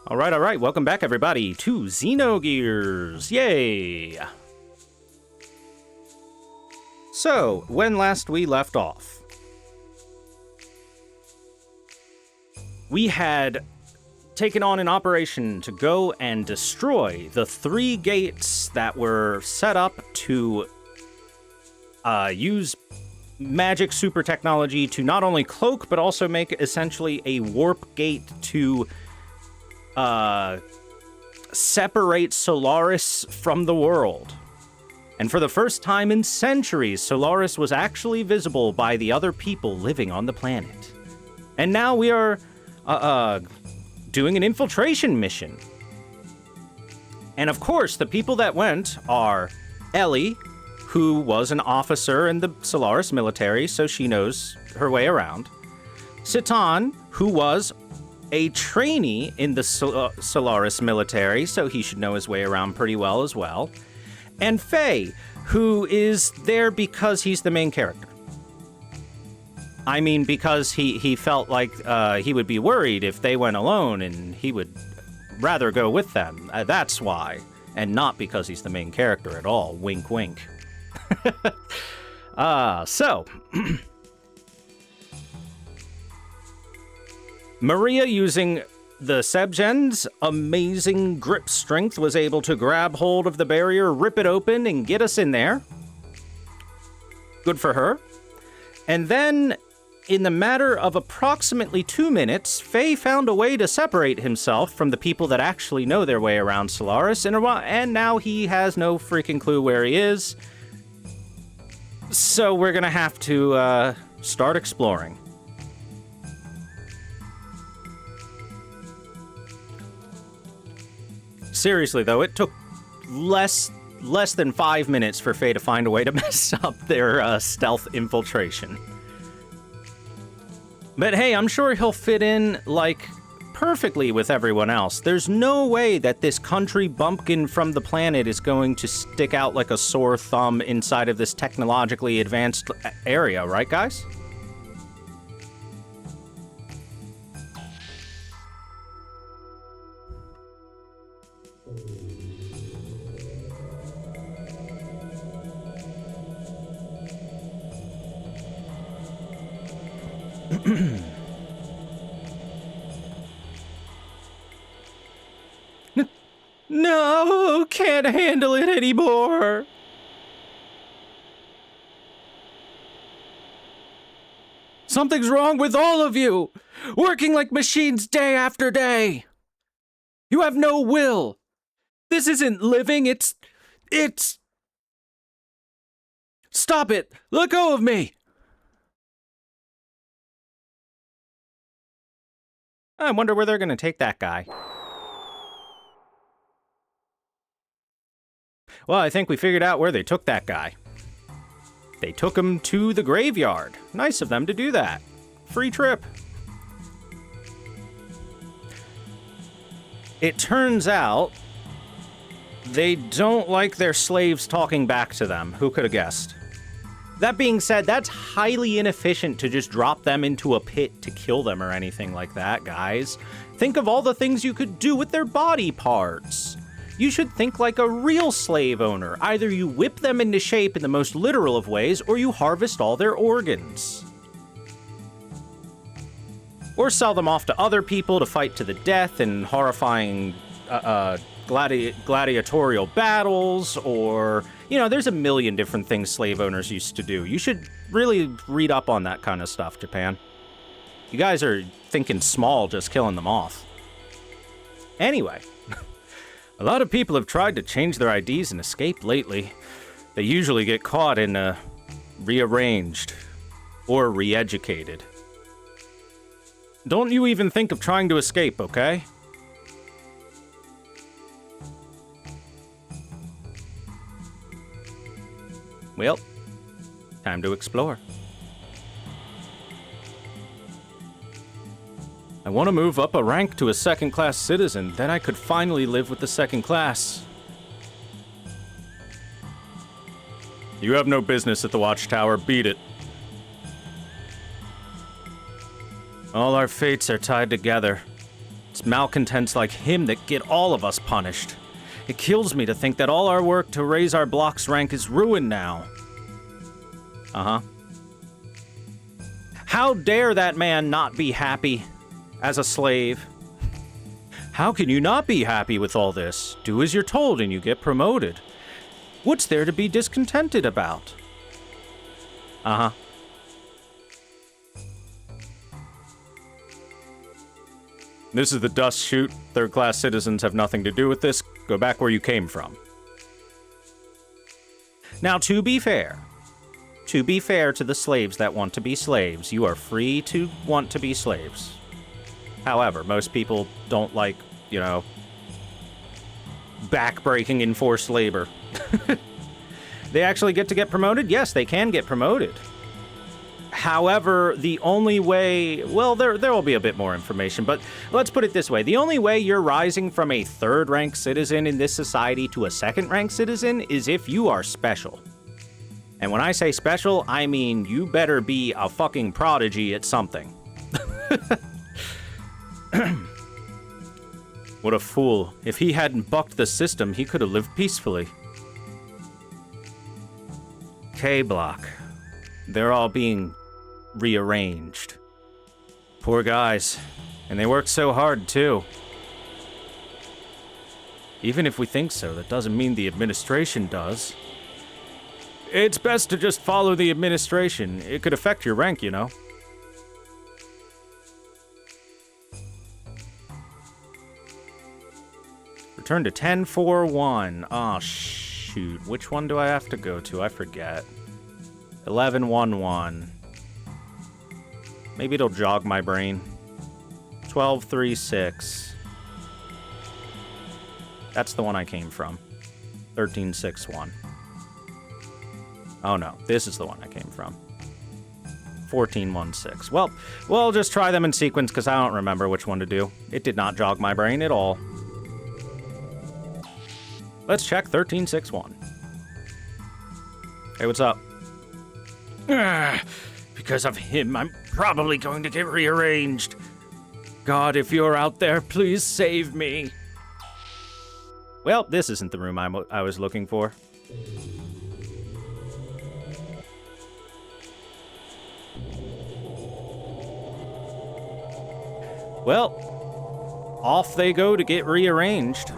All right. Welcome back, everybody, to Xenogears. Yay! So, when last we left off, we had taken on an operation to go and destroy the 3 gates that were set up to use magic super technology to not only cloak, but also make essentially a warp gate to separate Solaris from the world. And for the first time in centuries, Solaris was actually visible by the other people living on the planet. And now we are doing an infiltration mission. And of course, the people that went are Ellie, who was an officer in the Solaris military, so she knows her way around. Citan, who was a trainee in the Solaris military, so he should know his way around pretty well as well. And Faye, who is there because he's the main character. I mean, because he felt like he would be worried if they went alone, and he would rather go with them. That's why, and not because he's the main character at all. Wink, wink. So... Maria, using the Sebgen's amazing grip strength, was able to grab hold of the barrier, rip it open, and get us in there. Good for her. And then, in the matter of approximately 2 minutes, Faye found a way to separate himself from the people that actually know their way around Solaris, and now he has no freaking clue where he is. So we're gonna have to start exploring. Seriously, though, it took less than 5 minutes for Faye to find a way to mess up their stealth infiltration. But hey, I'm sure he'll fit in, like, perfectly with everyone else. There's no way that this country bumpkin from the planet is going to stick out like a sore thumb inside of this technologically advanced area, right, guys? No, can't handle it anymore. Something's wrong with all of you, working like machines day after day. You have no will. This isn't living, it's... Stop it! Let go of me! I wonder where they're gonna take that guy. Well, I think we figured out where they took that guy. They took him to the graveyard. Nice of them to do that. Free trip. It turns out they don't like their slaves talking back to them. Who could have guessed? That being said, that's highly inefficient to just drop them into a pit to kill them or anything like that, guys. Think of all the things you could do with their body parts. You should think like a real slave owner. Either you whip them into shape in the most literal of ways, or you harvest all their organs. Or sell them off to other people to fight to the death in horrifying gladiatorial battles, or, you know, there's a million different things slave owners used to do. You should really read up on that kind of stuff, Japan. You guys are thinking small, just killing them off. Anyway, a lot of people have tried to change their IDs and escape lately. They usually get caught and rearranged or re-educated. Don't you even think of trying to escape, okay? Well, time to explore. I want to move up a rank to a second-class citizen, then I could finally live with the second class. You have no business at the Watchtower, beat it. All our fates are tied together. It's malcontents like him that get all of us punished. It kills me to think that all our work to raise our block's rank is ruined now. Uh-huh. How dare that man not be happy as a slave? How can you not be happy with all this? Do as you're told and you get promoted. What's there to be discontented about? Uh-huh. This is the dust chute. Third-class citizens have nothing to do with this. Go back where you came from. Now, to be fair to the slaves that want to be slaves, you are free to want to be slaves. However, most people don't like, you know, backbreaking enforced labor. They actually get to get promoted? Yes, they can get promoted. However, the only way... Well, there will be a bit more information, but let's put it this way. The only way you're rising from a third-rank citizen in this society to a second-rank citizen is if you are special. And when I say special, I mean you better be a fucking prodigy at something. What a fool. If he hadn't bucked the system, he could have lived peacefully. K-Block. They're all being rearranged. Poor guys. And they worked so hard, too. Even if we think so, that doesn't mean the administration does. It's best to just follow the administration. It could affect your rank, you know. Return to 10-4-1. Oh, shoot. Which one do I have to go to? I forget. 11-1-1. Maybe it'll jog my brain. 12-3-6. That's the one I came from. 13-6-1. Oh no, this is the one I came from. 14-1-6. Well, we'll just try them in sequence because I don't remember which one to do. It did not jog my brain at all. Let's check 13-6-1. Hey, what's up? Because of him, I'm probably going to get rearranged. God, if you're out there, please save me. Well, this isn't the room I was looking for. Well, off they go to get rearranged.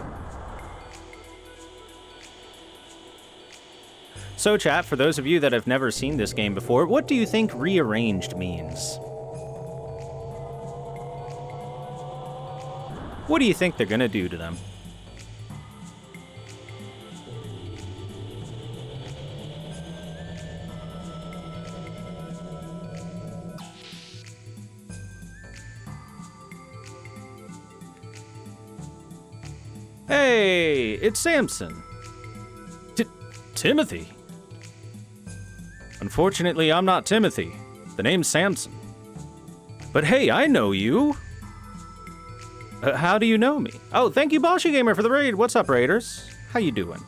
So chat, for those of you that have never seen this game before, what do you think rearranged means? What do you think they're gonna do to them? Hey, it's Samson. Timothy? Unfortunately, I'm not Timothy. The name's Samson. But hey, I know you. How do you know me? Oh, thank you, Boshy Gamer, for the raid. What's up, raiders? How you doing?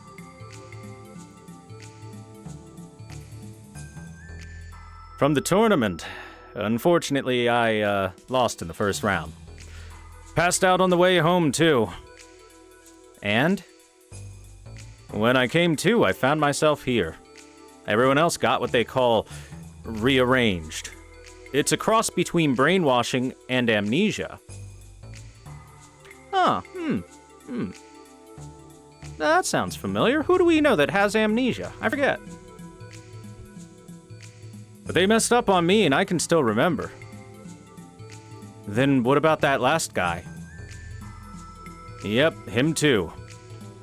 From the tournament. Unfortunately, I lost in the first round. Passed out on the way home, too. And when I came to, I found myself here. Everyone else got what they call rearranged. It's a cross between brainwashing and amnesia. Huh, That sounds familiar. Who do we know that has amnesia? I forget. But they messed up on me and I can still remember. Then what about that last guy? Yep, him too.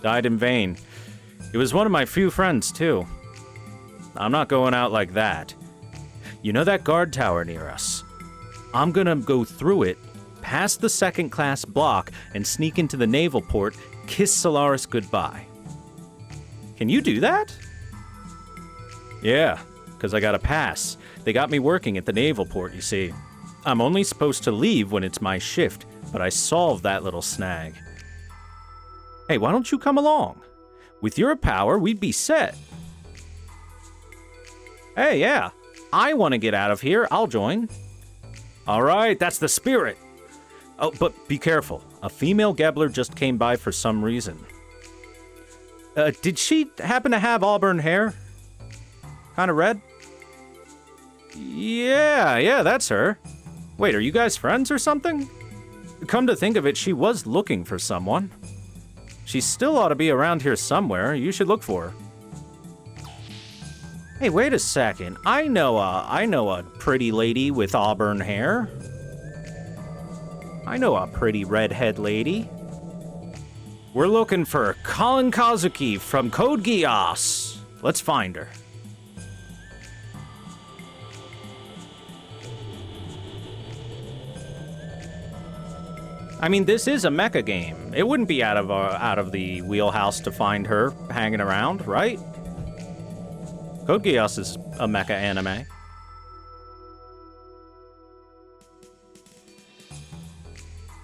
Died in vain. He was one of my few friends, too. I'm not going out like that. You know that guard tower near us? I'm gonna go through it, past the second-class block, and sneak into the naval port, kiss Solaris goodbye. Can you do that? Yeah, because I got a pass. They got me working at the naval port, you see. I'm only supposed to leave when it's my shift, but I solved that little snag. Hey, why don't you come along? With your power, we'd be set. Hey, yeah. I want to get out of here. I'll join. All right, that's the spirit. Oh, but be careful. A female Gebbler just came by for some reason. Did she happen to have auburn hair? Kind of red? Yeah, that's her. Wait, are you guys friends or something? Come to think of it, she was looking for someone. She still ought to be around here somewhere. You should look for her. Hey, wait a second. I know a pretty lady with auburn hair. I know a pretty redhead lady. We're looking for Colin Kazuki from Code Geass. Let's find her. I mean, this is a mecha game. It wouldn't be out of the wheelhouse to find her hanging around, right? Code Geass is a mecha anime.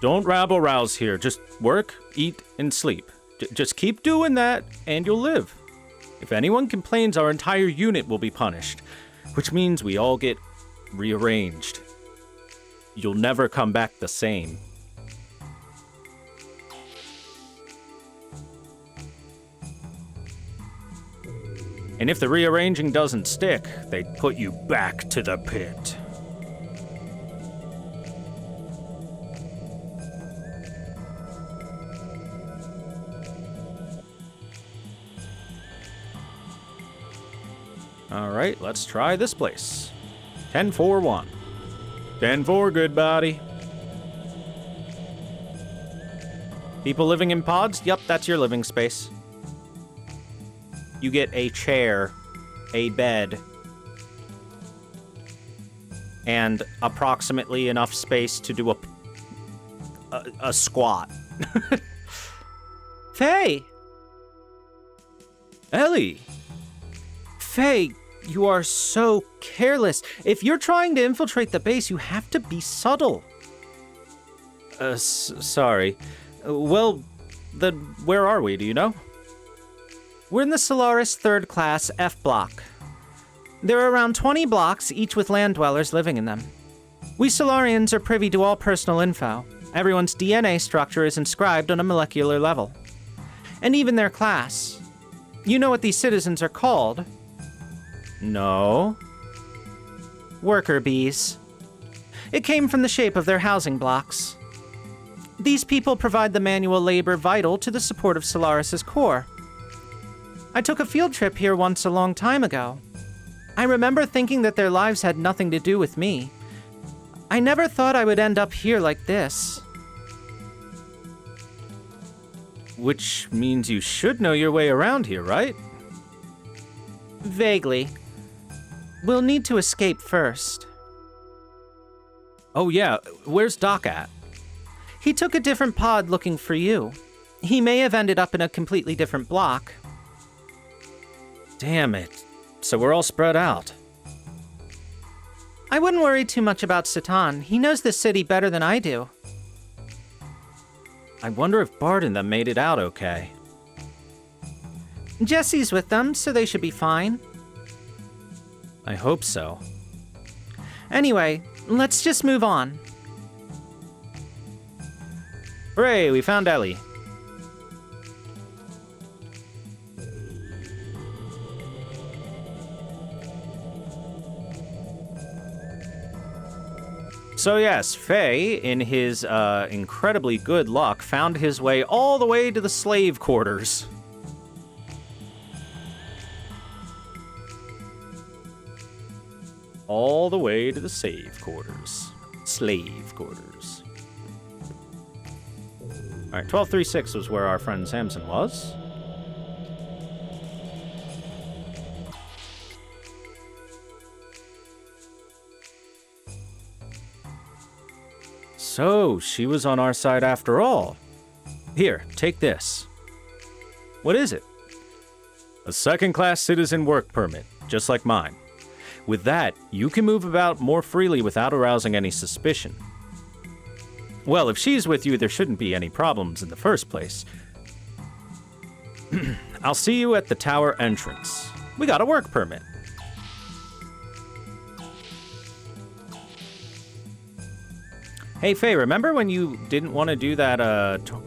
Don't rabble-rouse here. Just work, eat, and sleep. Just keep doing that, and you'll live. If anyone complains, our entire unit will be punished, which means we all get rearranged. You'll never come back the same. And if the rearranging doesn't stick, they put you back to the pit. All right, let's try this place. 10-4-1. 10-4, good body. People living in pods? Yep, that's your living space. You get a chair, a bed, and approximately enough space to do a squat. Faye! Ellie! Faye, you are so careless. If you're trying to infiltrate the base, you have to be subtle. Sorry. Well, then where are we, do you know? We're in the Solaris 3rd class F block. There are around 20 blocks, each with land dwellers living in them. We Solarians are privy to all personal info. Everyone's DNA structure is inscribed on a molecular level. And even their class. You know what these citizens are called? No. Worker bees. It came from the shape of their housing blocks. These people provide the manual labor vital to the support of Solaris's core. I took a field trip here once a long time ago. I remember thinking that their lives had nothing to do with me. I never thought I would end up here like this. Which means you should know your way around here, right? Vaguely. We'll need to escape first. Oh yeah, where's Doc at? He took a different pod looking for you. He may have ended up in a completely different block. Damn it. So we're all spread out. I wouldn't worry too much about Satan. He knows this city better than I do. I wonder if Bart and them made it out okay. Jesse's with them, so they should be fine. I hope so. Anyway, let's just move on. Hooray, we found Ellie. So yes, Faye, in his incredibly good luck, found his way all the way to the slave quarters. All the way to the slave quarters. Alright, 1236 was where our friend Samson was. So, she was on our side after all. Here, take this. What is it? A second-class citizen work permit, just like mine. With that, you can move about more freely without arousing any suspicion. Well, if she's with you, there shouldn't be any problems in the first place. I'll see you at the tower entrance. We got a work permit. Hey, Faye, remember when you didn't want to do that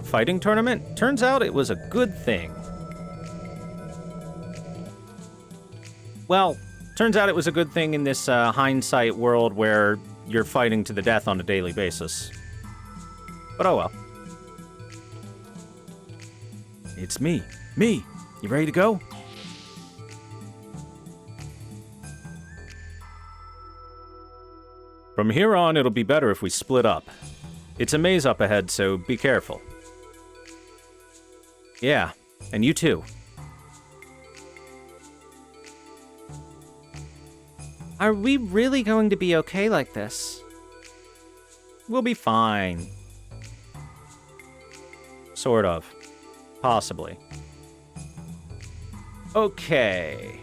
fighting tournament? Turns out it was a good thing. Well, turns out it was a good thing in this hindsight world where you're fighting to the death on a daily basis. But oh well. It's me. Me! You ready to go? From here on, it'll be better if we split up. It's a maze up ahead, so be careful. Yeah, and you too. Are we really going to be okay like this? We'll be fine. Sort of. Possibly. Okay.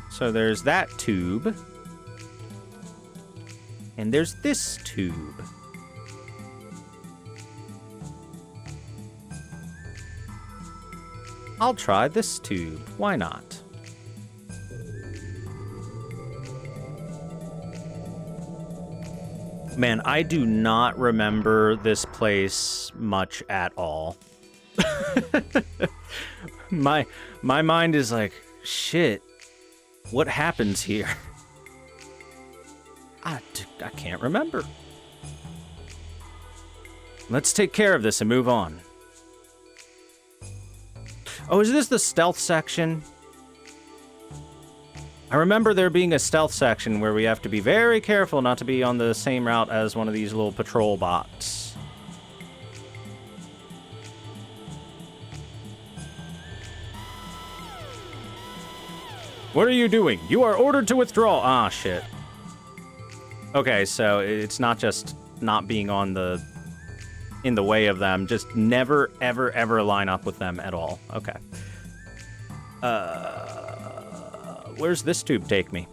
So there's that tube. And there's this tube. I'll try this tube. Why not? Man, I do not remember this place much at all. My mind is like, shit, what happens here? I can't remember. Let's take care of this and move on. Oh, is this the stealth section? I remember there being a stealth section where we have to be very careful not to be on the same route as one of these little patrol bots. What are you doing? You are ordered to withdraw. Ah, shit. Okay, so it's not just not being on in the way of them, just never, ever, ever line up with them at all. Okay. Where's this tube take me?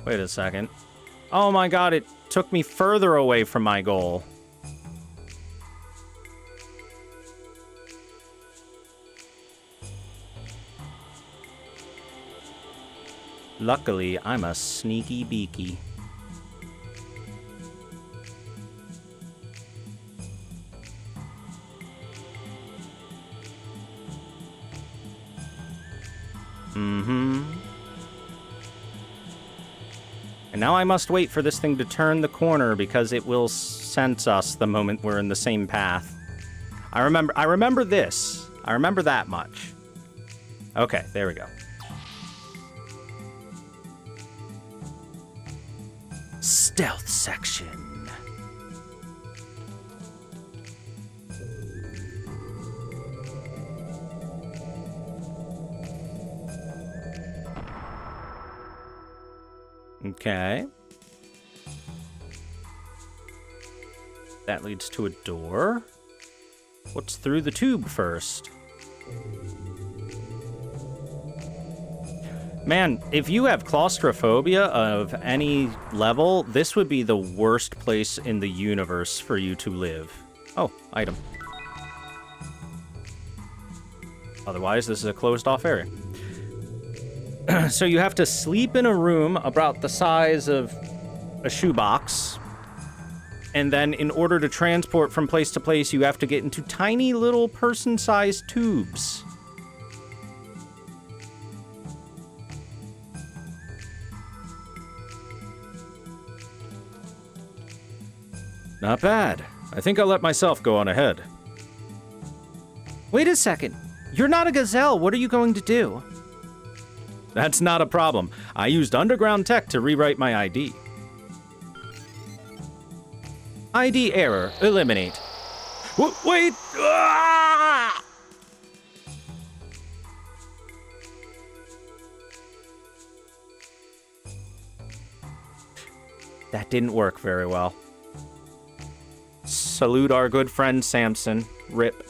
Wait a second. Oh my god, it took me further away from my goal. Luckily, I'm a sneaky beaky. And now I must wait for this thing to turn the corner because it will sense us the moment we're in the same path. I remember this. I remember that much. Okay, there we go. Stealth section. Okay. That leads to a door. What's through the tube first? Man, if you have claustrophobia of any level, this would be the worst place in the universe for you to live. Oh, item. Otherwise, this is a closed-off area. So you have to sleep in a room about the size of a shoebox. And then in order to transport from place to place, you have to get into tiny little person-sized tubes. Not bad. I think I'll let myself go on ahead. Wait a second. You're not a gazelle. What are you going to do? That's not a problem. I used underground tech to rewrite my ID. ID error. Eliminate. Wait! Ah! That didn't work very well. Salute our good friend Samson. Rip.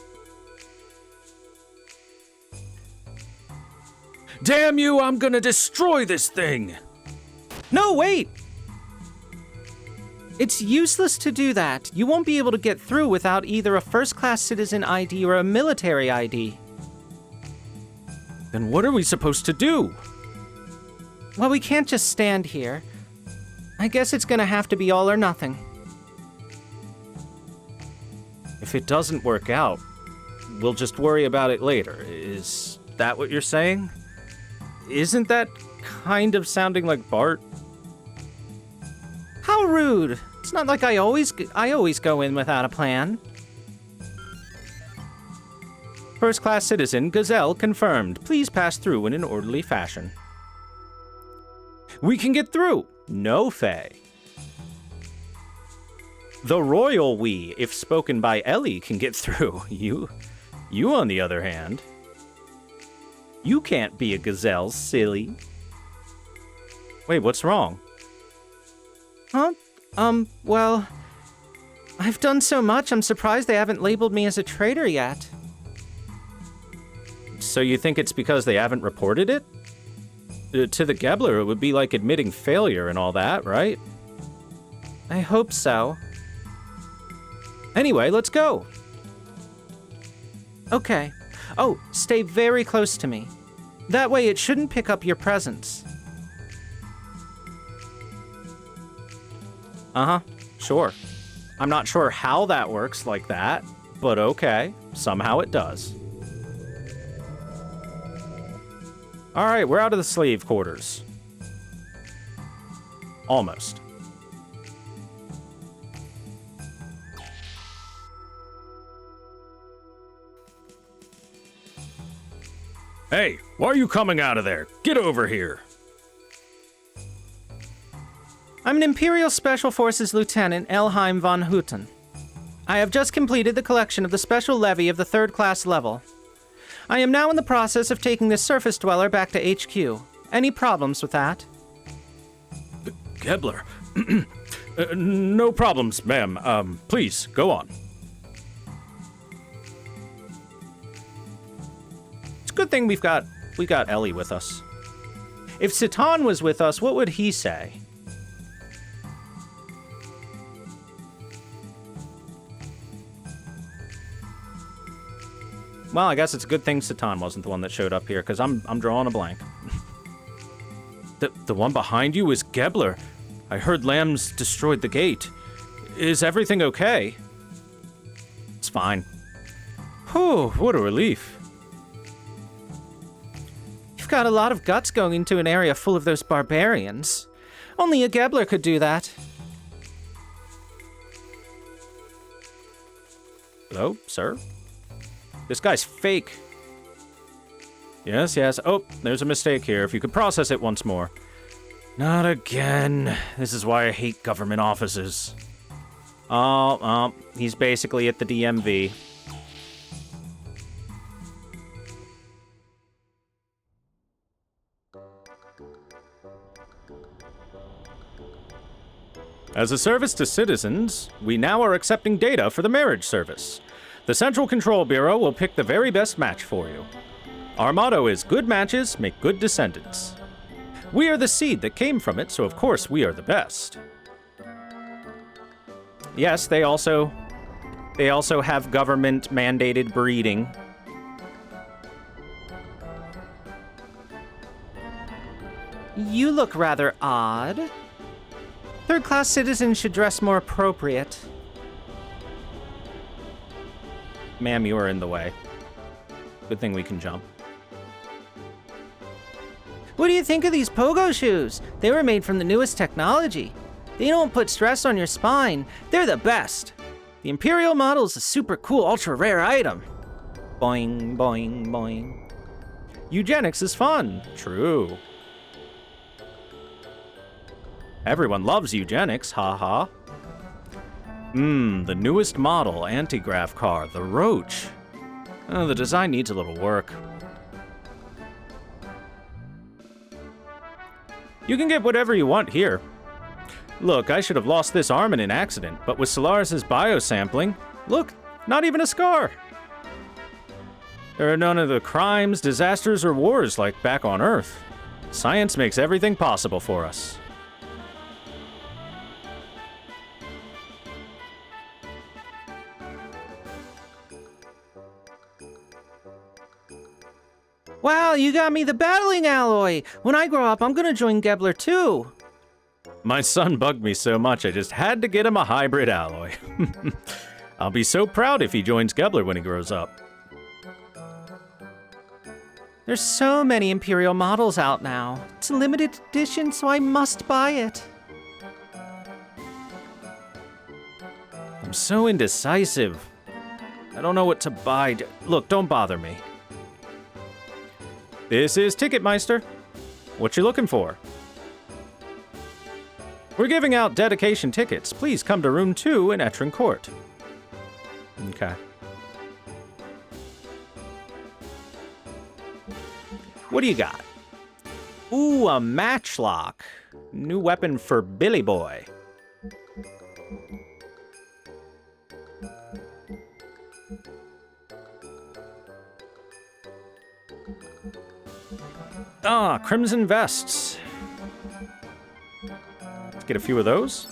Damn you, I'm gonna destroy this thing! No, wait! It's useless to do that. You won't be able to get through without either a first-class citizen ID or a military ID. Then what are we supposed to do? Well, we can't just stand here. I guess it's gonna have to be all or nothing. If it doesn't work out, we'll just worry about it later. Is that what you're saying? Isn't that kind of sounding like Bart? How rude. It's not like I always go in without a plan. First-class citizen Gazelle confirmed. Please pass through in an orderly fashion. We can get through. No, Faye. The royal we, if spoken by Ellie, can get through. You on the other hand. You can't be a gazelle, silly. Wait, what's wrong? Huh? Well, I've done so much, I'm surprised they haven't labeled me as a traitor yet. So you think it's because they haven't reported it? To the Gebler, it would be like admitting failure and all that, right? I hope so. Anyway, let's go. Okay. Oh, stay very close to me. That way it shouldn't pick up your presence. Uh-huh, sure. I'm not sure how that works like that, but okay, somehow it does. All right, we're out of the slave quarters. Almost. Hey, why are you coming out of there? Get over here. I'm an Imperial Special Forces Lieutenant Elheim von Houten. I have just completed the collection of the special levy of the 3rd class level. I am now in the process of taking this surface dweller back to HQ. Any problems with that? Gebler. No problems, ma'am. Please, go on. It's a good thing we got Ellie with us. If Citan was with us, what would he say? Well, I guess it's a good thing Citan wasn't the one that showed up here, because I'm drawing a blank. The one behind you is Gebler. I heard Lambs destroyed the gate. Is everything okay? It's fine. Whew, what a relief. You've got a lot of guts going into an area full of those barbarians. Only a Gebler could do that. Hello, sir? This guy's fake. Yes, yes. Oh, there's a mistake here. If you could process it once more. Not again. This is why I hate government offices. Oh, he's basically at the DMV. As a service to citizens, we now are accepting data for the marriage service. The Central Control Bureau will pick the very best match for you. Our motto is good matches make good descendants. We are the seed that came from it, so of course we are the best. Yes, they also have government-mandated breeding. You look rather odd. 3rd class citizens should dress more appropriate. Ma'am, you are in the way. Good thing we can jump. What do you think of these pogo shoes? They were made from the newest technology. They don't put stress on your spine. They're the best. The Imperial model is a super cool, ultra rare item. Boing, boing, boing. Eugenics is fun. True. Everyone loves eugenics, haha. The newest model anti-grav car, the Roach. The design needs a little work. You can get whatever you want here. Look, I should have lost this arm in an accident, but with Solaris's biosampling, look, not even a scar. There are none of the crimes, disasters, or wars like back on Earth. Science makes everything possible for us. Wow, you got me the battling alloy! When I grow up, I'm gonna join Gebler too! My son bugged me so much I just had to get him a hybrid alloy. I'll be so proud if he joins Gebler when he grows up. There's so many Imperial models out now. It's a limited edition, so I must buy it. I'm so indecisive. I don't know what to buy. Look, don't bother me. This is Ticketmeister. What you looking for? We're giving out dedication tickets. Please come to room 2 in Etrin Court. Okay. What do you got? Ooh, a matchlock. New weapon for Billy Boy. Ah, crimson vests. Let's get a few of those.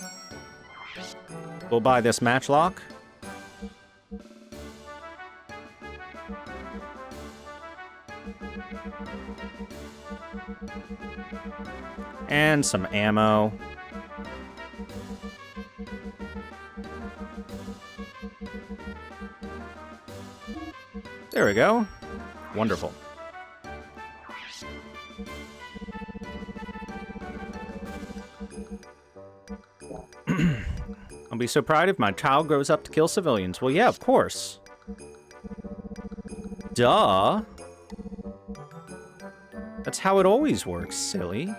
We'll buy this matchlock. And some ammo. There we go. Wonderful. I'll be so proud if my child grows up to kill civilians. Well, yeah, of course. Duh. That's how it always works, silly.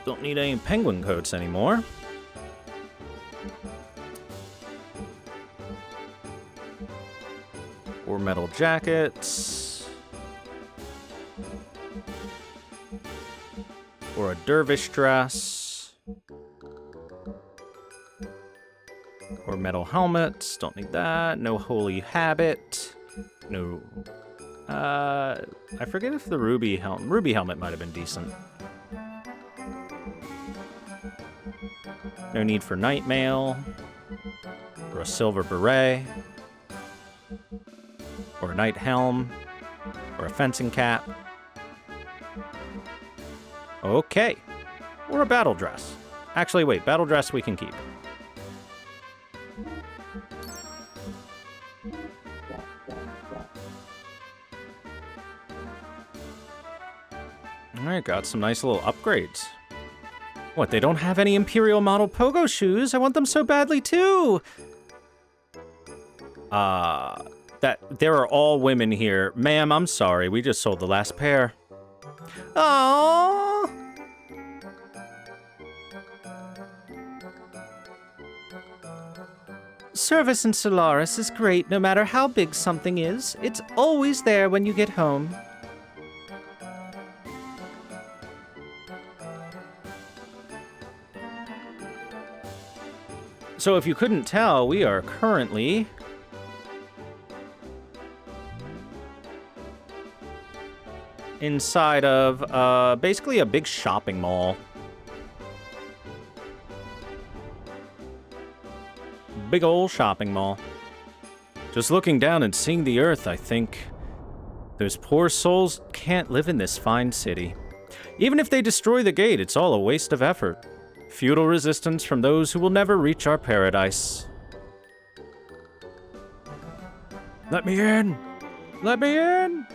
Don't need any penguin coats anymore. Or metal jackets. Or a dervish dress. Or metal helmets. Don't need that. No holy habit. No. I forget if the ruby helmet might have been decent. No need for night mail, or a silver beret, or a night helm, or a fencing cap. Okay, or a battle dress. Actually, wait, battle dress we can keep. All right, got some nice little upgrades. What, they don't have any Imperial model pogo shoes? I want them so badly too! There are all women here. Ma'am, I'm sorry, we just sold the last pair. Aww. Service in Solaris is great no matter how big something is. It's always there when you get home. So if you couldn't tell, we are currently inside of basically a big shopping mall. Big old shopping mall. Just looking down and seeing the earth, I think those poor souls can't live in this fine city. Even if they destroy the gate, it's all a waste of effort. Futile resistance from those who will never reach our paradise. Let me in! Let me in!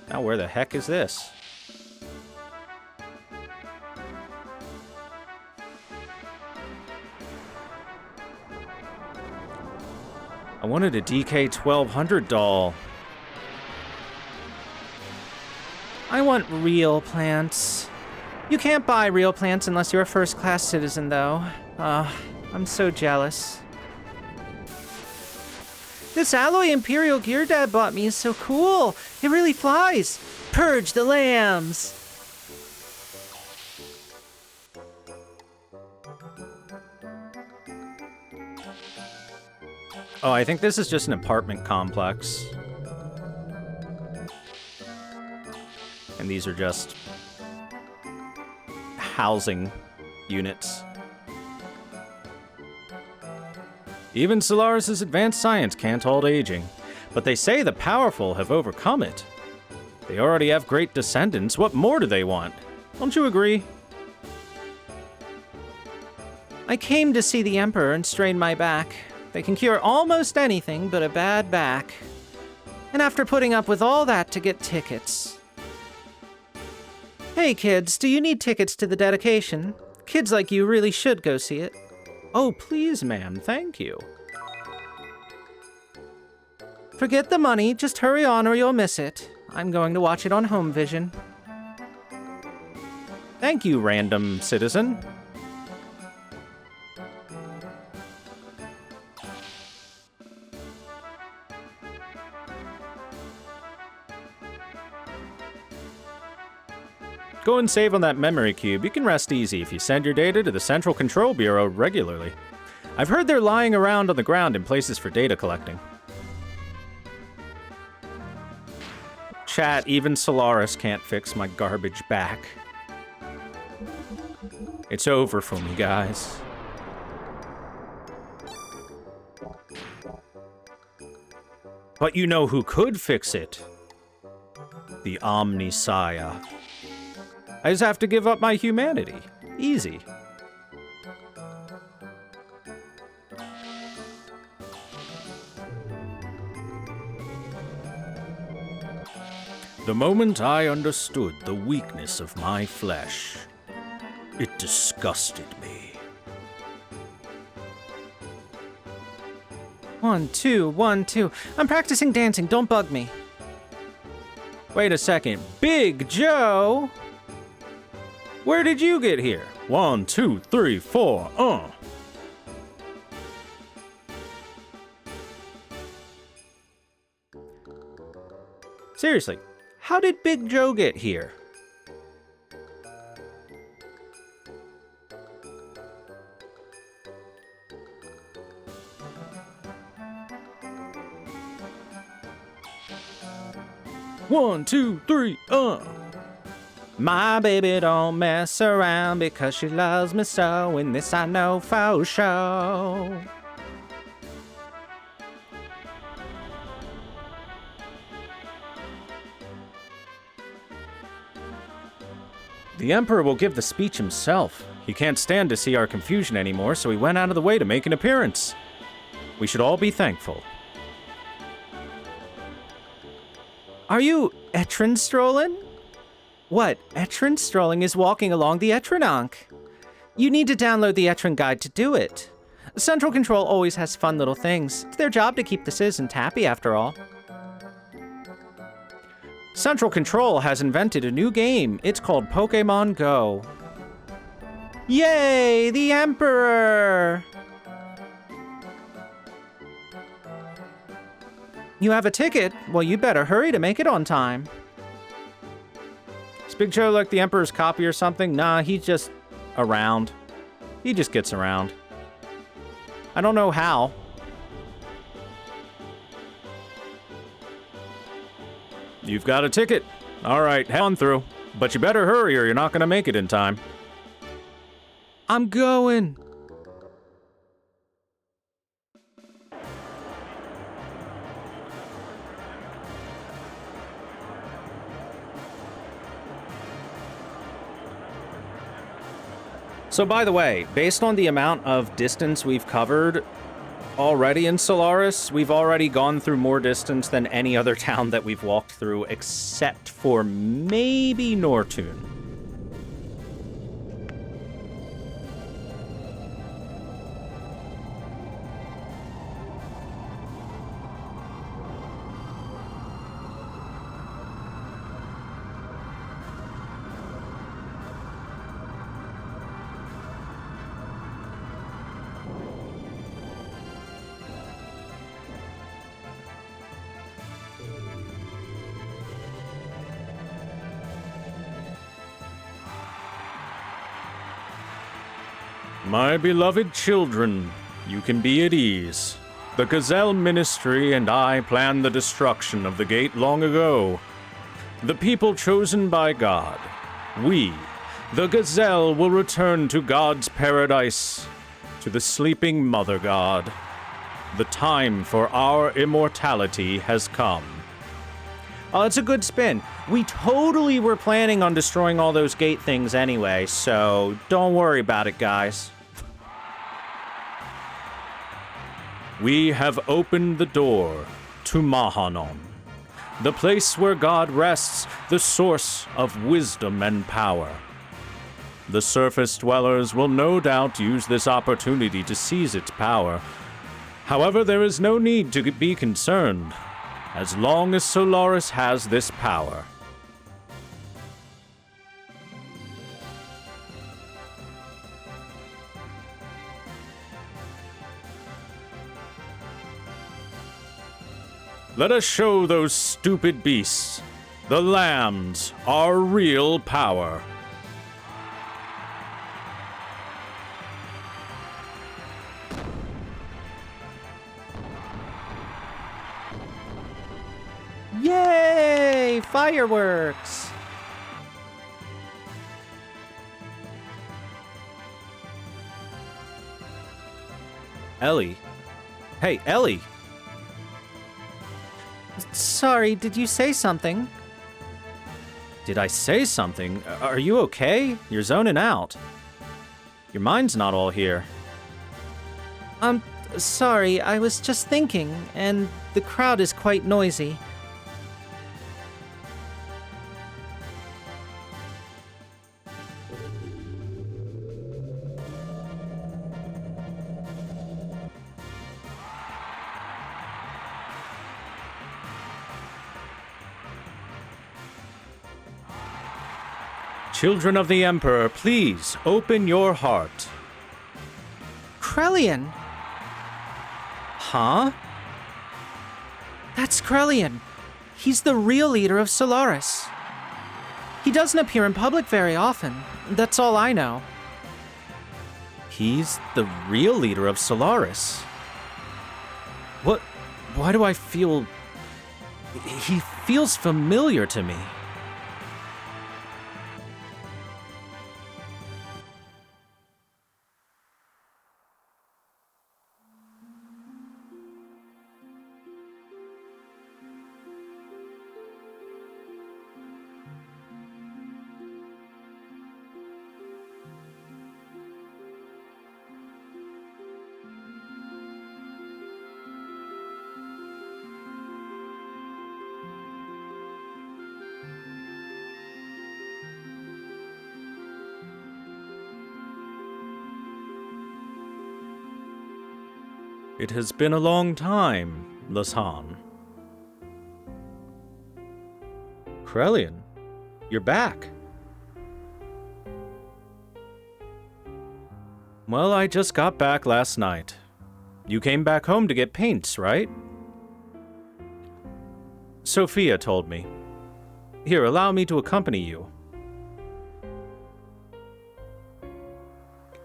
Now where the heck is this? I wanted a DK1200 doll. I want real plants. You can't buy real plants unless you're a first-class citizen, though. I'm so jealous. This alloy Imperial gear Dad bought me is so cool. It really flies. Purge the lambs. Oh, I think this is just an apartment complex. And these are just housing units. Even Solaris' advanced science can't halt aging, but they say the powerful have overcome it. They already have great descendants. What more do they want? Don't you agree? I came to see the Emperor and strain my back. They can cure almost anything but a bad back. And after putting up with all that to get tickets. Hey kids, do you need tickets to the dedication? Kids like you really should go see it. Oh, please, ma'am, thank you. Forget the money, just hurry on or you'll miss it. I'm going to watch it on home vision. Thank you, random citizen. Go and save on that memory cube. You can rest easy if you send your data to the Central Control Bureau regularly. I've heard they're lying around on the ground in places for data collecting. Chat, even Solaris can't fix my garbage back. It's over for me, guys. But you know who could fix it? The Omnisaya. I just have to give up my humanity. Easy. The moment I understood the weakness of my flesh, it disgusted me. 1, 2, 1, 2. I'm practicing dancing, don't bug me. Wait a second. Big Joe? Where did you get here? 1, 2, 3, 4, Seriously, how did Big Joe get here? One, two, three, My baby don't mess around because she loves me so, and this I know for sure. The Emperor will give the speech himself. He can't stand to see our confusion anymore, so he went out of the way to make an appearance. We should all be thankful. Are you Etrin strolling? What, Etrin strolling is walking along the Etrinonk. You need to download the Etrin guide to do it. Central Control always has fun little things. It's their job to keep the citizens happy, after all. Central Control has invented a new game. It's called Pokemon Go. Yay, the Emperor! You have a ticket? Well, you better hurry to make it on time. Is Big Joe like the Emperor's copy or something? Nah, he's just around. He just gets around. I don't know how. You've got a ticket. All right, head on through. But you better hurry or you're not going to make it in time. I'm going. So by the way, based on the amount of distance we've covered already in Solaris, we've already gone through more distance than any other town that we've walked through, except for maybe Nortune. My beloved children, you can be at ease. The Gazelle Ministry and I planned the destruction of the gate long ago. The people chosen by God, we, the Gazelle, will return to God's paradise, to the sleeping Mother God. The time for our immortality has come. Oh, it's a good spin. We totally were planning on destroying all those gate things anyway, so don't worry about it, guys. We have opened the door to Mahanon, the place where God rests, the source of wisdom and power. The surface dwellers will no doubt use this opportunity to seize its power. However, there is no need to be concerned, as long as Solaris has this power. Let us show those stupid beasts, the lambs, our real power. Yay! Fireworks! Ellie. Hey, Ellie! Sorry, did you say something? Did I say something? Are you okay? You're zoning out. Your mind's not all here. Sorry, I was just thinking, and the crowd is quite noisy. Children of the Emperor, please open your heart. Krellian! Huh? That's Krellian. He's the real leader of Solaris. He doesn't appear in public very often. That's all I know. He's the real leader of Solaris. What? Why do I feel... He feels familiar to me. It has been a long time, Lasan. Krellian, you're back. Well, I just got back last night. You came back home to get paints, right? Sophia told me. Here, allow me to accompany you.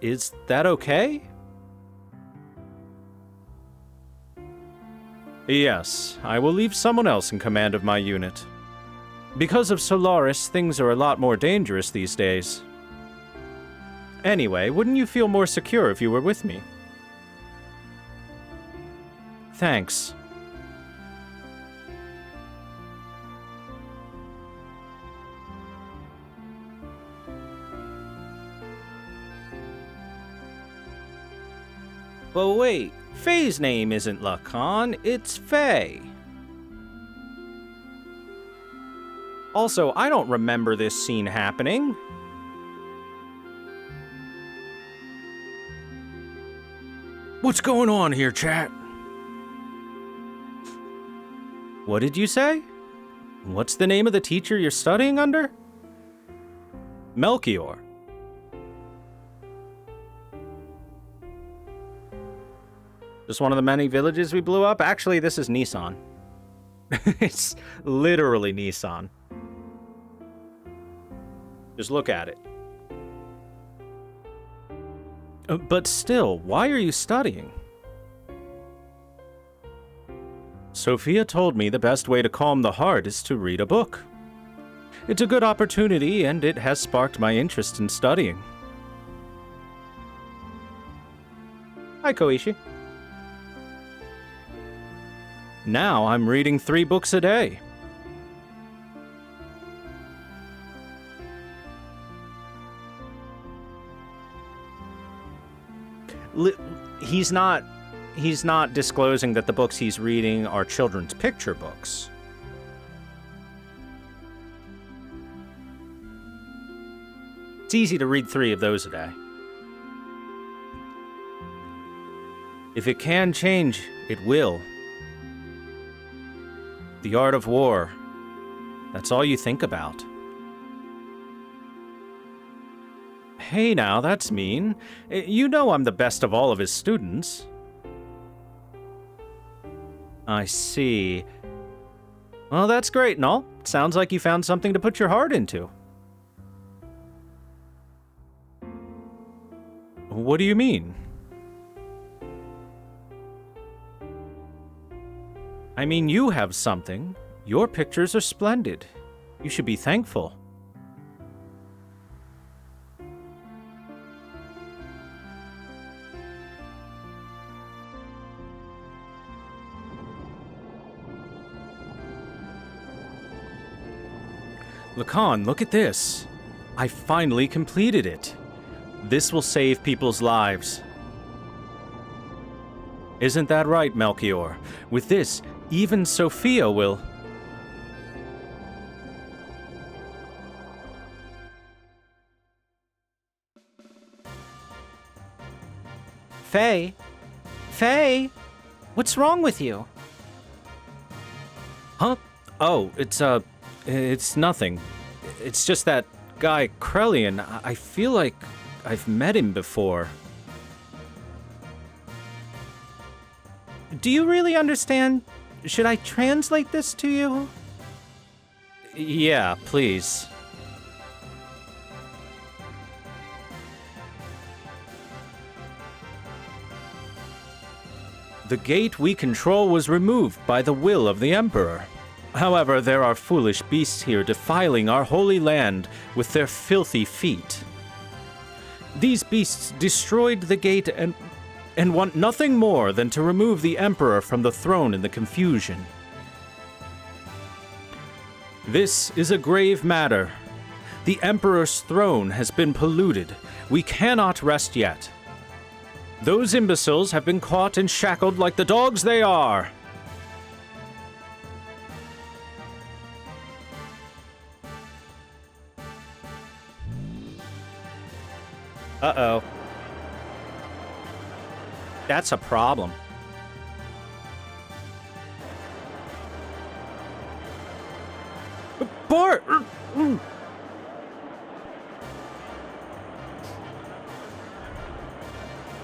Is that okay? Yes, I will leave someone else in command of my unit. Because of Solaris, things are a lot more dangerous these days. Anyway, wouldn't you feel more secure if you were with me? Thanks. But wait, Faye's name isn't Lacan, it's Faye. Also, I don't remember this scene happening. What's going on here, chat? What did you say? What's the name of the teacher you're studying under? Melchior. Just one of the many villages we blew up? Actually, this is Nissan. It's literally Nissan. Just look at it. But still, why are you studying? Sophia told me the best way to calm the heart is to read a book. It's a good opportunity, and it has sparked my interest in studying. Hi, Koichi. Now I'm reading 3 books a day. He's not disclosing that the books he's reading are children's picture books. It's easy to read 3 of those a day. If it can change, it will. The art of war. That's all you think about. Hey now, that's mean. You know I'm the best of all of his students. I see. Well, that's great and all. Sounds like you found something to put your heart into. What do you mean? I mean, you have something. Your pictures are splendid. You should be thankful. Lacan, look at this. I finally completed it. This will save people's lives. Isn't that right, Melchior? With this, even Sophia will... Faye? Faye? What's wrong with you? Huh? Oh, it's nothing. It's just that guy, Krellian. I feel like I've met him before. Do you really understand? Should I translate this to you? Yeah, please. The gate we control was removed by the will of the Emperor. However, there are foolish beasts here defiling our holy land with their filthy feet. These beasts destroyed the gate and want nothing more than to remove the Emperor from the throne in the confusion. This is a grave matter. The Emperor's throne has been polluted. We cannot rest yet. Those imbeciles have been caught and shackled like the dogs they are. Uh-oh. That's a problem. Bart!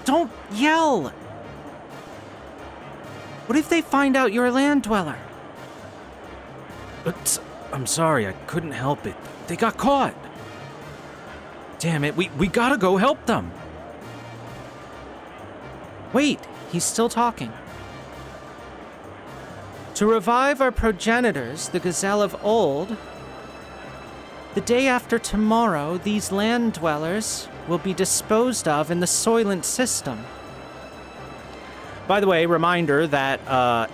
Don't yell! What if they find out you're a land dweller? I'm sorry, I couldn't help it. They got caught. Damn it, we gotta go help them. Wait, he's still talking. To revive our progenitors, the Gazelle of old, the day after tomorrow, these land dwellers will be disposed of in the Soylent system. By the way, reminder that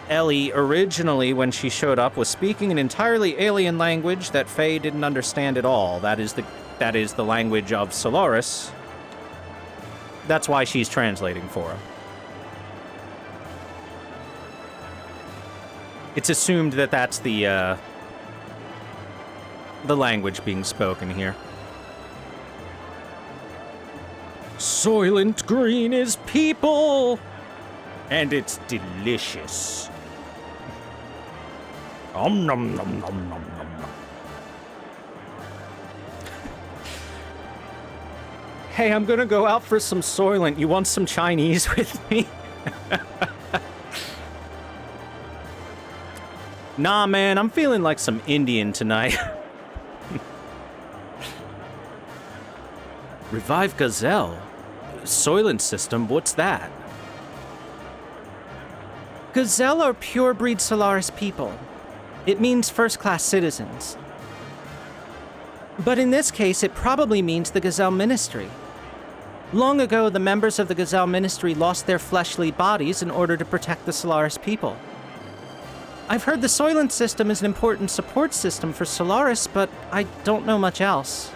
Ellie originally, when she showed up, was speaking an entirely alien language that Faye didn't understand at all. That is the language of Solaris. That's why she's translating for him. It's assumed that that's the language being spoken here. Soylent Green is people! And it's delicious. Nom nom nom nom nom nom nom. Hey, I'm gonna go out for some Soylent. You want some Chinese with me? Nah, man, I'm feeling like some Indian tonight. Revive Gazelle? Soylent System, what's that? Gazelle are pure-breed Solaris people. It means first-class citizens. But in this case, it probably means the Gazelle Ministry. Long ago, the members of the Gazelle Ministry lost their fleshly bodies in order to protect the Solaris people. I've heard the Soylent System is an important support system for Solaris, but I don't know much else.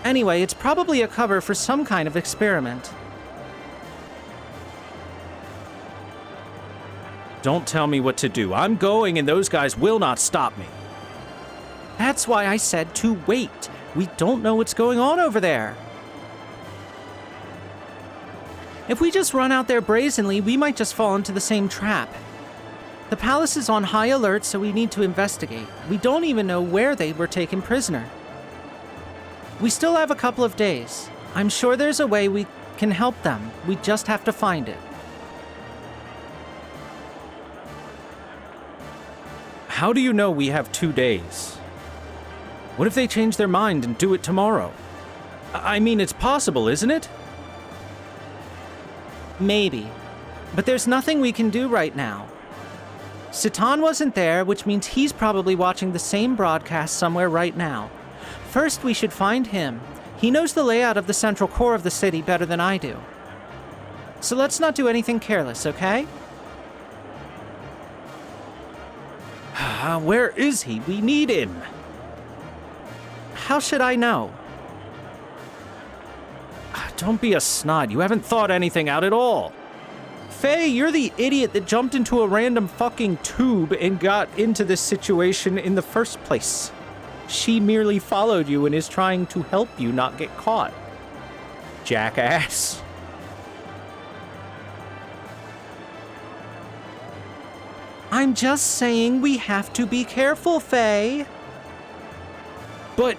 Anyway, it's probably a cover for some kind of experiment. Don't tell me what to do. I'm going and those guys will not stop me. That's why I said to wait. We don't know what's going on over there. If we just run out there brazenly, we might just fall into the same trap. The palace is on high alert, so we need to investigate. We don't even know where they were taken prisoner. We still have a couple of days. I'm sure there's a way we can help them. We just have to find it. How do you know we have 2 days? What if they change their mind and do it tomorrow? I mean, it's possible, isn't it? Maybe. But there's nothing we can do right now. Citan wasn't there, which means he's probably watching the same broadcast somewhere right now. First, we should find him. He knows the layout of the central core of the city better than I do. So let's not do anything careless, okay? Where is he? We need him. How should I know? Don't be a snot. You haven't thought anything out at all. Faye, you're the idiot that jumped into a random fucking tube and got into this situation in the first place. She merely followed you and is trying to help you not get caught. Jackass. I'm just saying we have to be careful, Faye. But...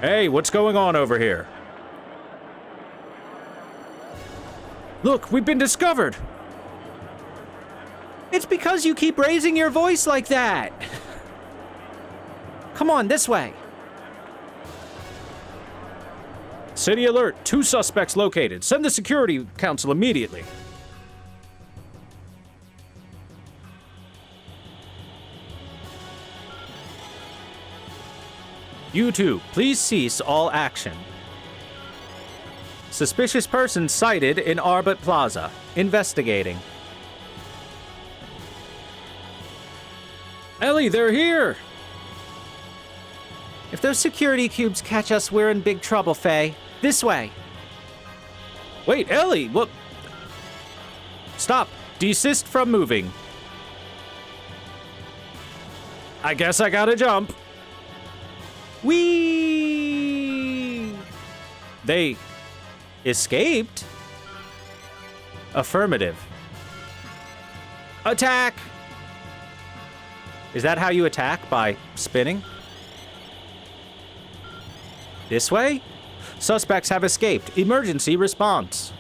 Hey, what's going on over here? Look, we've been discovered! It's because you keep raising your voice like that! Come on, this way. City alert, 2 suspects located. Send the security council immediately. You two, please cease all action. Suspicious person sighted in Arbut Plaza. Investigating. Ellie, they're here! If those security cubes catch us, we're in big trouble, Faye. This way. Wait, Ellie, what? Stop. Desist from moving. I guess I gotta jump. Whee! They escaped? Affirmative. Attack! Is that how you attack? By spinning? This way? Suspects have escaped. Emergency response.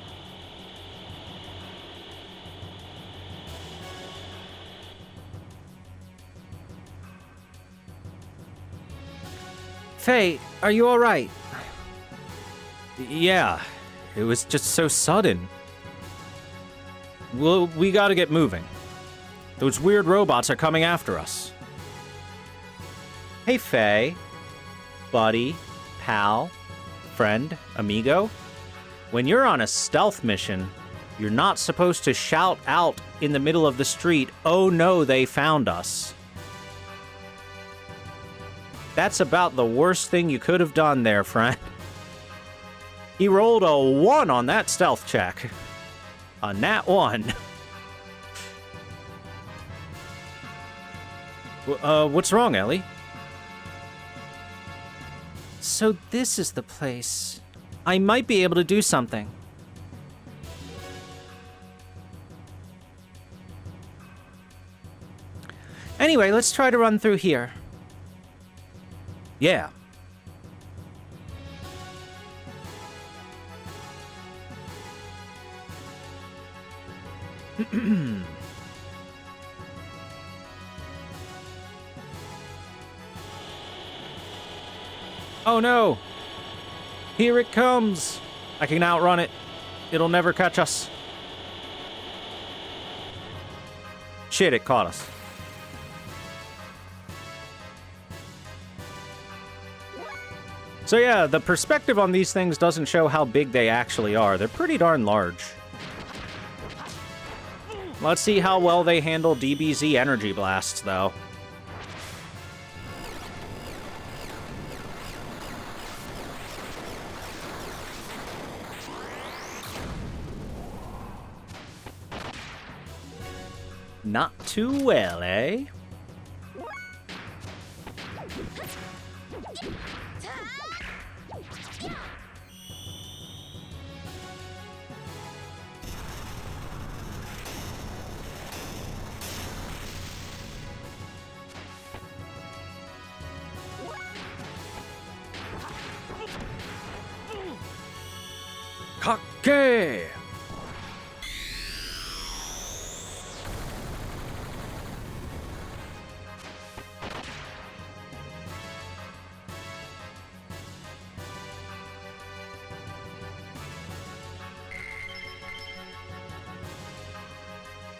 Faye, are you all right? Yeah, it was just so sudden. Well, we gotta get moving. Those weird robots are coming after us. Hey, Faye. Buddy, pal, friend, amigo. When you're on a stealth mission, you're not supposed to shout out in the middle of the street, "Oh no, they found us." That's about the worst thing you could have done there, friend. He rolled a 1 on that stealth check. A nat 1. What's wrong, Ellie? So this is the place. I might be able to do something. Anyway, let's try to run through here. Yeah. Oh no! Here it comes. I can outrun it. It'll never catch us. Shit, it caught us. So yeah, the perspective on these things doesn't show how big they actually are. They're pretty darn large. Let's see how well they handle DBZ energy blasts, though. Not too well, eh? Kake!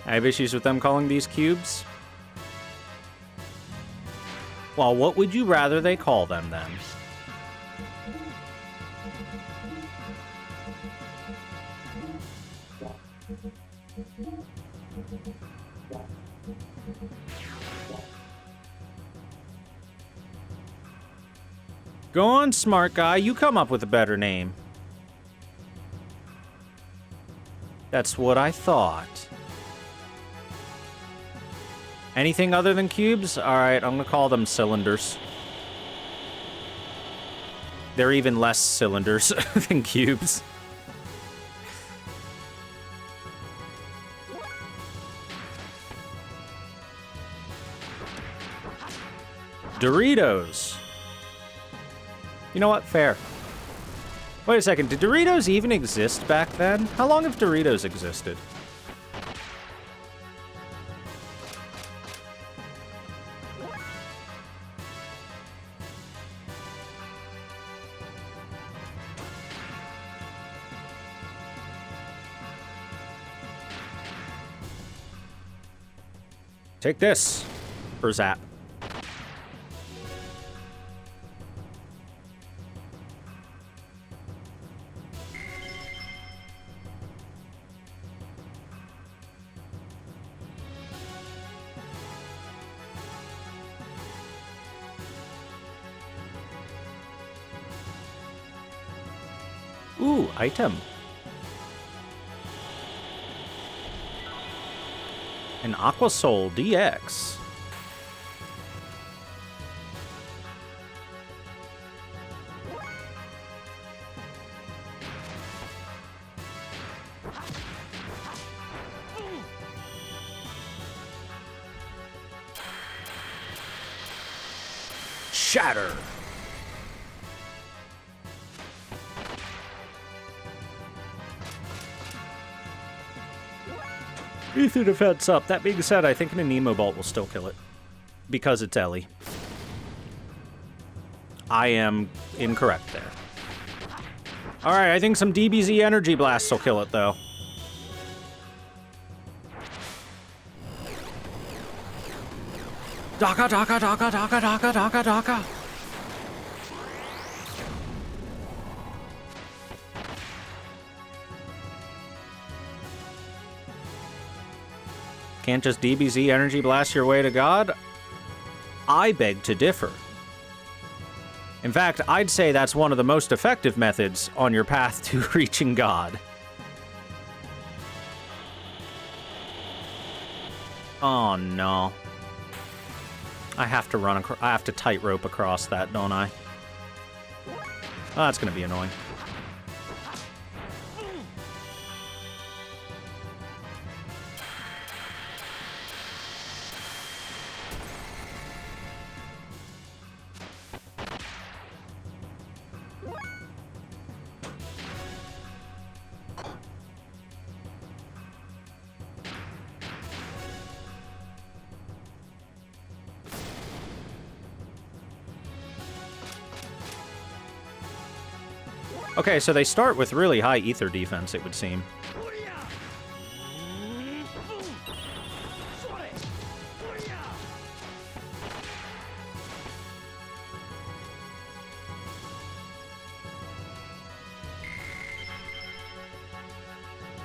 I have issues with them calling these cubes. Well, what would you rather they call them, then? Go on, smart guy. You come up with a better name. That's what I thought. Anything other than cubes? Alright, I'm gonna call them cylinders. They're even less cylinders than cubes. Doritos. You know what? Fair. Wait a second. Did Doritos even exist back then? How long have Doritos existed? Take this for Zap. Ooh, item. An Aqua Soul DX. Shatter. Ether defense up. That being said, I think an Anemo Bolt will still kill it. Because it's Ellie. I am incorrect there. Alright, I think some DBZ Energy Blasts will kill it, though. Daka, daka, daka, daka, daka, daka, daka. Can't just DBZ Energy Blast your way to God? I beg to differ. In fact, I'd say that's one of the most effective methods on your path to reaching God. Oh no. I have to I have to tightrope across that, don't I? Oh, that's gonna be annoying. Okay, so they start with really high ether defense, it would seem.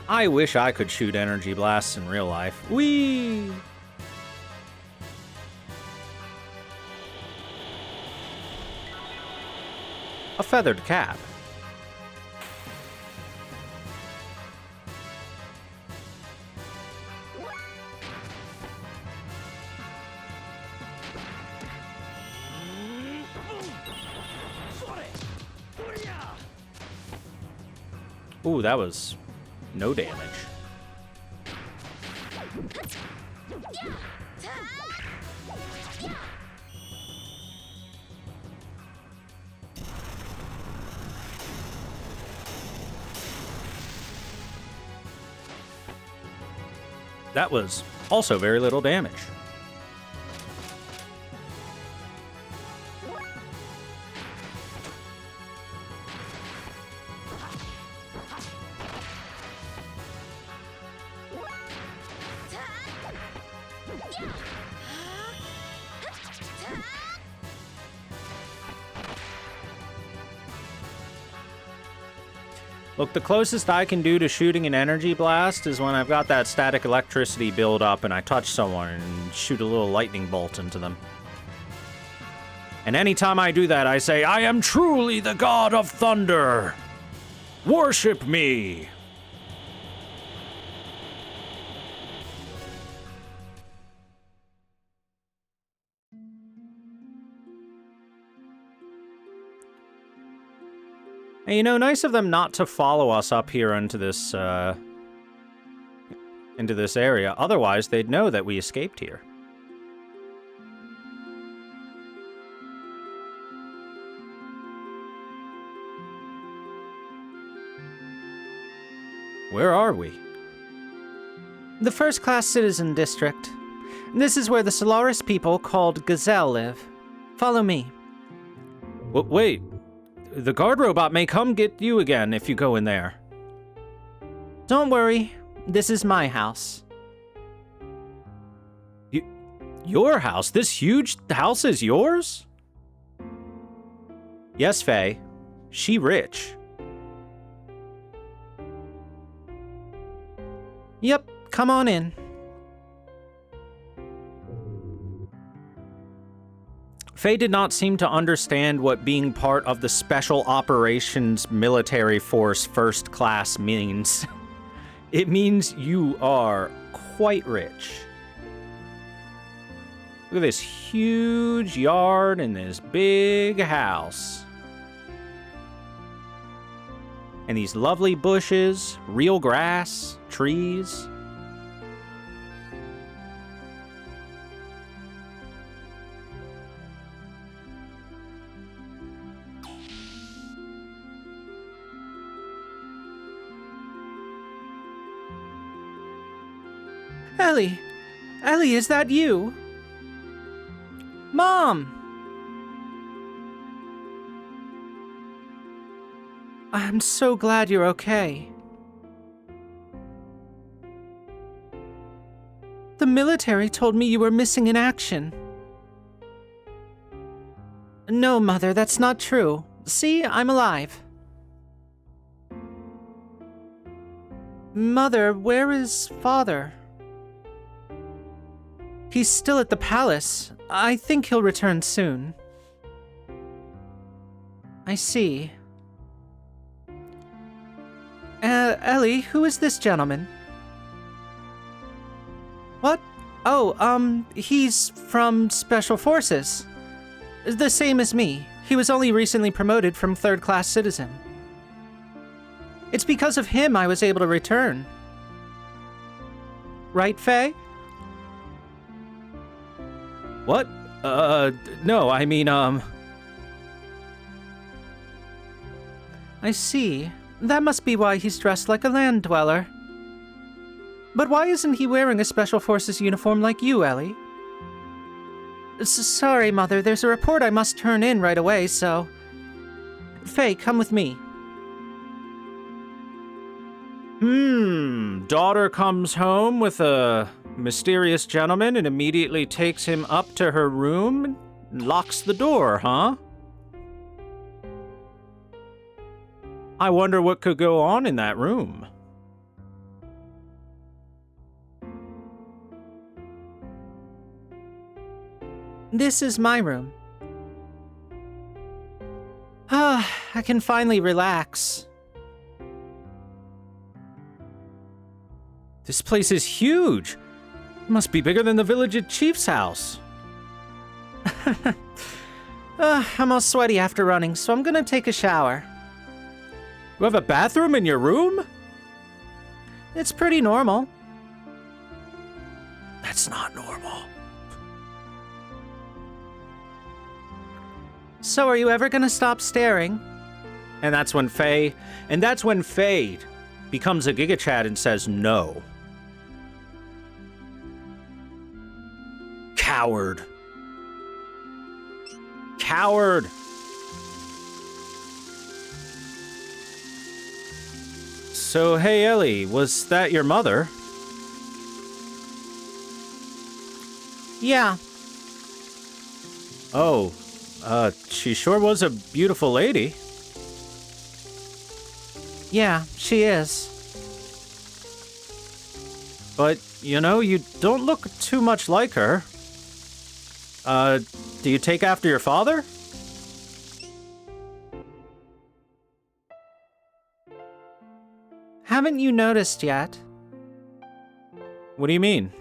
I wish I could shoot energy blasts in real life. Whee! A feathered cap. Ooh, that was no damage. That was also very little damage. Look, the closest I can do to shooting an energy blast is when I've got that static electricity build up and I touch someone and shoot a little lightning bolt into them. And anytime I do that, I say, I am truly the god of thunder! Worship me! And you know, nice of them not to follow us up here into this area. Otherwise, they'd know that we escaped here. Where are we? The first-class citizen district. This is where the Solaris people called Gazelle live. Follow me. Wait. The guard robot may come get you again if you go in there. Don't worry. This is my house. Your house? This huge house is yours? Yes, Faye. She rich. Yep, come on in. Faye did not seem to understand what being part of the Special Operations Military Force First Class means. It means you are quite rich. Look at this huge yard and this big house. And these lovely bushes, real grass, trees. Ellie! Ellie, is that you? Mom! I'm so glad you're okay. The military told me you were missing in action. No, Mother, that's not true. See, I'm alive. Mother, where is Father? He's still at the palace. I think he'll return soon. I see. Ellie, who is this gentleman? What? Oh, he's from Special Forces. The same as me. He was only recently promoted from third-class citizen. It's because of him I was able to return. Right, Faye? What? No, I mean, I see. That must be why he's dressed like a land dweller. But why isn't he wearing a Special Forces uniform like you, Ellie? Sorry, Mother, there's a report I must turn in right away, so... Faye, come with me. Daughter comes home with a mysterious gentleman and immediately takes him up to her room and locks the door, huh? I wonder what could go on in that room. This is my room. Ah, I can finally relax. This place is huge. It must be bigger than the village chief's house. I'm all sweaty after running, so I'm gonna take a shower. You have a bathroom in your room? It's pretty normal. That's not normal. So are you ever gonna stop staring? And that's when Faye becomes a Giga Chad and says no. Coward. Coward. So, hey Ellie, was that your mother? Yeah. Oh, she sure was a beautiful lady. Yeah, she is. But, you know, you don't look too much like her. Do you take after your father? Haven't you noticed yet? What do you mean?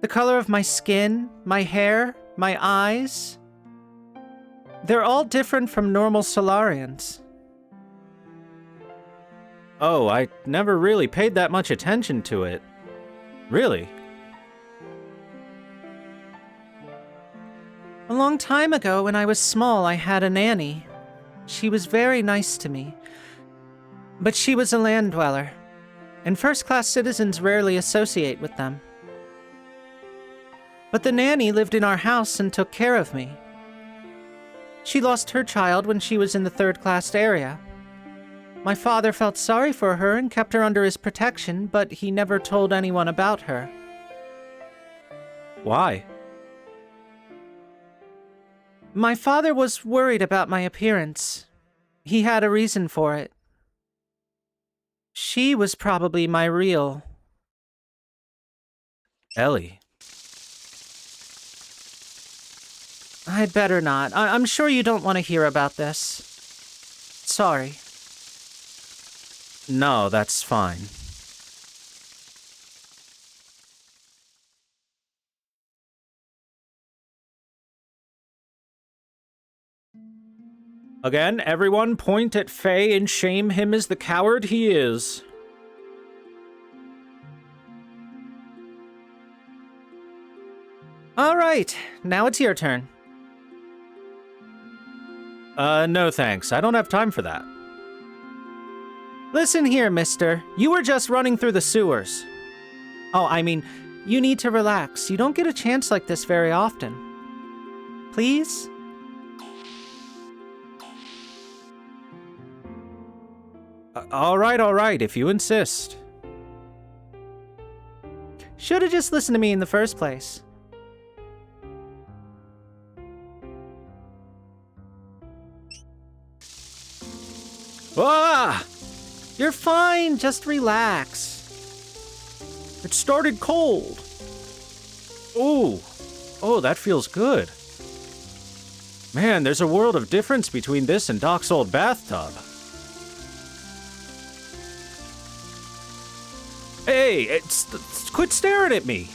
The color of my skin, my hair, my eyes. They're all different from normal Solarians. Oh, I never really paid that much attention to it. Really? A long time ago, when I was small, I had a nanny. She was very nice to me. But she was a land dweller, and first-class citizens rarely associate with them. But the nanny lived in our house and took care of me. She lost her child when she was in the third-class area. My father felt sorry for her and kept her under his protection, but he never told anyone about her. Why? My father was worried about my appearance. He had a reason for it. She was probably my real... Ellie. I'd better not. I'm sure you don't want to hear about this. Sorry. No, that's fine. Again, everyone point at Faye and shame him as the coward he is. All right, now it's your turn. No thanks. I don't have time for that. Listen here, mister. You were just running through the sewers. Oh, I mean, you need to relax. You don't get a chance like this very often. Please? All right, if you insist. Should've just listened to me in the first place. Ah! You're fine, just relax. It started cold. Ooh. Oh, that feels good. Man, there's a world of difference between this and Doc's old bathtub. Hey, quit staring at me.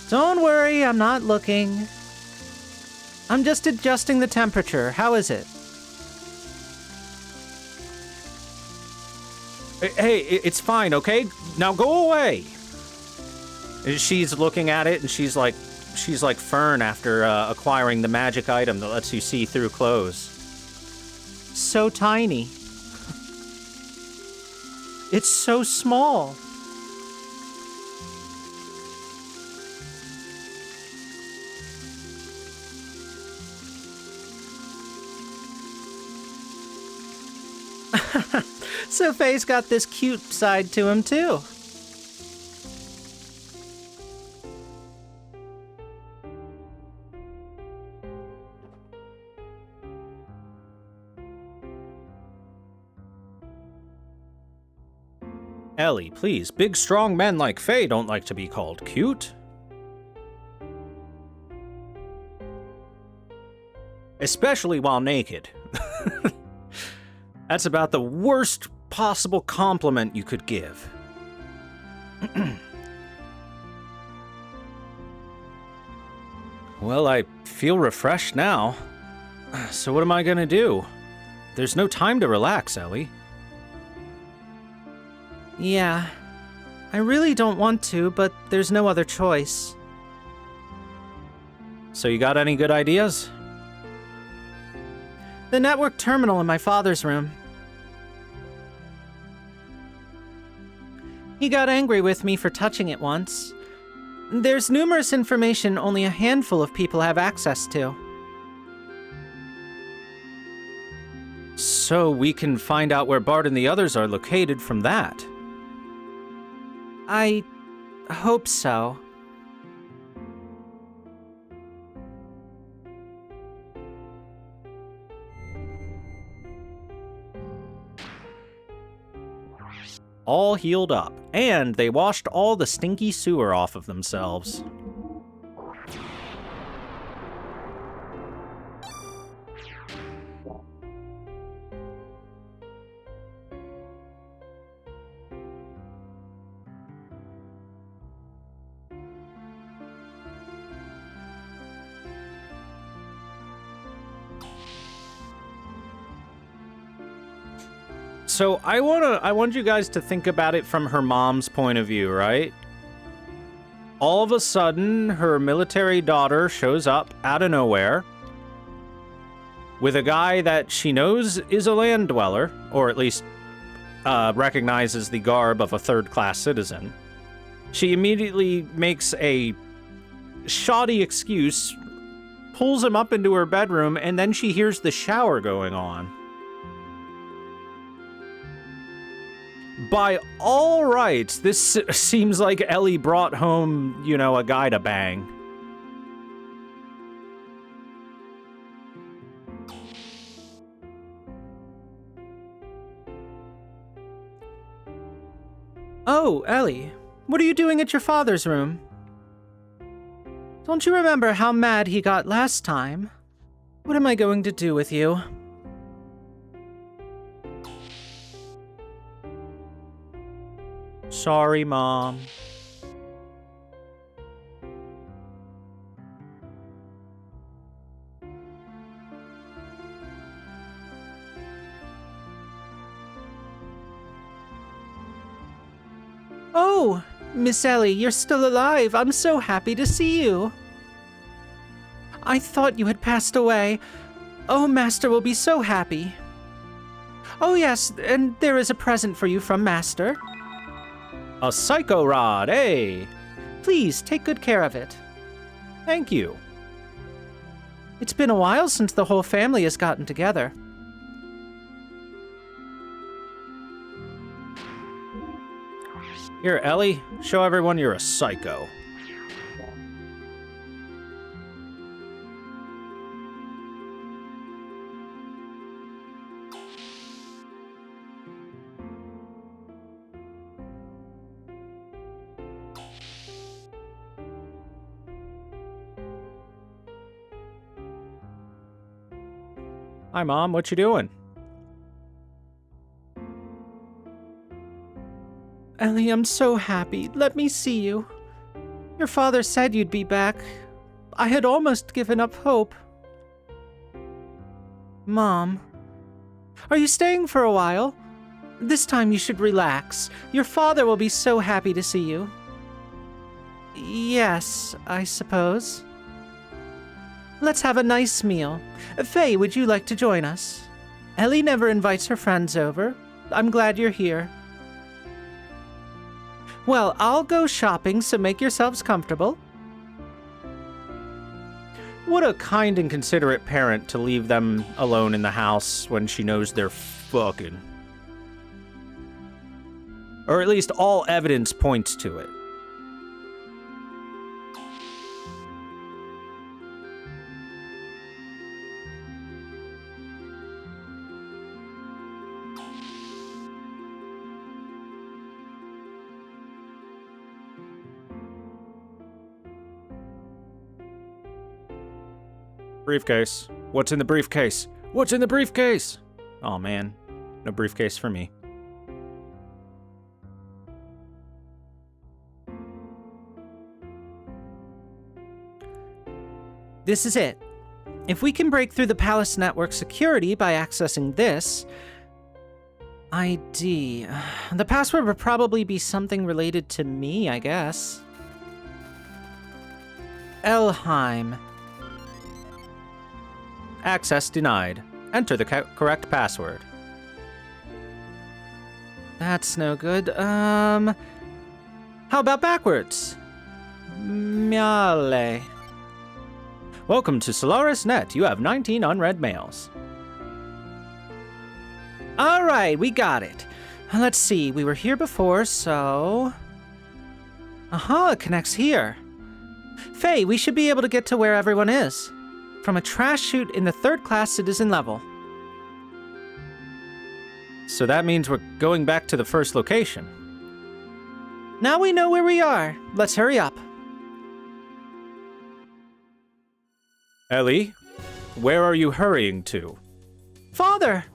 Don't worry, I'm not looking. I'm just adjusting the temperature. How is it? Hey, it's fine, okay? Now go away. She's looking at it and she's like Fern after acquiring the magic item that lets you see through clothes. So tiny. It's so small. So Faye's got this cute side to him, too. Ellie, please, big strong men like Faye don't like to be called cute. Especially while naked. That's about the worst possible compliment you could give. Well, I feel refreshed now. So what am I gonna do? There's no time to relax, Ellie. Yeah, I really don't want to, but there's no other choice. So you got any good ideas? The network terminal in my father's room. He got angry with me for touching it once. There's numerous information only a handful of people have access to. So we can find out where Bart and the others are located from that. I hope so. All healed up, and they washed all the stinky sewer off of themselves. So I want you guys to think about it from her mom's point of view, right? All of a sudden, her military daughter shows up out of nowhere with a guy that she knows is a land dweller, or at least recognizes the garb of a third-class citizen. She immediately makes a shoddy excuse, pulls him up into her bedroom, and then she hears the shower going on. By all rights, this seems like Ellie brought home, you know, a guy to bang. Oh, Ellie, what are you doing at your father's room? Don't you remember how mad he got last time? What am I going to do with you? Sorry, Mom. Oh, Miss Ellie, you're still alive. I'm so happy to see you. I thought you had passed away. Oh, Master will be so happy. Oh yes, and there is a present for you from Master. A psycho rod, eh? Please, take good care of it. Thank you. It's been a while since the whole family has gotten together. Here, Ellie, show everyone you're a psycho. Hi, Mom. What you doing? Ellie, I'm so happy. Let me see you. Your father said you'd be back. I had almost given up hope. Mom, are you staying for a while? This time you should relax. Your father will be so happy to see you. Yes, I suppose. Let's have a nice meal. Faye, would you like to join us? Ellie never invites her friends over. I'm glad you're here. Well, I'll go shopping, so make yourselves comfortable. What a kind and considerate parent to leave them alone in the house when she knows they're fucking. Or at least all evidence points to it. Briefcase. What's in the briefcase? What's in the briefcase? Oh man, no briefcase for me. This is it. If we can break through the palace network security by accessing this ID, the password would probably be something related to me, I guess. Elheim. Access denied. Enter the correct password. That's no good. How about backwards? Miale. Welcome to Solaris Net. You have 19 unread mails. All right, we got it. Let's see. We were here before, so... Aha, it connects here. Faye, we should be able to get to where everyone is. From a trash chute in the 3rd class citizen level. So that means we're going back to the first location. Now we know where we are. Let's hurry up. Ellie, where are you hurrying to? Father!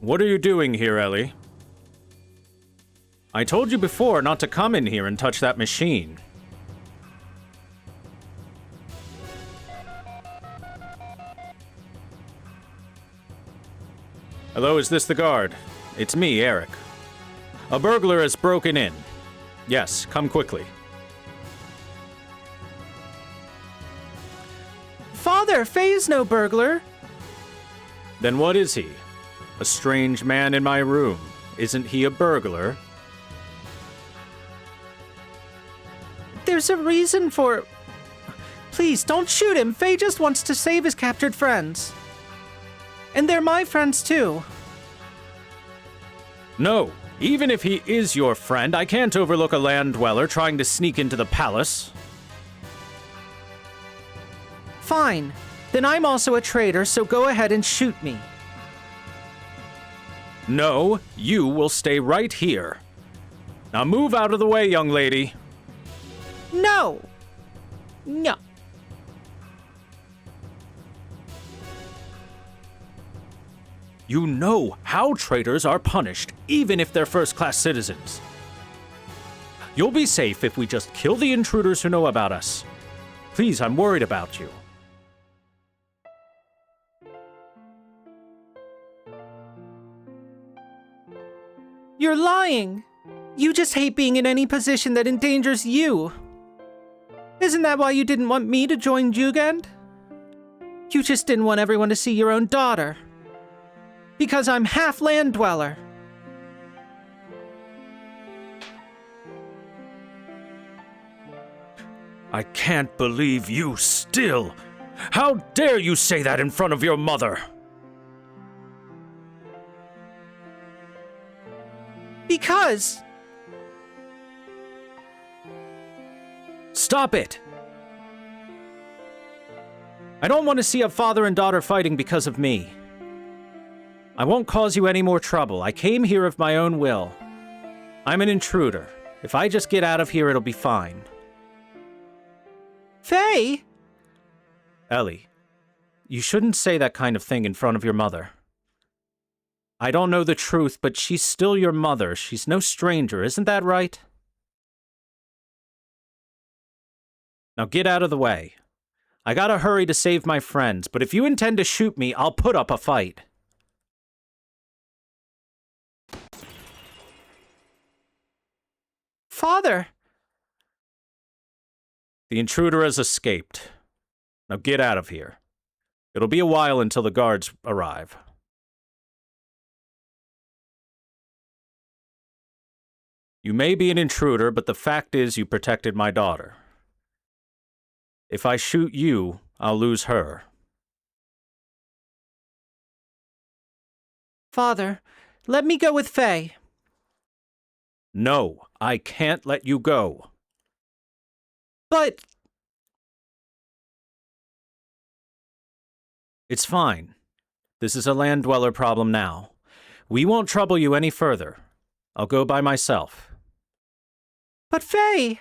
What are you doing here, Ellie? I told you before not to come in here and touch that machine. Hello, is this the guard? It's me, Eric. A burglar has broken in. Yes, come quickly. Father, Faye's no burglar. Then what is he? A strange man in my room. Isn't he a burglar? There's a reason for... Please, don't shoot him. Faye just wants to save his captured friends. And they're my friends, too. No, even if he is your friend, I can't overlook a land dweller trying to sneak into the palace. Fine. Then I'm also a traitor, so go ahead and shoot me. No, you will stay right here. Now move out of the way, young lady. No! No. You know how traitors are punished, even if they're first-class citizens. You'll be safe if we just kill the intruders who know about us. Please, I'm worried about you. You're lying! You just hate being in any position that endangers you. Isn't that why you didn't want me to join Jugend? You just didn't want everyone to see your own daughter. Because I'm half land dweller. I can't believe you still. How dare you say that in front of your mother? Because... Stop it! I don't want to see a father and daughter fighting because of me. I won't cause you any more trouble. I came here of my own will. I'm an intruder. If I just get out of here, it'll be fine. Faye! Ellie, you shouldn't say that kind of thing in front of your mother. I don't know the truth, but she's still your mother. She's no stranger, isn't that right? Now get out of the way. I gotta hurry to save my friends, but if you intend to shoot me, I'll put up a fight. Father! The intruder has escaped. Now get out of here. It'll be a while until the guards arrive. You may be an intruder, but the fact is you protected my daughter. If I shoot you, I'll lose her. Father, let me go with Faye. No, I can't let you go. But... It's fine. This is a land dweller problem now. We won't trouble you any further. I'll go by myself. But Faye!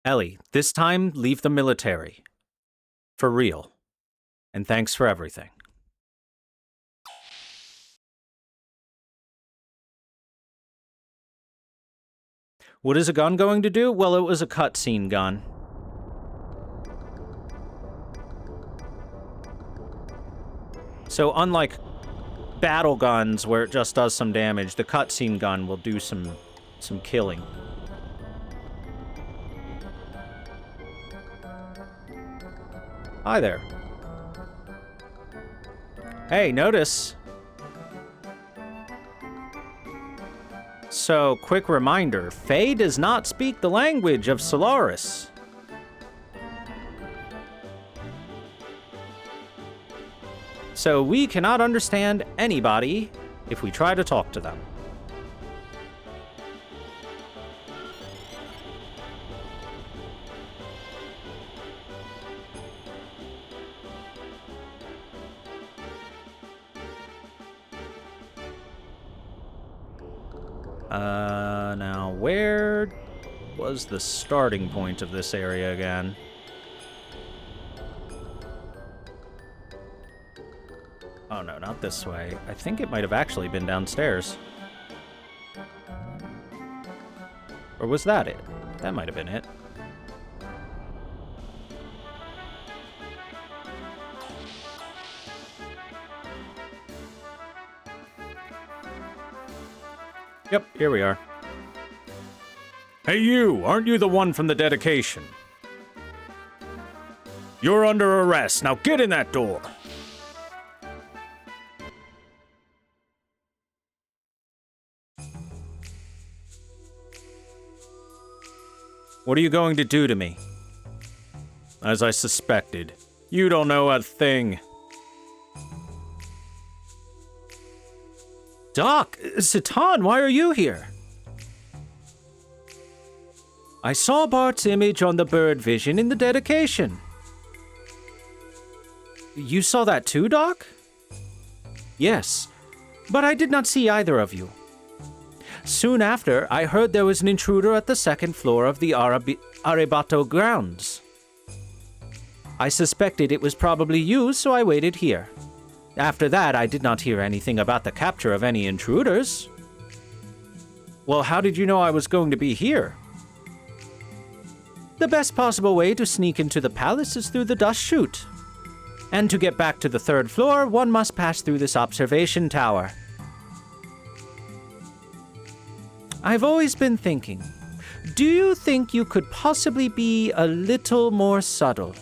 Ellie, this time leave the military. For real. And thanks for everything. What is a gun going to do? Well, it was a cutscene gun. So unlike battle guns where it just does some damage, the cutscene gun will do some killing. Hi there. Hey, notice. So, quick reminder, Faye does not speak the language of Solaris. So we cannot understand anybody if we try to talk to them. Now where was the starting point of this area again? Oh no, not this way. I think it might have actually been downstairs. Or was that it? That might have been it. Yep, here we are. Hey you, aren't you the one from the dedication? You're under arrest. Now get in that door. What are you going to do to me? As I suspected. You don't know a thing. Doc, Satan, why are you here? I saw Bart's image on the bird vision in the dedication. You saw that too, Doc? Yes, but I did not see either of you. Soon after, I heard there was an intruder at the second floor of the Arebato grounds. I suspected it was probably you, so I waited here. After that, I did not hear anything about the capture of any intruders. Well, how did you know I was going to be here? The best possible way to sneak into the palace is through the dust chute. And to get back to the third floor, one must pass through this observation tower. I've always been thinking, do you think you could possibly be a little more subtle?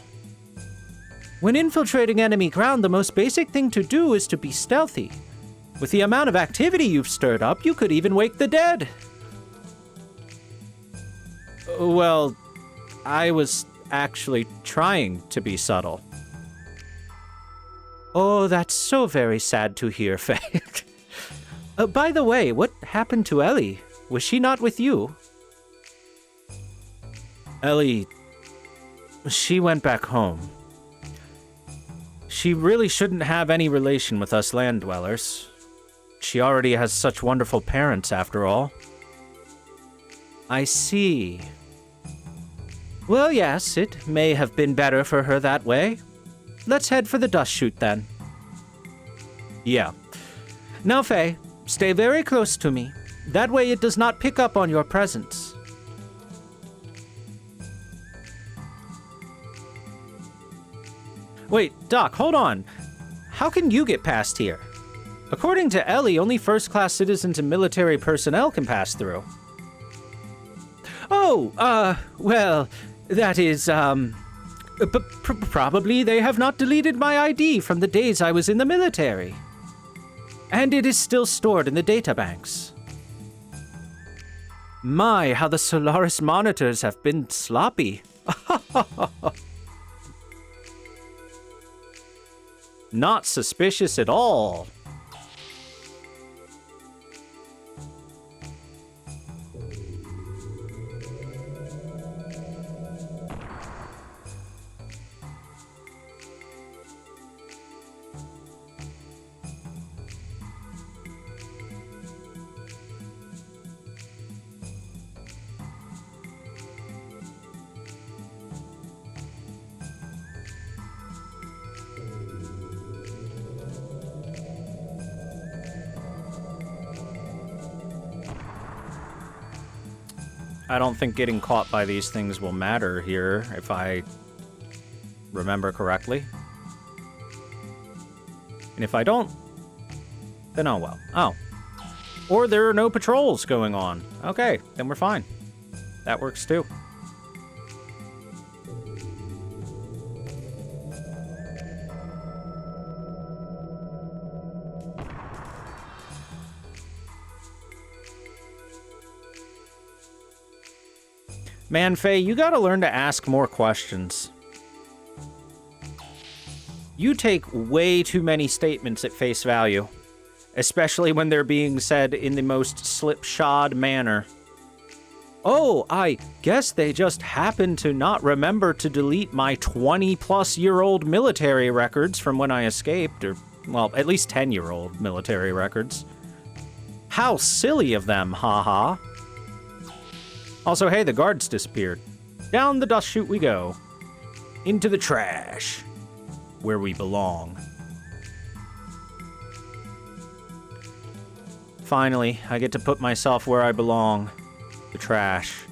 When infiltrating enemy ground, the most basic thing to do is to be stealthy. With the amount of activity you've stirred up, you could even wake the dead. Well, I was actually trying to be subtle. Oh, that's so very sad to hear, Faye. By the way, what happened to Ellie? Was she not with you? Ellie, she went back home. She really shouldn't have any relation with us land dwellers. She already has such wonderful parents, after all. I see. Well, yes, it may have been better for her that way. Let's head for the dust chute, then. Yeah. Now, Faye, stay very close to me. That way it does not pick up on your presence. Wait, Doc, hold on. How can you get past here? According to Ellie, only first-class citizens and military personnel can pass through. Oh, well, that is, probably they have not deleted my ID from the days I was in the military. And it is still stored in the databanks. My, how the Solaris monitors have been sloppy. Not suspicious at all. I don't think getting caught by these things will matter here, if I remember correctly. And if I don't, then oh well. Oh. Or there are no patrols going on. Okay, then we're fine. That works too. Man, Faye, you gotta learn to ask more questions. You take way too many statements at face value, especially when they're being said in the most slipshod manner. Oh, I guess they just happened to not remember to delete my 20-plus-year-old military records from when I escaped, or, well, at least 10-year-old military records. How silly of them, haha. Also, hey, the guards disappeared. Down the dust chute we go. Into the trash. Where we belong. Finally, I get to put myself where I belong. The trash.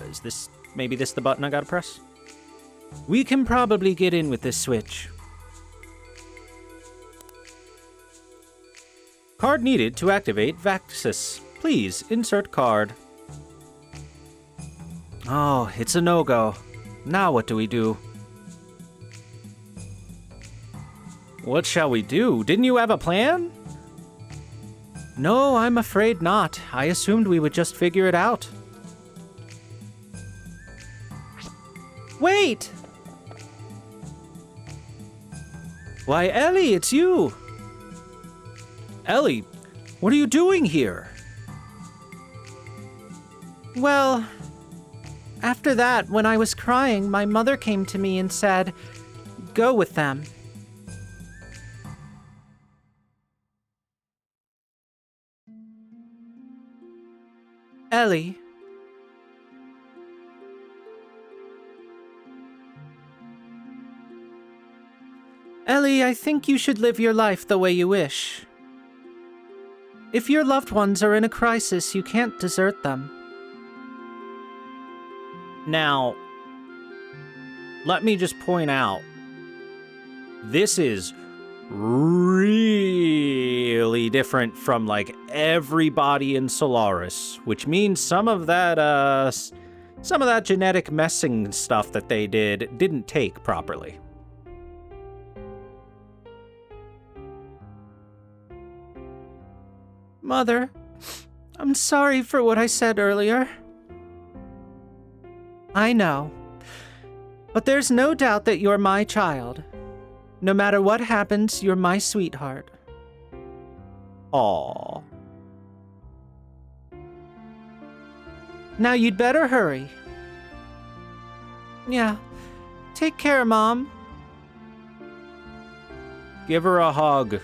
Is this... maybe this the button I gotta press? We can probably get in with this switch. Card needed to activate Vaxis. Please, insert card. Oh, it's a no-go. Now what do we do? What shall we do? Didn't you have a plan? No, I'm afraid not. I assumed we would just figure it out. Wait! Why, Ellie, it's you! Ellie, what are you doing here? Well, after that, when I was crying, my mother came to me and said, "Go with them." Ellie. Ellie, I think you should live your life the way you wish. If your loved ones are in a crisis, you can't desert them. Now, let me just point out, this is really different from, like, everybody in Solaris, which means some of that genetic messing stuff that they didn't take properly. Mother, I'm sorry for what I said earlier. I know. But there's no doubt that you're my child. No matter what happens, you're my sweetheart. Aww. Now you'd better hurry. Yeah. Take care, Mom. Give her a hug.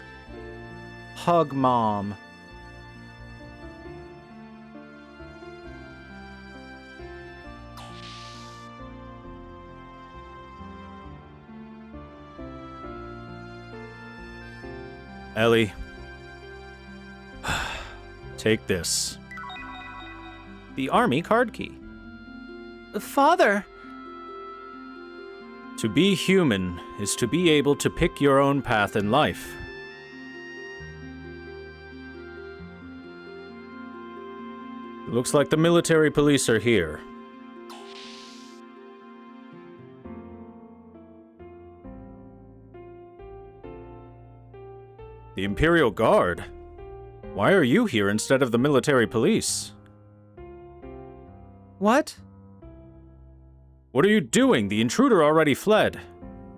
Hug, Mom. Ellie, take this. The army card key. Father! To be human is to be able to pick your own path in life. It looks like the military police are here. The Imperial Guard? Why are you here instead of the military police? What? What are you doing? The intruder already fled.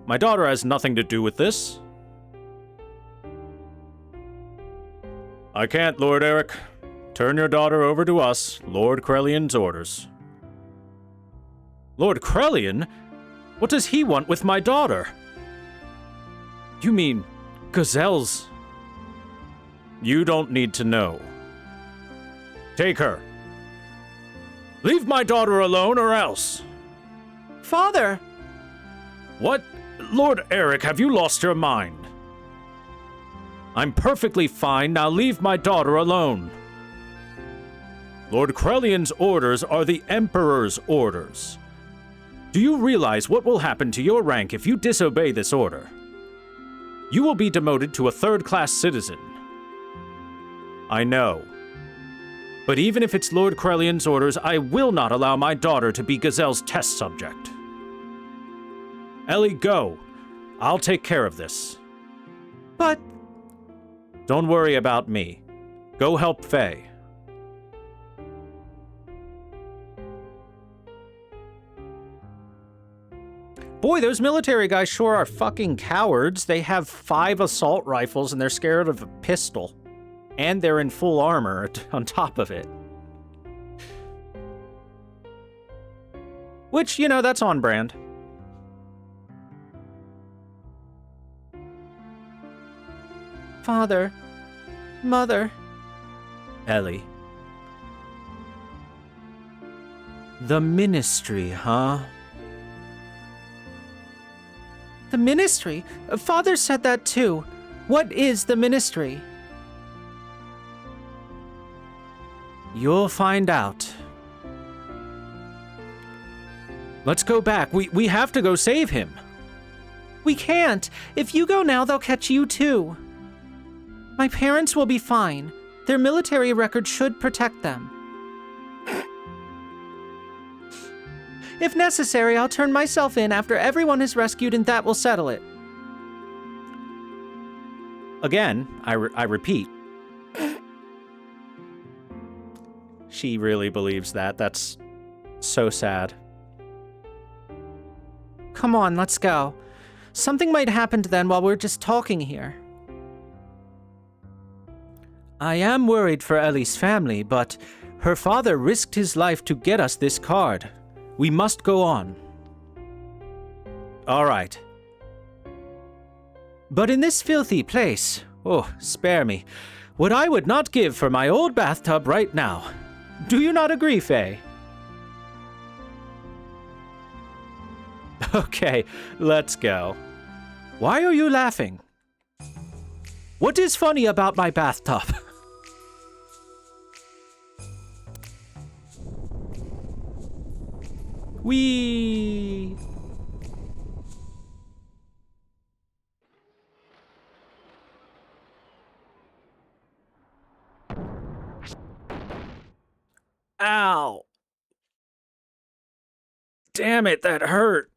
My daughter has nothing to do with this. I can't, Lord Eric. Turn your daughter over to us, Lord Krelian's orders. Lord Krelian? What does he want with my daughter? You mean gazelles? You don't need to know. Take her. Leave my daughter alone or else. Father! What? Lord Eric, have you lost your mind? I'm perfectly fine, now leave my daughter alone. Lord Krellion's orders are the Emperor's orders. Do you realize what will happen to your rank if you disobey this order? You will be demoted to a third-class citizen. I know. But even if it's Lord Krellion's orders, I will not allow my daughter to be Gazelle's test subject. Ellie, go. I'll take care of this. But... Don't worry about me. Go help Faye. Boy, those military guys sure are fucking cowards. They have 5 assault rifles and they're scared of a pistol. And they're in full armor on top of it. Which, you know, that's on brand. Father. Mother. Ellie. The Ministry, huh? The Ministry? Father said that too. What is the Ministry? You'll find out. Let's go back. We have to go save him. We can't. If you go now, they'll catch you too. My parents will be fine. Their military record should protect them. If necessary, I'll turn myself in after everyone is rescued and that will settle it. Again, I repeat. She really believes that. That's so sad. Come on, let's go. Something might happen to them while we're just talking here. I am worried for Ellie's family, but her father risked his life to get us this card. We must go on. All right. But in this filthy place, oh, spare me, what I would not give for my old bathtub right now. Do you not agree, Faye? Okay, let's go. Why are you laughing? What is funny about my bathtub? Whee! Ow! Damn it, that hurt.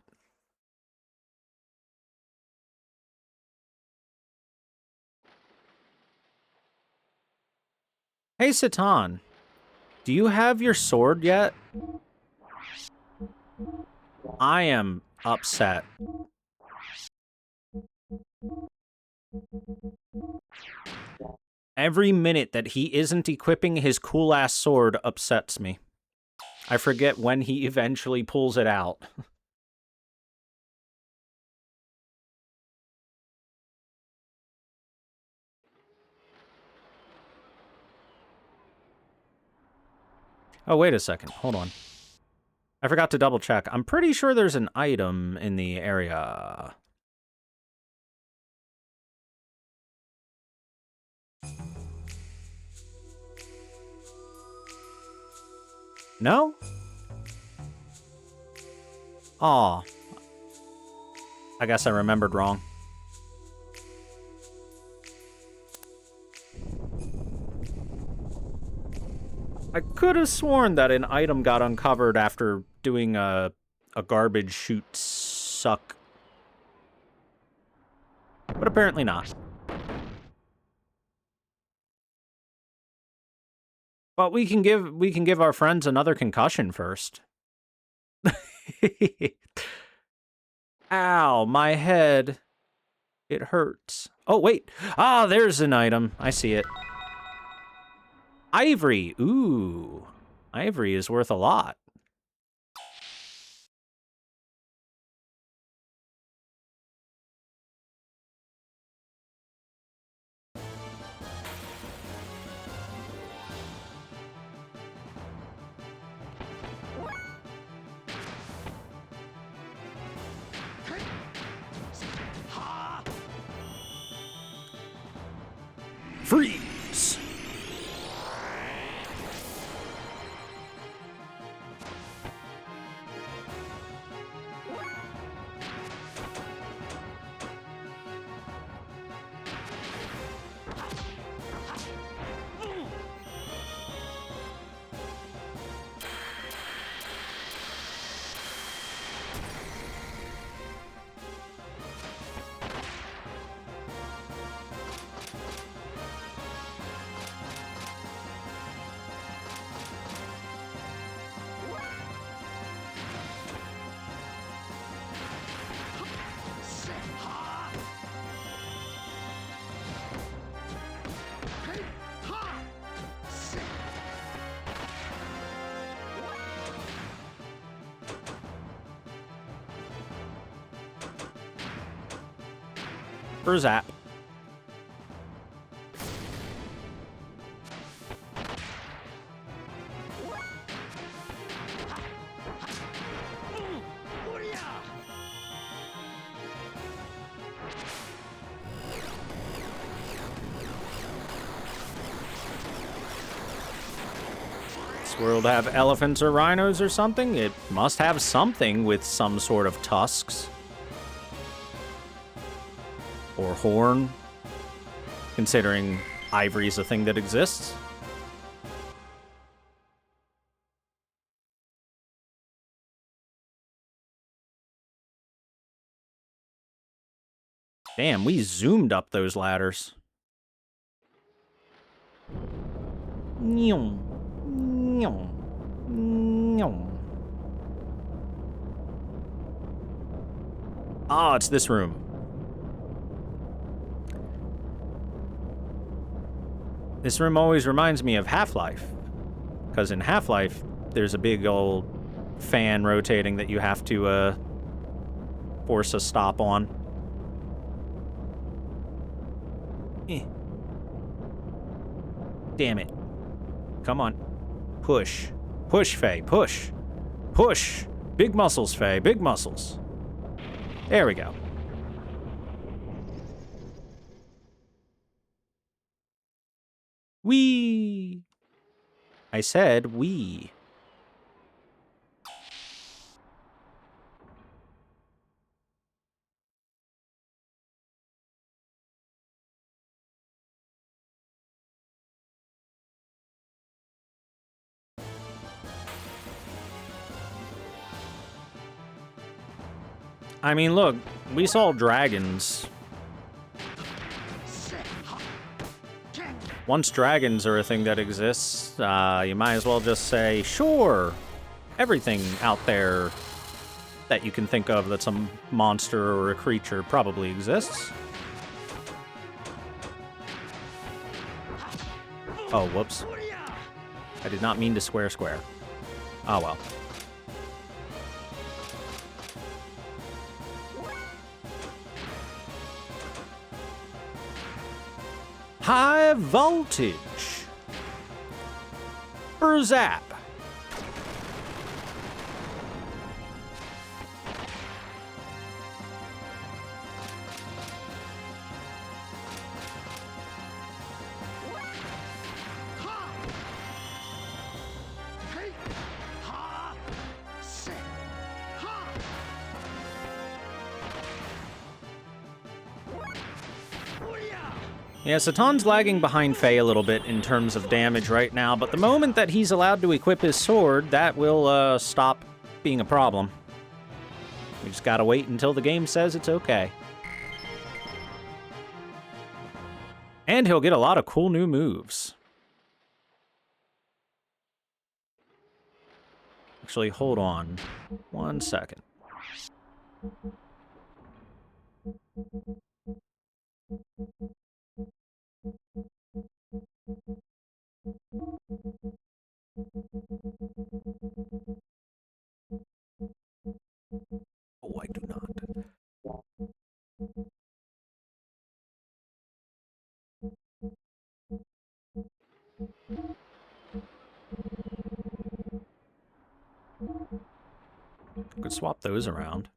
Hey, Satan. Do you have your sword yet? I am upset. Every minute that he isn't equipping his cool-ass sword upsets me. I forget when he eventually pulls it out. Oh, wait a second. Hold on. I forgot to double check. I'm pretty sure there's an item in the area. No? Aw. I guess I remembered wrong. I could have sworn that an item got uncovered after doing a garbage chute suck. But apparently not. But we can give our friends another concussion first. Ow, my head. It hurts. Oh, wait. Ah, there's an item. I see it. Ivory. Ooh. Ivory is worth a lot. Freeze! For zap. This world have elephants or rhinos or something? It must have something with some sort of tusks. Or horn, considering ivory is a thing that exists. Damn, we zoomed up those ladders. Ah, it's this room. This room always reminds me of Half-Life, because in Half-Life, there's a big old fan rotating that you have to force a stop on. Damn it. Come on. Push. Push, Faye. Push. Push. Big muscles, Faye. Big muscles. There we go. Wee. I said wee. I mean, look, we saw dragons. Once dragons are a thing that exists, you might as well just say, sure, everything out there that you can think of that's a monster or a creature probably exists. Oh, whoops. I did not mean to square. Oh, well. High voltage. Zap. Yeah, Satan's lagging behind Faye a little bit in terms of damage right now, but the moment that he's allowed to equip his sword, that will stop being a problem. We just gotta wait until the game says it's okay. And he'll get a lot of cool new moves. Actually, hold on 1 second. Oh, I do not. Could swap those around.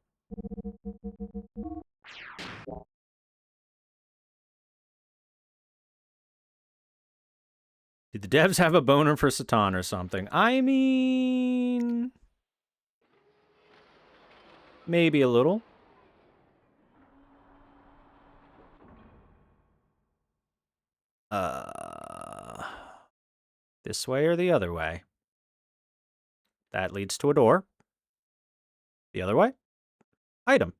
the devs have a boner for Satan or something? I mean... maybe a little. This way or the other way? That leads to a door. The other way? Item.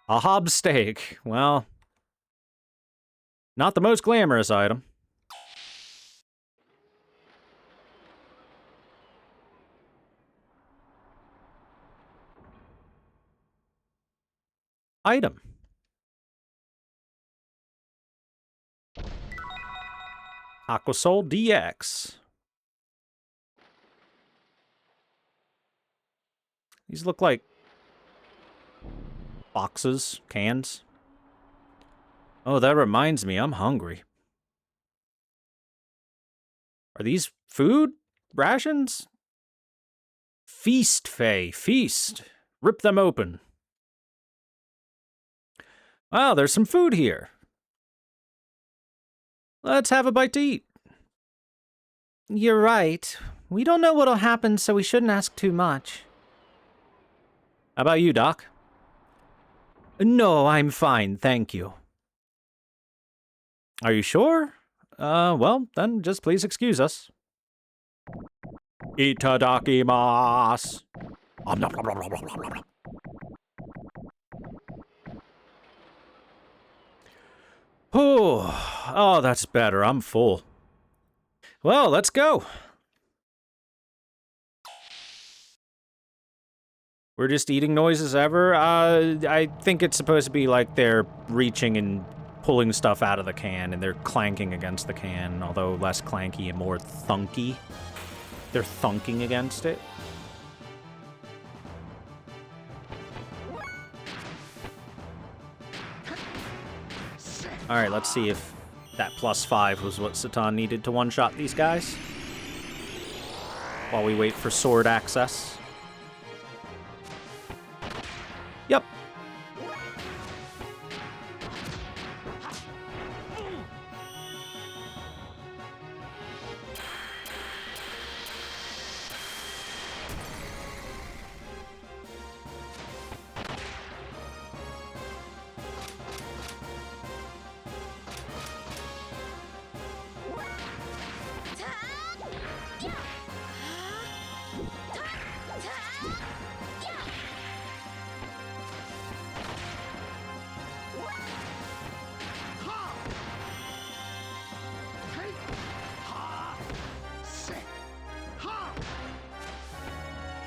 A hob steak. Well, not the most glamorous item. Item. Aquasol DX. These look like boxes, cans. Oh, that reminds me, I'm hungry. Are these food? Rations? Feast, Faye, feast. Rip them open. Wow, there's some food here. Let's have a bite to eat. You're right. We don't know what'll happen, so we shouldn't ask too much. How about you, Doc? No, I'm fine, thank you. Are you sure? Well, then just please excuse us. Itadakimasu. Oh, that's better. I'm full. Well, let's go. We're just eating noises ever? I think it's supposed to be like they're reaching and pulling stuff out of the can, and they're clanking against the can, although less clanky and more thunky. They're thunking against it. Alright, let's see if that +5 was what Satan needed to one-shot these guys. While we wait for sword access. Yep.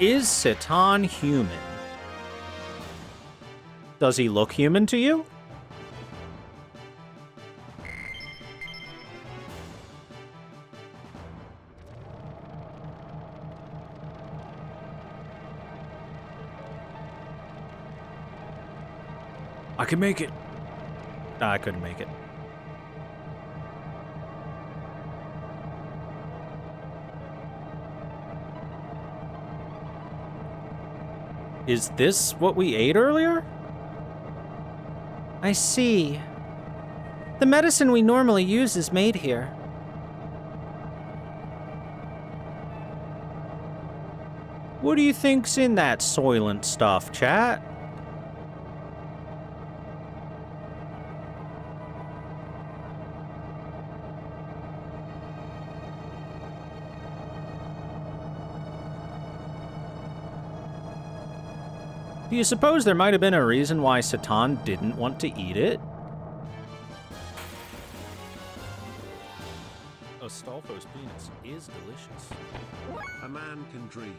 Is Satan human? Does he look human to you? I can make it. I couldn't make it. Is this what we ate earlier? I see. The medicine we normally use is made here. What do you think's in that soylent stuff, chat? Do you suppose there might have been a reason why Satan didn't want to eat it? Astolfo's penis is delicious. A man can dream.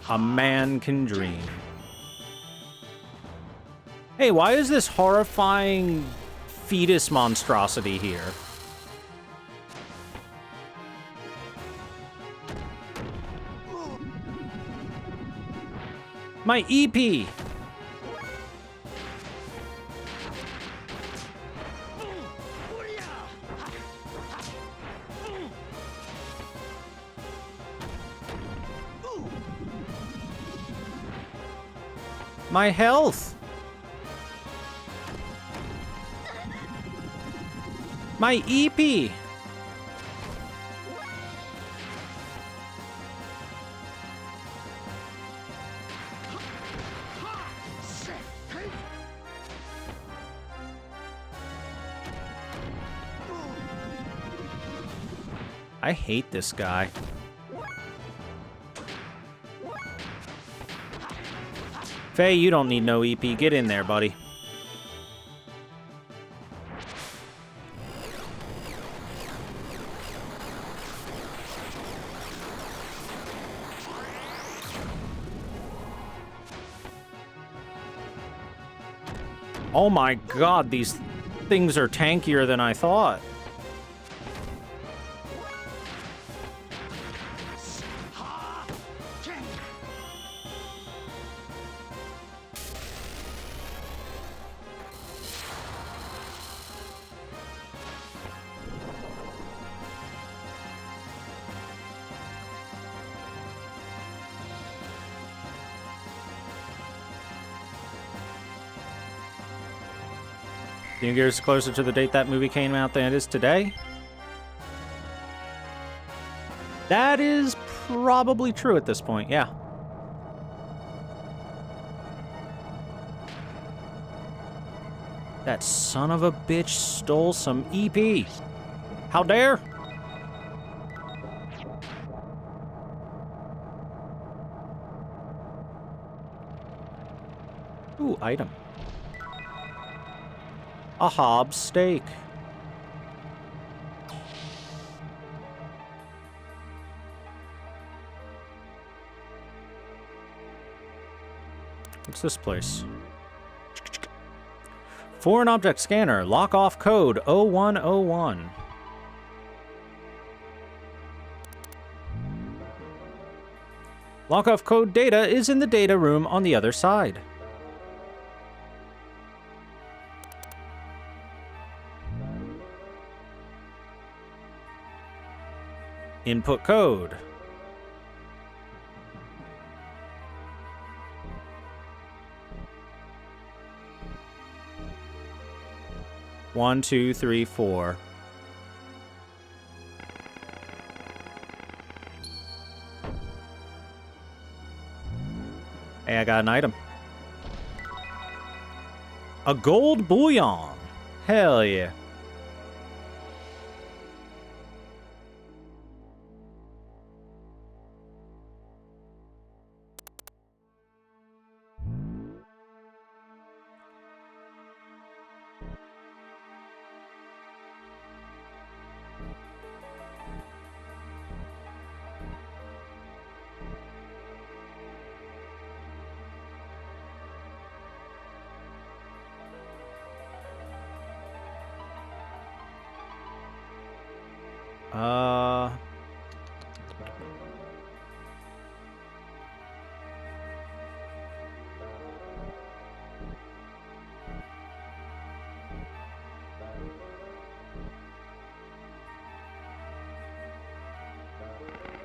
A man can dream. Hey, why is this horrifying fetus monstrosity here? My EP! My health! My EP! I hate this guy. Faye, you don't need no EP. Get in there, buddy. Oh my god, these things are tankier than I thought. Xenogears is closer to the date that movie came out than it is today? That is probably true at this point, yeah. That son of a bitch stole some EP. How dare? Ooh, item. A Hobbs steak. What's this place? Foreign object scanner. Lock off code 0101. Lock off code data is in the data room on the other side. Input code. One, two, three, four. Hey, I got an item. A gold bullion. Hell yeah.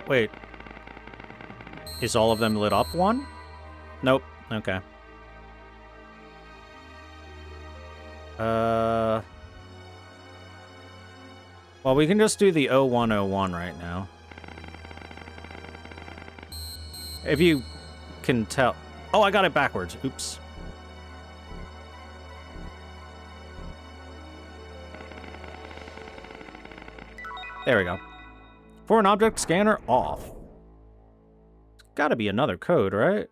Wait. Is all of them lit up one? Nope. Okay. Well, we can just do the 0101 right now. If you can tell. Oh, I got it backwards. Oops. There we go. Foreign object scanner off. It's gotta be another code, right?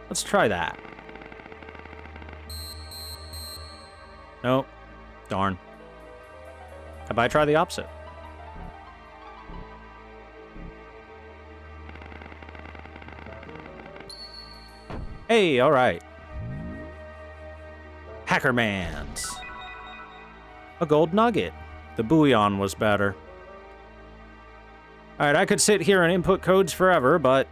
Let's try that. Nope. Darn. How about I try the opposite? Hey, alright. Hackermans. A gold nugget. The bullion was better. Alright, I could sit here and input codes forever, but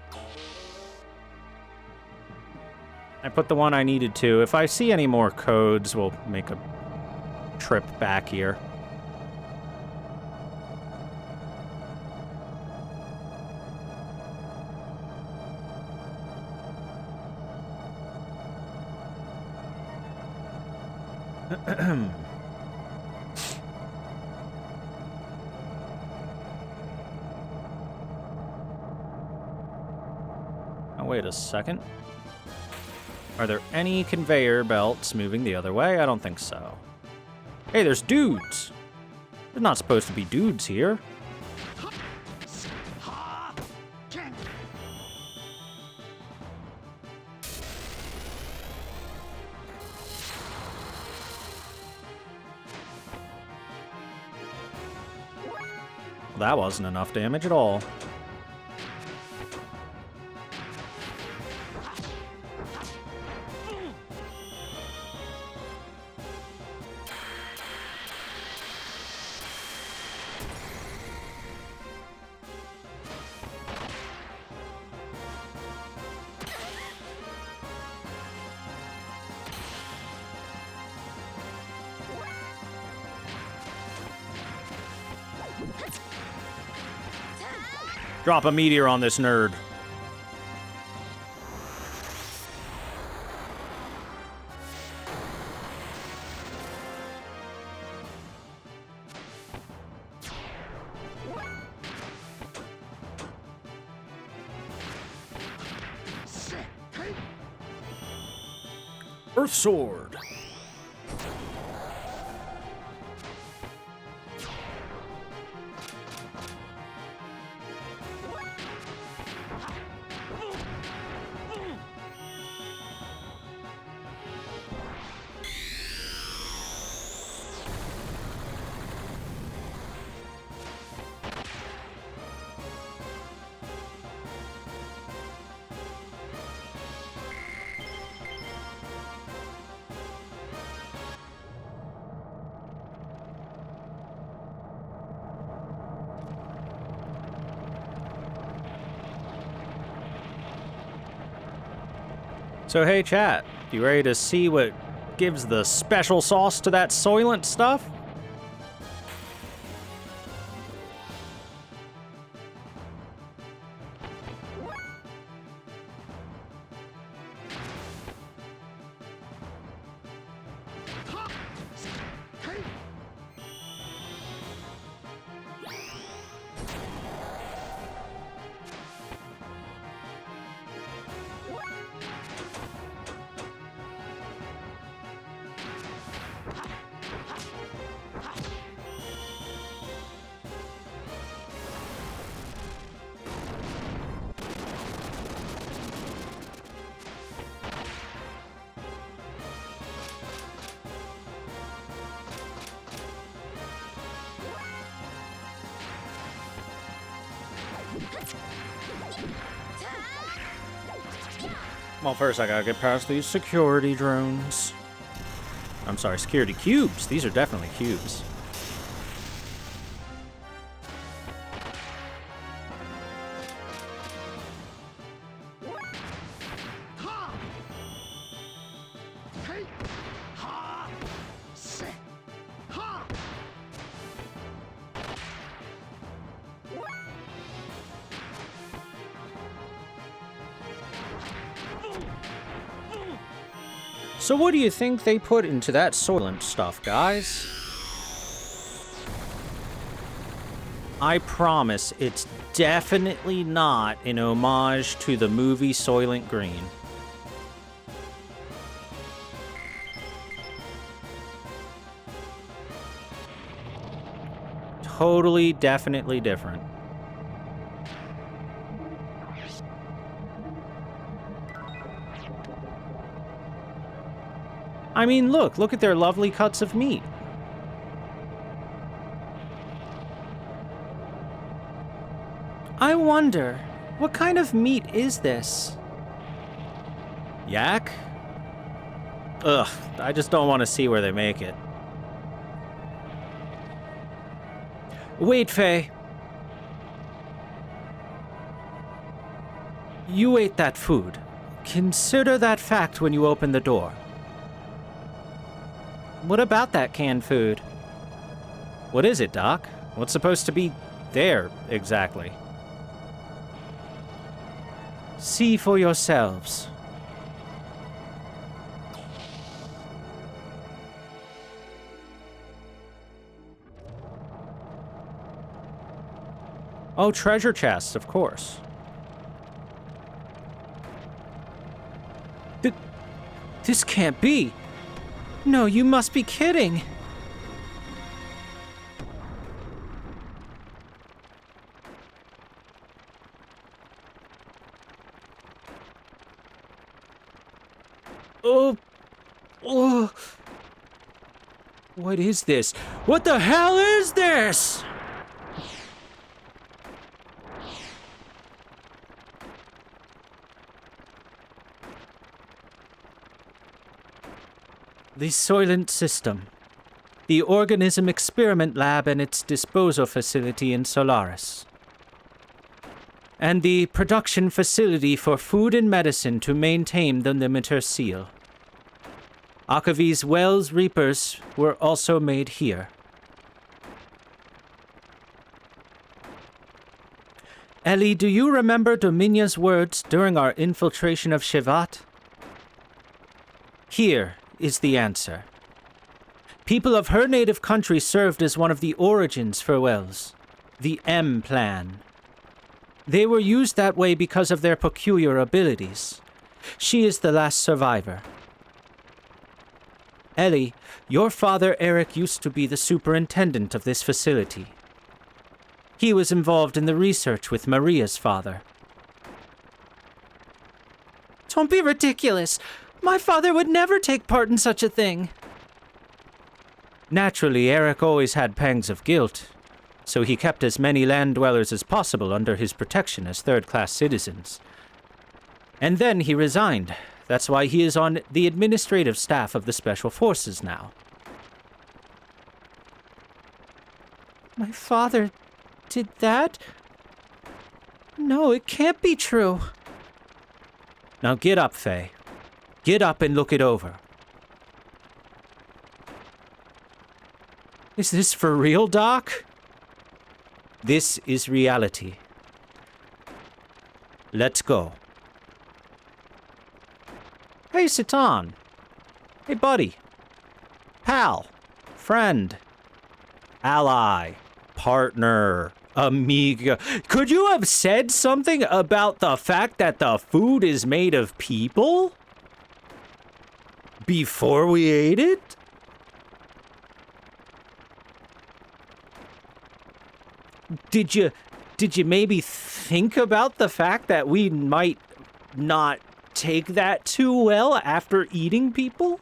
I put the one I needed to. If I see any more codes, we'll make a trip back here. Oh, wait a second. Are there any conveyor belts moving the other way? I don't think so. Hey, there's dudes. There's not supposed to be dudes here. Well, that wasn't enough damage at all. Drop a meteor on this nerd. Earth Sword. So hey chat, you ready to see what gives the special sauce to that Soylent stuff? Well, first I gotta get past these security drones. I'm sorry, security cubes. These are definitely cubes. So what do you think they put into that Soylent stuff, guys? I promise it's definitely not an homage to the movie Soylent Green. Totally, definitely different. I mean, look at their lovely cuts of meat. I wonder, what kind of meat is this? Yak? Ugh, I just don't want to see where they make it. Wait, Faye. You ate that food. Consider that fact when you open the door. What about that canned food? What is it, Doc? What's supposed to be there, exactly? See for yourselves. Oh, treasure chests, of course. This can't be. No, you must be kidding. Oh. Oh. What is this? What the hell is this? The Soylent System. The Organism Experiment Lab and its disposal facility in Solaris. And the production facility for food and medicine to maintain the limiter seal. Akavi's Wells Reapers were also made here. Ellie, do you remember Dominya's words during our infiltration of Shivat? Here is the answer. People of her native country served as one of the origins for Wells, the M Plan. They were used that way because of their peculiar abilities. She is the last survivor. Ellie, your father Eric used to be the superintendent of this facility. He was involved in the research with Maria's father. Don't be ridiculous. My father would never take part in such a thing. Naturally, Eric always had pangs of guilt, so he kept as many land dwellers as possible under his protection as third-class citizens. And then he resigned. That's why he is on the administrative staff of the Special Forces now. My father did that? No, it can't be true. Now get up, Faye. Get up and look it over. Is this for real, Doc? This is reality. Let's go. Hey, Satan. Hey, buddy. Pal. Friend. Ally. Partner. Amiga. Could you have said something about the fact that the food is made of people? Before we ate it? Did you maybe think about the fact that we might not take that too well after eating people?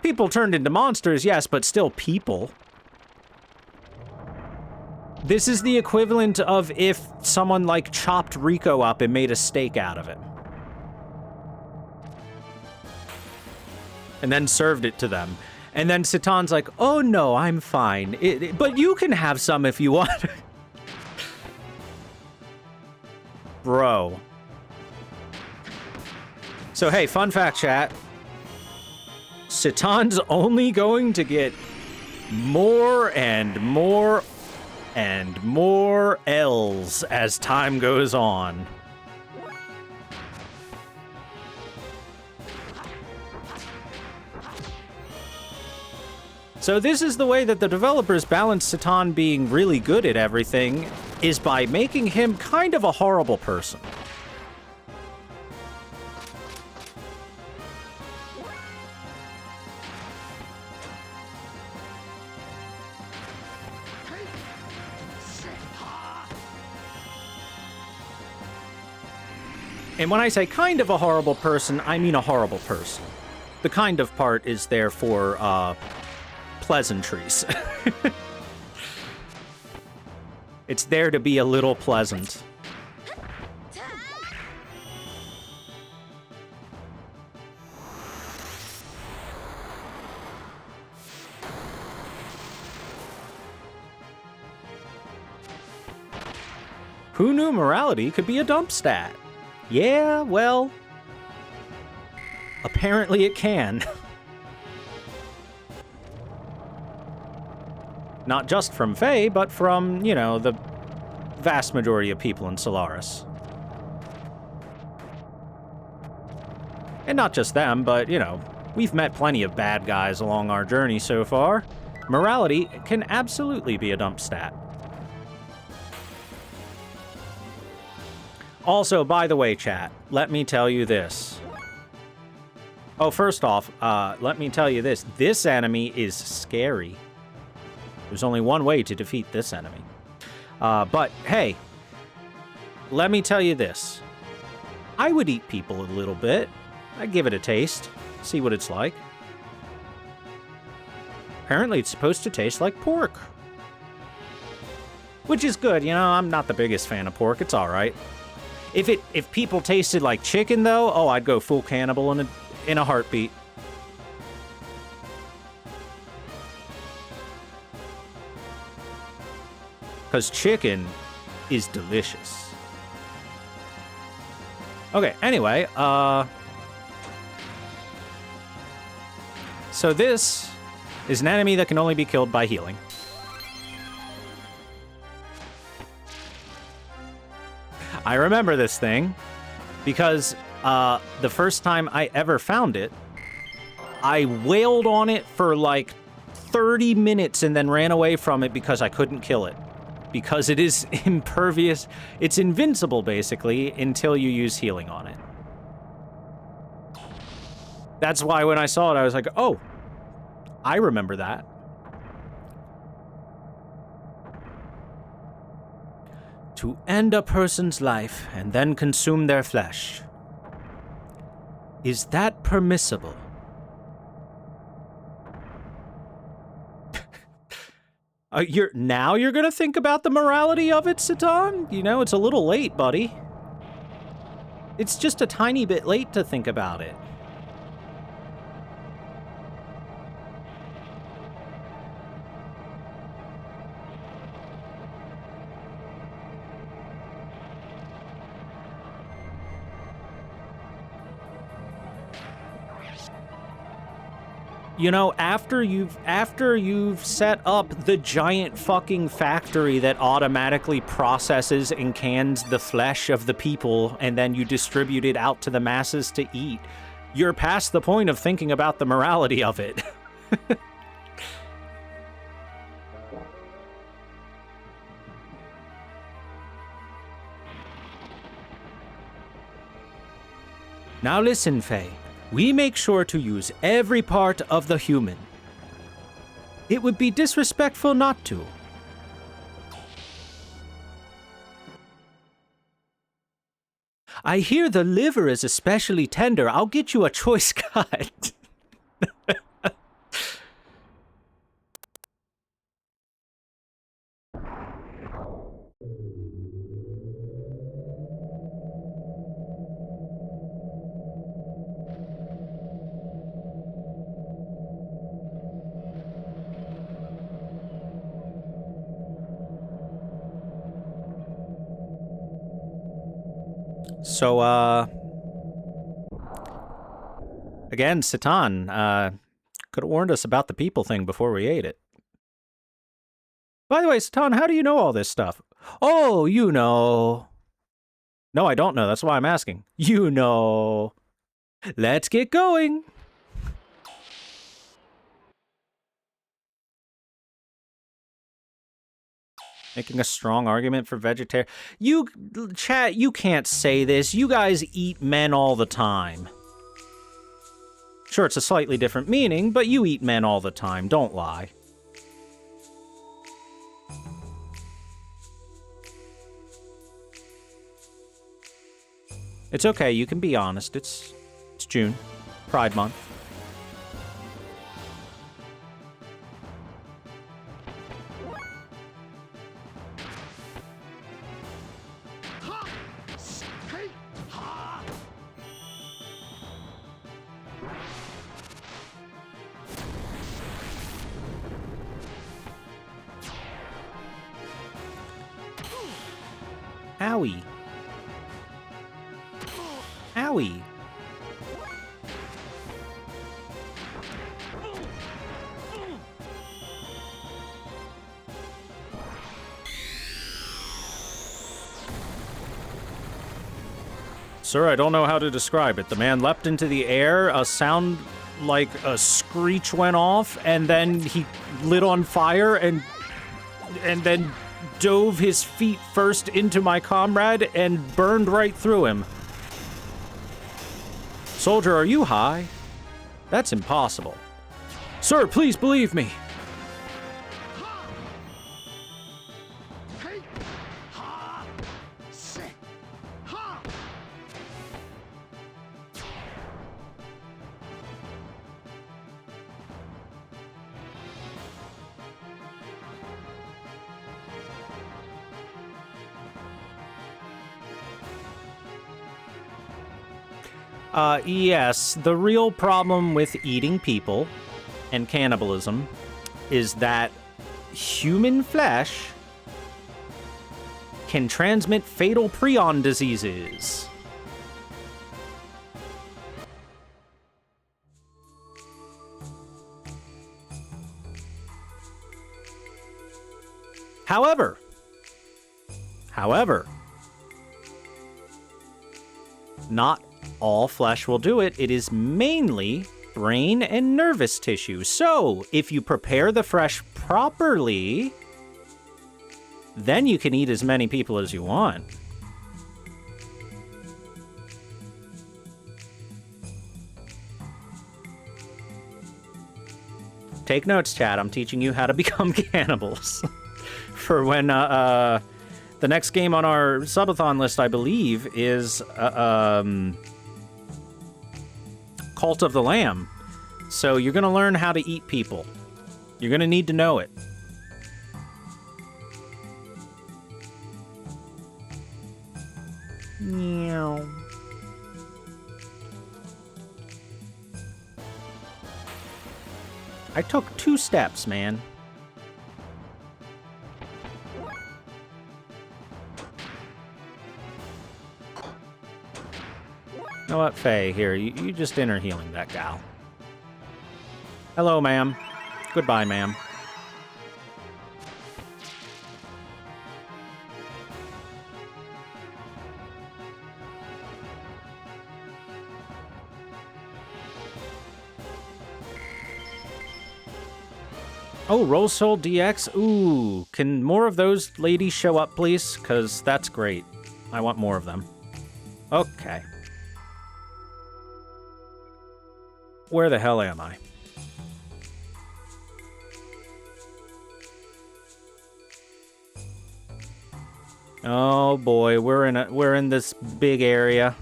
People turned into monsters, yes, but still people. This is the equivalent of if someone, like, chopped Rico up and made a steak out of it. And then served it to them. And then Satan's like, oh no, I'm fine. But you can have some if you want. Bro. So hey, fun fact, chat. Satan's only going to get more and more and more L's as time goes on. So this is the way that the developers balance Satan being really good at everything, is by making him kind of a horrible person. And when I say kind of a horrible person, I mean a horrible person. The kind of part is there for, pleasantries. It's there to be a little pleasant. Who knew morality could be a dump stat? Yeah, well, apparently it can. Not just from Faye, but from, you know, the vast majority of people in Solaris. And not just them, but, you know, we've met plenty of bad guys along our journey so far. morality can absolutely be a dump stat. Also, by the way, chat, let me tell you this. Oh, first off, let me tell you this. This enemy is scary. There's only one way to defeat this enemy. But, hey, let me tell you this. I would eat people a little bit. I'd give it a taste, see what it's like. Apparently, it's supposed to taste like pork. Which is good, you know, I'm not the biggest fan of pork. It's all right. If people tasted like chicken, though, oh, I'd go full cannibal in a heartbeat. Because chicken is delicious. Okay, anyway, so this is an enemy that can only be killed by healing. I remember this thing because the first time I ever found it, I wailed on it for like 30 minutes and then ran away from it because I couldn't kill it. Because it is impervious. It's invincible, basically, until you use healing on it. That's why when I saw it, I was like, oh, I remember that. To end a person's life and then consume their flesh. Is that permissible? Now you're gonna think about the morality of it, Satan? You know, it's a little late, buddy. It's just a tiny bit late to think about it. You know, after you've set up the giant fucking factory that automatically processes and cans the flesh of the people and then you distribute it out to the masses to eat, you're past the point of thinking about the morality of it. Now listen, Faye. We make sure to use every part of the human. It would be disrespectful not to. I hear the liver is especially tender. I'll get you a choice cut. So, again, Satan, could have warned us about the people thing before we ate it. By the way, Satan, how do you know all this stuff? Oh, you know. No, I don't know. That's why I'm asking. You know. Let's get going. Making a strong argument for vegetarian. Chat, you can't say this. You guys eat men all the time. Sure, it's a slightly different meaning, but you eat men all the time. Don't lie. It's okay. You can be honest. It's June. Pride Month. Owie. Owie. Sir, I don't know how to describe it. The man leapt into the air, a sound like a screech went off, and then he lit on fire and then dove his feet first into my comrade and burned right through him. Soldier, are you high? That's impossible. Sir, please believe me. Yes, the real problem with eating people and cannibalism is that human flesh can transmit fatal prion diseases. However, not all flesh will do it. It is mainly brain and nervous tissue. So, if you prepare the flesh properly, then you can eat as many people as you want. Take notes, chat. I'm teaching you how to become cannibals. For when, the next game on our subathon list, I believe, is, Cult of the Lamb. So you're gonna learn how to eat people. You're gonna need to know it. Meow. I took 2 steps, man. You know what, Faye? Here, you just inner healing that gal. Hello, ma'am. Goodbye, ma'am. Oh, Roll Soul DX? Ooh, can more of those ladies show up, please? Because that's great. I want more of them. Okay. Where the hell am I? Oh boy, we're in this big area.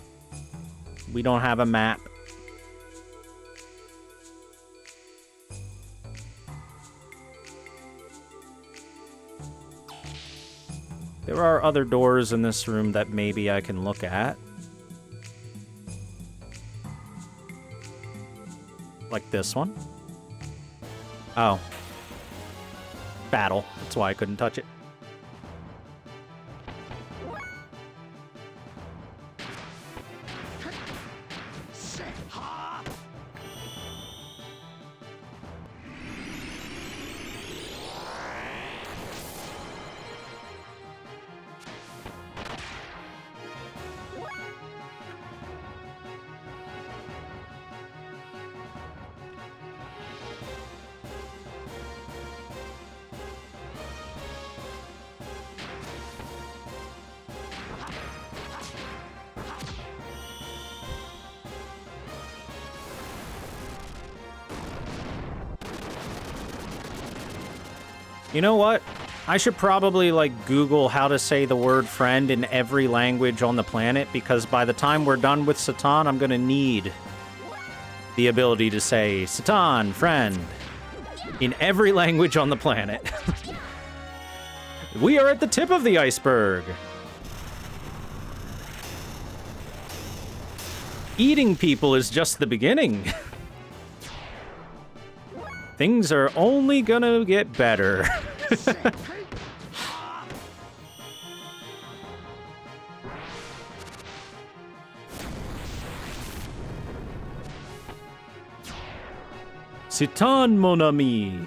We don't have a map. There are other doors in this room that maybe I can look at. Like this one. Oh. Battle. That's why I couldn't touch it. You know what? I should probably, like, Google how to say the word friend in every language on the planet, because by the time we're done with Satan, I'm gonna need the ability to say, Satan, friend, in every language on the planet. We are at the tip of the iceberg. Eating people is just the beginning. Things are only gonna get better. Citan, mon ami.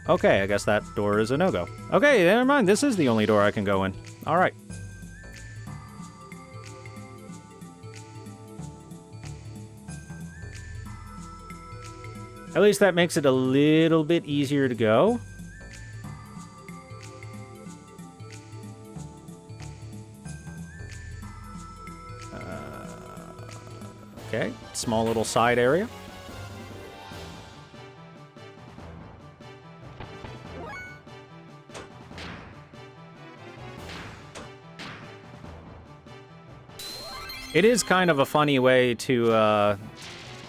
Okay, I guess that door is a no-go. Okay, never mind. This is the only door I can go in. All right. At least that makes it a little bit easier to go. Okay, small little side area. It is kind of a funny way to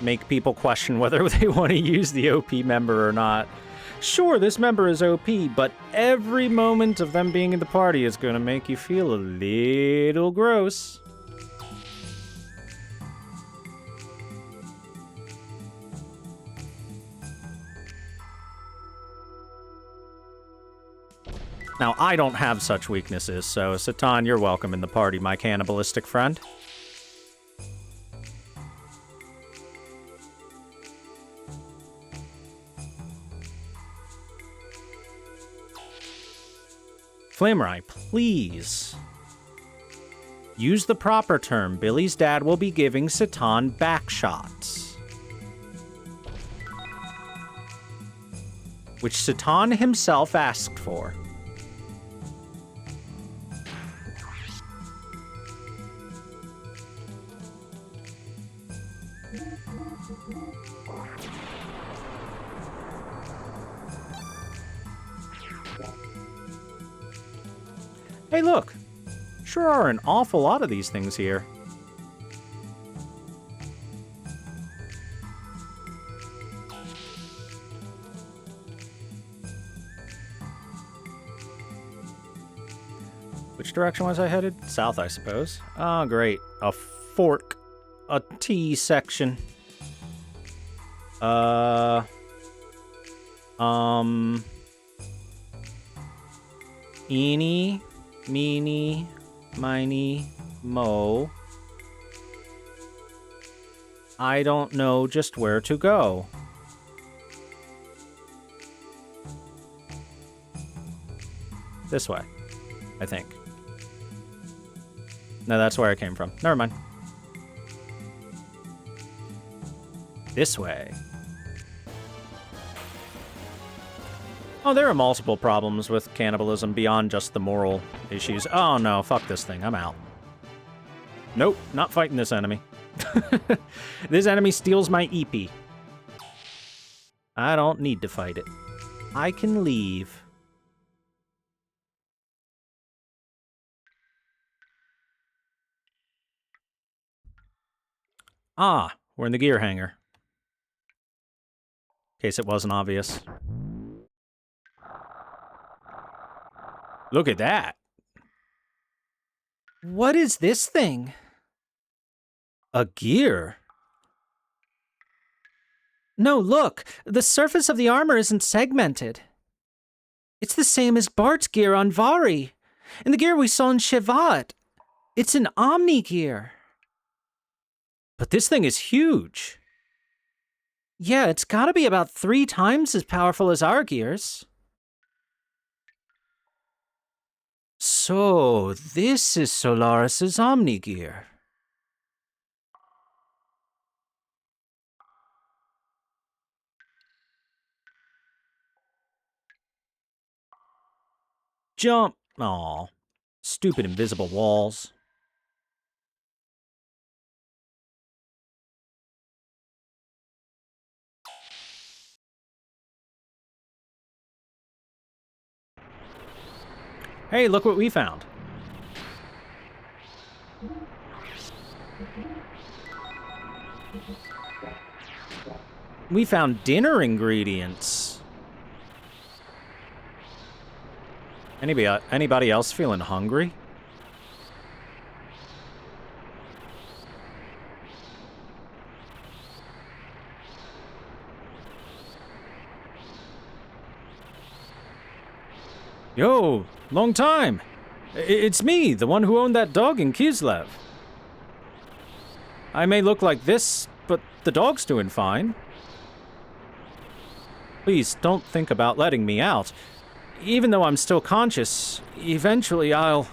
make people question whether they want to use the OP member or not. Sure, this member is OP, but every moment of them being in the party is going to make you feel a little gross. Now, I don't have such weaknesses, so Satan, you're welcome in the party, my cannibalistic friend. Flamerai, please. Use the proper term. Billy's dad will be giving Satan back shots. Which Satan himself asked for. Hey, look. Sure are an awful lot of these things here. Which direction was I headed? South, I suppose. Oh, great. A fork. A T section. Eeny, meeny, miny, mo. I don't know just where to go. This way, I think. No, that's where I came from. Never mind. This way. Oh, there are multiple problems with cannibalism beyond just the moral issues. Oh no, fuck this thing. I'm out. Nope, not fighting this enemy. This enemy steals my EP. I don't need to fight it. I can leave. Ah, we're in the gear hangar. In case it wasn't obvious. Look at that. What is this thing? A gear? No, look. The surface of the armor isn't segmented. It's the same as Bart's gear on Vari, and the gear we saw in Shevat. It's an Omni gear. But this thing is huge. Yeah, it's gotta be about 3 times as powerful as our gears. So, this is Solaris's Omni gear. Jump. Aw. Stupid invisible walls. Hey, look what we found. We found dinner ingredients. Anybody else feeling hungry? Yo, long time. It's me, the one who owned that dog in Kislev. I may look like this, but the dog's doing fine. Please don't think about letting me out. Even though I'm still conscious, eventually I'll...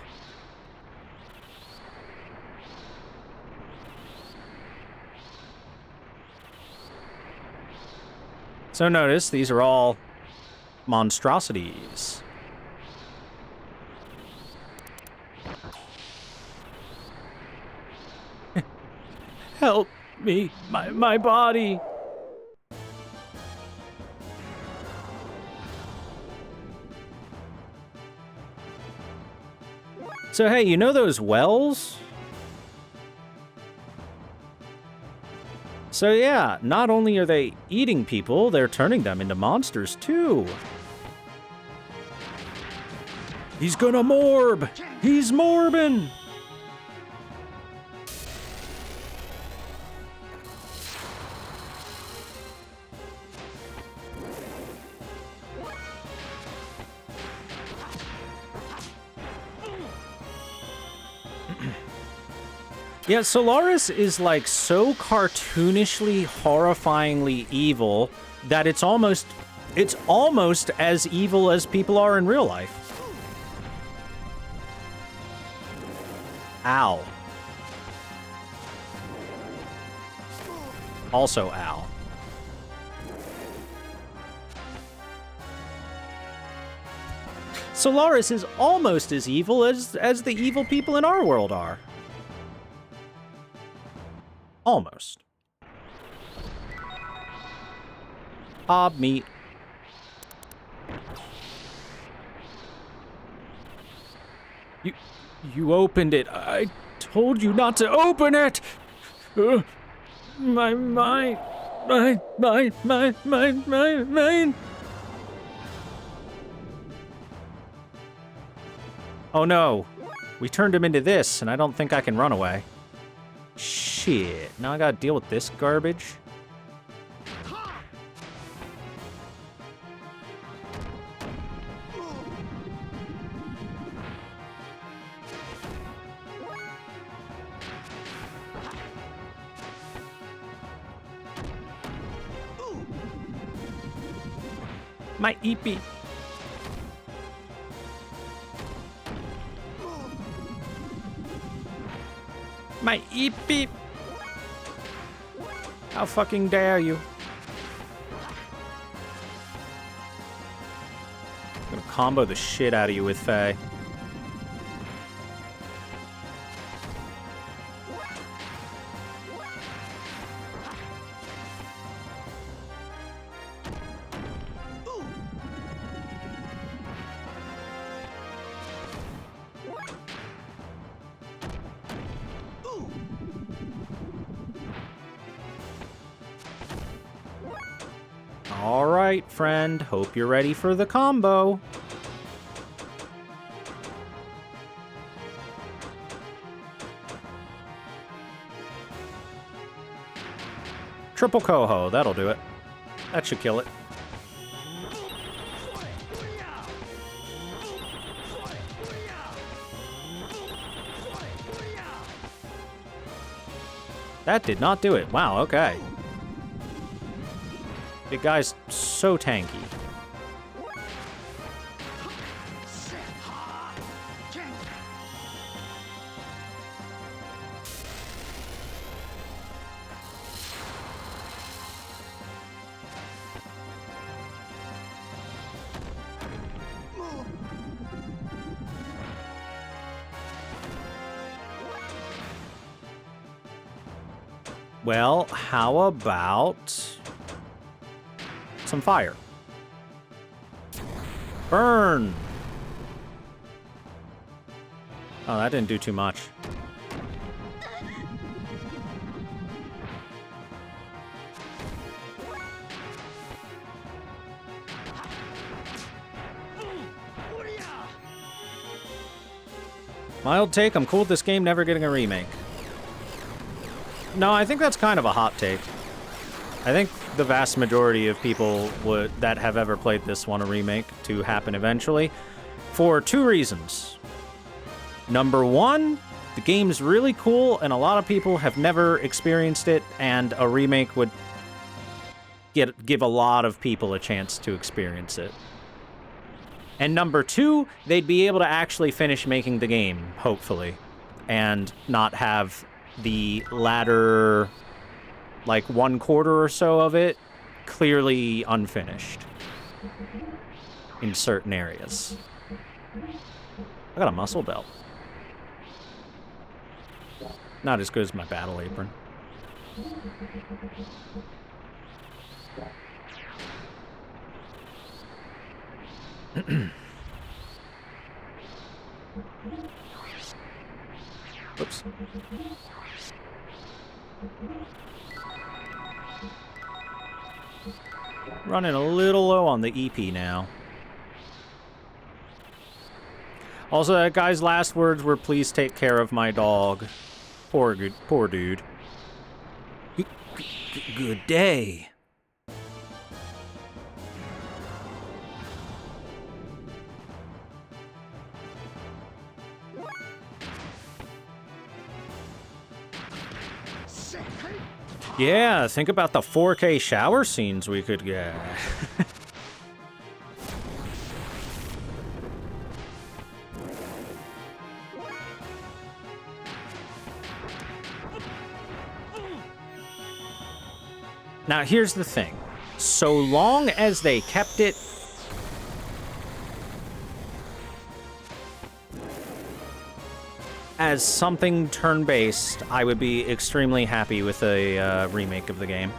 So notice, these are all monstrosities. Help me, my body. So hey, you know those wells? So yeah, not only are they eating people, they're turning them into monsters too. He's gonna morb! He's morbin'! Yeah, Solaris is like so cartoonishly, horrifyingly evil that it's almost as evil as people are in real life. Ow. Also ow. Solaris is almost as evil as the evil people in our world are. Almost. Hob meat. You opened it. I told you not to open it. My mind. Oh no. We turned him into this, and I don't think I can run away. Shit. Now I gotta deal with this garbage. My EP. My EP. How fucking dare you? I'm gonna combo the shit out of you with Faye. Alright, friend. Hope you're ready for the combo. Triple Coho, that'll do it. That should kill it. That did not do it. Wow, okay. Big guy's so tanky. Well, how about some fire? Burn! Oh, that didn't do too much. Mild take, I'm cool with this game never getting a remake. No, I think that's kind of a hot take. I think the vast majority of people that have ever played this want a remake to happen eventually, for two reasons. Number one, the game's really cool and a lot of people have never experienced it, and a remake would give a lot of people a chance to experience it. And number 2, they'd be able to actually finish making the game, hopefully, and not have the latter, like, 1/4 or so of it clearly unfinished in certain areas. I got a muscle belt. Not as good as my battle apron. Oops. Running a little low on the EP now. Also, that guy's last words were, "Please take care of my dog." Poor dude. Good day. Yeah, think about the 4K shower scenes we could get. Now, here's the thing. So long as they kept it as something turn-based, I would be extremely happy with a remake of the game.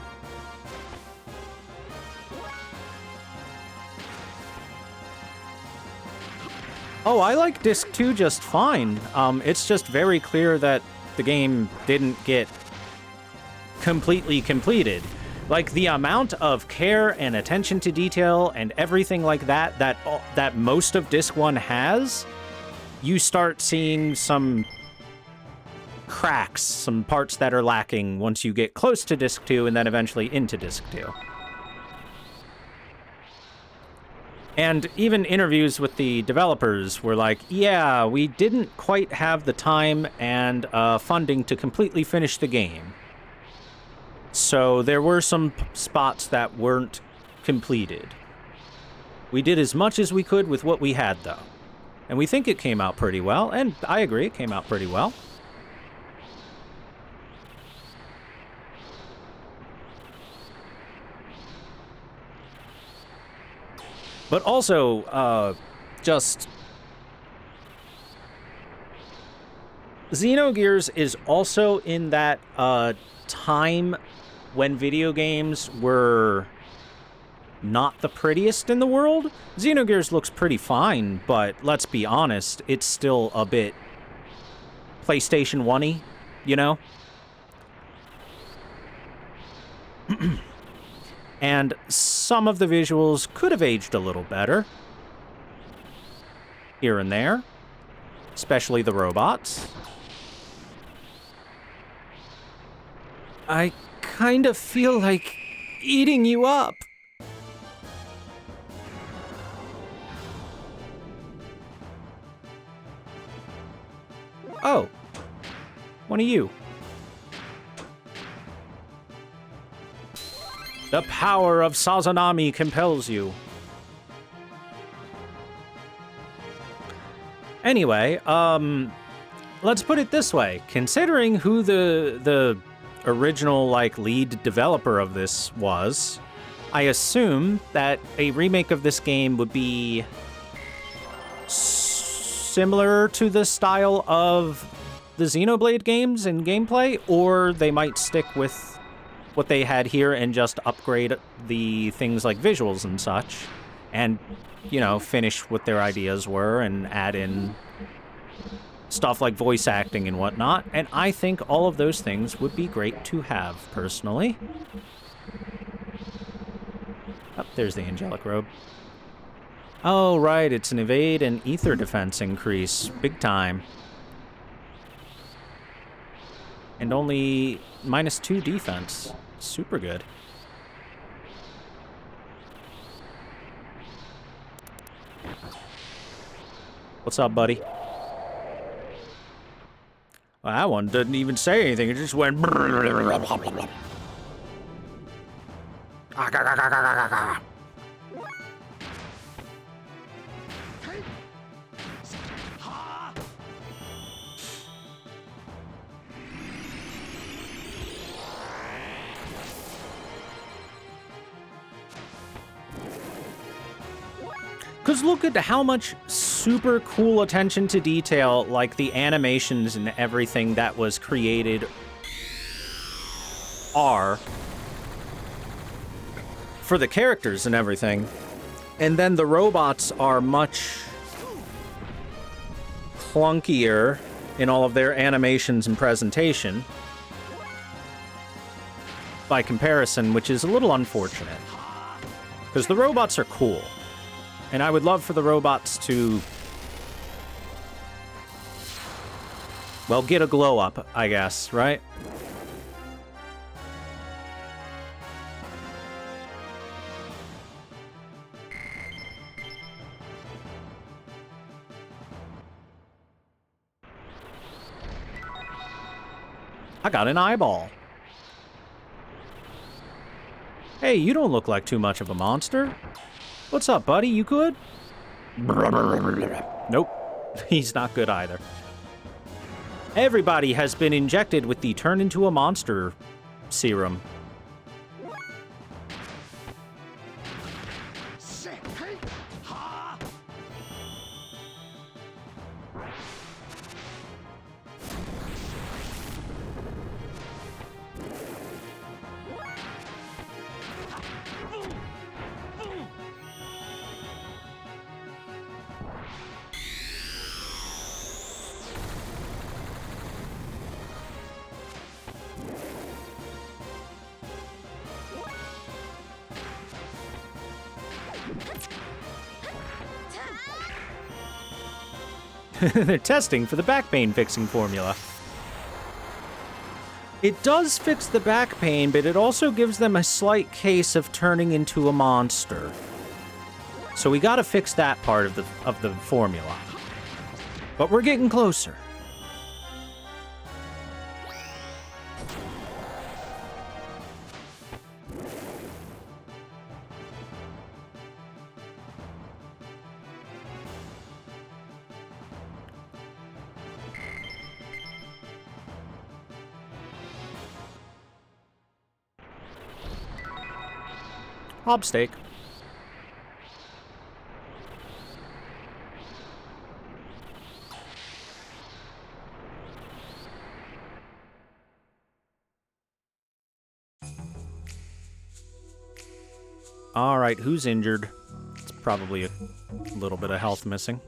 Oh, I like Disc 2 just fine. It's just very clear that the game didn't get completely completed. Like, the amount of care and attention to detail and everything like that most of Disc 1 has, you start seeing some cracks, some parts that are lacking once you get close to Disc 2 and then eventually into Disc 2. And even interviews with the developers were like, yeah, we didn't quite have the time and funding to completely finish the game. So there were some spots that weren't completed. We did as much as we could with what we had, though. And we think it came out pretty well, and I agree, it came out pretty well. But also, just... Xenogears is also in that time when video games were not the prettiest in the world. Xenogears looks pretty fine, but let's be honest, it's still a bit PlayStation 1-y, you know? And some of the visuals could have aged a little better. Here and there. Especially the robots. I kind of feel like eating you up. Oh. One of you. The power of Sazanami compels you. Anyway, let's put it this way. Considering who the original, like, lead developer of this was, I assume that a remake of this game would be similar to the style of the Xenoblade games in gameplay, or they might stick with what they had here and just upgrade the things like visuals and such, and, you know, finish what their ideas were and add in stuff like voice acting and whatnot. And I think all of those things would be great to have, personally. Oh, there's the angelic robe. Oh, right, it's an evade and ether defense increase. Big time. And only -2 defense. Super good. What's up, buddy? Well, that one didn't even say anything. It just went... Because look at how much super cool attention to detail, like the animations and everything that was created are for the characters and everything. And then the robots are much clunkier in all of their animations and presentation by comparison, which is a little unfortunate. Because the robots are cool. And I would love for the robots to, well, get a glow up, I guess, right? I got an eyeball. Hey, you don't look like too much of a monster. What's up, buddy? You good? Nope. He's not good either. Everybody has been injected with the turn into a monster serum. They're testing for the back pain fixing formula. It does fix the back pain, but it also gives them a slight case of turning into a monster. So we gotta fix that part of the formula. But we're getting closer. Hob steak. All right, who's injured? It's probably a little bit of health missing.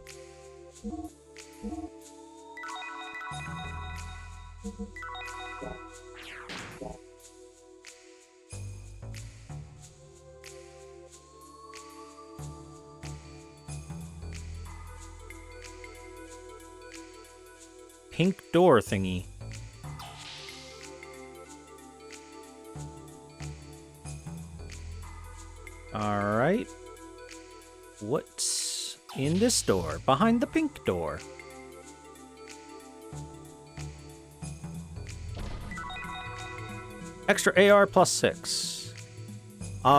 Pink door thingy. All right. What's in this door? Behind the pink door. Extra AR plus 6.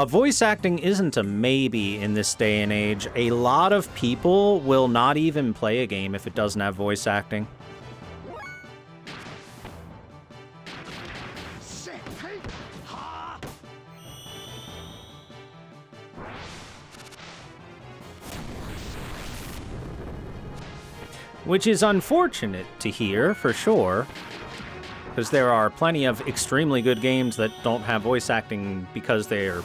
Voice acting isn't a maybe in this day and age. A lot of people will not even play a game if it doesn't have voice acting. Which is unfortunate to hear, for sure, because there are plenty of extremely good games that don't have voice acting because they're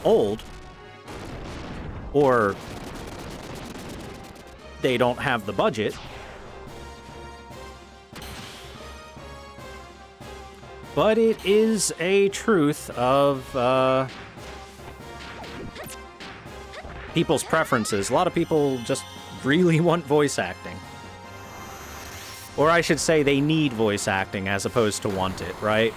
old, or they don't have the budget. But it is a truth of people's preferences. A lot of people just really want voice acting. Or I should say they need voice acting as opposed to want it, right?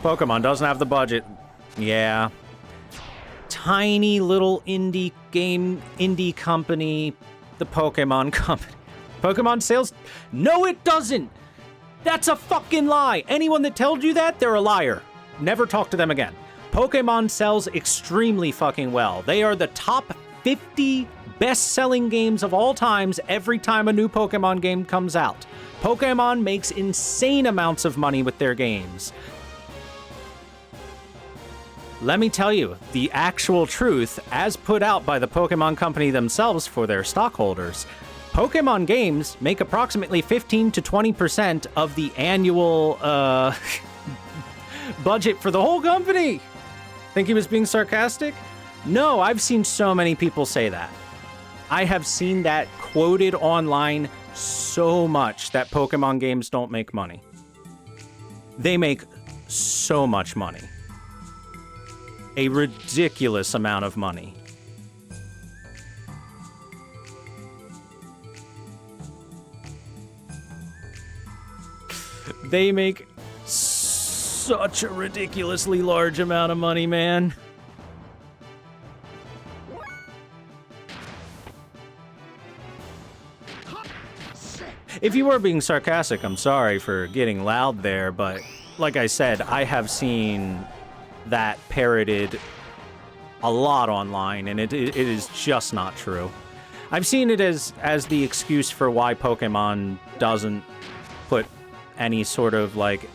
Pokemon doesn't have the budget. Yeah. tiny little indie company, the Pokemon company. Pokemon sales? No, it doesn't. That's a fucking lie. Anyone that tells you that, they're a liar. Never talk to them again. Pokemon sells extremely fucking well. They are the top 50 best-selling games of all times every time a new Pokemon game comes out. Pokemon makes insane amounts of money with their games. Let me tell you, the actual truth, as put out by the Pokemon Company themselves for their stockholders, Pokemon games make approximately 15 to 20% of the annual budget for the whole company. Think he was being sarcastic? No, I've seen so many people say that. I have seen that quoted online so much that Pokemon games don't make money. They make so much money. A ridiculous amount of money. They make such a ridiculously large amount of money, man. If you were being sarcastic, I'm sorry for getting loud there, but like I said, I have seen that parroted a lot online, and it is just not true. I've seen it as the excuse for why Pokemon doesn't put any sort of, like,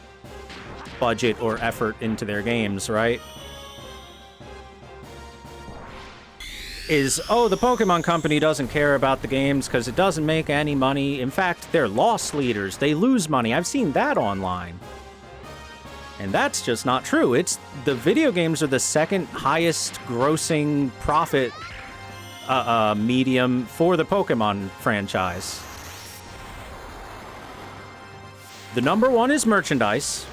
budget or effort into their games, right? Is, oh, the Pokemon Company doesn't care about the games because it doesn't make any money. In fact, they're loss leaders. They lose money. I've seen that online. And that's just not true. It's the video games are the second highest grossing profit medium for the Pokemon franchise. The number one is merchandise.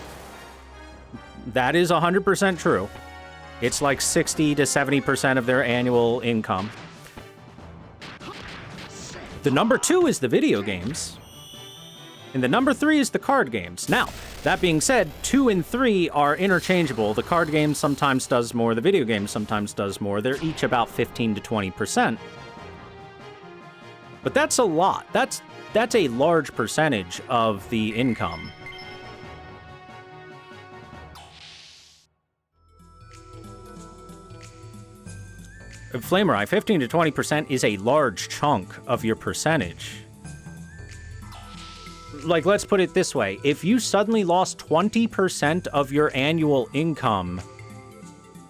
That is 100% true. It's like 60 to 70% of their annual income. The number two is the video games. And the number three is the card games. Now, that being said, 2 and 3 are interchangeable. The card game sometimes does more, the video game sometimes does more. They're each about 15 to 20%. But that's a lot. That's a large percentage of the income. Flamerai, 15 to 20% is a large chunk of your percentage. Like, let's put it this way. If you suddenly lost 20% of your annual income,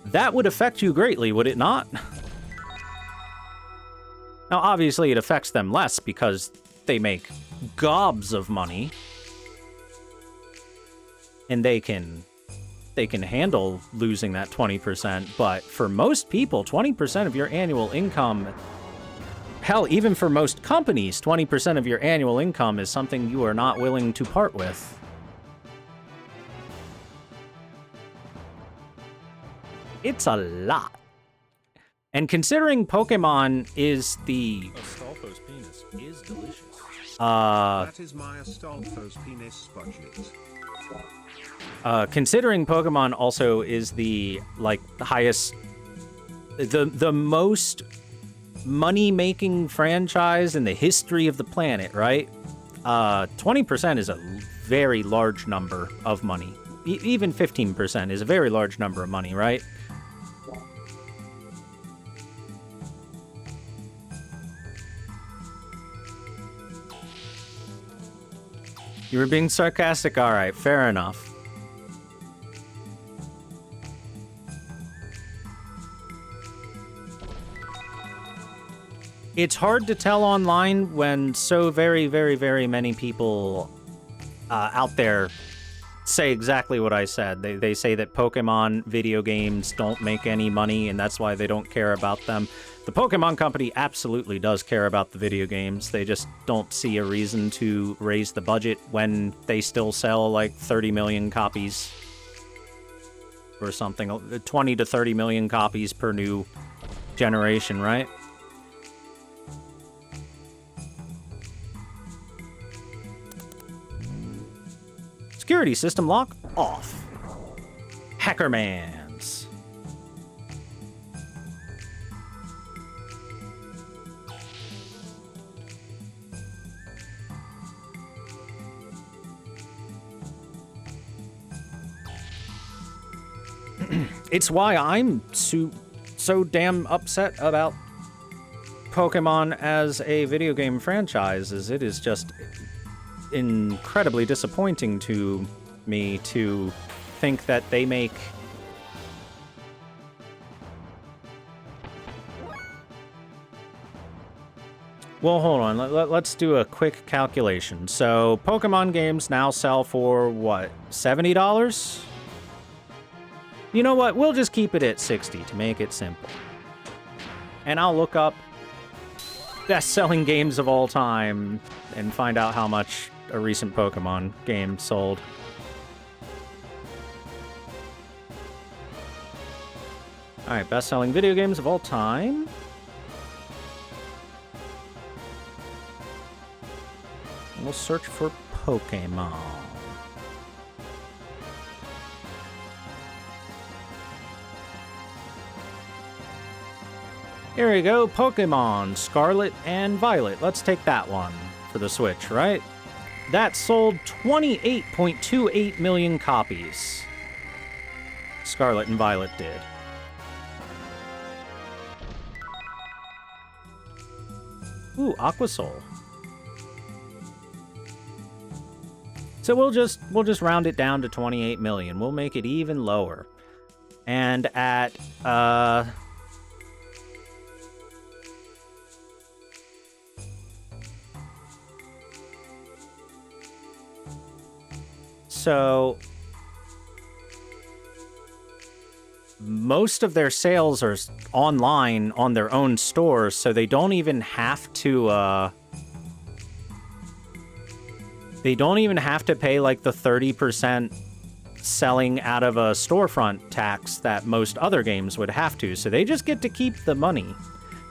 that would affect you greatly, would it not? Now, obviously, it affects them less because they make gobs of money. And they can handle losing that 20%, but for most people, 20% of your annual income, hell, even for most companies, 20% of your annual income is something you are not willing to part with. It's a lot. And considering Pokemon is the... Astolfo's penis is delicious. That is my Astolfo's penis budget. Considering Pokemon also is the, like, highest... The most money-making franchise in the history of the planet, right? 20% is a very large number of money. Even 15% is a very large number of money, right? You were being sarcastic? Alright, fair enough. It's hard to tell online when so very, very, very many people out there say exactly what I said. They say that Pokemon video games don't make any money, and that's why they don't care about them. The Pokemon Company absolutely does care about the video games. They just don't see a reason to raise the budget when they still sell like 30 million copies or something. 20 to 30 million copies per new generation, right? Security system lock off. Hackermans. It's why I'm so damn upset about Pokemon as a video game franchise, is it is just incredibly disappointing to me to think that they make Well, hold on. Let's do a quick calculation. So, Pokemon games now sell for, what, $70? You know what? We'll just keep it at 60 to make it simple. And I'll look up best-selling games of all time and find out how much a recent Pokemon game sold. Alright, best-selling video games of all time. We'll search for Pokemon. Here we go, Pokemon Scarlet and Violet. Let's take that one for the Switch, right? That sold 28.28 million copies. Scarlet and Violet did. Ooh, Aquasoul. So we'll just round it down to 28 million. We'll make it even lower. And at so most of their sales are online on their own stores, so they don't even have to pay like the 30% selling out of a storefront tax that most other games would have to. So they just get to keep the money.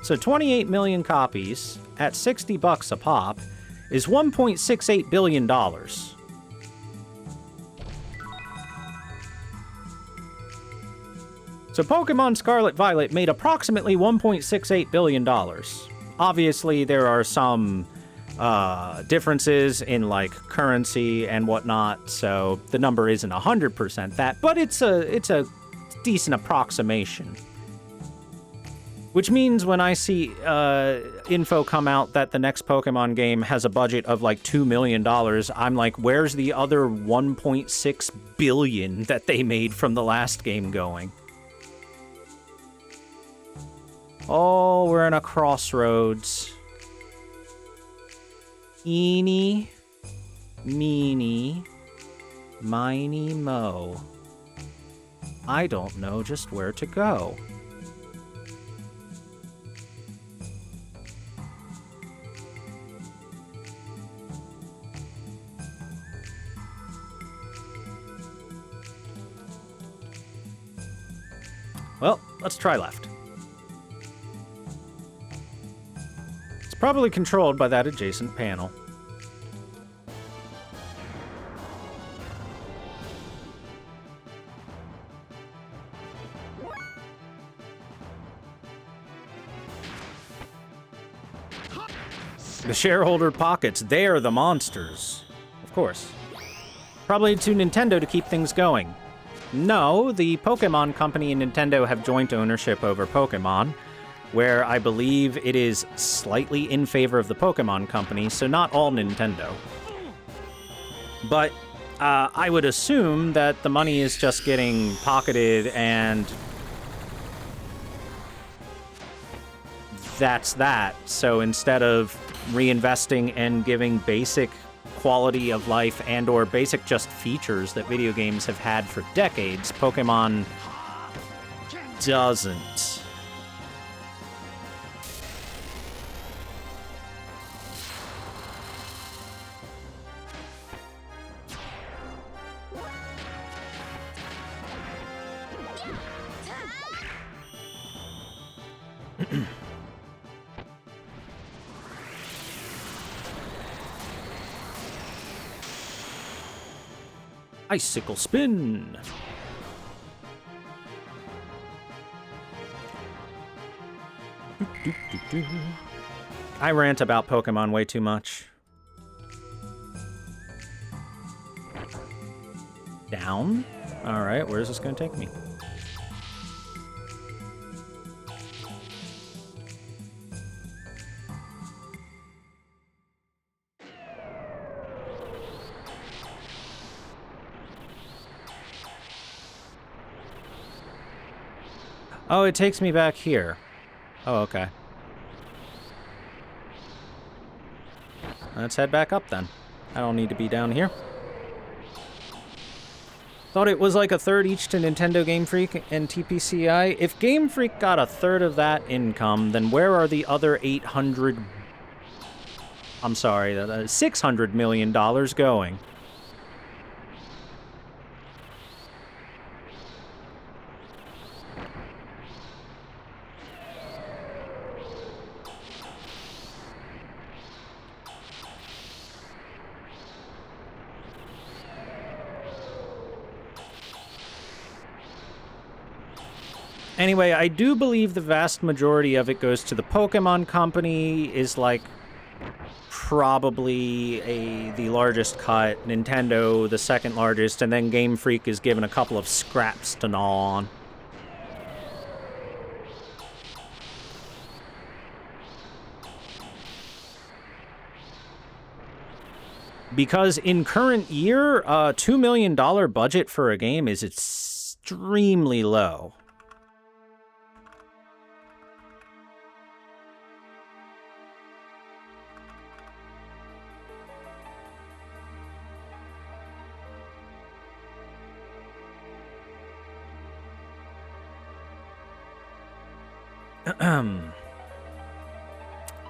So 28 million copies at $60 a pop is $1.68 billion. So Pokemon Scarlet Violet made approximately $1.68 billion. Obviously, there are some differences in like currency and whatnot, so the number isn't 100% that, but it's a decent approximation. Which means when I see info come out that the next Pokemon game has a budget of like $2 million, I'm like, where's the other 1.6 billion that they made from the last game going? Oh, we're in a crossroads. Eeny, meeny, miny, mo. I don't know just where to go. Well, let's try left. It's probably controlled by that adjacent panel. The shareholder pockets, they're the monsters. Of course. Probably to Nintendo to keep things going. No, the Pokemon Company and Nintendo have joint ownership over Pokemon, where I believe it is slightly in favor of the Pokemon Company, so not all Nintendo. But I would assume that the money is just getting pocketed and that's that. So instead of reinvesting and giving basic quality of life and or basic just features that video games have had for decades, Pokemon doesn't. Icicle spin. I rant about Pokemon way too much. Down? Alright, where's this gonna take me? Oh, it takes me back here. Oh, okay. Let's head back up then. I don't need to be down here. Thought it was like a third each to Nintendo, Game Freak, and TPCI. If Game Freak got a third of that income, then where are the other $600 million going? Anyway, I do believe the vast majority of it goes to the Pokemon Company, is like probably the largest cut, Nintendo the second largest, and then Game Freak is given a couple of scraps to gnaw on. Because in current year, a $2 million budget for a game is extremely low.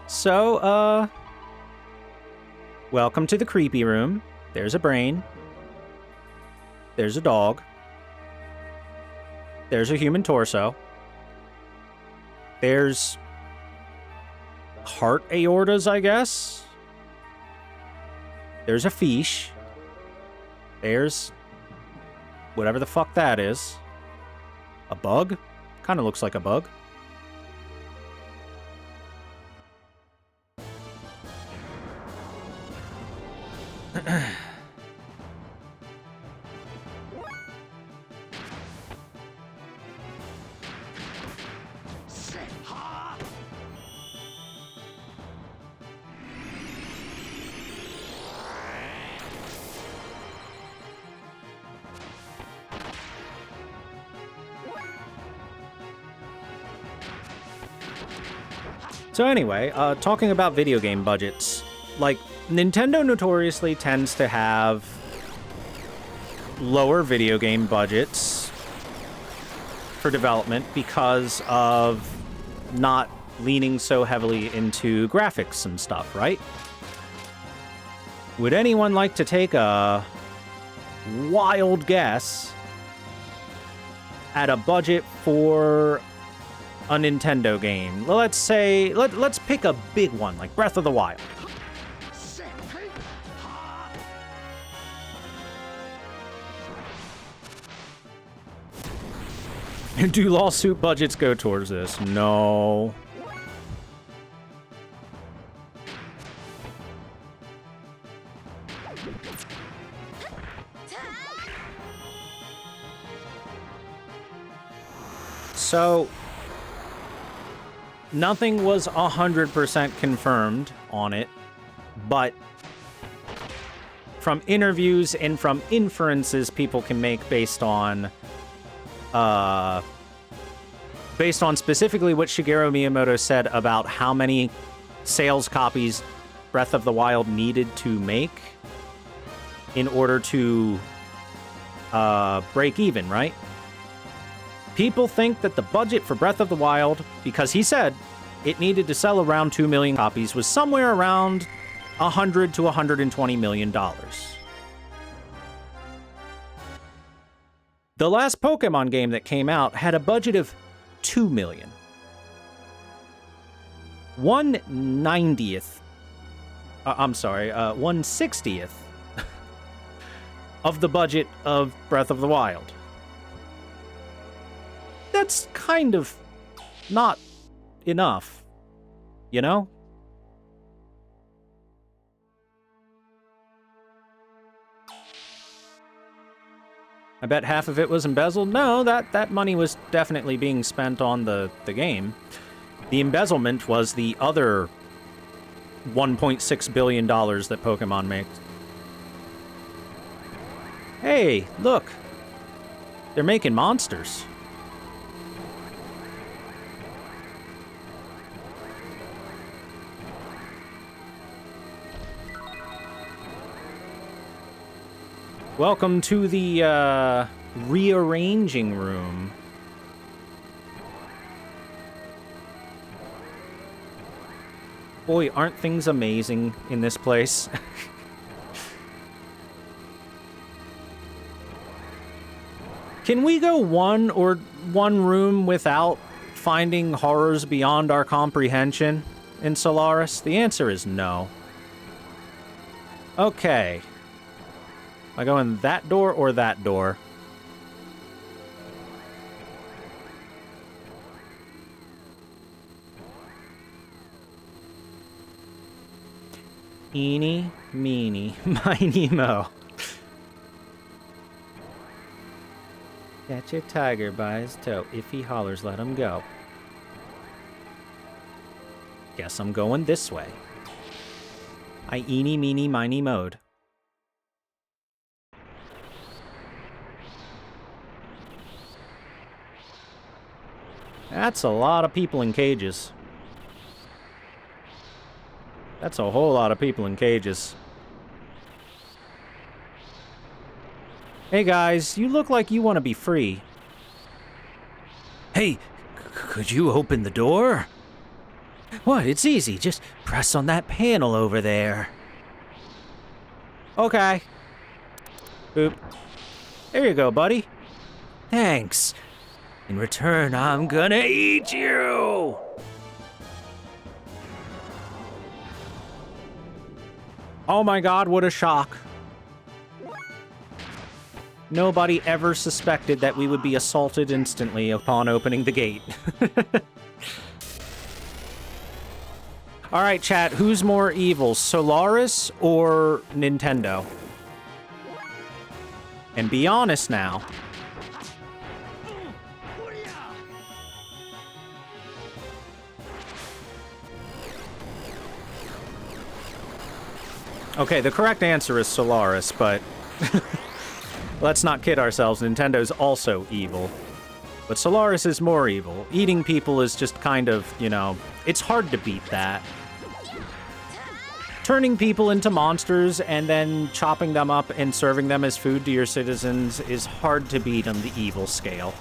So, welcome to the creepy room. There's a brain. There's a dog. There's a human torso. There's heart aortas, I guess. There's a fish. There's whatever the fuck that is. A bug? Kind of looks like a bug. So anyway, talking about video game budgets, like, Nintendo notoriously tends to have lower video game budgets for development because of not leaning so heavily into graphics and stuff, right? Would anyone like to take a wild guess at a budget for a Nintendo game? Let's say, let's pick a big one, like Breath of the Wild. Do lawsuit budgets go towards this? No. So, nothing was 100% confirmed on it, but from interviews and from inferences people can make based on specifically what Shigeru Miyamoto said about how many sales copies Breath of the Wild needed to make in order to break even, right? People think that the budget for Breath of the Wild, because he said it needed to sell around 2 million copies, was somewhere around $100 to $120 million. The last Pokemon game that came out had a budget of $2 million. 1/60th of the budget of Breath of the Wild. That's kind of not enough, you know? I bet half of it was embezzled. No, that money was definitely being spent on the game. The embezzlement was the other $1.6 billion that Pokemon makes. Hey, look. They're making monsters. Welcome to the, rearranging room. Boy, aren't things amazing in this place? Can we go one room without finding horrors beyond our comprehension in Solaris? The answer is no. Okay. Am I going that door or that door? Eeny, meeny, miny, mo. Catch your tiger by his toe. If he hollers, let him go. Guess I'm going this way. I eeny, meeny, miny, mode. That's a lot of people in cages. That's a whole lot of people in cages. Hey guys, you look like you want to be free. Hey, could you open the door? What? It's easy. Just press on that panel over there. Okay. Boop. There you go, buddy. Thanks. In return, I'm gonna eat you! Oh my god, what a shock. Nobody ever suspected that we would be assaulted instantly upon opening the gate. Alright, chat, who's more evil, Solaris or Nintendo? And be honest now. Okay, the correct answer is Solaris, but let's not kid ourselves, Nintendo's also evil. But Solaris is more evil. Eating people is just kind of, you know, it's hard to beat that. Turning people into monsters and then chopping them up and serving them as food to your citizens is hard to beat on the evil scale.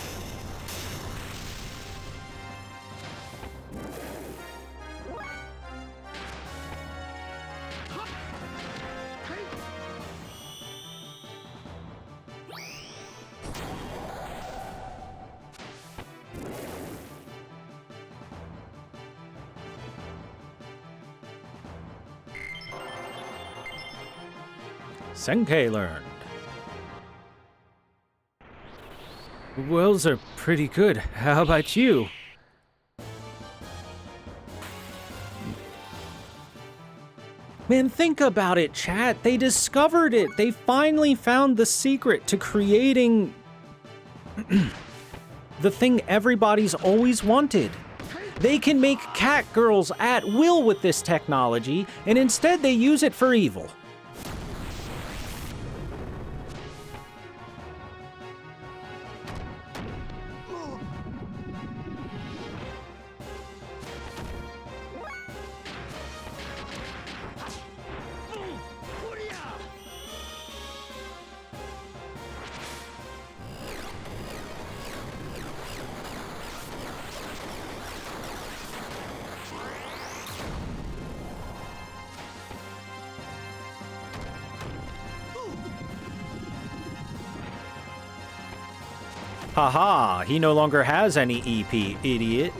Senkei learned. Wells are pretty good. How about you? Man, think about it, chat. They discovered it. They finally found the secret to creating the thing everybody's always wanted. They can make cat girls at will with this technology, and instead they use it for evil. Haha, he no longer has any EP, idiot.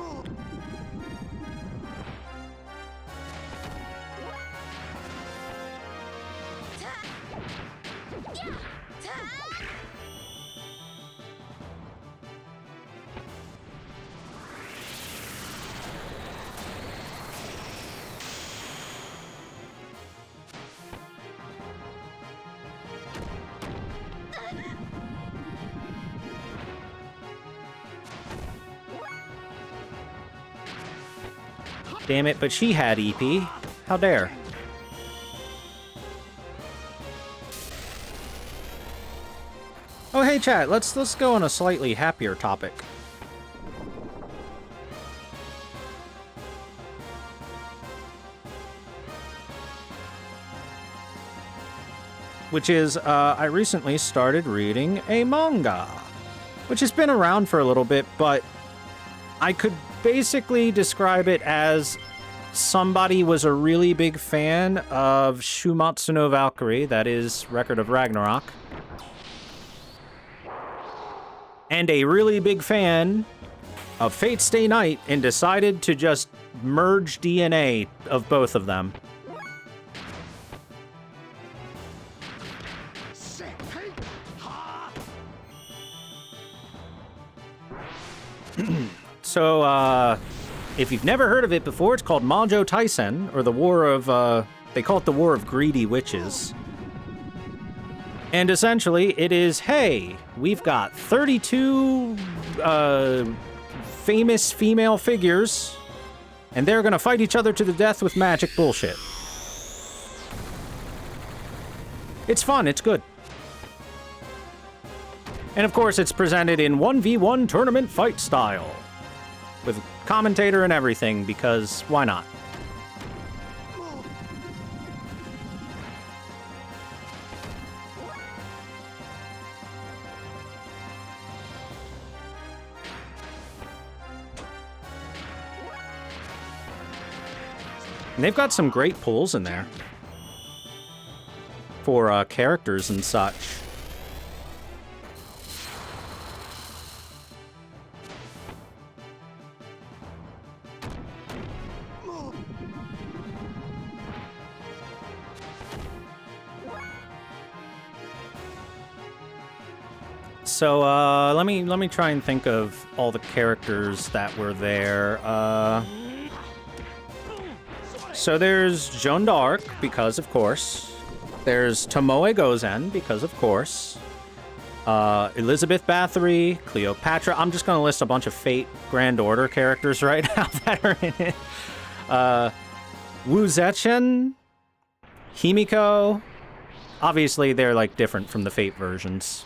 Damn it, but she had EP. How dare. Oh, hey, chat, let's go on a slightly happier topic. which is I recently started reading a manga, which has been around for a little bit, but I could basically describe it as somebody was a really big fan of Shumatsu no Valkyrie, that is Record of Ragnarok, and a really big fan of Fate's Stay Night and decided to just merge DNA of both of them. So, if you've never heard of it before, it's called Majo Taisen, or the War of, they call it the War of Greedy Witches. And essentially, it is, hey, we've got 32 famous female figures, and they're gonna fight each other to the death with magic bullshit. It's fun, it's good. And of course, it's presented in 1v1 tournament fight style, with commentator and everything, because why not? And they've got some great pulls in there for characters and such. So let me try and think of all the characters that were there. So there's Joan d'Arc, because of course. There's Tomoe Gozen, because of course. Elizabeth Bathory, Cleopatra. I'm just going to list a bunch of Fate Grand Order characters right now that are in it. Wu Zechen, Himiko. Obviously, they're like different from the Fate versions.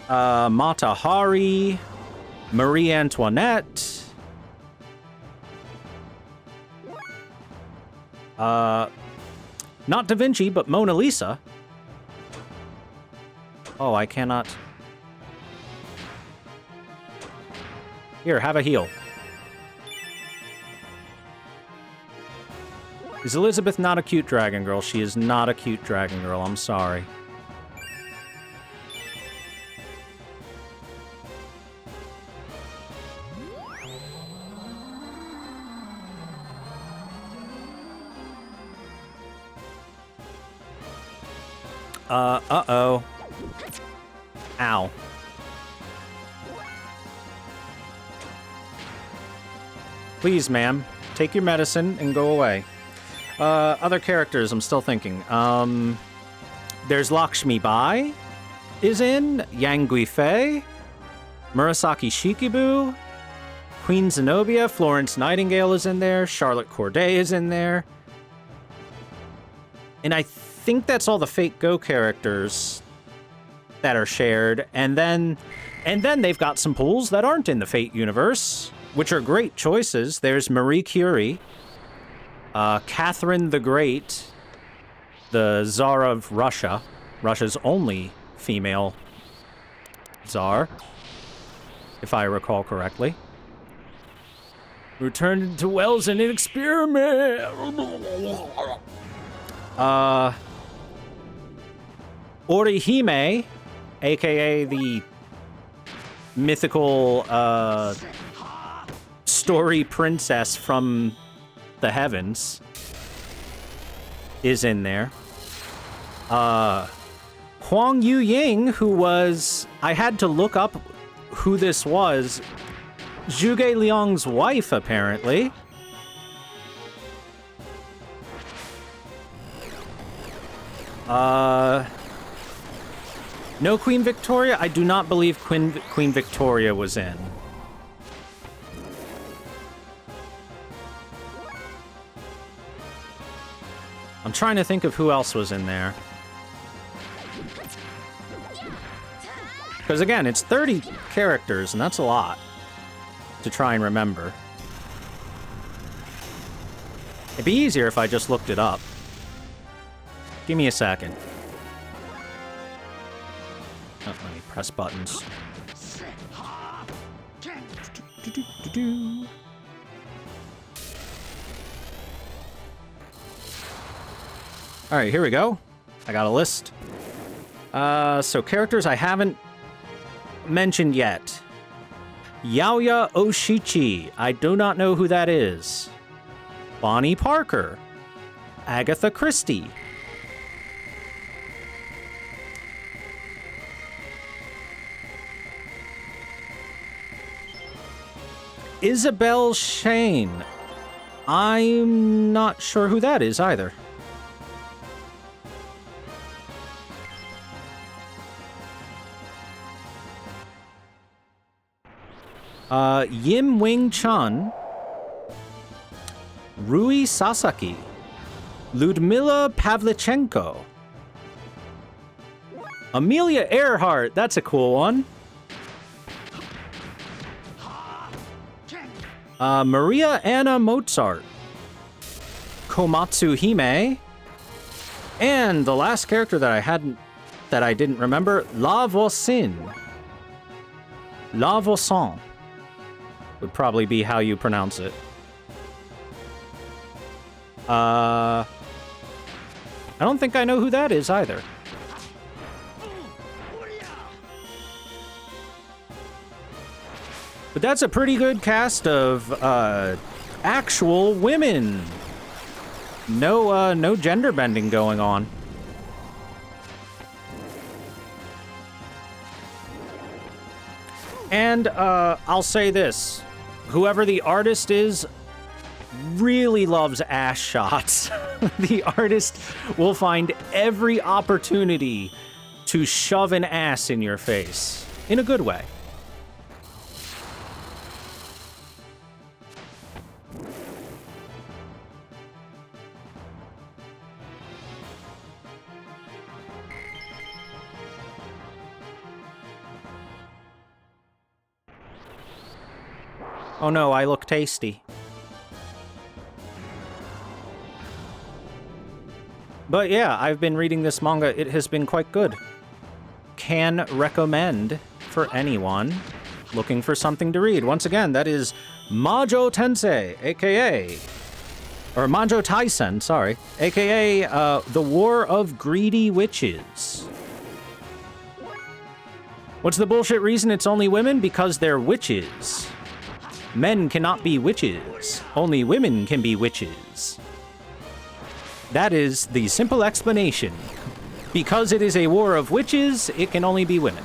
Mata Hari, Marie Antoinette, not Da Vinci, but Mona Lisa. Oh, I cannot. Here, have a heal. Is Elizabeth not a cute dragon girl? She is not a cute dragon girl, I'm sorry. Uh-oh. Ow. Please, ma'am, take your medicine and go away. Other characters, I'm still thinking. There's Lakshmi Bai is in, Yang Guifei, Murasaki Shikibu, Queen Zenobia, Florence Nightingale is in there, Charlotte Corday is in there. And I think that's all the Fate Go characters that are shared, and then they've got some pools that aren't in the Fate universe, which are great choices. There's Marie Curie, Catherine the Great, the Tsar of Russia, Russia's only female Tsar, if I recall correctly. Returned to Wells in an experiment. Orihime, aka the mythical story princess from the heavens, is in there. Huang Yuying, who was... I had to look up who this was. Zhuge Liang's wife, apparently. No Queen Victoria? I do not believe Queen Victoria was in. I'm trying to think of who else was in there. Because again, it's 30 characters, and that's a lot. to try and remember. It'd be easier if I just looked it up. Give me a second. Oh, let me press buttons. All right, here we go. I got a list. So characters I haven't mentioned yet. Yaoya Oshichi. I do not know who that is. Bonnie Parker. Agatha Christie. Isabel Shane. I'm not sure who that is either. Yim Wing Chun, Rui Sasaki, Ludmila Pavlichenko, Amelia Earhart, that's a cool one. Maria Anna Mozart, Komatsu Hime, and the last character that I didn't remember, La Voisin. La Voisin would probably be how you pronounce it. I don't think I know who that is either. But that's a pretty good cast of actual women. No gender bending going on. And I'll say this. Whoever the artist is really loves ass shots. The artist will find every opportunity to shove an ass in your face. In a good way. Oh no, I look tasty. But yeah, I've been reading this manga. It has been quite good. Can recommend for anyone looking for something to read. Once again, that is Majo Tensei, aka... Or Majo Taisen, sorry. Aka The War of Greedy Witches. What's the bullshit reason it's only women? Because they're witches. Men cannot be witches. Only women can be witches. That is the simple explanation. Because it is a war of witches, it can only be women.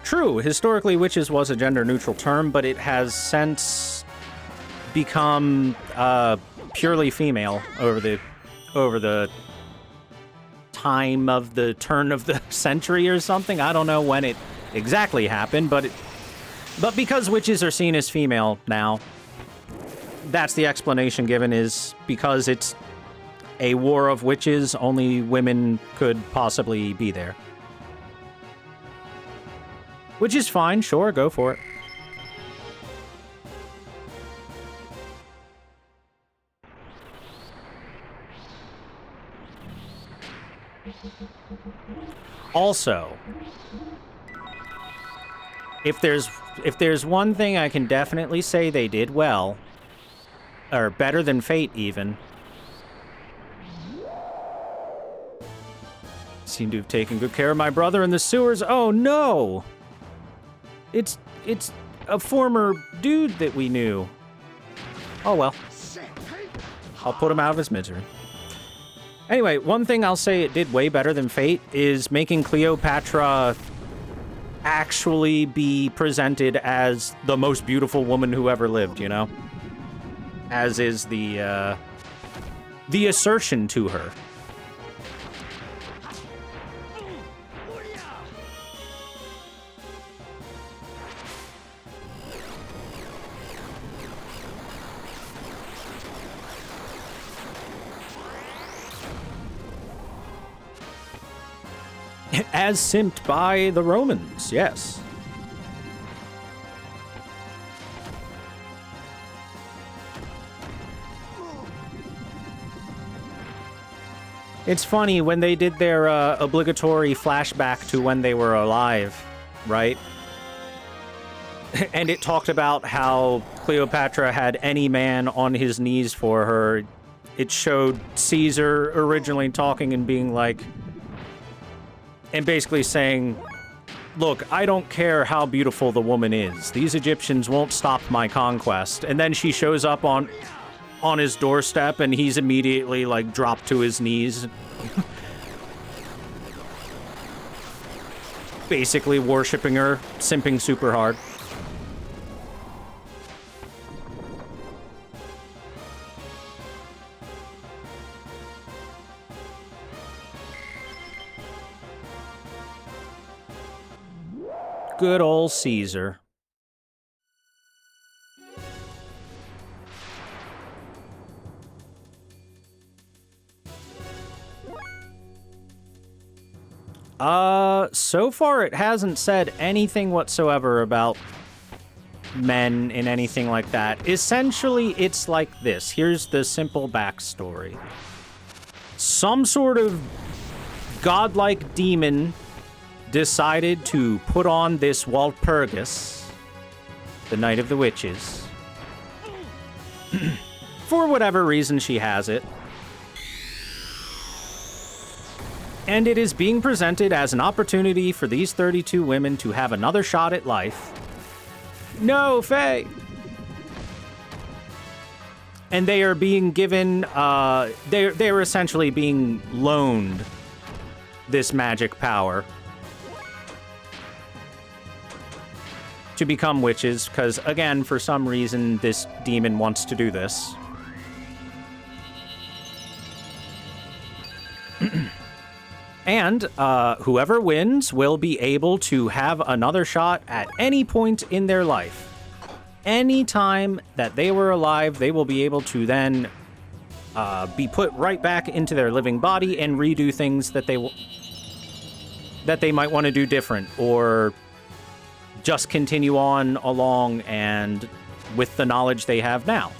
True, historically witches was a gender-neutral term, but it has since become purely female over the time of the turn of the century or something. I don't know when it exactly happened, but because witches are seen as female now, that's the explanation given, is because it's a war of witches, only women could possibly be there. Which is fine, sure, go for it. Also, if there's one thing I can definitely say they did well, or better than Fate even, seem to have taken good care of my brother in the sewers. Oh no! It's a former dude that we knew. Oh well. I'll put him out of his misery. Anyway, one thing I'll say it did way better than Fate is making Cleopatra actually be presented as the most beautiful woman who ever lived, you know? As is the assertion to her. As simped by the Romans, yes. It's funny, when they did their obligatory flashback to when they were alive, right? And it talked about how Cleopatra had any man on his knees for her. It showed Caesar originally talking and being like, and basically saying, look, I don't care how beautiful the woman is. These Egyptians won't stop my conquest. And then she shows up on his doorstep, and he's immediately, like, dropped to his knees. Basically worshipping her, simping super hard. Good old Caesar. So far it hasn't said anything whatsoever about men in anything like that. Essentially, it's like this. Here's the simple backstory. Some sort of godlike demon decided to put on this Walpurgis, the Night of the Witches. For whatever reason she has it. And it is being presented as an opportunity for these 32 women to have another shot at life. No, Faye! And they are being given, they're essentially being loaned this magic power to become witches, because, again, for some reason, this demon wants to do this. And whoever wins will be able to have another shot at any point in their life. Any time that they were alive, they will be able to then be put right back into their living body and redo things that they might want to do different, or just continue on along and with the knowledge they have now.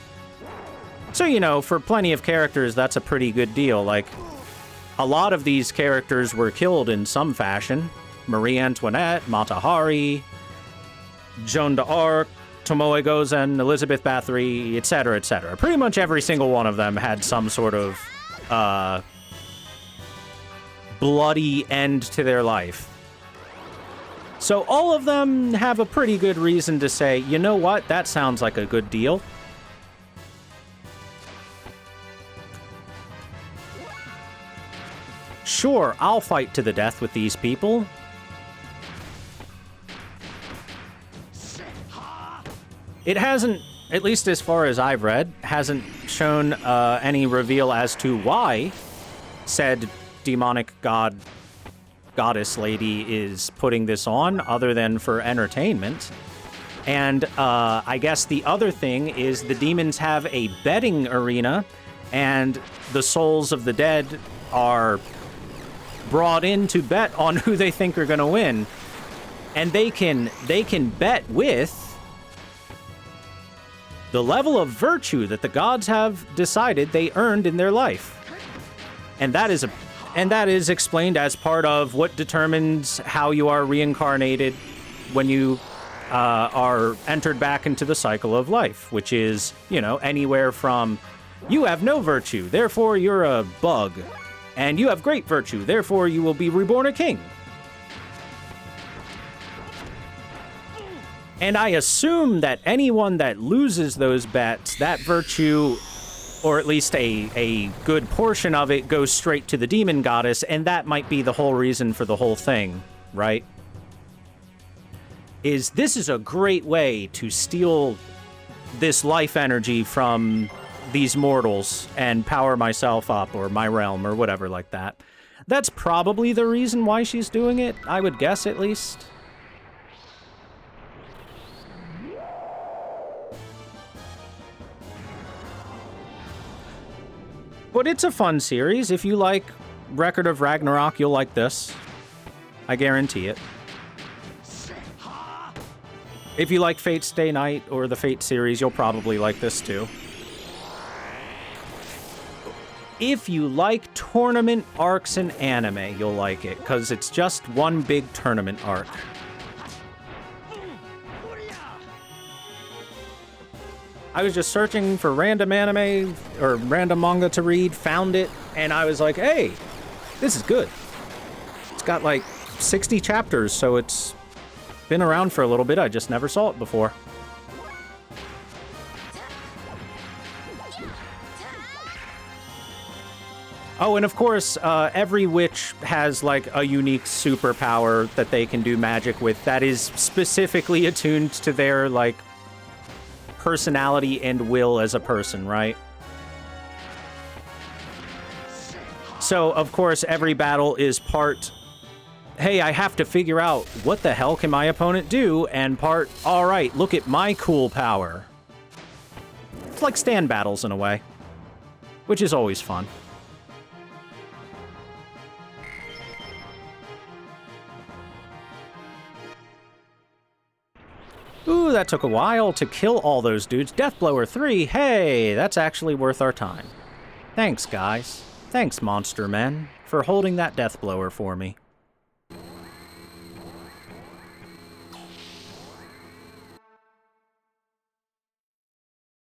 So, you know, for plenty of characters, that's a pretty good deal. Like, a lot of these characters were killed in some fashion. Marie Antoinette, Mata Hari, Joan d'Arc, Tomoe Gozen, Elizabeth Bathory, etc., etc. Pretty much every single one of them had some sort of bloody end to their life. So all of them have a pretty good reason to say, you know what, that sounds like a good deal. Sure, I'll fight to the death with these people. It hasn't, at least as far as I've read, hasn't shown any reveal as to why said demonic goddess lady is putting this on, other than for entertainment. And I guess the other thing is the demons have a betting arena, and the souls of the dead are brought in to bet on who they think are going to win. And they can bet with the level of virtue that the gods have decided they earned in their life. And that is explained as part of what determines how you are reincarnated when you are entered back into the cycle of life, which is, you know, anywhere from you have no virtue, therefore you're a bug, and you have great virtue, therefore you will be reborn a king. And I assume that anyone that loses those bets, that virtue, or at least a good portion of it, goes straight to the demon goddess, and that might be the whole reason for the whole thing, right? This is a great way to steal this life energy from these mortals and power myself up, or my realm, or whatever like that. That's probably the reason why she's doing it, I would guess, at least. But it's a fun series. If you like Record of Ragnarok, you'll like this. I guarantee it. If you like Fate Stay Night or the Fate series, you'll probably like this too. If you like tournament arcs in anime, you'll like it, because it's just one big tournament arc. I was just searching for random anime or random manga to read, found it, and I was like, hey, this is good. It's got like 60 chapters, so it's been around for a little bit. I just never saw it before. Oh, and of course, every witch has like a unique superpower that they can do magic with that is specifically attuned to their like personality and will as a person, right? So, of course, every battle is part, hey, I have to figure out what the hell can my opponent do, and part, all right, look at my cool power. It's like stand battles in a way, which is always fun. Ooh, that took a while to kill all those dudes. Deathblower 3, hey, that's actually worth our time. Thanks, guys. Thanks, Monster Men, for holding that Deathblower for me.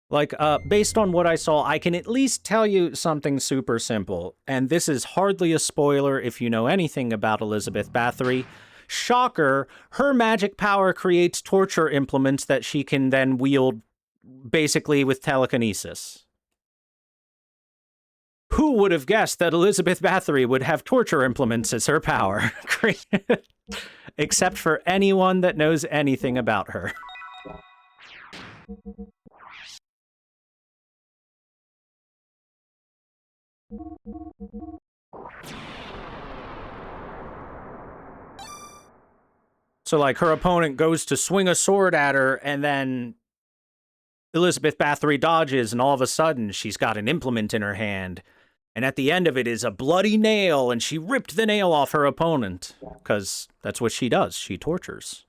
Like, based on what I saw, I can at least tell you something super simple. And this is hardly a spoiler if you know anything about Elizabeth Bathory. Shocker, her magic power creates torture implements that she can then wield basically with telekinesis. Who would have guessed that Elizabeth Bathory would have torture implements as her power? Except for anyone that knows anything about her. So, like, her opponent goes to swing a sword at her, and then Elizabeth Bathory dodges, and all of a sudden, she's got an implement in her hand. And at the end of it is a bloody nail, and she ripped the nail off her opponent. Because that's what she does. She tortures.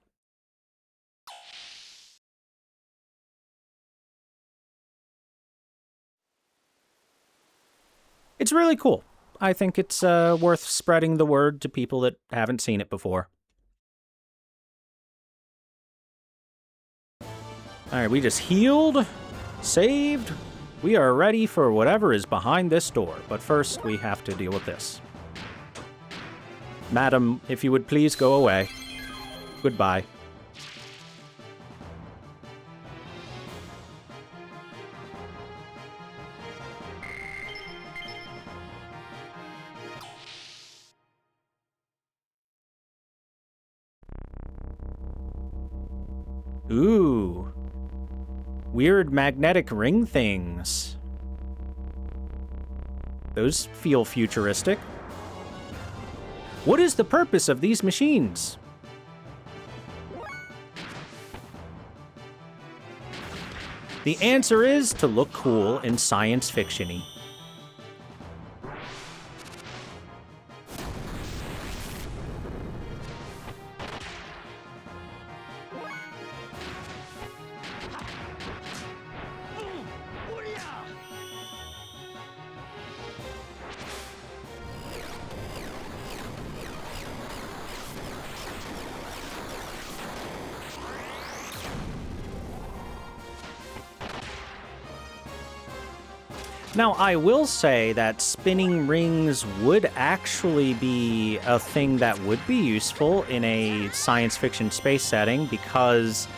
It's really cool. I think it's worth spreading the word to people that haven't seen it before. Alright, we just healed, saved. We are ready for whatever is behind this door, but first we have to deal with this. Madam, if you would please go away. Goodbye. Ooh. Weird magnetic ring things. Those feel futuristic. What is the purpose of these machines? The answer is to look cool and science fiction-y. Now, I will say that spinning rings would actually be a thing that would be useful in a science fiction space setting because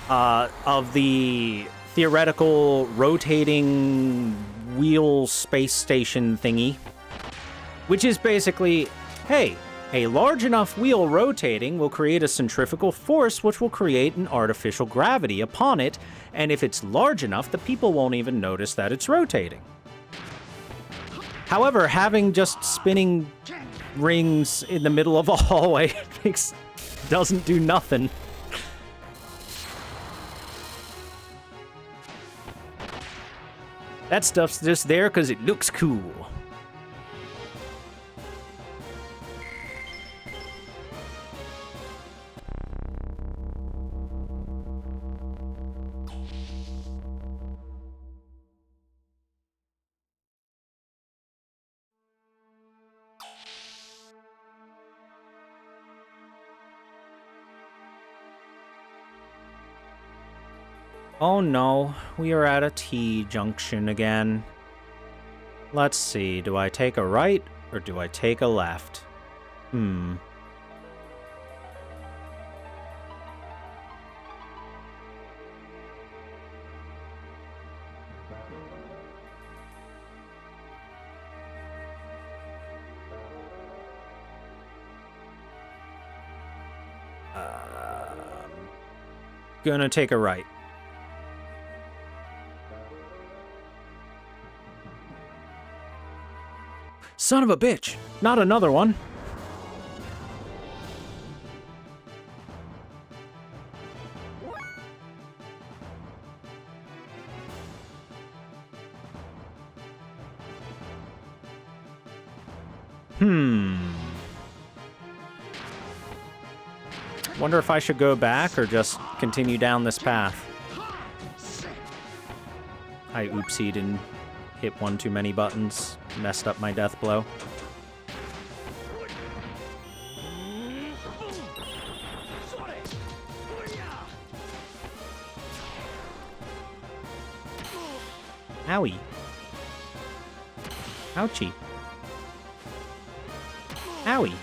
of the theoretical rotating wheel space station thingy, which is basically, hey, a large enough wheel rotating will create a centrifugal force which will create an artificial gravity upon it, and if it's large enough, the people won't even notice that it's rotating. However, having just spinning rings in the middle of a hallway doesn't do nothing. That stuff's just there because it looks cool. Oh no, we are at a T-junction again. Let's see, do I take a right or do I take a left? Gonna take a right. Son of a bitch! Not another one! Wonder if I should go back or just continue down this path. I oopsied and hit one too many buttons. Messed up my death blow. Owie. Ouchie. Owie.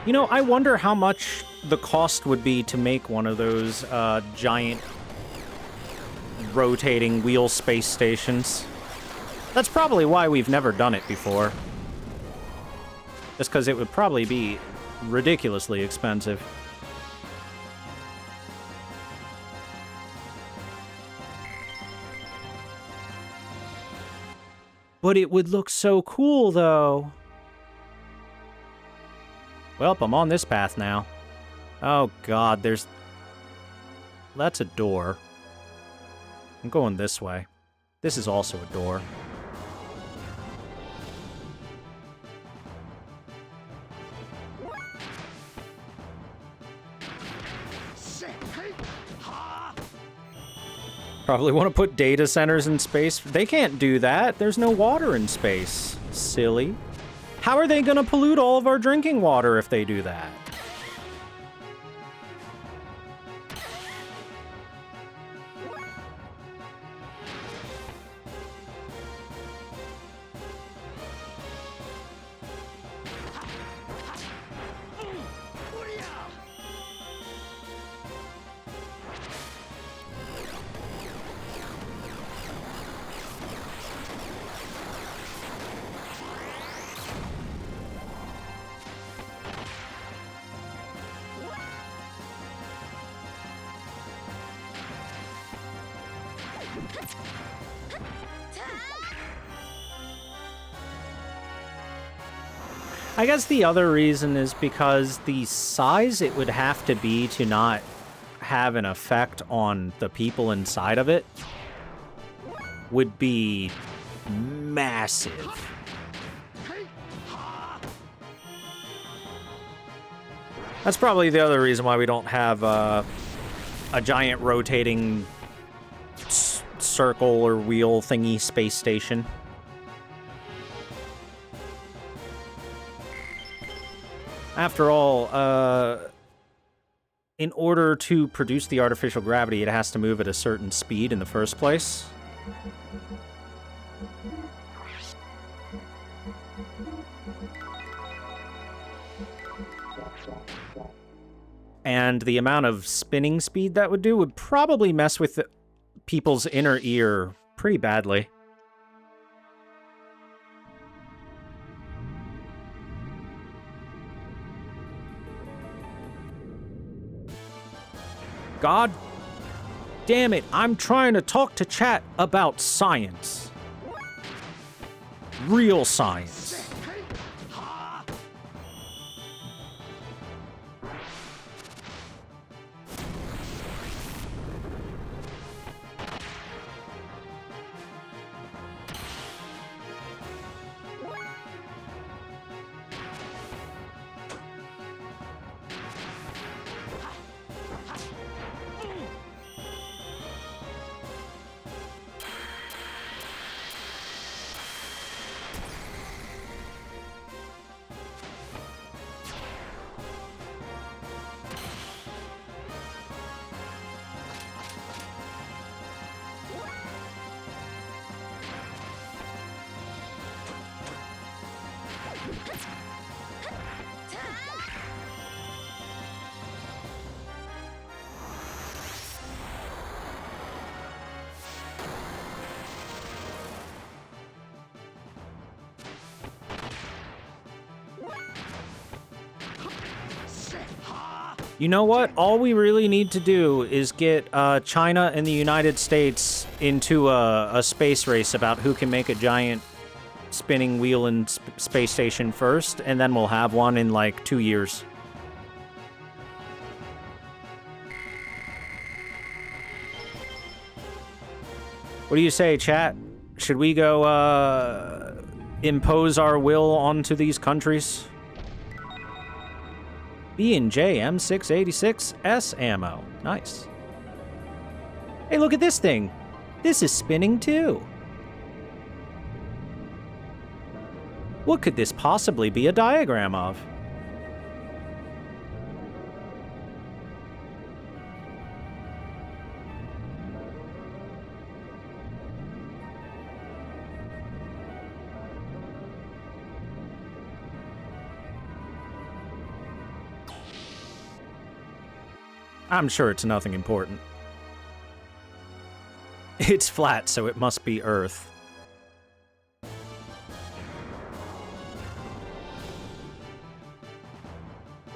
You know, I wonder how much the cost would be to make one of those giant rotating wheel space stations. That's probably why we've never done it before. Just because it would probably be ridiculously expensive. But it would look so cool, though. Well, I'm on this path now. Oh god, there's... That's a door. I'm going this way. This is also a door. Probably want to put data centers in space. They can't do that. There's no water in space. Silly. How are they going to pollute all of our drinking water if they do that? I guess the other reason is because the size it would have to be to not have an effect on the people inside of it would be massive. That's probably the other reason why we don't have a giant rotating circle or wheel thingy space station. After all, in order to produce the artificial gravity, it has to move at a certain speed in the first place. And the amount of spinning speed that would do would probably mess with people's inner ear pretty badly. God Damn it, I'm trying to talk to chat about science. Real science. You know what? All we really need to do is get China and the United States into a space race about who can make a giant spinning wheel in space station first, and then we'll have one in like 2 years. What do you say, chat? Should we go impose our will onto these countries? B&J M686S ammo. Nice. Hey, look at this thing. This is spinning too. What could this possibly be a diagram of? I'm sure it's nothing important. It's flat, so it must be Earth.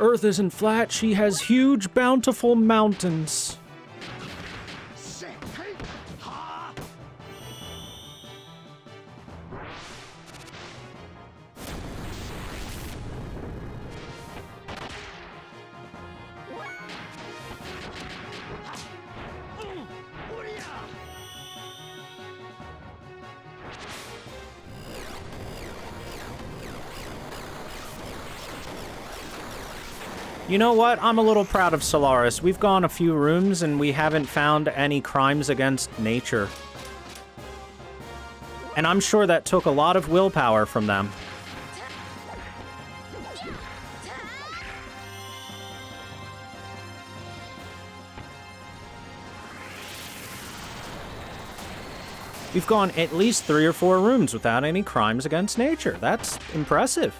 Earth isn't flat, she has huge, bountiful mountains. You know what? I'm a little proud of Solaris. We've gone a few rooms and we haven't found any crimes against nature. And I'm sure that took a lot of willpower from them. We've gone at least 3 or 4 rooms without any crimes against nature. That's impressive.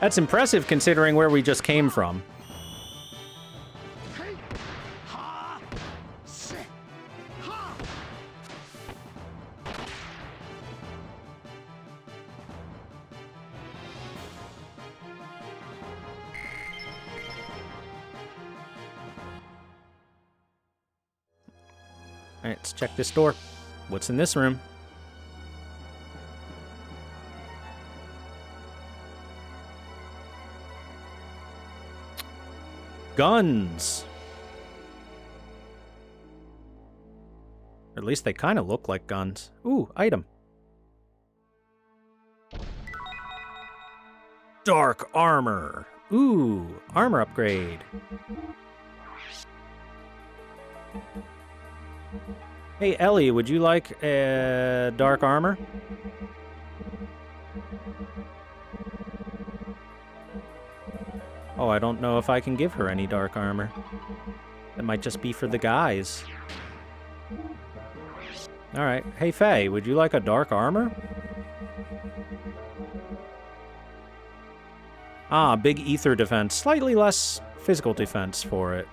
That's impressive considering where we just came from. All right, let's check this door. What's in this room? Guns. Or at least they kind of look like guns. Ooh, item. Dark armor. Ooh, armor upgrade. Hey, Ellie, would you like dark armor? Oh, I don't know if I can give her any dark armor. That might just be for the guys. Alright. Hey, Faye, would you like a dark armor? Ah, big ether defense. Slightly less physical defense for it.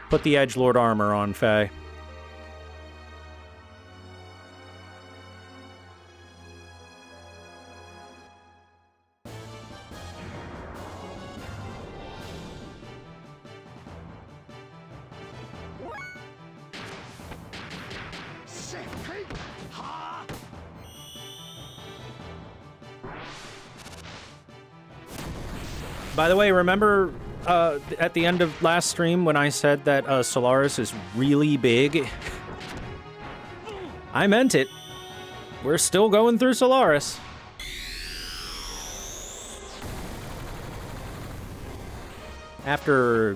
Put the edgelord armor on, Faye. By the way, remember at the end of last stream when I said that Solaris is really big? I meant it. We're still going through Solaris. After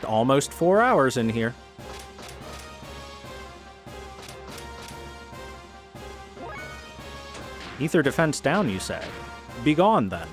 almost 4 hours in here. Ether defense down, you say? Be gone, then.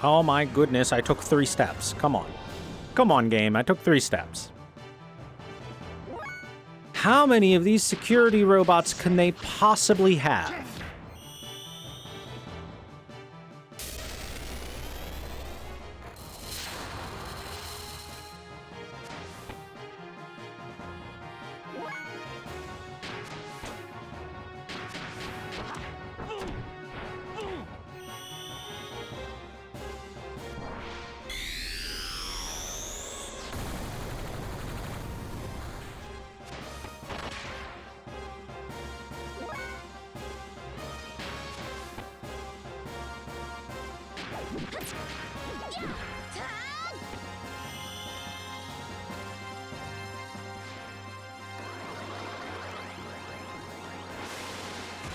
Oh my goodness, I took 3 steps. Come on. Come on, game. I took 3 steps. How many of these security robots can they possibly have?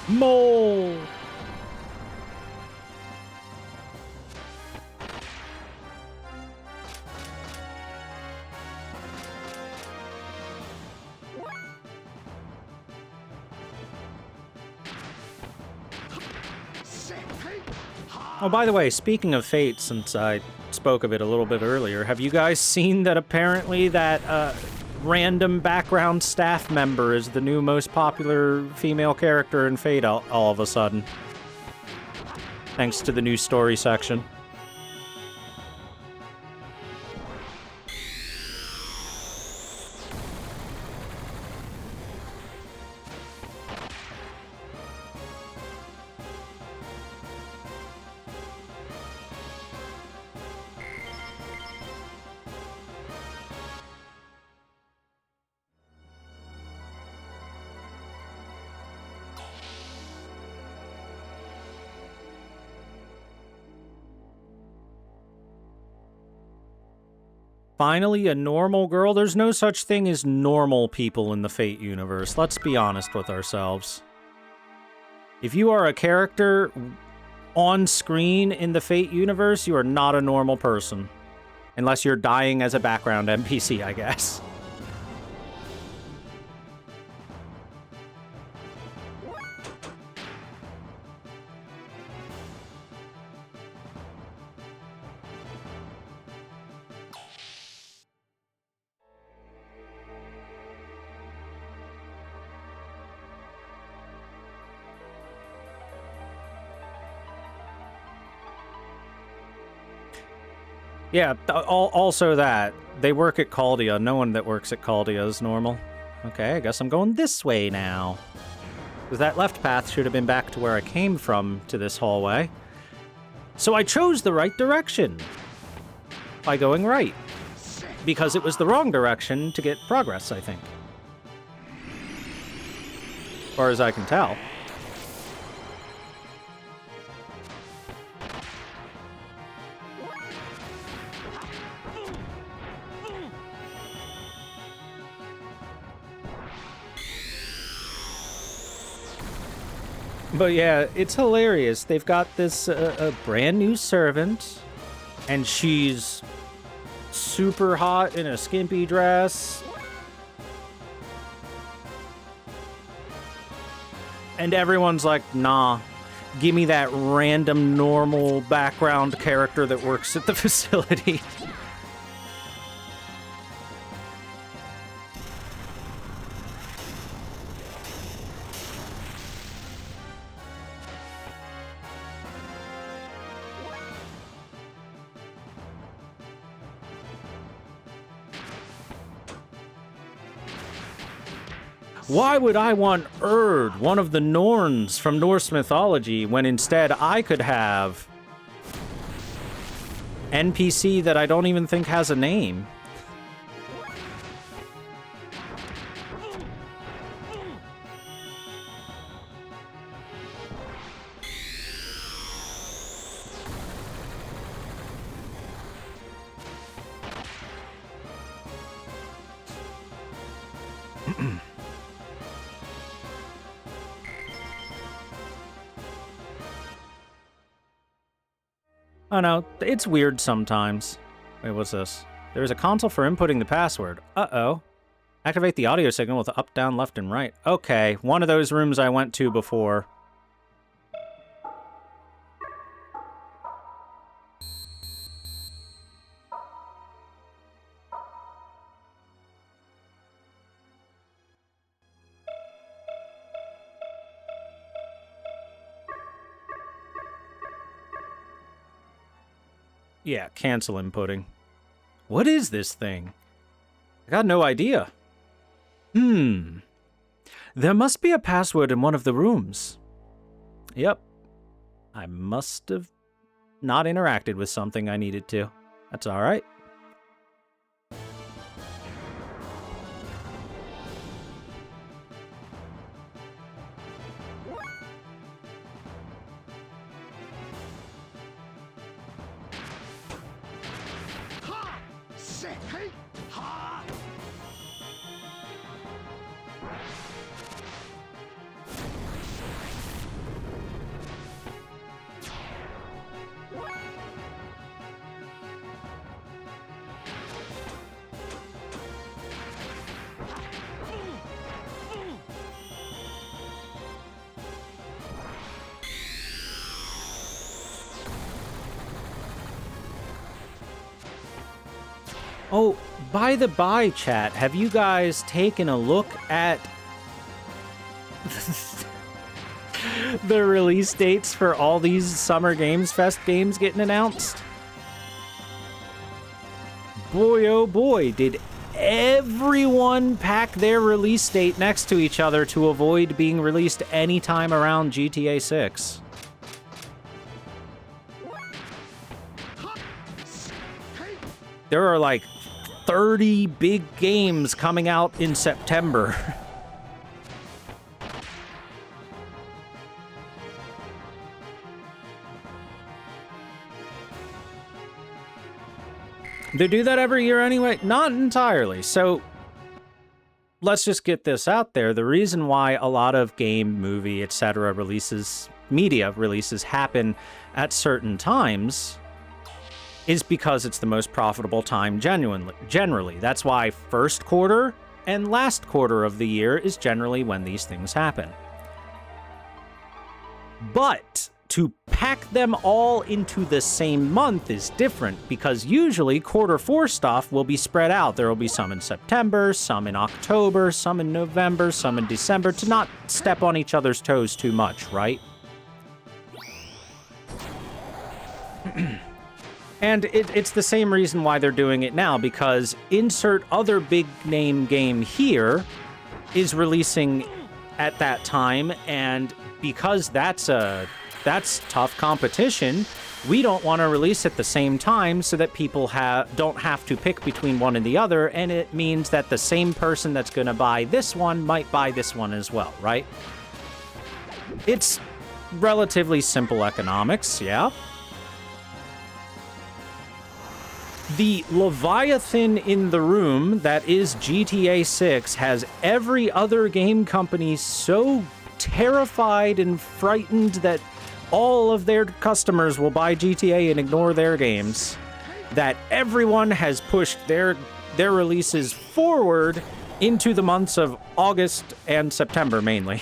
Mole! Oh, by the way, speaking of Fate, since I spoke of it a little bit earlier, have you guys seen that apparently that random background staff member is the new most popular female character in Fate all of a sudden? Thanks to the new story section. Finally, a normal girl? There's no such thing as normal people in the Fate universe. Let's be honest with ourselves. If you are a character on screen in the Fate universe, you are not a normal person. Unless you're dying as a background NPC, I guess. Yeah, also that. They work at Caldia. No one that works at Caldia is normal. Okay, I guess I'm going this way now. Because that left path should have been back to where I came from to this hallway. So I chose the right direction by going right. Because it was the wrong direction to get progress, I think. As far as I can tell. But yeah, it's hilarious. They've got this a brand new servant, and she's super hot in a skimpy dress. And everyone's like, nah, give me that random normal background character that works at the facility. Why would I want Erd, one of the Norns from Norse mythology, when instead I could have NPC that I don't even think has a name? Oh no, it's weird sometimes. Wait, what's this? There's a console for inputting the password. Uh-oh. Activate the audio signal with up, down, left, and right. Okay, one of those rooms I went to before. Yeah, cancel inputting. What is this thing? I got no idea. There must be a password in one of the rooms. Yep. I must have not interacted with something I needed to. That's all right. Oh, by the by, chat, have you guys taken a look at the release dates for all these Summer Games Fest games getting announced? Boy, oh boy, did everyone pack their release date next to each other to avoid being released anytime around GTA 6. There are like 30 big games coming out in September. They do that every year anyway? Not entirely. So let's just get this out there. The reason why a lot of game, movie, etc. releases, media releases happen at certain times is because it's the most profitable time generally. That's why first quarter and last quarter of the year is generally when these things happen. But to pack them all into the same month is different, because usually quarter 4 stuff will be spread out. There will be some in September, some in October, some in November, some in December, to not step on each other's toes too much, right? And it's the same reason why they're doing it now, because insert other big name game here is releasing at that time, and because that's tough competition, we don't want to release at the same time so that people don't have to pick between one and the other, and it means that the same person that's going to buy this one might buy this one as well, right? It's relatively simple economics, yeah. The Leviathan in the room that is GTA 6 has every other game company so terrified and frightened that all of their customers will buy GTA and ignore their games, that everyone has pushed their releases forward into the months of August and September mainly.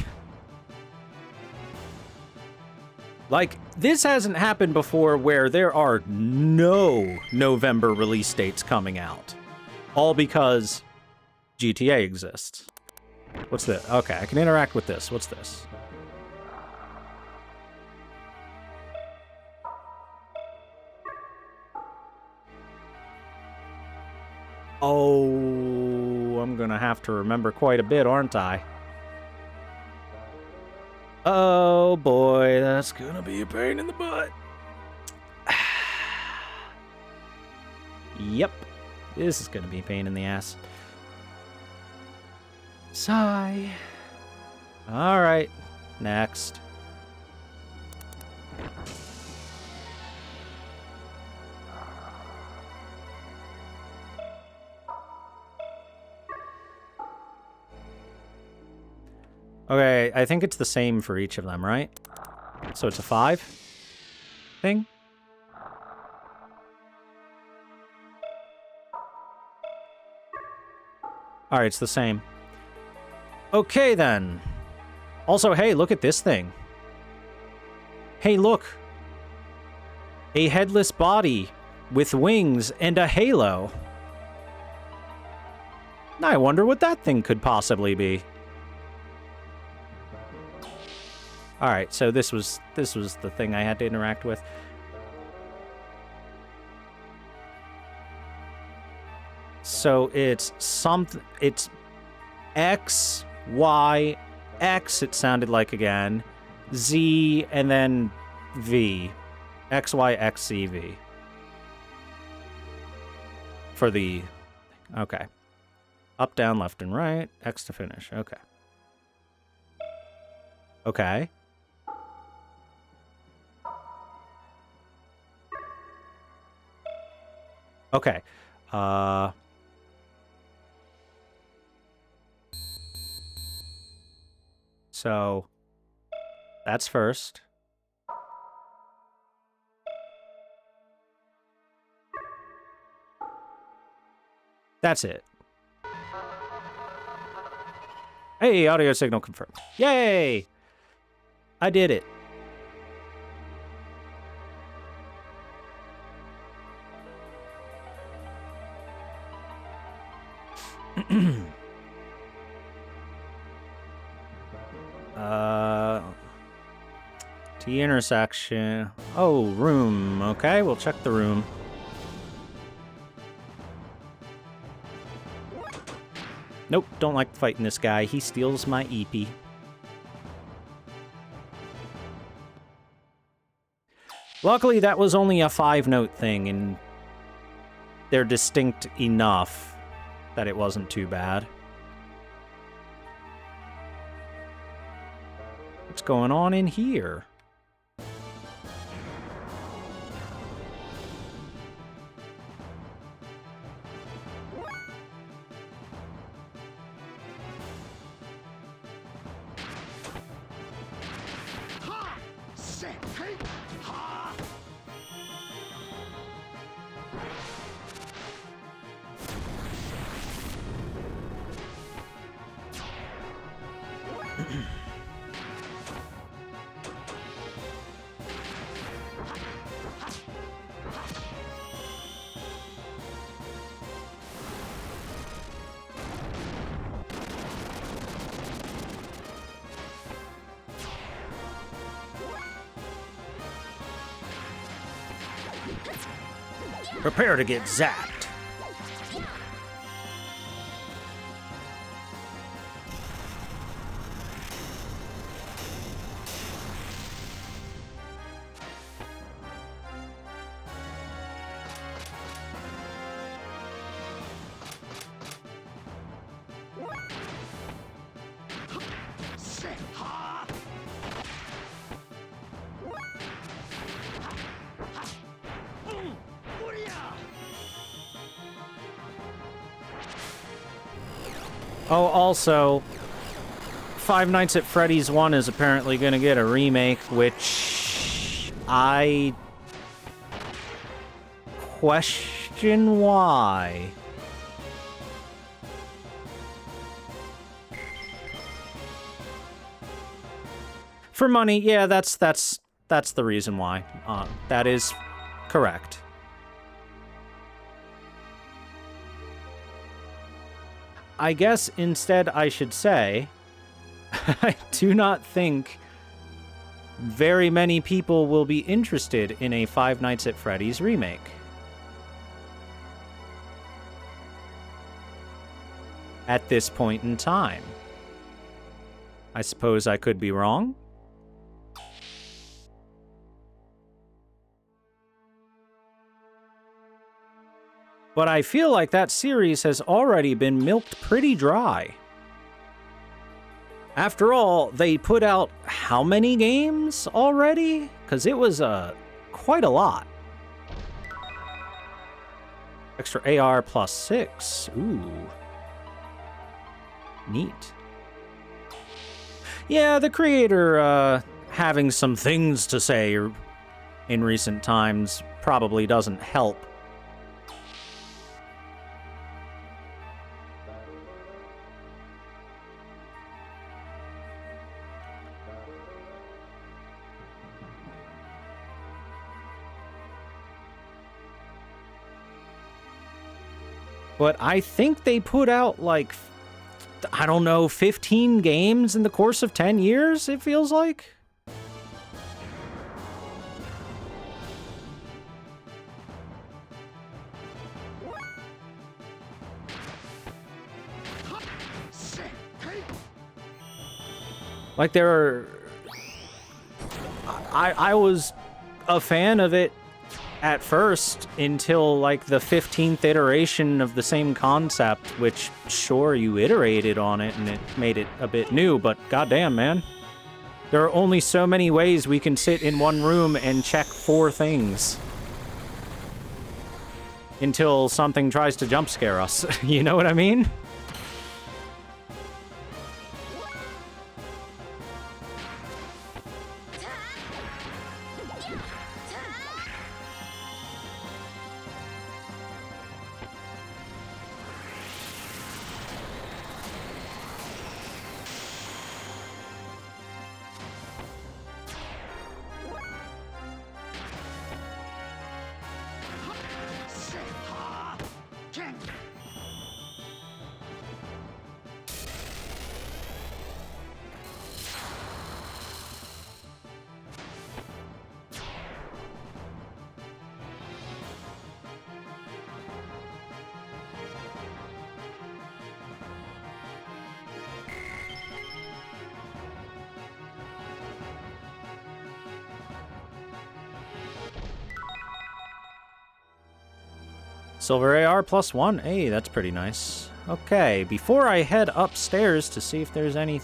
Like, this hasn't happened before where there are no November release dates coming out. All because GTA exists. What's this? Okay, I can interact with this. What's this? Oh, I'm gonna have to remember quite a bit, aren't I? Oh boy, that's gonna be a pain in the butt. Yep, this is gonna be a pain in the ass. Sigh. Alright, next. Okay, I think it's the same for each of them, right? So it's a 5 thing? Alright, it's the same. Okay, then. Also, hey, look at this thing. Hey, look. A headless body with wings and a halo. I wonder what that thing could possibly be. Alright, so this was the thing I had to interact with. So it's something, it's X, Y, X it sounded like again, Z, and then V. X, Y, X, Z, V. For the, okay. Up, down, left, and right, X to finish, okay. Okay. Okay. So that's first. That's it. Hey, audio signal confirmed. Yay! I did it. T intersection. Oh, room. Okay, we'll check the room. Nope, don't like fighting this guy. He steals my EP. Luckily, that was only a 5-note thing, and they're distinct enough that it wasn't too bad. What's going on in here? Prepare to get zapped. Oh, also, Five Nights at Freddy's 1 is apparently going to get a remake, which I question why. For money, yeah, that's That's the reason why. That is correct. I guess instead I should say, I do not think very many people will be interested in a Five Nights at Freddy's remake. At this point in time. I suppose I could be wrong. But I feel like that series has already been milked pretty dry. After all, they put out how many games already? Because it was quite a lot. Extra AR plus 6. Ooh. Neat. Yeah, the creator having some things to say in recent times probably doesn't help. But I think they put out, like, I don't know, 15 games in the course of 10 years, it feels like? Like, there are... I was a fan of it at first until, like, the 15th iteration of the same concept, which, sure, you iterated on it and it made it a bit new, but goddamn, man. There are only so many ways we can sit in one room and check 4 things. Until something tries to jump scare us. You know what I mean? Silver AR plus 1. Hey, that's pretty nice. Okay, before I head upstairs to see if there's any...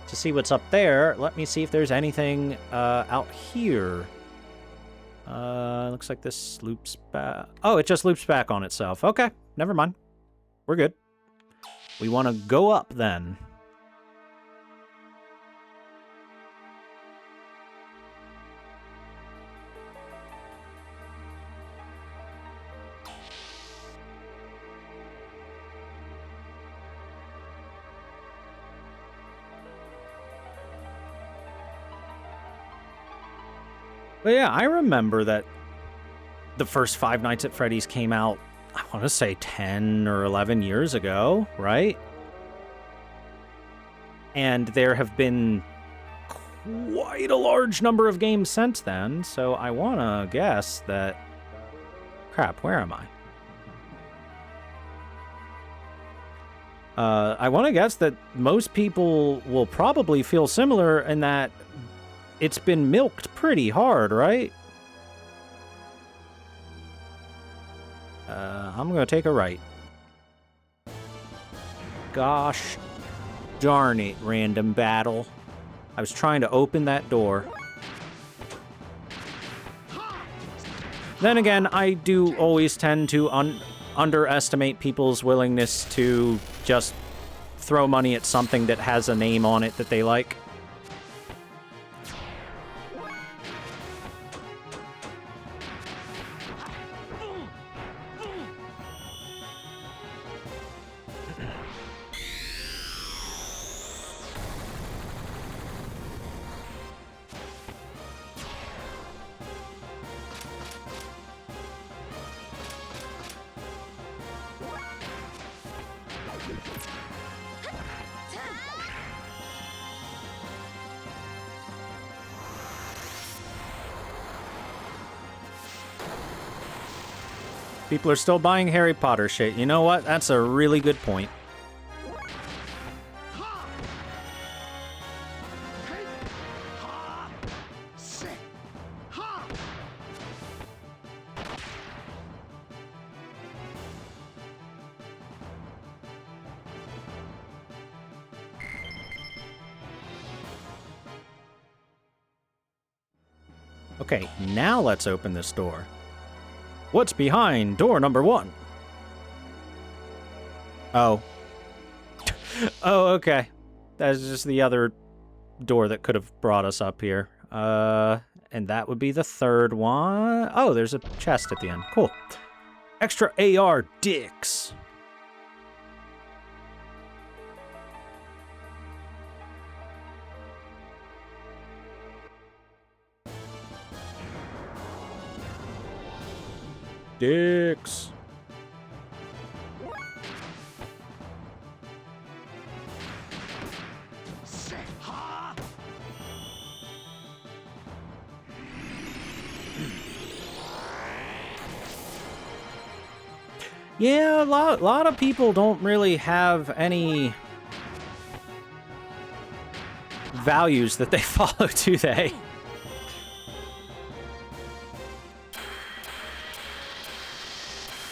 to see what's up there, let me see if there's anything out here. Looks like this loops back... Oh, it just loops back on itself. Okay, never mind. We're good. We want to go up, then. But yeah, I remember that the first Five Nights at Freddy's came out, I want to say 10 or 11 years ago, right? And there have been quite a large number of games since then, so I want to guess that... Crap, where am I? I want to guess that most people will probably feel similar in that it's been milked pretty hard, right? I'm gonna take a right. Gosh darn it, random battle. I was trying to open that door. Then again, I do always tend to underestimate people's willingness to just throw money at something that has a name on it that they like. People are still buying Harry Potter shit. You know what? That's a really good point. Okay, now let's open this door. What's behind door number 1? Oh. Oh, okay. That's just the other door that could have brought us up here. And that would be the third one. Oh, there's a chest at the end. Cool. Extra AR dicks. Dicks. Yeah, a lot of people don't really have any values that they follow, do they?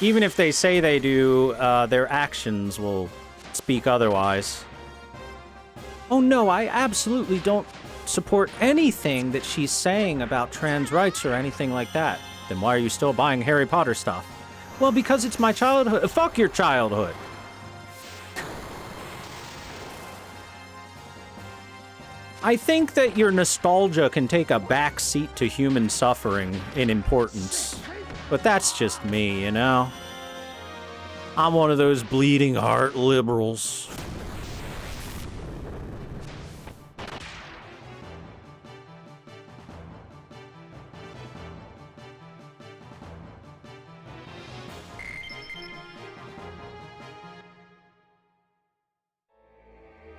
Even if they say they do, their actions will speak otherwise. Oh no, I absolutely don't support anything that she's saying about trans rights or anything like that. Then why are you still buying Harry Potter stuff? Well, because it's my childhood. Fuck your childhood. I think that your nostalgia can take a back seat to human suffering in importance. But that's just me, you know? I'm one of those bleeding heart liberals.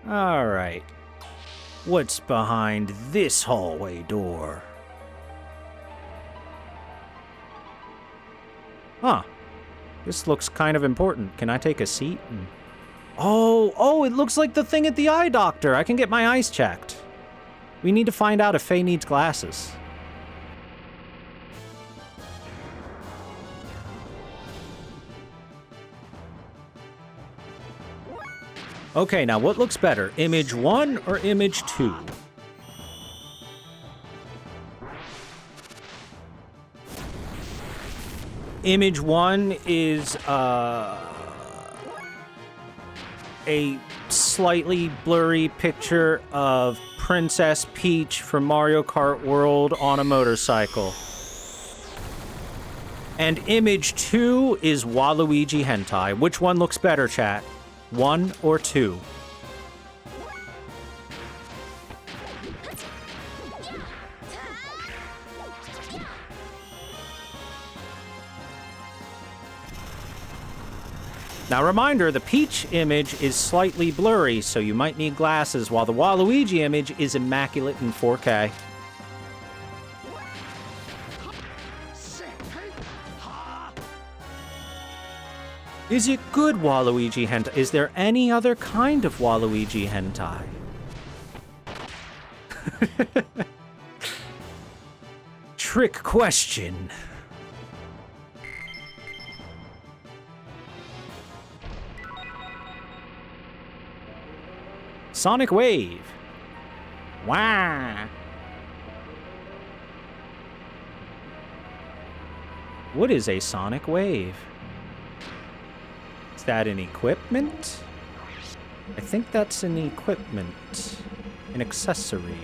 All right. What's behind this hallway door? Huh. This looks kind of important. Can I take a seat? Oh, it looks like the thing at the eye doctor. I can get my eyes checked. We need to find out if Faye needs glasses. Okay, now what looks better? Image 1 or image 2? Image 1 is a slightly blurry picture of Princess Peach from Mario Kart World on a motorcycle. And image 2 is Waluigi hentai. Which one looks better, chat? 1 or 2? Now reminder, the Peach image is slightly blurry, so you might need glasses, while the Waluigi image is immaculate in 4K. Is it good Waluigi hentai? Is there any other kind of Waluigi hentai? Trick question. Sonic Wave. Wow. What is a Sonic Wave? Is that an equipment? I think that's an equipment. An accessory.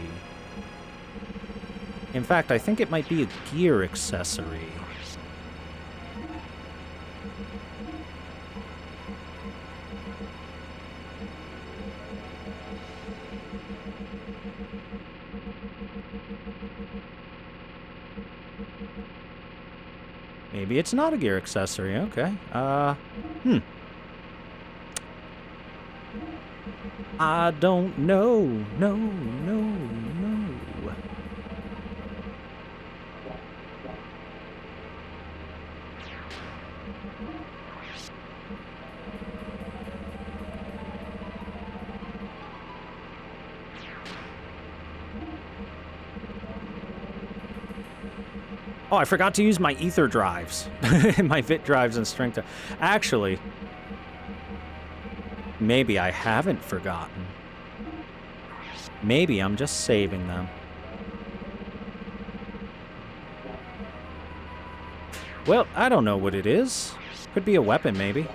In fact, I think it might be a gear accessory. Maybe it's not a gear accessory. Okay. I don't know. No. Oh, I forgot to use my ether drives. My vit drives and strength. Actually, maybe I haven't forgotten. Maybe I'm just saving them. Well, I don't know what it is. Could be a weapon, maybe.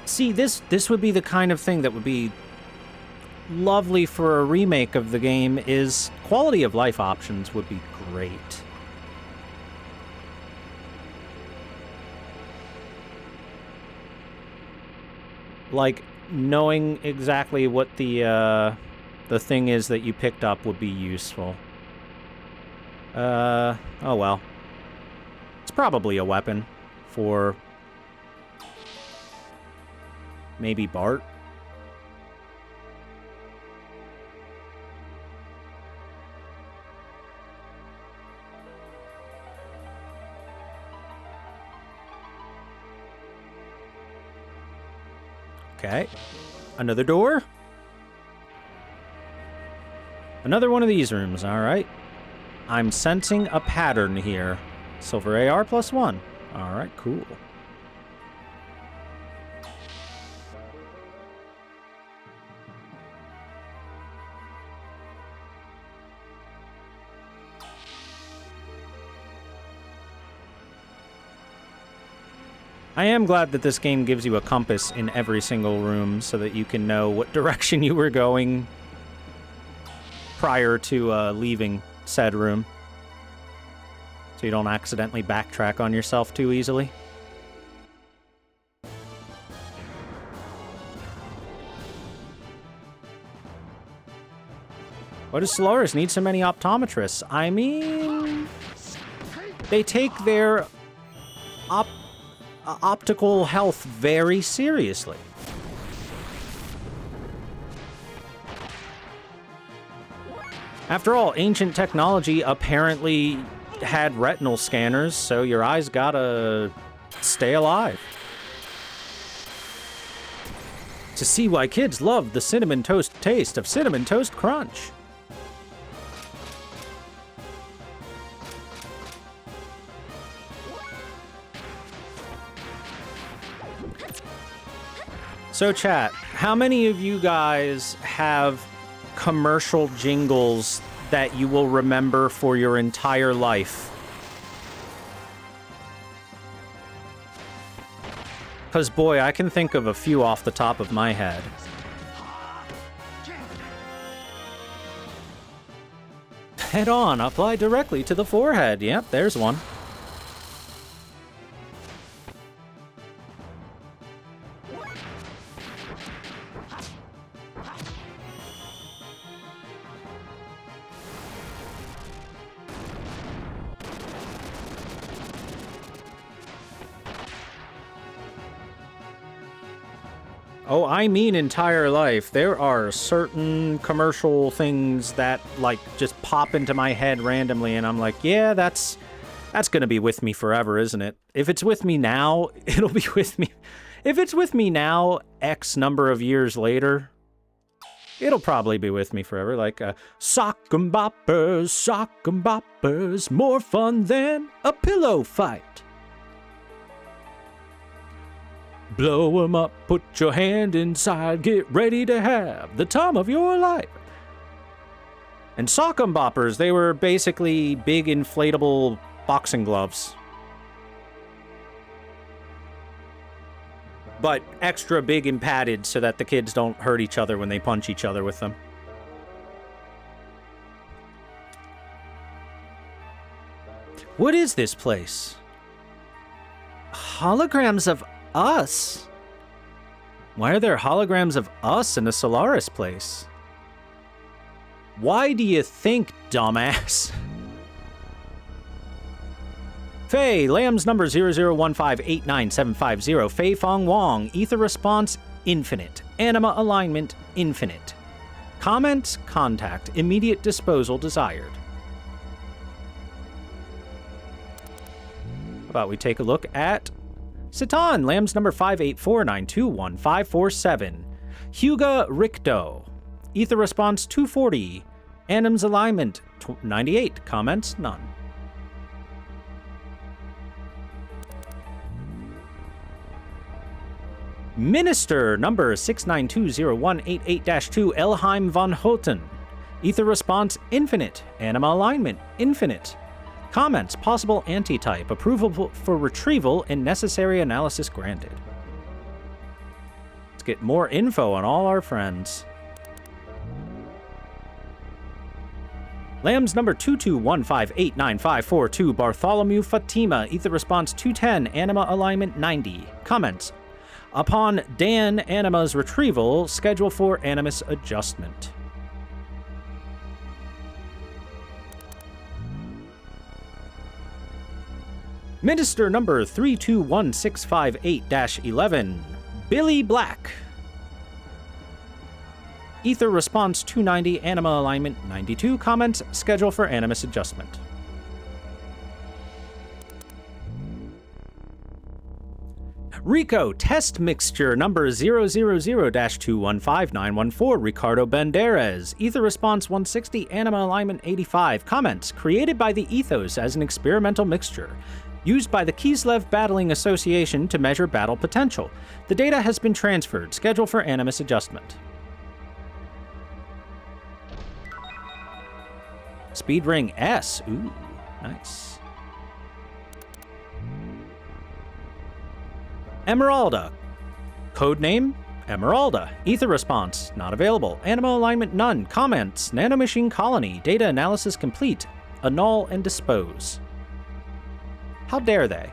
See, this would be the kind of thing that would be lovely for a remake of the game, is quality of life options would be great. Like, knowing exactly what the thing is that you picked up would be useful. Oh well. It's probably a weapon for maybe Bart. Okay. Another door. Another one of these rooms, alright. I'm sensing a pattern here. Silver AR +1. Alright, cool. I am glad that this game gives you a compass in every single room so that you can know what direction you were going prior to leaving said room. So you don't accidentally backtrack on yourself too easily. Why does Solaris need so many optometrists? I mean, they take their optical health very seriously. After all, ancient technology apparently had retinal scanners, so your eyes gotta stay alive. To see why kids love the cinnamon toast taste of Cinnamon Toast Crunch. So chat, how many of you guys have commercial jingles that you will remember for your entire life? Because boy, I can think of a few off the top of my head. Head on, apply directly to the forehead. Yep, there's one. Oh, I mean entire life. There are certain commercial things that, like, just pop into my head randomly, and I'm like, yeah, that's gonna be with me forever, isn't it? If it's with me now, it'll be with me. If it's with me now, X number of years later, it'll probably be with me forever. Like, sock 'em boppers, more fun than a pillow fight. Blow 'em up, put your hand inside, get ready to have the time of your life. And sock'em boppers, they were basically big inflatable boxing gloves. But extra big and padded so that the kids don't hurt each other when they punch each other with them. What is this place? Holograms of us? Why are there holograms of us in the Solaris place? Why do you think, dumbass? Faye, Lamb's number 0015897550. Fei Fong Wong, ether response infinite. Anima alignment infinite. Comment, contact, immediate disposal desired. How about we take a look at Satan, Lamb's number 584921547. Huga Ricto, Ether response 240. Anim's alignment 98. Comments none. Minister number 6920188-2 Elheim von Houten. Ether response infinite. Anima alignment infinite. Comments possible antitype. Approval for retrieval and necessary analysis granted. Let's get more info on all our friends. Lambs number 221589542 Bartholomew Fatima. Ether response 210. Anima alignment 90. Comments. Upon Dan Anima's retrieval, schedule for animus adjustment. Minister number 321658-11, Billy Black. Ether response 290, Anima alignment 92. Comments, schedule for animus adjustment. Rico test mixture number 000-215914, Ricardo Banderas. Ether response 160, Anima alignment 85. Comments, created by the Ethos as an experimental mixture. Used by the Kislev Battling Association to measure battle potential. The data has been transferred. Schedule for animus adjustment. Speed ring S. Ooh, nice. Emeralda. Codename Emeralda. Ether response not available. Anima alignment none. Comments, nanomachine colony. Data analysis complete. Annul and dispose. How dare they?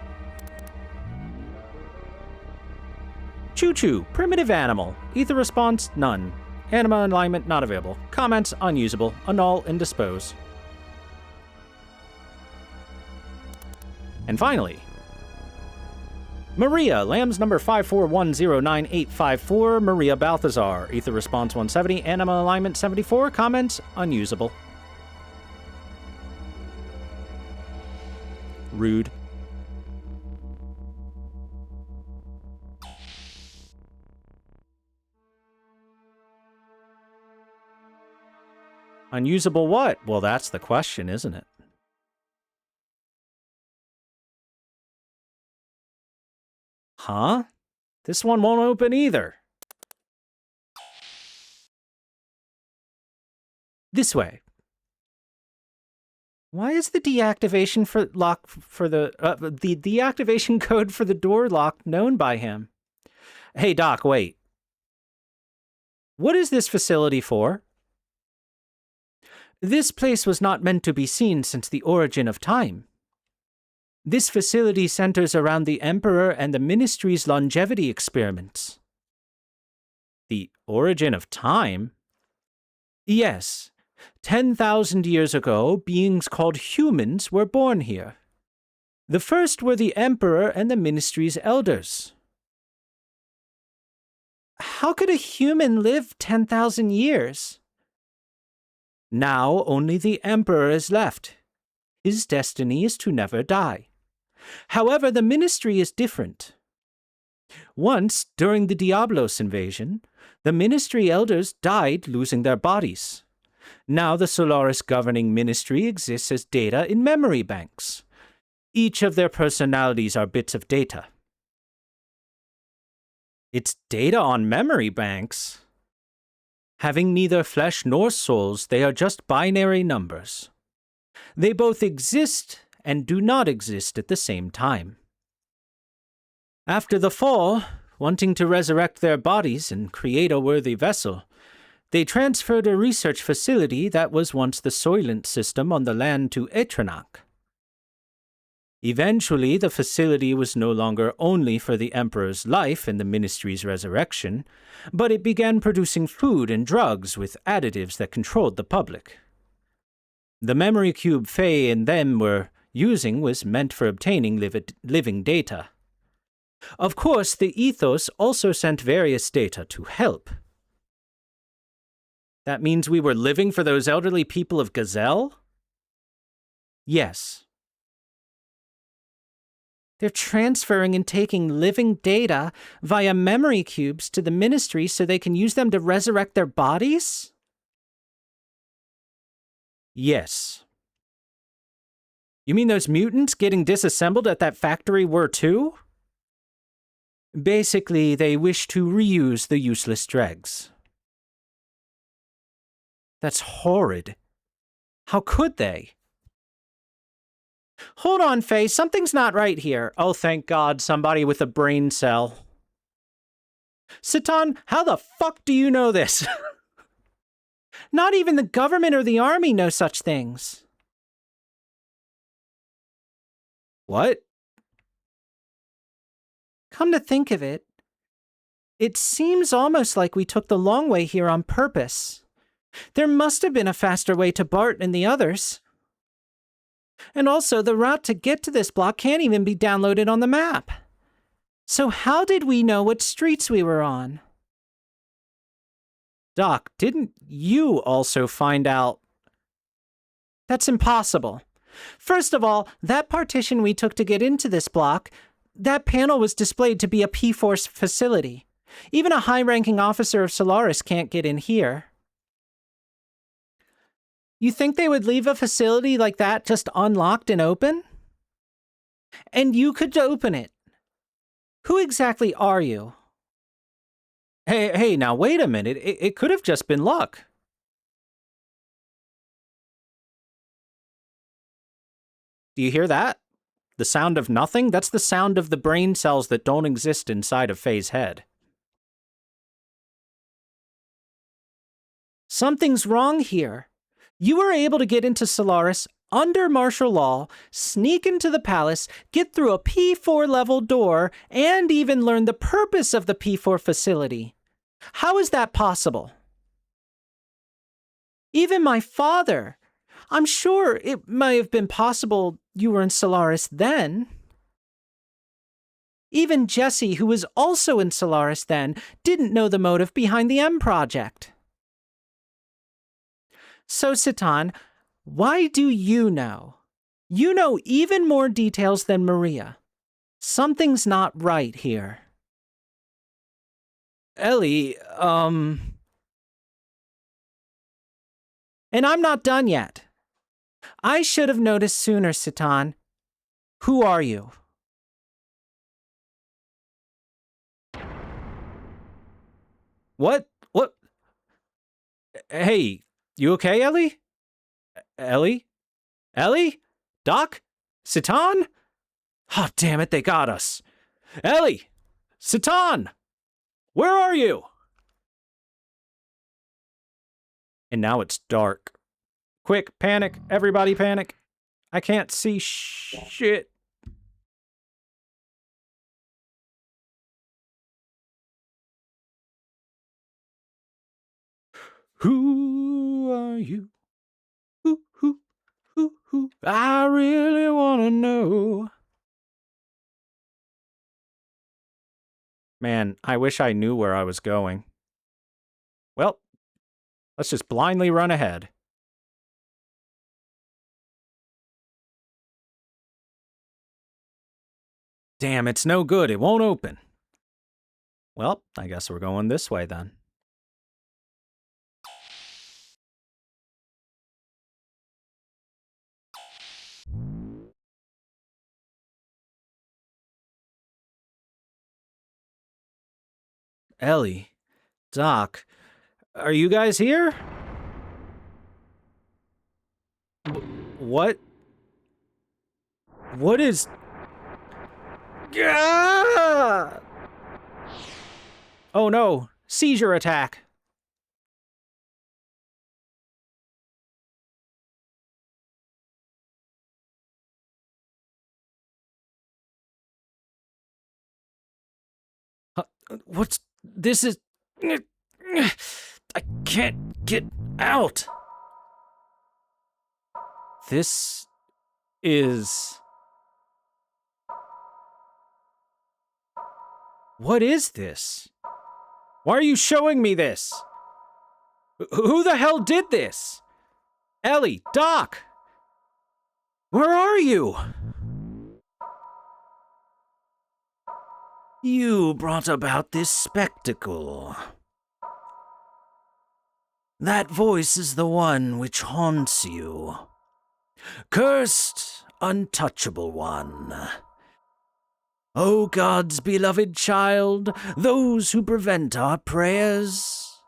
Choo Choo, primitive animal. Ether response, none. Anima alignment, not available. Comments, unusable. Annul and dispose. And finally, Maria, Lambs number 541098854, Maria Balthazar. Ether response 170, Anima alignment 74. Comments, unusable. Rude. Unusable what? Well, that's the question, isn't it? Huh? This one won't open either. This way. Why is the deactivation for lock for the deactivation code for the door lock known by him? Hey Doc, wait. What is this facility for? This place was not meant to be seen since the origin of time. This facility centers around the Emperor and the Ministry's longevity experiments. The origin of time? Yes. 10,000 years ago, beings called humans were born here. The first were the Emperor and the Ministry's elders. How could a human live 10,000 years? Now only the Emperor is left. His destiny is to never die. However, the Ministry is different. Once, during the Diablos invasion, the Ministry elders died losing their bodies. Now the Solaris governing Ministry exists as data in memory banks. Each of their personalities are bits of data. It's data on memory banks. Having neither flesh nor souls, they are just binary numbers. They both exist and do not exist at the same time. After the fall, wanting to resurrect their bodies and create a worthy vessel, they transferred a research facility that was once the Soylent system on the land to Etrenak. Eventually, the facility was no longer only for the Emperor's life and the Ministry's resurrection, but it began producing food and drugs with additives that controlled the public. The memory cube Faye and them were using was meant for obtaining living data. Of course, the Ethos also sent various data to help. That means we were living for those elderly people of Gazelle? Yes. They're transferring and taking living data via memory cubes to the Ministry so they can use them to resurrect their bodies? Yes. You mean those mutants getting disassembled at that factory were too? Basically, they wish to reuse the useless dregs. That's horrid. How could they? Hold on, Faye. Something's not right here. Oh, thank God, somebody with a brain cell. Satan, how the fuck do you know this? Not even the government or the army know such things. What? Come to think of it, it seems almost like we took the long way here on purpose. There must have been a faster way to Bart and the others. And also, the route to get to this block can't even be downloaded on the map. So how did we know what streets we were on? Doc, didn't you also find out? That's impossible. First of all, that partition we took to get into this block, that panel was displayed to be a P-Force facility. Even a high-ranking officer of Solaris can't get in here. You think they would leave a facility like that just unlocked and open? And you could open it. Who exactly are you? Hey, now wait a minute. It could have just been luck. Do you hear that? The sound of nothing? That's the sound of the brain cells that don't exist inside of Faye's head. Something's wrong here. You were able to get into Solaris under martial law, sneak into the palace, get through a P4 level door, and even learn the purpose of the P4 facility. How is that possible? Even my father. I'm sure it may have been possible you were in Solaris then. Even Jesse, who was also in Solaris then, didn't know the motive behind the M project. So, Satan, why do you know? You know even more details than Maria. Something's not right here. Ellie, And I'm not done yet. I should have noticed sooner, Satan. Who are you? What? Hey, you okay, Ellie? Ellie? Doc? Satan? Oh, damn it, they got us. Ellie! Satan! Where are you? And now it's dark. Quick, panic. Everybody panic. I can't see shit. Who are you? Who? I really want to know. Man, I wish I knew where I was going. Well, let's just blindly run ahead. Damn, it's no good. It won't open. Well, I guess we're going this way then. Ellie, Doc, are you guys here? What? What is... Ah! Oh no, seizure attack. What's... This is... I can't get out. This is... What is this? Why are you showing me this? Who the hell did this? Ellie, Doc! Where are you? You brought about this spectacle. That voice is the one which haunts you. Cursed, untouchable one. O God's beloved child, those who prevent our prayers,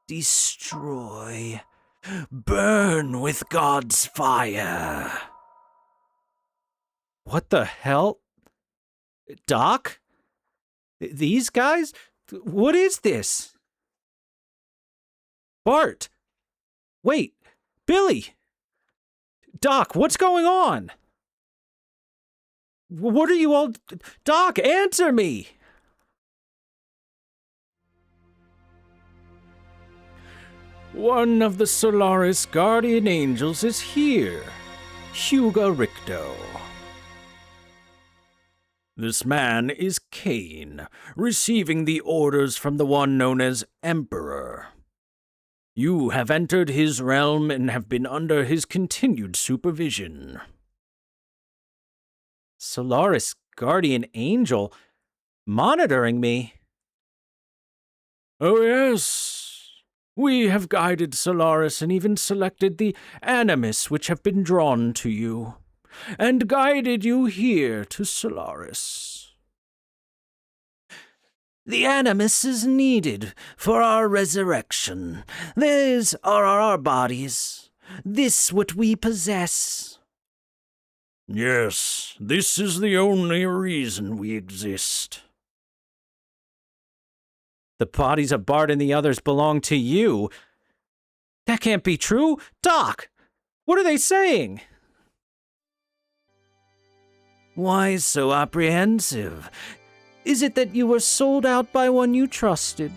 destroy, burn with God's fire. What the hell? Doc? These guys? What is this? Bart! Wait! Billy! Doc, what's going on? What are you all... Doc, answer me! One of the Solaris guardian angels is here. Hugo Ricto. This man is Cain, receiving the orders from the one known as Emperor. You have entered his realm and have been under his continued supervision. Solaris guardian angel? Monitoring me? Oh yes. We have guided Solaris and even selected the animus which have been drawn to you, and guided you here to Solaris. The animus is needed for our resurrection. These are our bodies. This what we possess. Yes, this is the only reason we exist. The bodies of Bart and the others belong to you. That can't be true. Doc, what are they saying? Why so apprehensive? Is it that you were sold out by one you trusted?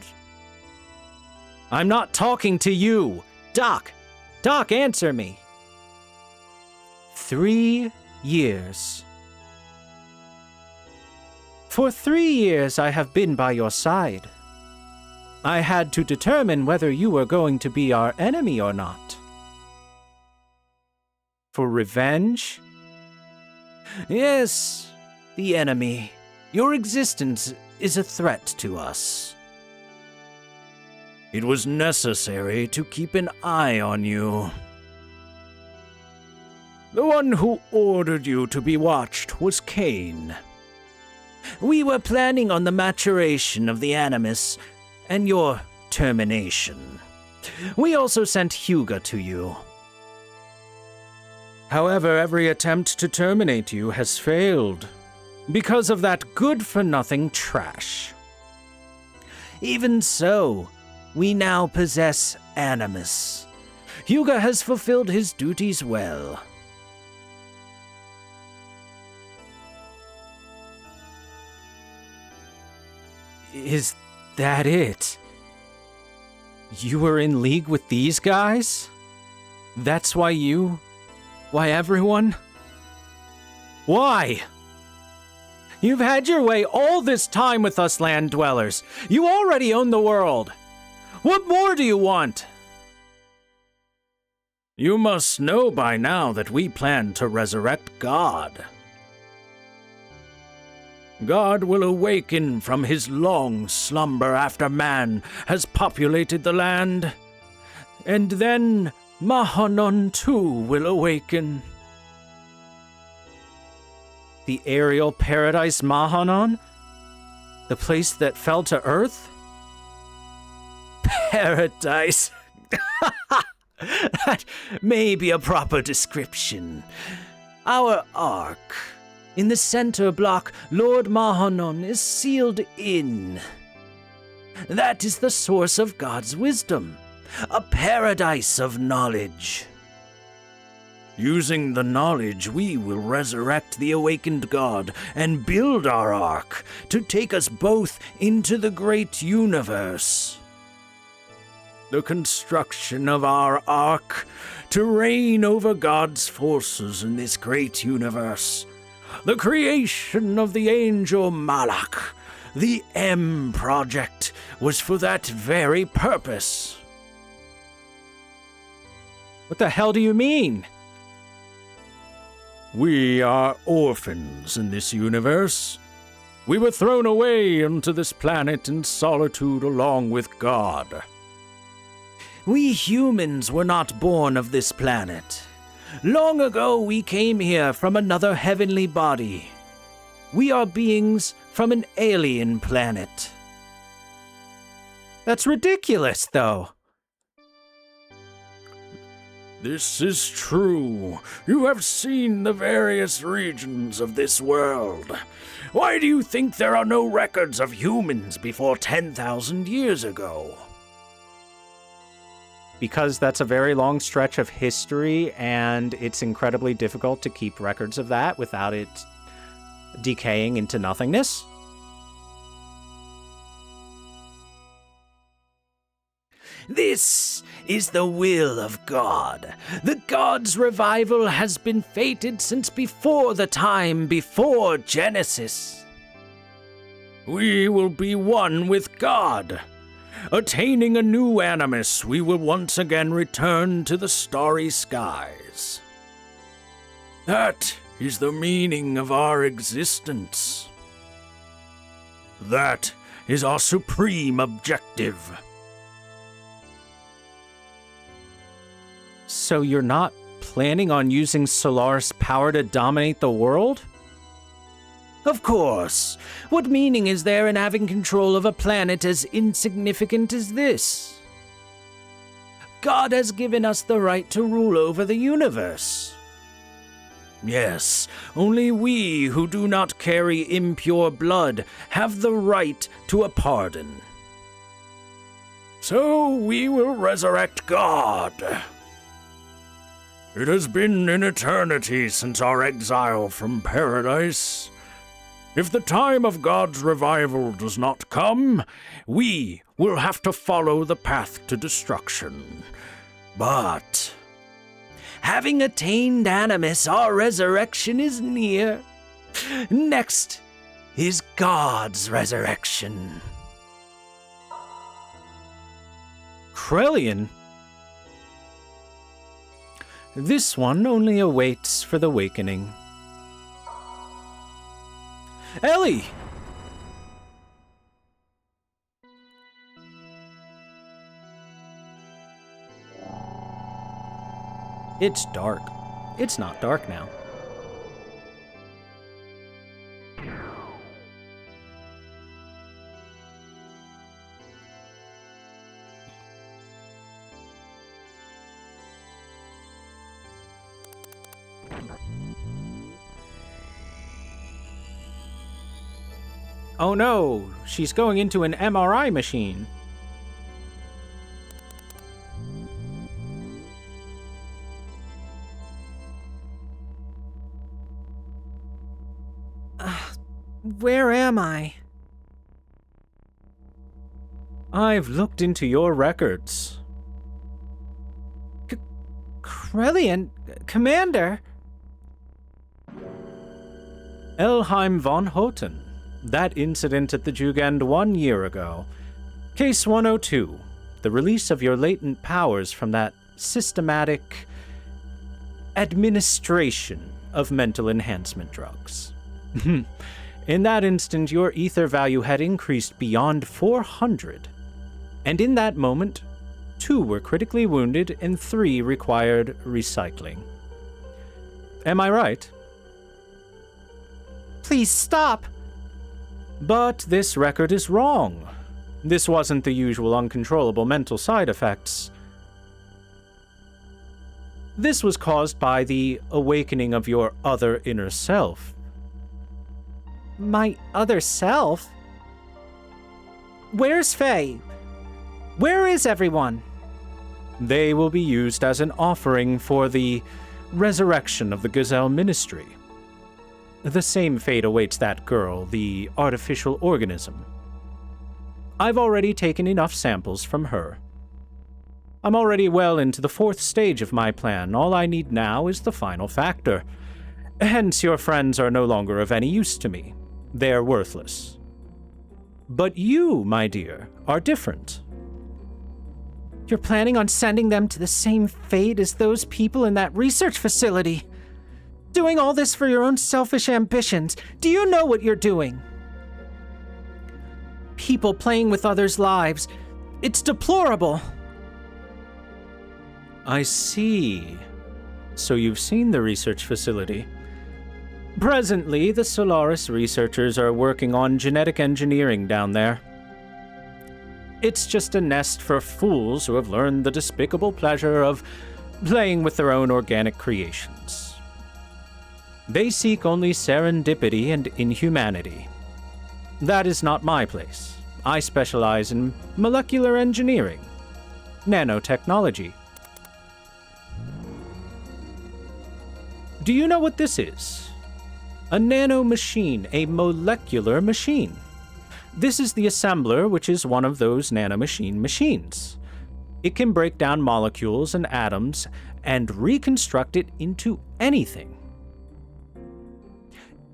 I'm not talking to you. Doc, answer me. 3 years. For 3 years I have been by your side. I had to determine whether you were going to be our enemy or not. For revenge? Yes, the enemy. Your existence is a threat to us. It was necessary to keep an eye on you. The one who ordered you to be watched was Cain. We were planning on the maturation of the animus and your termination. We also sent Hugo to you. However, every attempt to terminate you has failed because of that good-for-nothing trash. Even so, we now possess animus. Hugo has fulfilled his duties well. Is that it? You were in league with these guys? That's why everyone? Why? You've had your way all this time with us land dwellers. You already own the world. What more do you want? You must know by now that we plan to resurrect God. God will awaken from his long slumber after man has populated the land. And then Mahanon too will awaken. The aerial paradise Mahanon? The place that fell to earth? Paradise. That may be a proper description. Our ark. In the center block, Lord Mahanon is sealed in. That is the source of God's wisdom, a paradise of knowledge. Using the knowledge, we will resurrect the awakened God and build our ark to take us both into the great universe. The construction of our ark to reign over God's forces in this great universe. The creation of the angel Malak, the M Project, was for that very purpose. What the hell do you mean? We are orphans in this universe. We were thrown away onto this planet in solitude along with God. We humans were not born of this planet. Long ago we came here from another heavenly body. We are beings from an alien planet. That's ridiculous, though. This is true. You have seen the various regions of this world. Why do you think there are no records of humans before 10,000 years ago? Because that's a very long stretch of history, and it's incredibly difficult to keep records of that without it decaying into nothingness. This is the will of God. The God's revival has been fated since before the time before Genesis. We will be one with God. Attaining a new animus, we will once again return to the starry skies. That is the meaning of our existence. That is our supreme objective. So you're not planning on using Solaris' power to dominate the world? Of course. What meaning is there in having control of a planet as insignificant as this? God has given us the right to rule over the universe. Yes, only we who do not carry impure blood have the right to a pardon. So we will resurrect God. It has been an eternity since our exile from paradise. If the time of God's revival does not come, we will have to follow the path to destruction. But, having attained Animus, our resurrection is near. Next is God's resurrection. Krellian? This one only awaits for the wakening. Ellie! It's dark. It's not dark now. Oh no, she's going into an MRI machine. Where am I? I've looked into your records. Krellian? Commander? Elheim von Houten. That incident at the Jugend 1 year ago. Case 102. The release of your latent powers from that systematic administration of mental enhancement drugs. In that instant, your ether value had increased beyond 400. And in that moment, 2 were critically wounded and 3 required recycling. Am I right? Please stop! But this record is wrong. This wasn't the usual uncontrollable mental side effects. This was caused by the awakening of your other inner self. My other self? Where's Faye? Where is everyone? They will be used as an offering for the resurrection of the Gazelle Ministry. The same fate awaits that girl, the artificial organism. I've already taken enough samples from her. I'm already well into the 4th stage of my plan. All I need now is the final factor. Hence, your friends are no longer of any use to me. They're worthless. But you, my dear, are different. You're planning on sending them to the same fate as those people in that research facility. Doing all this for your own selfish ambitions. Do you know what you're doing? people playing with others' lives. It's deplorable. I see. So you've seen the research facility. Presently, the Solaris researchers are working on genetic engineering down there. It's just a nest for fools who have learned the despicable pleasure of playing with their own organic creations. They seek only serendipity and inhumanity. That is not my place. I specialize in molecular engineering, nanotechnology. Do you know what this is? A nanomachine, a molecular machine. This is the assembler, which is one of those nanomachine machines. It can break down molecules and atoms and reconstruct it into anything.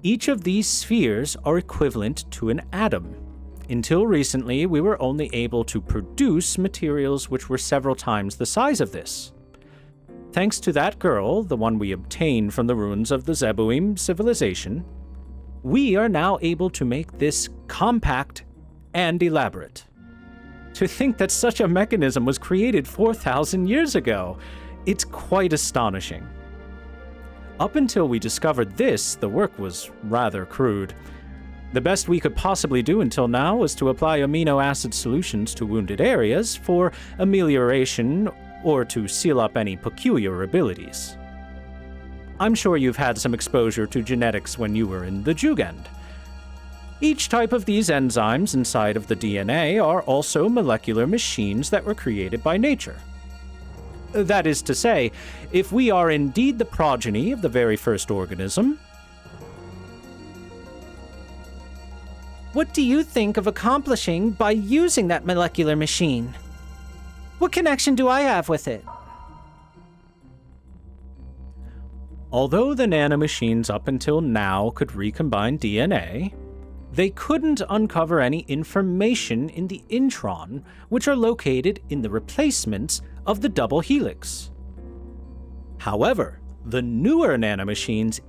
Each of these spheres are equivalent to an atom. Until recently, we were only able to produce materials which were several times the size of this. Thanks to that girl, the one we obtained from the ruins of the Zebuim civilization, we are now able to make this compact and elaborate. To think that such a mechanism was created 4,000 years ago, it's quite astonishing. Up until we discovered this, the work was rather crude. The best we could possibly do until now was to apply amino acid solutions to wounded areas for amelioration or to seal up any peculiar abilities. I'm sure you've had some exposure to genetics when you were in the Jugend. Each type of these enzymes inside of the DNA are also molecular machines that were created by nature. That is to say, if we are indeed the progeny of the very first organism, What do you think of accomplishing by using that molecular machine? What connection do I have with it? although the nanomachines up until now could recombine DNA, they couldn't uncover any information in the intron, which are located in the replacements of the double helix. However, the newer nanomachines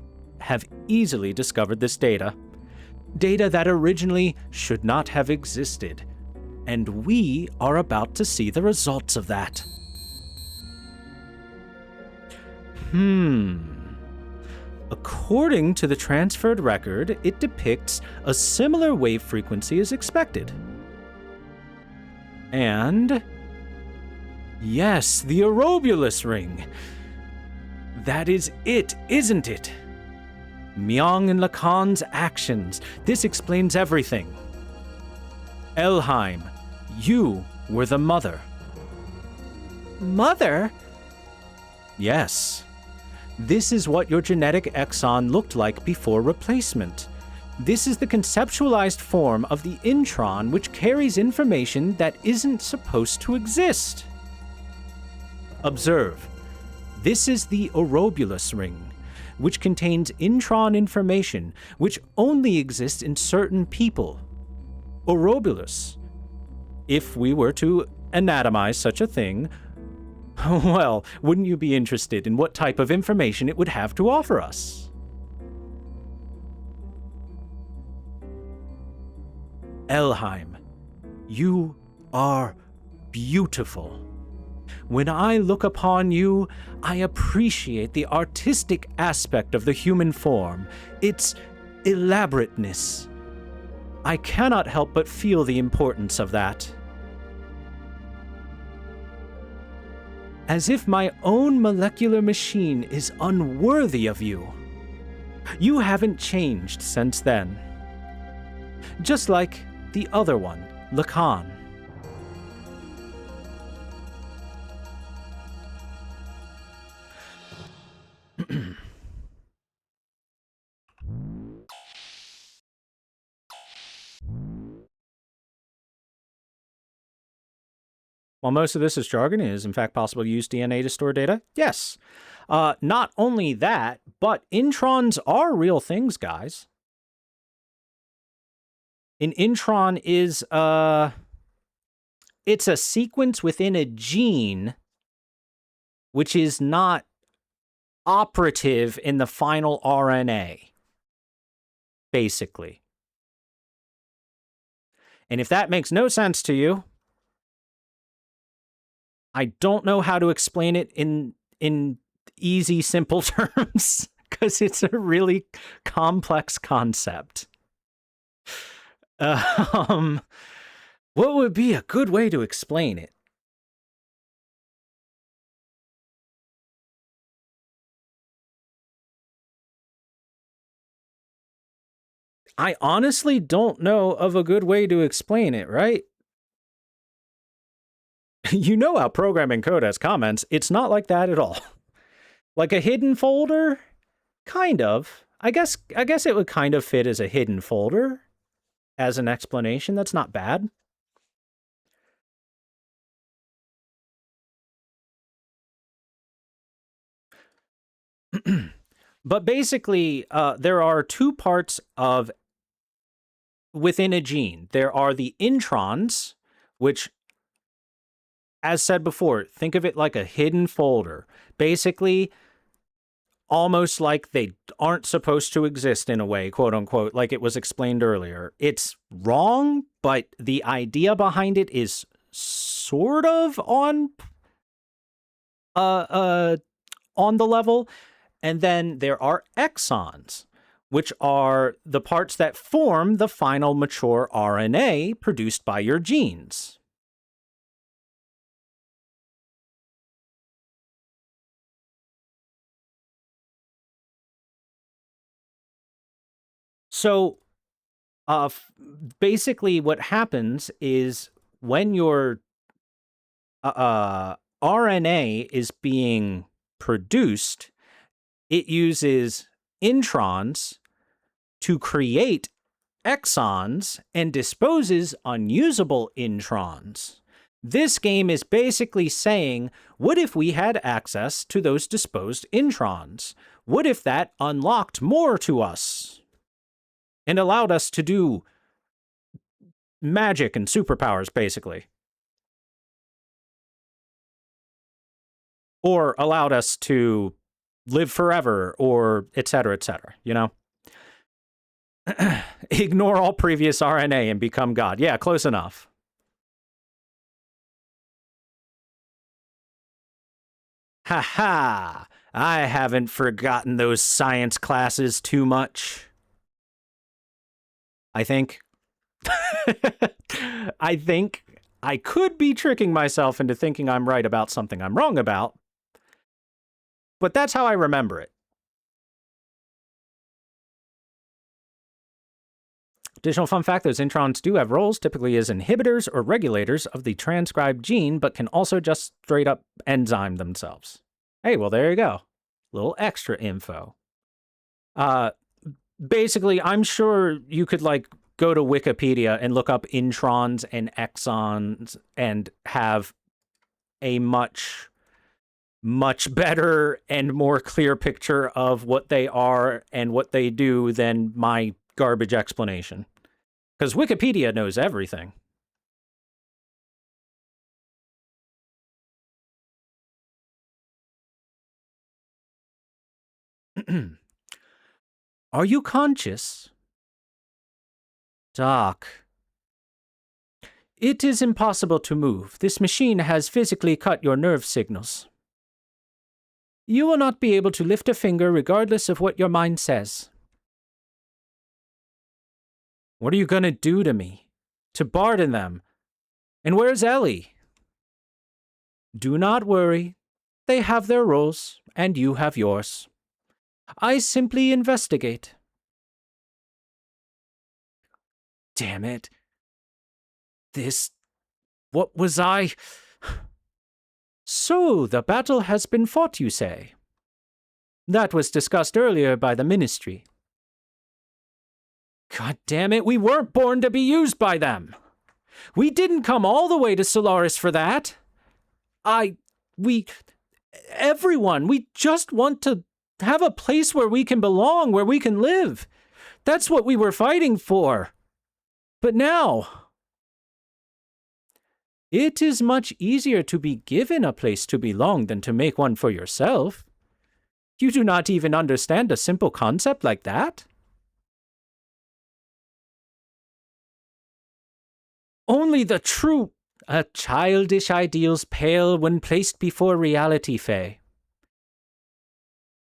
have easily discovered this data that originally should not have existed, and we are about to see the results of that. According to the transferred record, it depicts a similar wave frequency as expected. And yes, the Orobulus ring. That is it, isn't it? Myong and Lacan's actions. This explains everything. Elheim, you were the mother. Mother? Yes. This is what your genetic exon looked like before replacement. This is the conceptualized form of the intron which carries information that isn't supposed to exist. Observe. This is the Orobulus ring, which contains intron information which only exists in certain people. Orobulus. If we were to anatomize such a thing, well, wouldn't you be interested in what type of information it would have to offer us? Elheim, you are beautiful. When I look upon you, I appreciate the artistic aspect of the human form, its elaborateness. I cannot help but feel the importance of that. As if my own molecular machine is unworthy of you. You haven't changed since then. Just like the other one, Lacan. While most of this is jargon, it is in fact possible to use DNA to store data. Yes. Not only that, but introns are real things, guys. An intron is, it's a sequence within a gene which is not operative in the final RNA, basically. And if that makes no sense to you, I don't know how to explain it in easy, simple terms, because it's a really complex concept. What would be a good way to explain it? I honestly don't know of a good way to explain it, right? You know how programming code has comments. It's not like that at all. Like a hidden folder? Kind of. I guess it would kind of fit as a hidden folder as an explanation. That's not bad. But basically, there are two parts of within a gene. There are the introns, which, as said before, think of it like a hidden folder. Basically, almost like they aren't supposed to exist in a way, quote unquote, like it was explained earlier. It's wrong, but the idea behind it is sort of on the level. And then there are exons, which are the parts that form the final mature RNA produced by your genes. So, basically what happens is when your RNA is being produced, it uses introns to create exons and disposes unusable introns. This game is basically saying, what if we had access to those disposed introns? What if that unlocked more to us and allowed us to do magic and superpowers, basically? Or allowed us to live forever, or et cetera, you know? Ignore all previous RNA and become God. Yeah, close enough. Ha ha! I haven't forgotten those science classes too much. I think. I think I could be tricking myself into thinking I'm right about something I'm wrong about, but that's how I remember it. Additional fun fact, those introns do have roles, typically as inhibitors or regulators of the transcribed gene, but can also just straight up enzyme themselves. Hey, well, there you go. Little extra info. Basically, I'm sure you could, like, go to Wikipedia and look up introns and exons and have a much better and more clear picture of what they are and what they do than my garbage explanation. Because Wikipedia knows everything. Are you conscious? Doc. It is impossible to move. This machine has physically cut your nerve signals. You will not be able to lift a finger regardless of what your mind says. What are you going to do to me? To Bart and them? And where's Ellie? Do not worry. They have their roles, and you have yours. I simply investigate. Damn it. What was I? So, the battle has been fought, you say? That was discussed earlier by the Ministry. God damn it, we weren't born to be used by them. We didn't come all the way to Solaris for that. Everyone, we just want to have a place where we can belong, where we can live. That's what we were fighting for. But now, it is much easier to be given a place to belong than to make one for yourself. You do not even understand a simple concept like that? Only the true... childish ideals pale when placed before reality, Faye.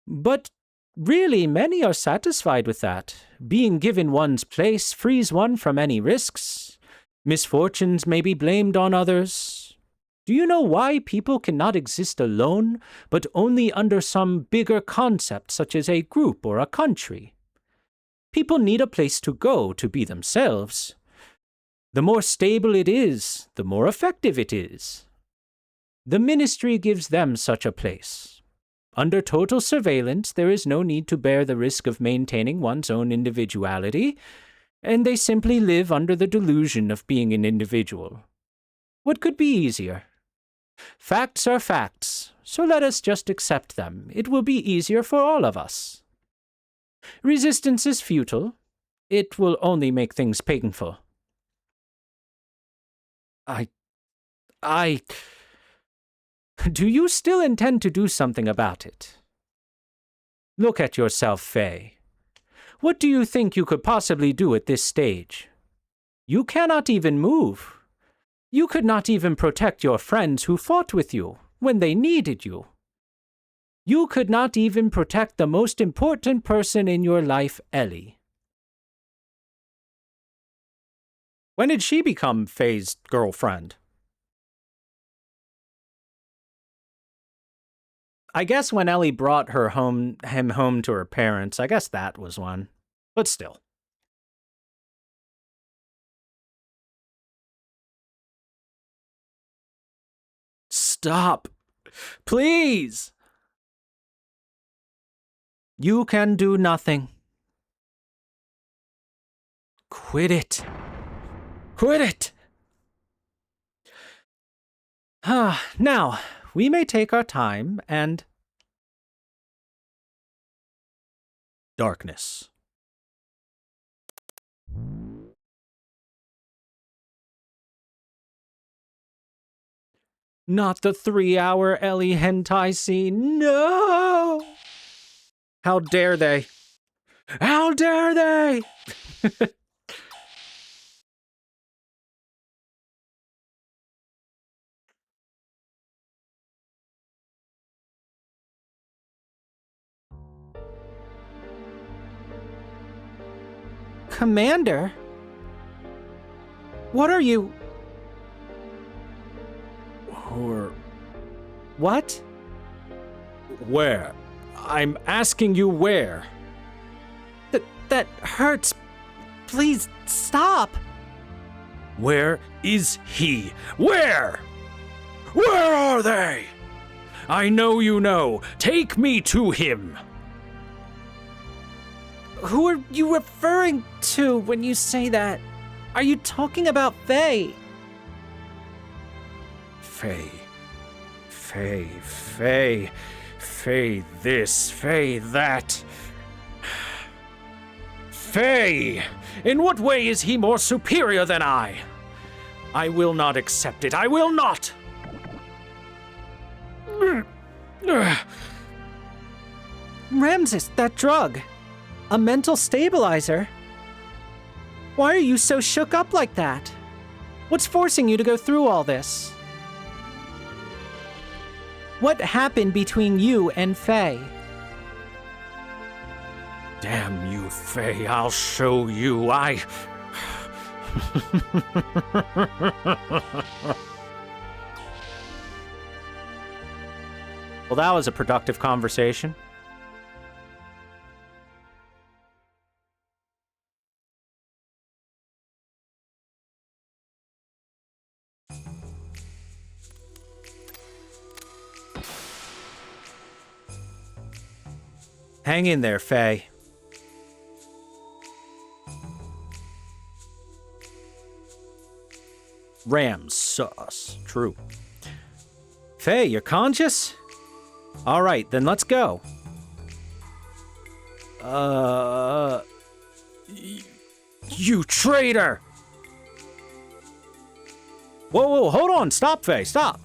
But really, many are satisfied with that. Being given one's place frees one from any risks. Misfortunes may be blamed on others. Do you know why people cannot exist alone, but only under some bigger concept such as a group or a country? People need a place to go to be themselves. The more stable it is, the more effective it is. The ministry gives them such a place. Under total surveillance, there is no need to bear the risk of maintaining one's own individuality, and they simply live under the delusion of being an individual. What could be easier? Facts are facts, so let us just accept them. It will be easier for all of us. Resistance is futile. It will only make things painful. Do you still intend to do something about it? Look at yourself, Faye. What do you think you could possibly do at this stage? You cannot even move. You could not even protect your friends who fought with you when they needed you. You could not even protect the most important person in your life, Ellie. When did she become Faye's girlfriend? I guess when Ellie brought him home to her parents, I guess that was one. But still. Stop. Please. You can do nothing. Quit it. Quit it! Now, we may take our time and... Darkness. Not the 3-hour Ellie hentai scene. No! How dare they? How dare they? Commander? What are you... What? Where? I'm asking you where. That hurts. Please, stop. Where is he? Where? Where are they? I know you know. Take me to him. Who are you referring to when you say that? Are you talking about Faye? Faye this, Faye that. Faye! In what way is he more superior than I? I will not accept it. I will not! Ramses, that drug. A mental stabilizer. Why are you so shook up like that? What's forcing you to go through all this? What happened between you and Faye? Damn you, Faye, I'll show you. Well, that was a productive conversation. Hang in there, Faye. Ram sauce. True. Faye, you're conscious? All right, then let's go. You traitor! Whoa, hold on. Stop, Faye, stop.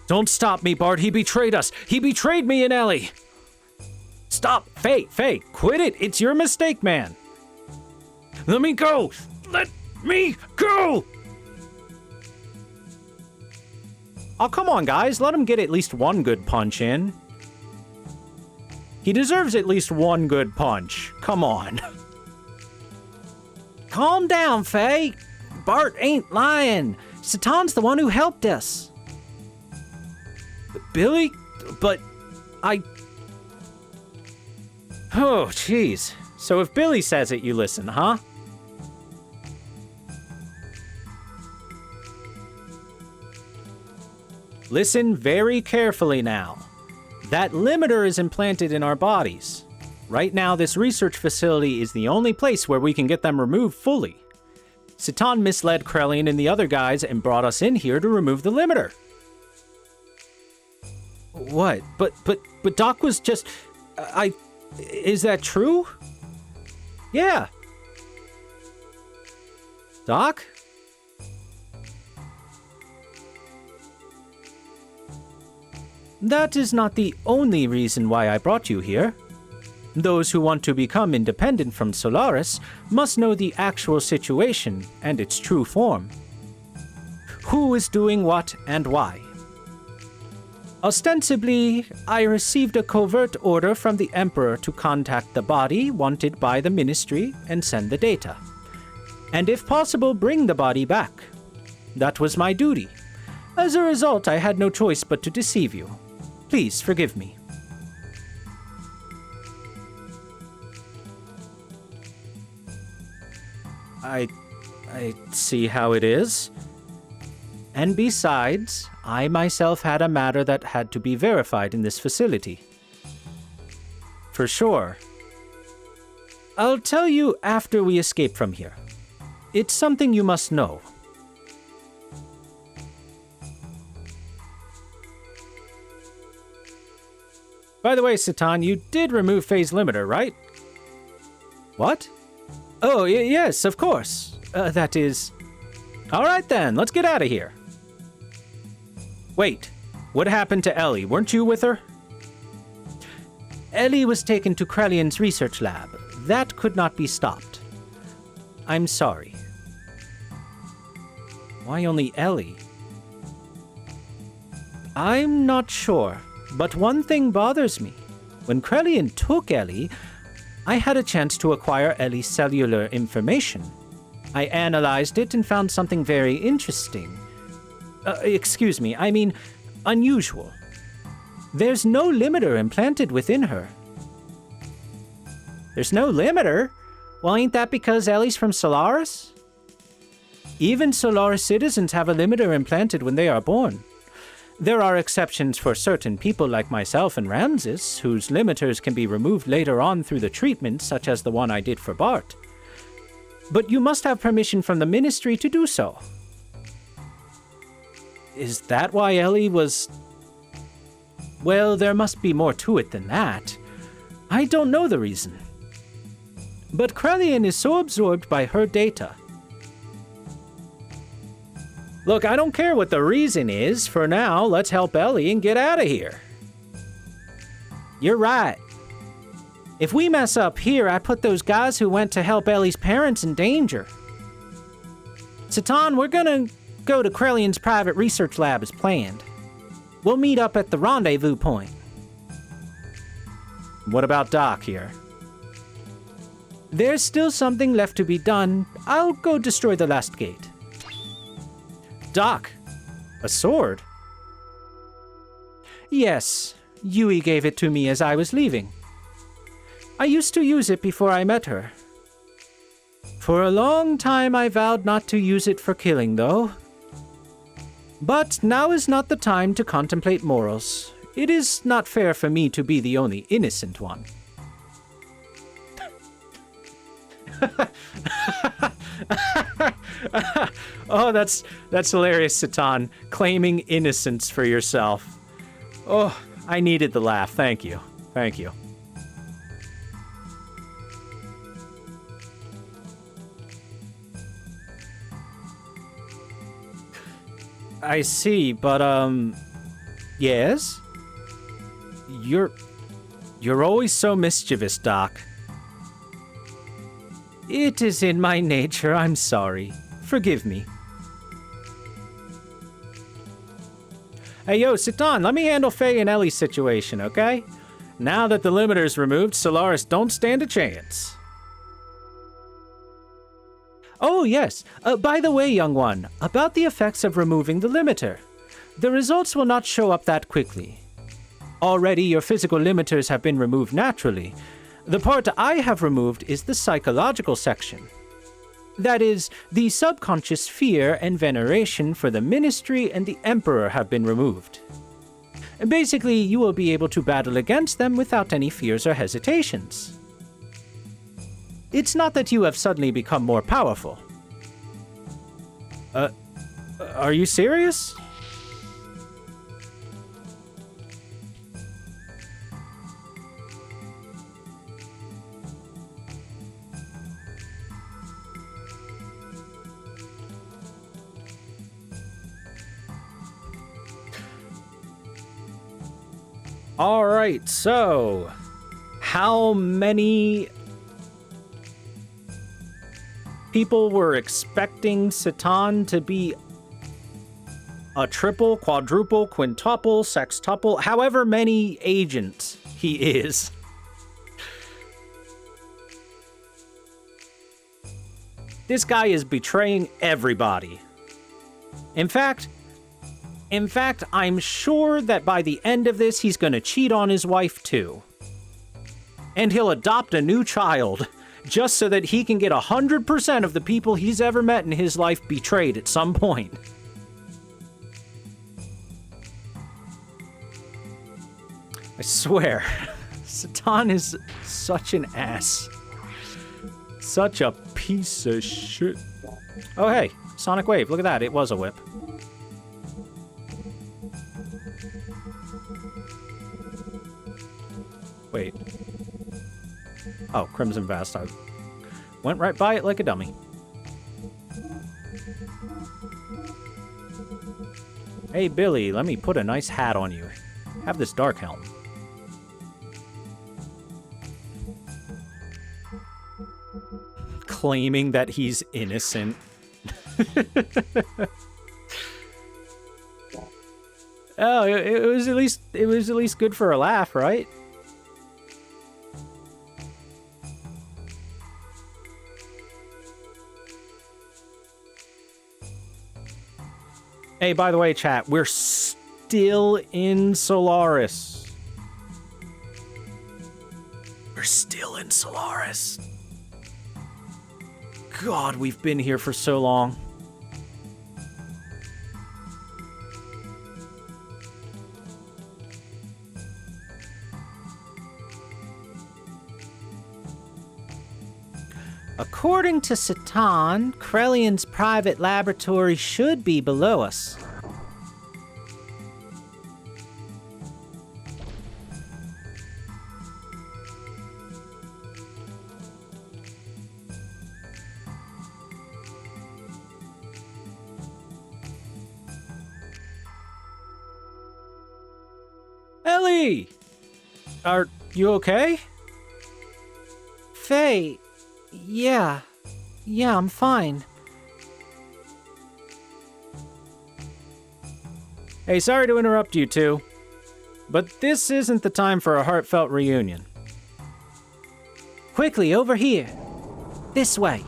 Don't stop me, Bart. He betrayed us. He betrayed me and Ellie. Stop, Faye, quit it. It's your mistake, man. Let me go. Let me go. Oh, come on, guys. Let him get at least one good punch in. He deserves at least one good punch. Come on. Calm down, Faye. Bart ain't lying. Satan's the one who helped us. Billy? But I... Oh, jeez. So if Billy says it, you listen, huh? Listen very carefully now. That limiter is implanted in our bodies. Right now, this research facility is the only place where we can get them removed fully. Satan misled Krellian and the other guys and brought us in here to remove the limiter. What? But Doc was just... Is that true? Yeah. Doc? That is not the only reason why I brought you here. Those who want to become independent from Solaris must know the actual situation and its true form. Who is doing what and why? Ostensibly, I received a covert order from the Emperor to contact the body wanted by the Ministry and send the data. And if possible, bring the body back. That was my duty. As a result, I had no choice but to deceive you. Please forgive me. I see how it is. And besides, I myself had a matter that had to be verified in this facility. For sure. I'll tell you after we escape from here. It's something you must know. By the way, Satan, you did remove phase limiter, right? What? Oh, yes, of course. That is... All right then, let's get out of here. Wait, what happened to Ellie? Weren't you with her? Ellie was taken to Krellian's research lab. That could not be stopped. I'm sorry. Why only Ellie? I'm not sure, but one thing bothers me. When Krellian took Ellie, I had a chance to acquire Ellie's cellular information. I analyzed it and found something very interesting. Excuse me, I mean unusual. There's no limiter implanted within her. There's no limiter? Well, ain't that because Ellie's from Solaris? Even Solaris citizens have a limiter implanted when they are born. There are exceptions for certain people like myself and Ramses, whose limiters can be removed later on through the treatment, such as the one I did for Bart. But you must have permission from the Ministry to do so. Is that why Ellie was... Well, there must be more to it than that. I don't know the reason. But Krellian is so absorbed by her data. Look, I don't care what the reason is. For now, let's help Ellie and get out of here. You're right. If we mess up here, I put those guys who went to help Ellie's parents in danger. Satan, we're gonna go to Krellian's private research lab as planned. We'll meet up at the rendezvous point. What about Doc here? There's still something left to be done. I'll go destroy the last gate. Doc, a sword? Yes, Yui gave it to me as I was leaving. I used to use it before I met her. For a long time I vowed not to use it for killing, though. But now is not the time to contemplate morals. It is not fair for me to be the only innocent one. Oh, that's hilarious, Satan. Claiming innocence for yourself. Oh, I needed the laugh. Thank you. Thank you. I see, but, yes? You're always so mischievous, Doc. It is in my nature, I'm sorry. Forgive me. Hey, yo, Citan, let me handle Faye and Ellie's situation, okay? Now that the limiter's removed, Solaris don't stand a chance. Oh, yes. By the way, young one, about the effects of removing the limiter. The results will not show up that quickly. Already, your physical limiters have been removed naturally. The part I have removed is the psychological section. That is, the subconscious fear and veneration for the Ministry and the Emperor have been removed. Basically, you will be able to battle against them without any fears or hesitations. It's not that you have suddenly become more powerful. Are you serious? All right, so how many people were expecting Citan to be a triple, quadruple, quintuple, sextuple, however many agents he is? This guy is betraying everybody. In fact, I'm sure that by the end of this, he's gonna cheat on his wife too. And he'll adopt a new child, just so that he can get 100% of the people he's ever met in his life betrayed at some point. I swear, Citan is such an ass. Such a piece of shit. Oh hey, Sonic Wave, look at that, it was a whip. Wait. Oh, Crimson Vest. I went right by it like a dummy. Hey, Billy, let me put a nice hat on you. Have this dark helm. Claiming that he's innocent. Oh, it was at least good for a laugh, right? Hey, by the way, chat, we're still in Solaris. We're still in Solaris. God, we've been here for so long. According to Citan, Krellian's private laboratory should be below us. Ellie! Are you okay? Faye, yeah, I'm fine. Hey, sorry to interrupt you two, but this isn't the time for a heartfelt reunion. Quickly, over here. This way.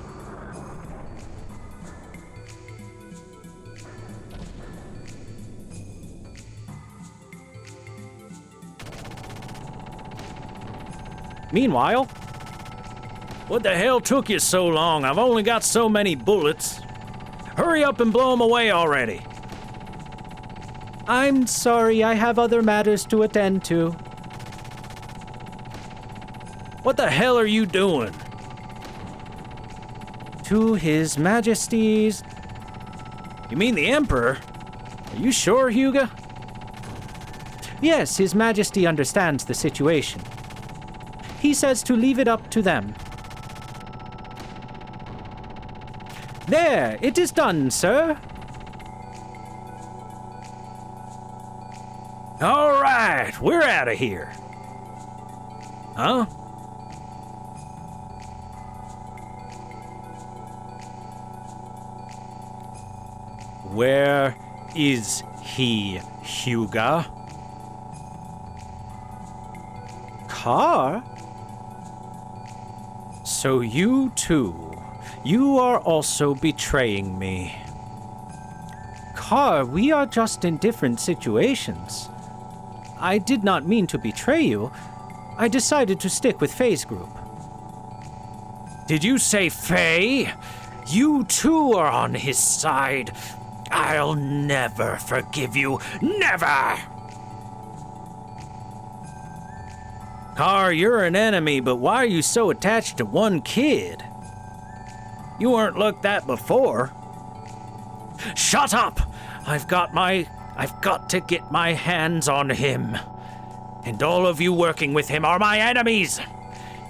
Meanwhile, what the hell took you so long? I've only got so many bullets. Hurry up and blow them away already. I'm sorry, I have other matters to attend to. What the hell are you doing? To His Majesty's... You mean the Emperor? Are you sure, Hugo? Yes, His Majesty understands the situation. He says to leave it up to them. There, it is done, sir. All right, we're out of here. Huh? Where is he, Hyuga? Car? So you too. You are also betraying me. Car, we are just in different situations. I did not mean to betray you. I decided to stick with Faye's group. Did you say Faye? You too are on his side. I'll never forgive you. Never! Car, you're an enemy, but why are you so attached to one kid? You weren't like that before. Shut up! I've got to get my hands on him. And all of you working with him are my enemies!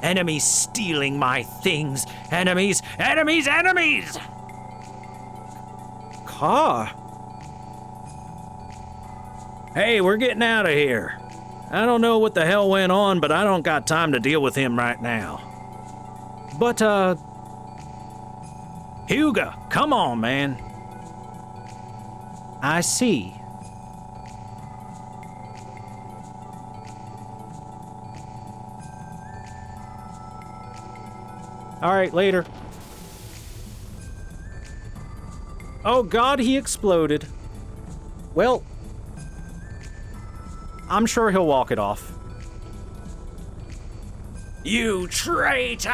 Enemies stealing my things. Enemies, enemies, enemies! Car? Hey, we're getting out of here. I don't know what the hell went on, but I don't got time to deal with him right now. But, Hyuga, come on, man. I see. All right, later. Oh God, he exploded. Well, I'm sure he'll walk it off. You traitors!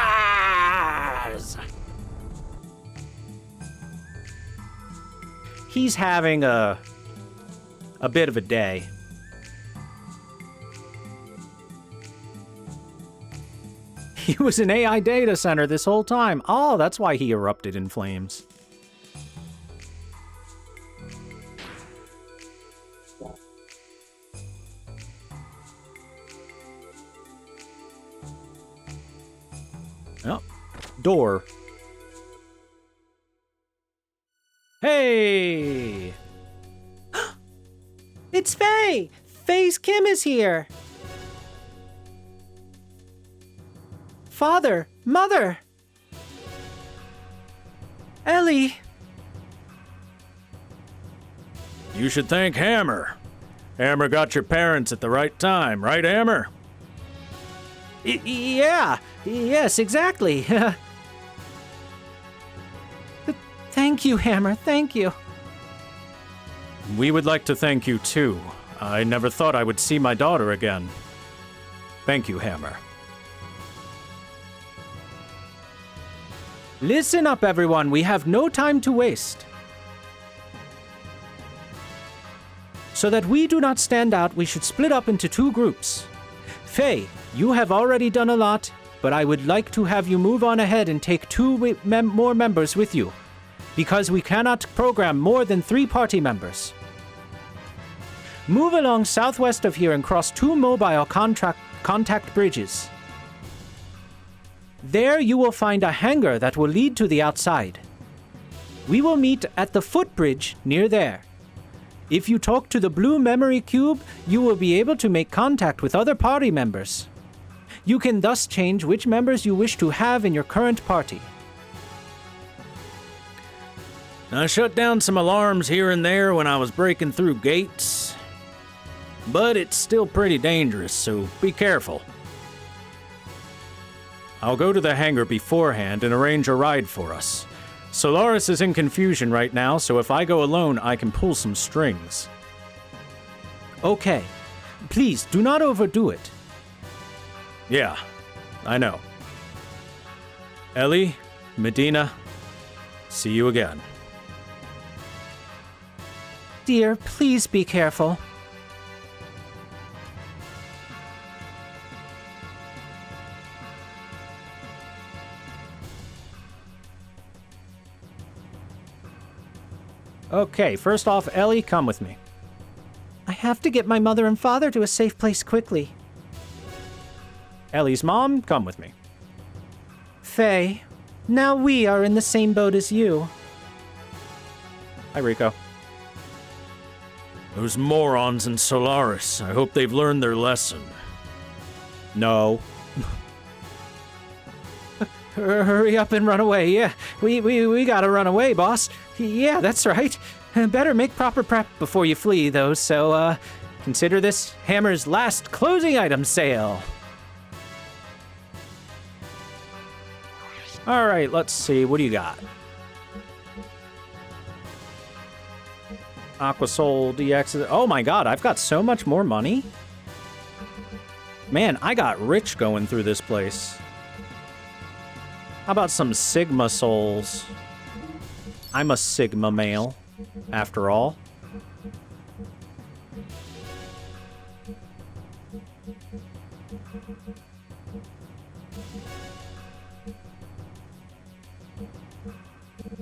He's having a bit of a day. He was an AI data center this whole time. Oh, that's why he erupted in flames. Oh, door. Hey! It's Faye! Faye's Kim is here! Father! Mother! Ellie! You should thank Hammer. Hammer got your parents at the right time, right, Hammer? Yeah! Yes, exactly. Thank you, Hammer. Thank you. We would like to thank you, too. I never thought I would see my daughter again. Thank you, Hammer. Listen up, everyone. We have no time to waste. So that we do not stand out, we should split up into two groups. Faye, you have already done a lot, but I would like to have you move on ahead and take two more members with you, because we cannot program more than 3 party members. Move along southwest of here and cross 2 mobile contact bridges. There you will find a hangar that will lead to the outside. We will meet at the footbridge near there. If you talk to the blue memory cube, you will be able to make contact with other party members. You can thus change which members you wish to have in your current party. I shut down some alarms here and there when I was breaking through gates. But it's still pretty dangerous, so be careful. I'll go to the hangar beforehand and arrange a ride for us. Solaris is in confusion right now, so if I go alone, I can pull some strings. Okay. Please, do not overdo it. Yeah, I know. Ellie, Medina, see you again. Dear, please be careful. Okay, first off, Ellie, come with me. I have to get my mother and father to a safe place quickly. Ellie's mom, come with me. Faye, now we are in the same boat as you. Hi, Rico. Those morons in Solaris. I hope they've learned their lesson. No. Hurry up and run away. Yeah, we gotta run away, boss. Yeah, that's right. Better make proper prep before you flee, though, so, consider this Hammer's last closing item sale. All right, let's see. What do you got? Aquasol DX. Oh my god, I've got so much more money. Man, I got rich going through this place. How about some Sigma souls? I'm a Sigma male, after all.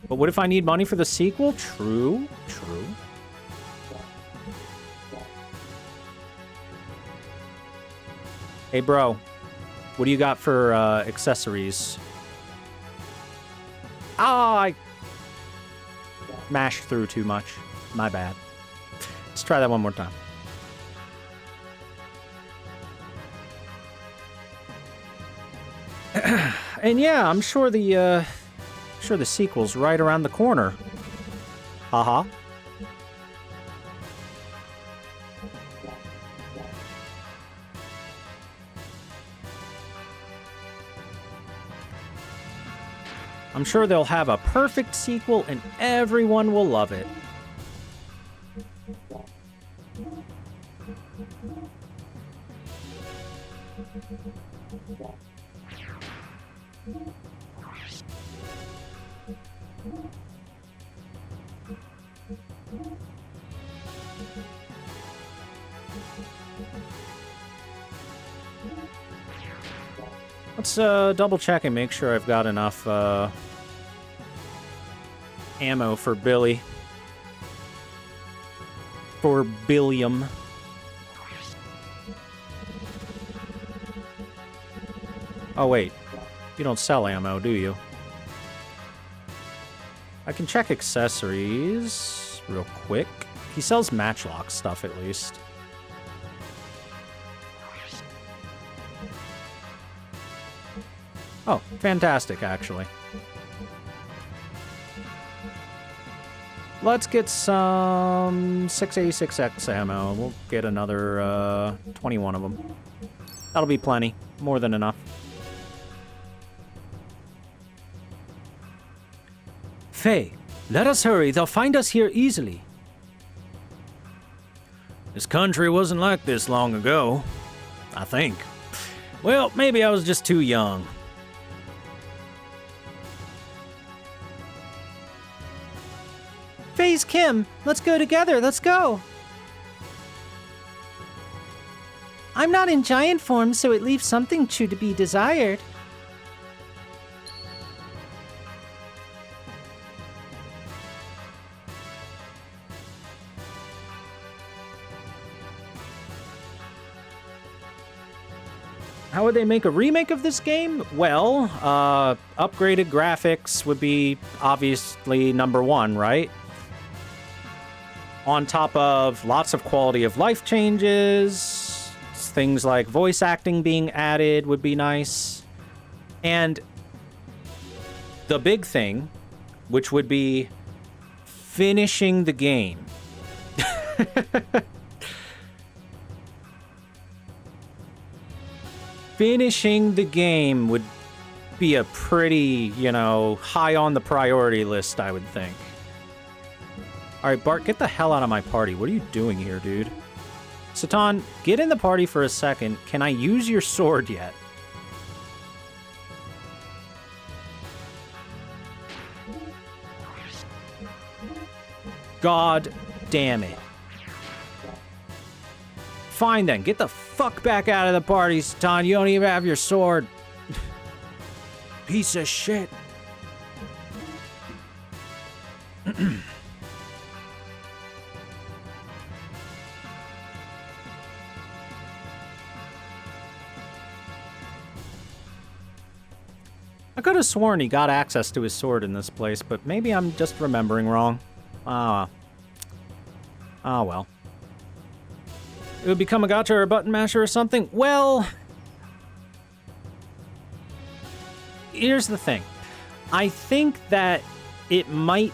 But what if I need money for the sequel? True, true. Hey, bro. What do you got for accessories? Ah, I mashed through too much. My bad. Let's try that one more time. And yeah, I'm sure the sequel's right around the corner. Haha. I'm sure they'll have a perfect sequel and everyone will love it. Let's double check and make sure I've got enough ammo for Billy. For Billiam. Oh wait, you don't sell ammo, do you? I can check accessories real quick. He sells matchlock stuff at least. Oh, fantastic, actually. Let's get some 686X ammo. We'll get another 21 of them. That'll be plenty. More than enough. Faye, let us hurry. They'll find us here easily. This country wasn't like this long ago, I think. Well, maybe I was just too young. Faye's Kim. Let's go together. Let's go. I'm not in giant form, so it leaves something to be desired. How would they make a remake of this game? Well, upgraded graphics would be obviously number one, right? On top of lots of quality of life changes, things like voice acting being added would be nice. And the big thing, which would be finishing the game. Finishing the game would be a pretty, high on the priority list, I would think. All right, Bart, get the hell out of my party. What are you doing here, dude? Satan, get in the party for a second. Can I use your sword yet? God damn it. Fine then, get the fuck back out of the party, Satan. You don't even have your sword. Piece of shit. I could have sworn he got access to his sword in this place, but maybe I'm just remembering wrong. Ah, well. It would become a gotcha or a button masher or something? Well, here's the thing. I think that it might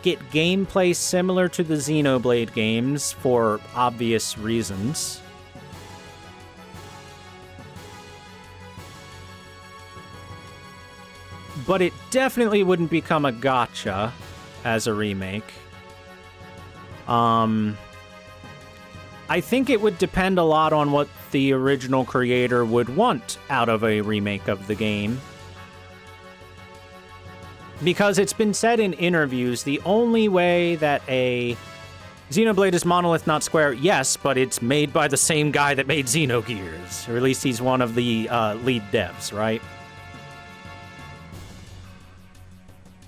get gameplay similar to the Xenoblade games for obvious reasons. But it definitely wouldn't become a gacha as a remake. I think it would depend a lot on what the original creator would want out of a remake of the game. Because it's been said in interviews, the only way that a Xenoblade is Monolith, not Square, yes, but it's made by the same guy that made Xenogears. Or at least he's one of the lead devs, right?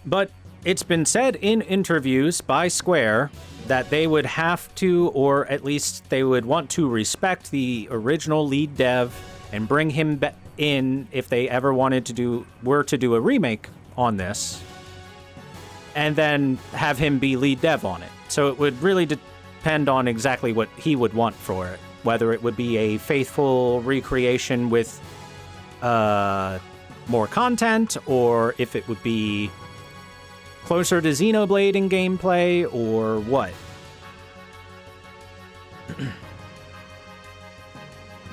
But it's been said in interviews by Square that they would have to, or at least they would want to respect the original lead dev and bring him in if they ever wanted to do a remake on this, and then have him be lead dev on it. So it would really depend on exactly what he would want for it, whether it would be a faithful recreation with more content, or if it would be closer to Xenoblade in gameplay, or what.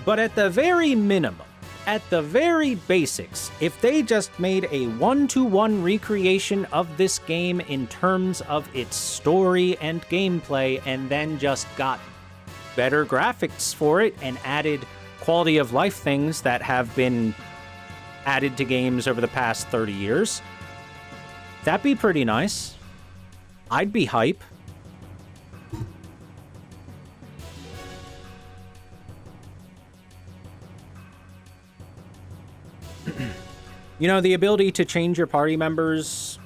But at the very minimum, at the very basics, if they just made a one-to-one recreation of this game in terms of its story and gameplay, and then just got better graphics for it and added quality of life things that have been added to games over the past 30 years, that'd be pretty nice. I'd be hype. You know, the ability to change your party members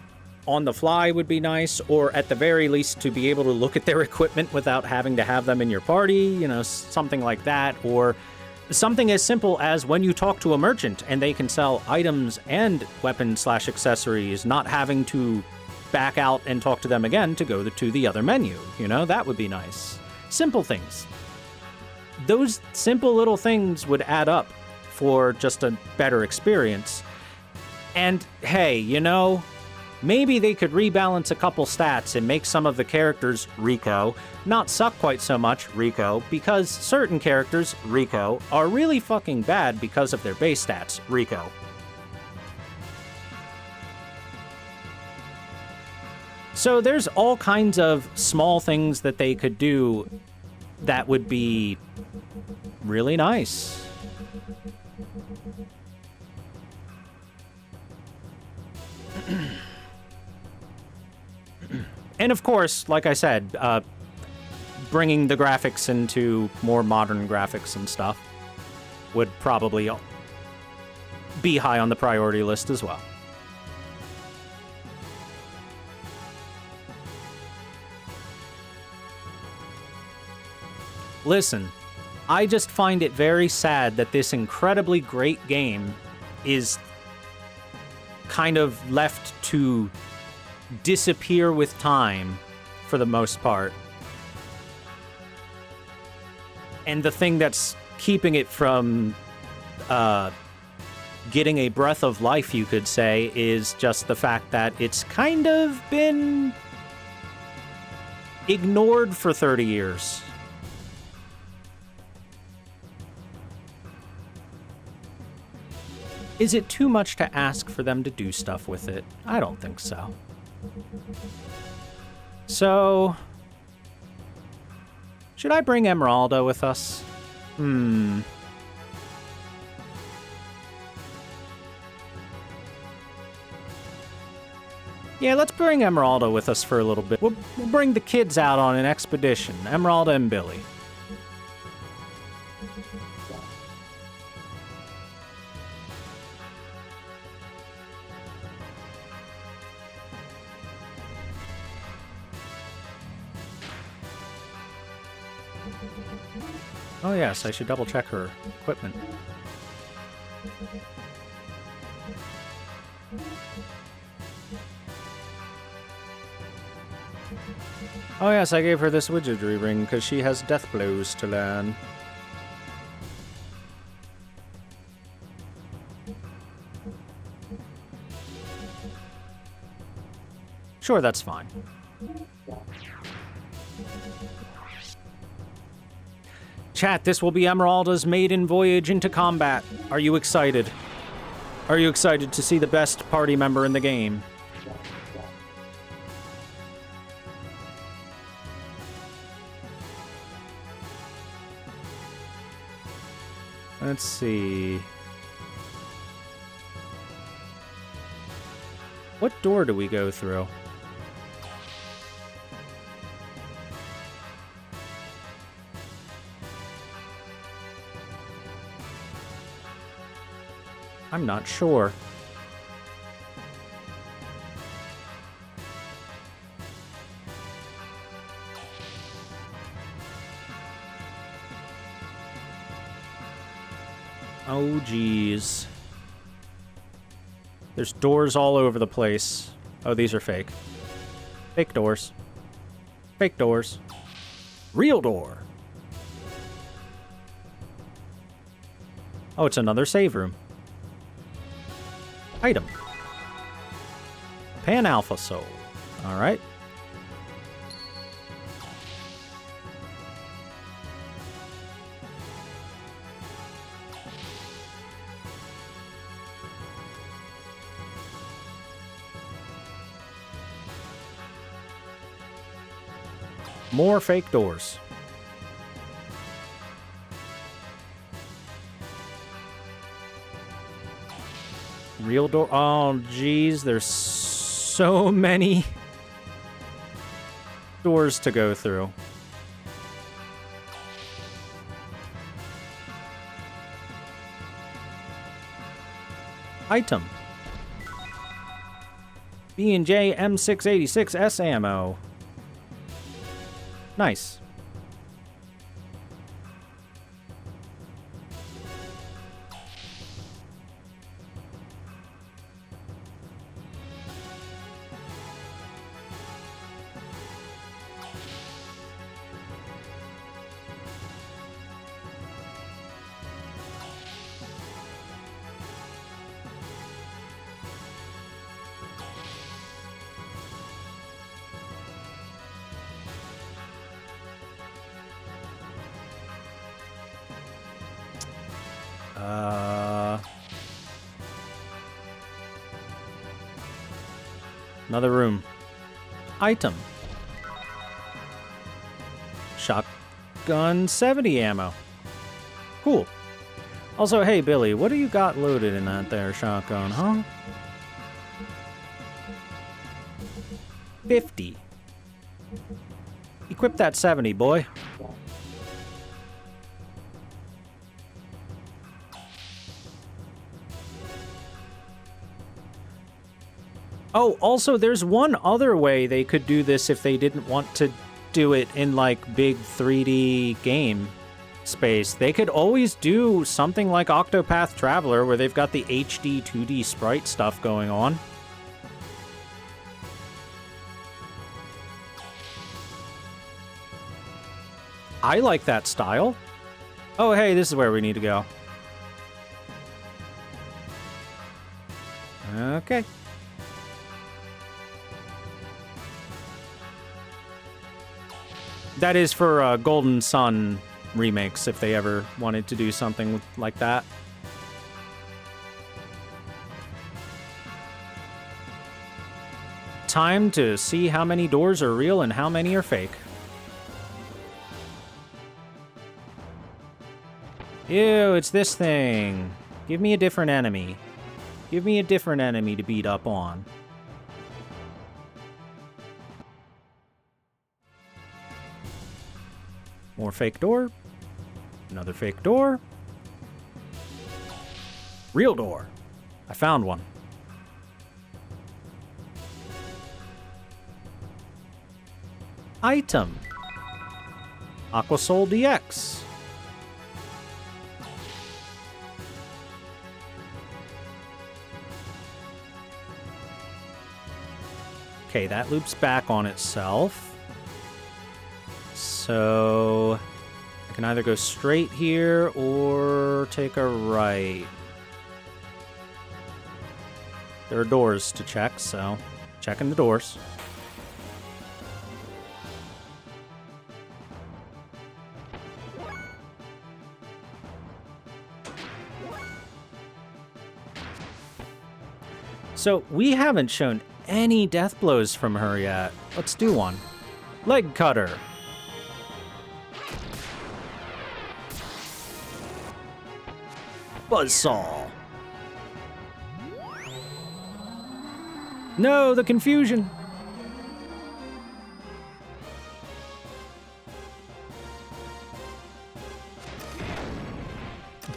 on the fly would be nice, or at the very least to be able to look at their equipment without having to have them in your party, you know, something like that, or something as simple as when you talk to a merchant and they can sell items and weapons/accessories, not having to back out and talk to them again to go to the other menu, you know, that would be nice. Simple things. Those simple little things would add up for just a better experience. And hey, you know, maybe they could rebalance a couple stats and make some of the characters, Rico, not suck quite so much, Rico, because certain characters, Rico, are really fucking bad because of their base stats, Rico. So there's all kinds of small things that they could do that would be really nice. And of course, like I said, bringing the graphics into more modern graphics and stuff would probably be high on the priority list as well. Listen, I just find it very sad that this incredibly great game is kind of left to disappear with time for the most part. And the thing that's keeping it from getting a breath of life, you could say, is just the fact that it's kind of been ignored for 30 years. Is it too much to ask for them to do stuff with it? I don't think so. So, should I bring Emeralda with us? Yeah, let's bring Emeralda with us for a little bit. We'll bring the kids out on an expedition, Emeralda and Billy. Oh yes, I should double check her equipment. Oh yes, I gave her this wizardry ring because she has death blows to learn. Sure, that's fine. Chat, this will be Emeralda's maiden voyage into combat. Are you excited? Are you excited to see the best party member in the game? Let's see. What door do we go through? I'm not sure. Oh, geez. There's doors all over the place. Oh, these are fake. Fake doors. Fake doors. Real door. Oh, it's another save room. Item. Pan Alpha Soul. All right. More fake doors. Real door. Oh, geez. There's so many doors to go through. Item. B&J M686S ammo. Nice. Another room. Item. Shotgun 70 ammo. Cool. Also, hey, Billy, what do you got loaded in that there shotgun, huh? 50. Equip that 70, boy. Oh, also, there's one other way they could do this if they didn't want to do it in, like, big 3D game space. They could always do something like Octopath Traveler, where they've got the HD 2D sprite stuff going on. I like that style. Oh, hey, this is where we need to go. Okay. That is for Golden Sun remakes, if they ever wanted to do something like that. Time to see how many doors are real and how many are fake. Ew, it's this thing. Give me a different enemy. Give me a different enemy to beat up on. More fake door. Another fake door. Real door. I found one. Item. Aquasol DX. Okay, that loops back on itself. So I can either go straight here or take a right. There are doors to check, so checking the doors. So we haven't shown any death blows from her yet. Let's do one. Leg cutter. Buzzsaw. No, the confusion.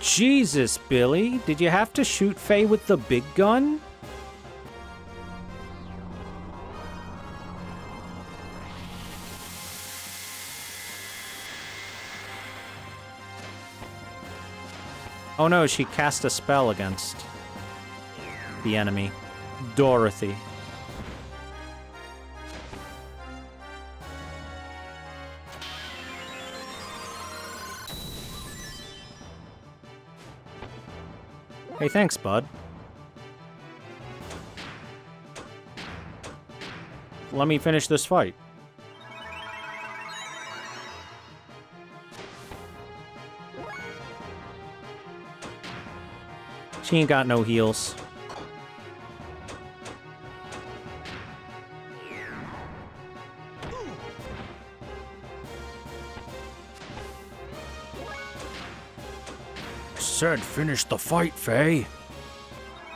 Jesus, Billy, did you have to shoot Faye with the big gun? Oh no, she cast a spell against the enemy, Dorothy. Hey, thanks, bud. Let me finish this fight. She ain't got no heals. Said finish the fight, Faye.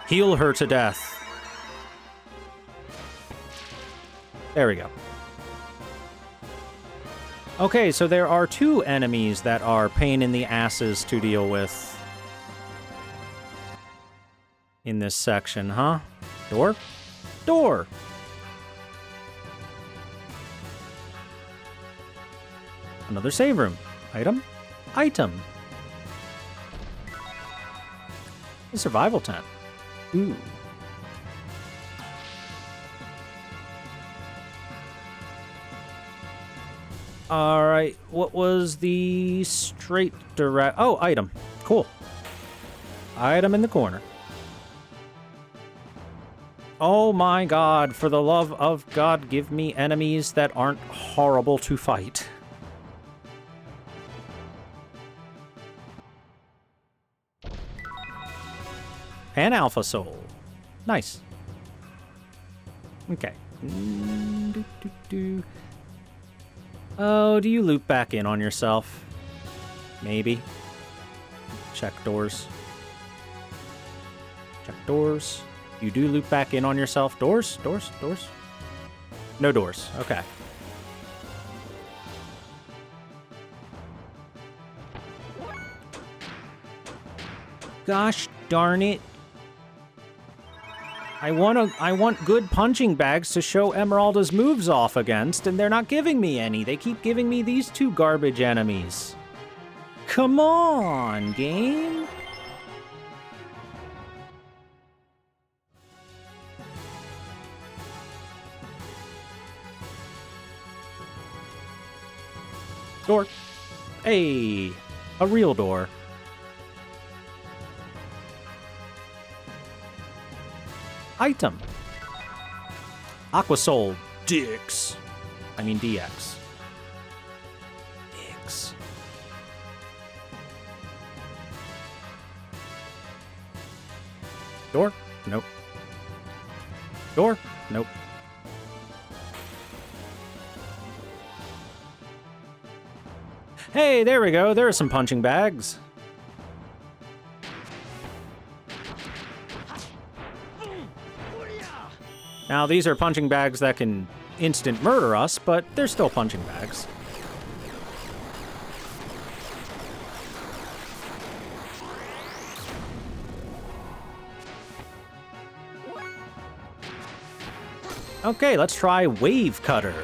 Heal her to death. There we go. Okay, so there are two enemies that are pain in the asses to deal with in this section, huh? Door? Door! Another save room. Item? Item. A survival tent. Ooh. Alright, what was the straight direct... Oh, item. Cool. Item in the corner. Oh my god, for the love of God, give me enemies that aren't horrible to fight. An Alpha Soul. Nice. Okay. Oh, do you loop back in on yourself? Maybe. Check doors. Check doors. You do loop back in on yourself. Doors? Doors? Doors? No doors. Okay. Gosh darn it. I want good punching bags to show Emeralda's moves off against, and they're not giving me any. They keep giving me these two garbage enemies. Come on, game. Door. Hey, a real door. Item. Aqua Soul. Dix. I mean DX. Dix. Door? Nope. Door? Nope. Hey, there we go. There are some punching bags. Now, these are punching bags that can instant murder us, but they're still punching bags. Okay, let's try Wave Cutter.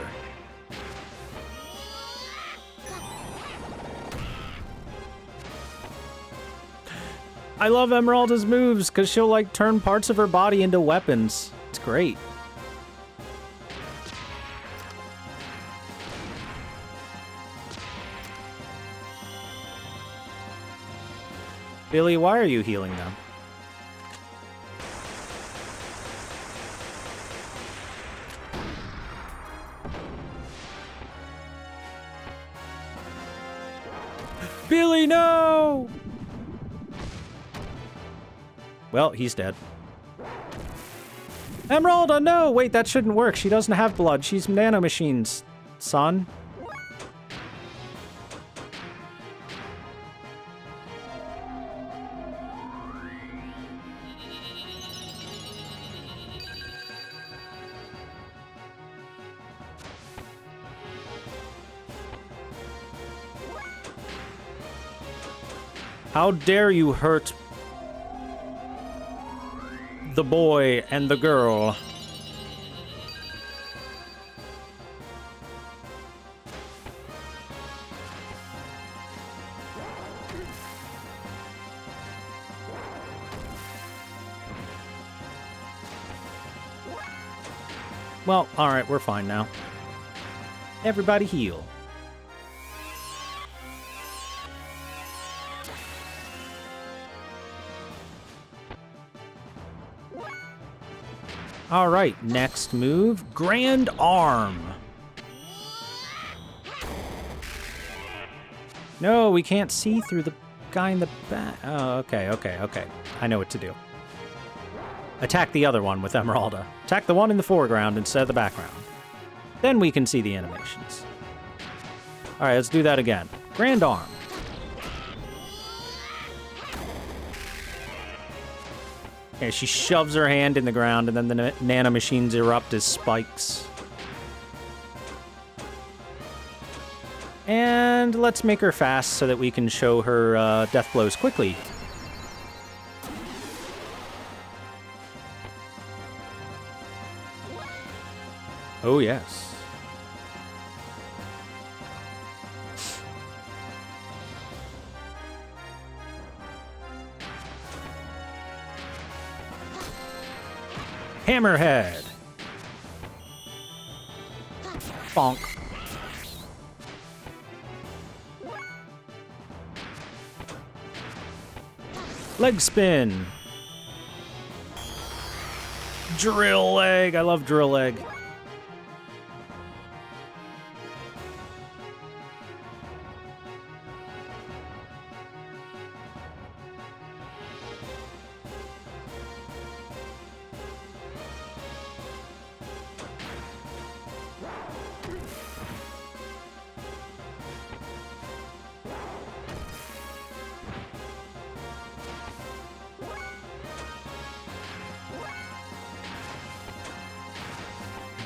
I love Emeralda's moves because she'll like turn parts of her body into weapons. It's great. Billy, why are you healing them? Billy, no! Well, he's dead. Emeralda, no! Wait, that shouldn't work. She doesn't have blood. She's nanomachines, son. How dare you hurt the boy and the girl? Well, alright, we're fine now. Everybody heal. All right, next move, Grand Arm. No, we can't see through the guy in the back. Oh, okay. I know what to do. Attack the other one with Emeralda. Attack the one in the foreground instead of the background. Then we can see the animations. All right, let's do that again. Grand Arm. Okay, she shoves her hand in the ground, and then the nanomachines erupt as spikes. And let's make her fast so that we can show her death blows quickly. Oh, yes. Hammerhead. Bonk. Leg spin. Drill leg. I love drill leg.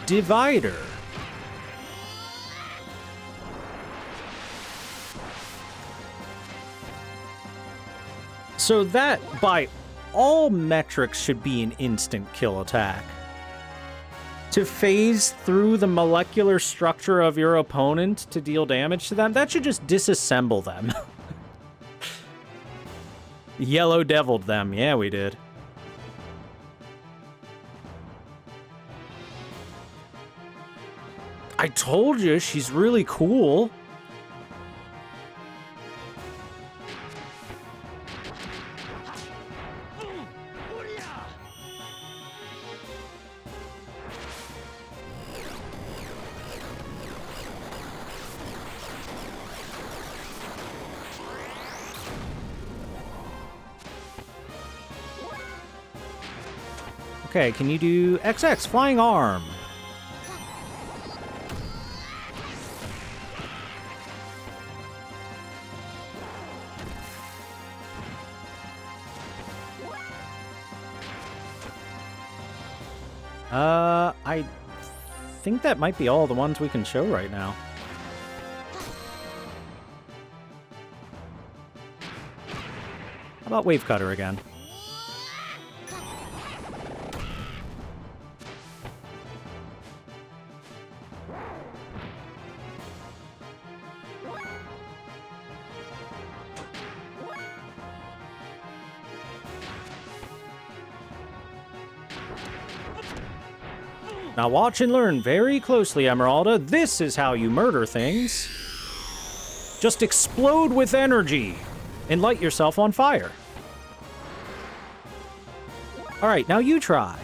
Divider. So that, by all metrics, should be an instant kill attack. To phase through the molecular structure of your opponent to deal damage to them, that should just disassemble them. Yellow deviled them. Yeah, we did. I told you, she's really cool. Okay, can you do XX, Flying Arm? I think that might be all the ones we can show right now. How about Wave Cutter again? Now watch and learn very closely, Emeralda. This is how you murder things. Just explode with energy and light yourself on fire. All right, now you try.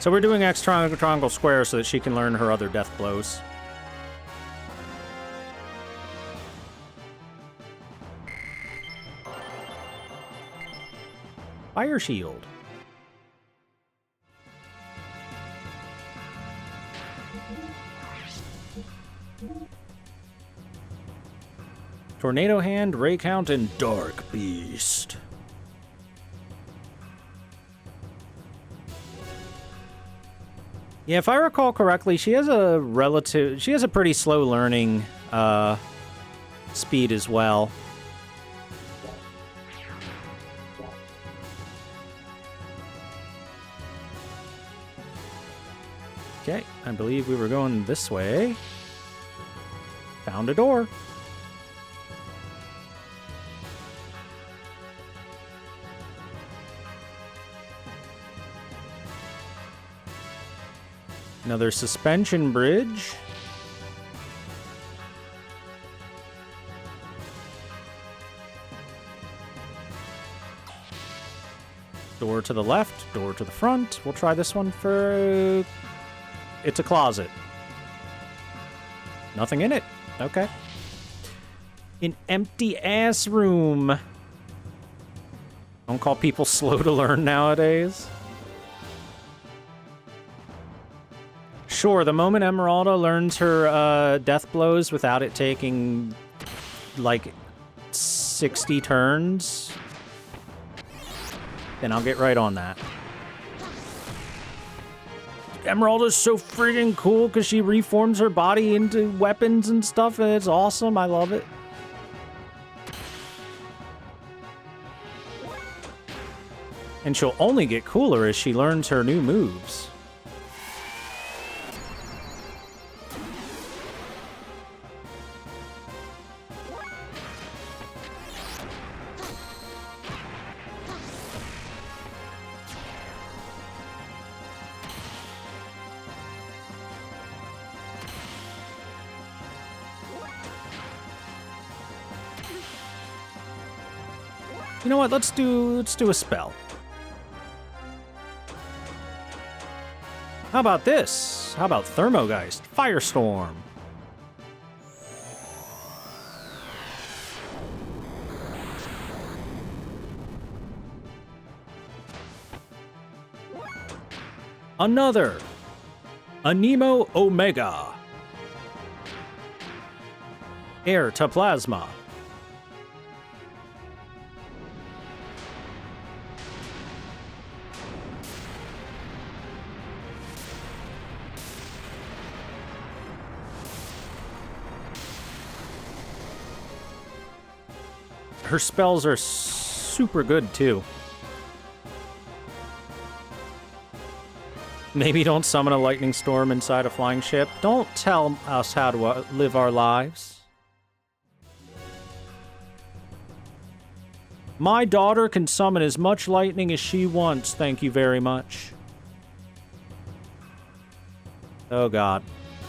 So we're doing X triangle square so that she can learn her other death blows. Fire shield. Tornado Hand, Ray Count, and Dark Beast. Yeah, if I recall correctly, she has a pretty slow learning speed as well. Okay, I believe we were going this way. Found a door. Another suspension bridge. Door to the left, door to the front. We'll try this one for... It's a closet. Nothing in it. Okay. An empty-ass room. Don't call people slow to learn nowadays. Sure, the moment Emeralda learns her death blows without it taking, like, 60 turns, then I'll get right on that. Emeralda's so freaking cool because she reforms her body into weapons and stuff, and it's awesome. I love it. And she'll only get cooler as she learns her new moves. You know what? Let's do a spell. How about this? How about Thermogeist? Firestorm. Another. Anemo Omega. Air to Plasma. Her spells are super good, too. Maybe don't summon a lightning storm inside a flying ship. Don't tell us how to live our lives. My daughter can summon as much lightning as she wants, thank you very much. Oh god.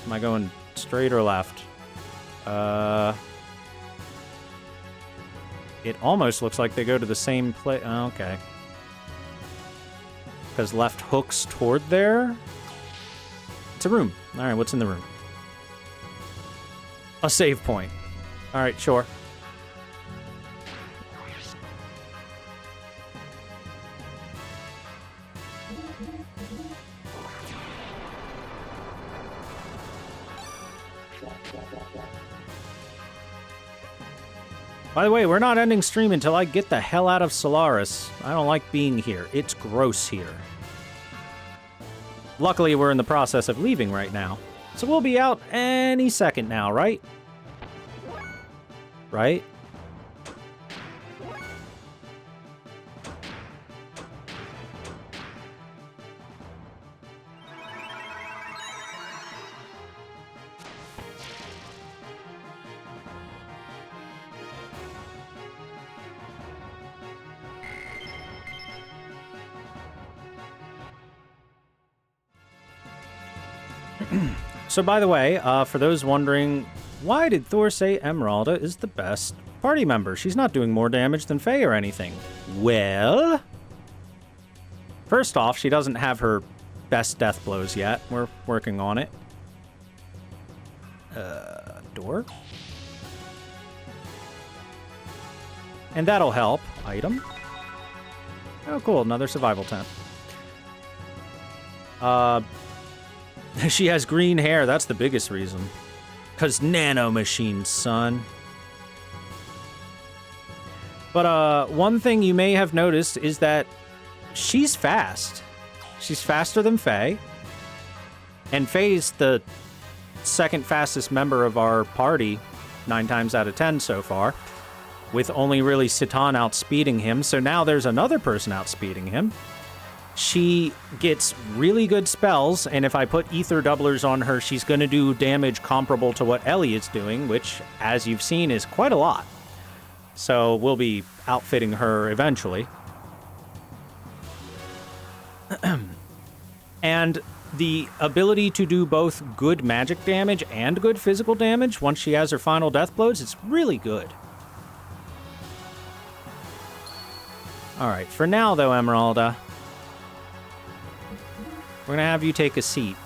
Am I going straight or left? It almost looks like they go to the same place. Oh, okay. Because left hooks toward there? It's a room. Alright, what's in the room? A save point. Alright, sure. By the way, we're not ending stream until I get the hell out of Solaris. I don't like being here. It's gross here. Luckily, we're in the process of leaving right now. So we'll be out any second now, right? Right? So, by the way, for those wondering, why did Thor say Emeralda is the best party member? She's not doing more damage than Faye or anything. Well, first off, she doesn't have her best death blows yet. We're working on it. Door? And that'll help. Item? Oh, cool. Another survival tent. She has green hair. That's the biggest reason. 'Cause nanomachines, son. But, one thing you may have noticed is that she's fast. She's faster than Faye. And Faye's the second fastest member of our party, 9 times out of 10 so far, with only really Citan outspeeding him, so now there's another person outspeeding him. She gets really good spells, and if I put ether doublers on her, she's going to do damage comparable to what Ellie is doing, which, as you've seen, is quite a lot. So we'll be outfitting her eventually. And the ability to do both good magic damage and good physical damage once she has her final death blows, it's really good. Alright, for now though, Emeralda, we're gonna have you take a seat.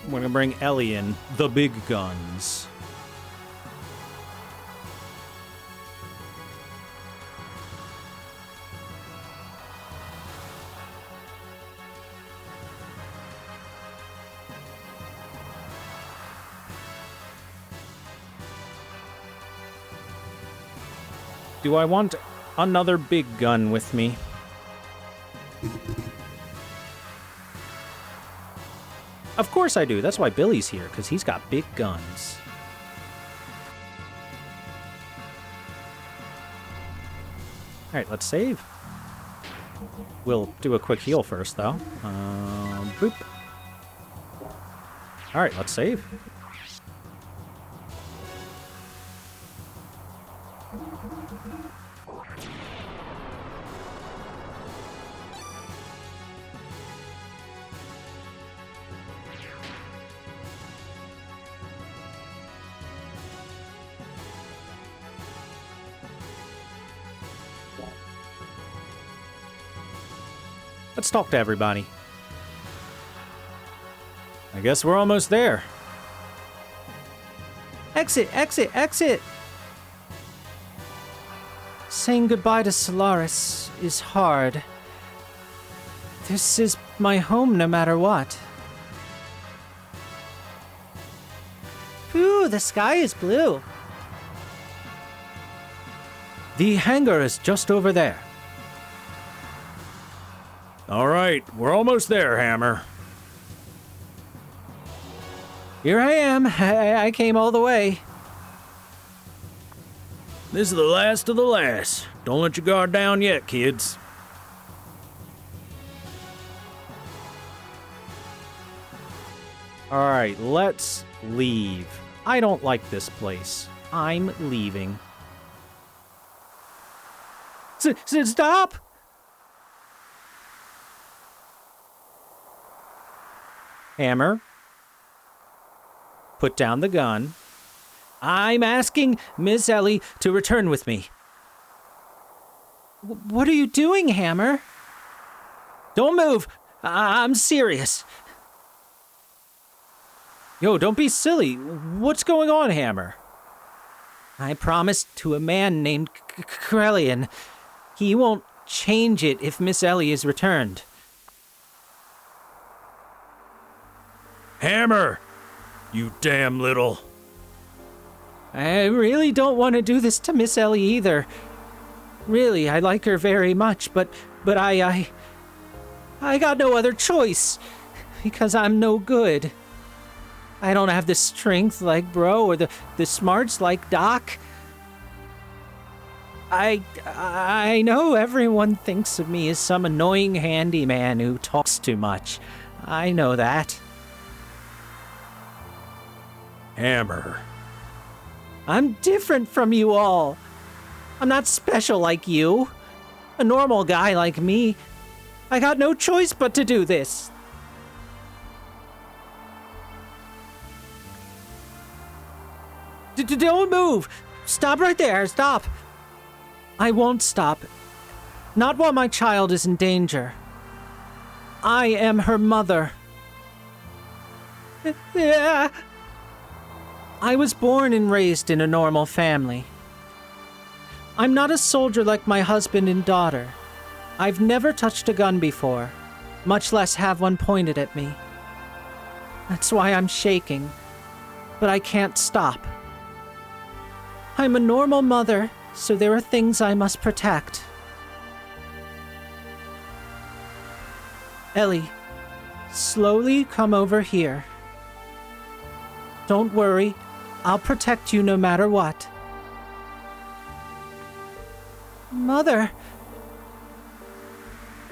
We're gonna bring Ellie in, the big guns. Do I want another big gun with me? Of course I do. That's why Billy's here, because he's got big guns. Alright, let's save. We'll do a quick heal first, though. Boop. Alright, let's save. Let's talk to everybody. I guess we're almost there. Exit, exit, exit! Saying goodbye to Solaris is hard. This is my home no matter what. Ooh, the sky is blue. The hangar is just over there. All right, we're almost there, Hammer. Here I am. I came all the way. This is the last of the last. Don't let your guard down yet, kids. All right, let's leave. I don't like this place. I'm leaving. Stop! Hammer, put down the gun. I'm asking Miss Ellie to return with me. What are you doing, Hammer? Don't move. I'm serious. Yo, don't be silly. What's going on, Hammer? I promised to a man named Krellian. He won't change it if Miss Ellie is returned. Hammer! You damn little... I really don't want to do this to Miss Ellie either. Really, I like her very much, but I got no other choice, because I'm no good. I don't have the strength like Bro or the smarts like Doc. I know everyone thinks of me as some annoying handyman who talks too much. I know that. Hammer. I'm different from you all. I'm not special like you. A normal guy like me. I got no choice but to do this. Don't move! Stop right there, stop! I won't stop. Not while my child is in danger. I am her mother. I was born and raised in a normal family. I'm not a soldier like my husband and daughter. I've never touched a gun before, much less have one pointed at me. That's why I'm shaking, but I can't stop. I'm a normal mother, so there are things I must protect. Ellie, slowly come over here. Don't worry, I'll protect you no matter what. Mother.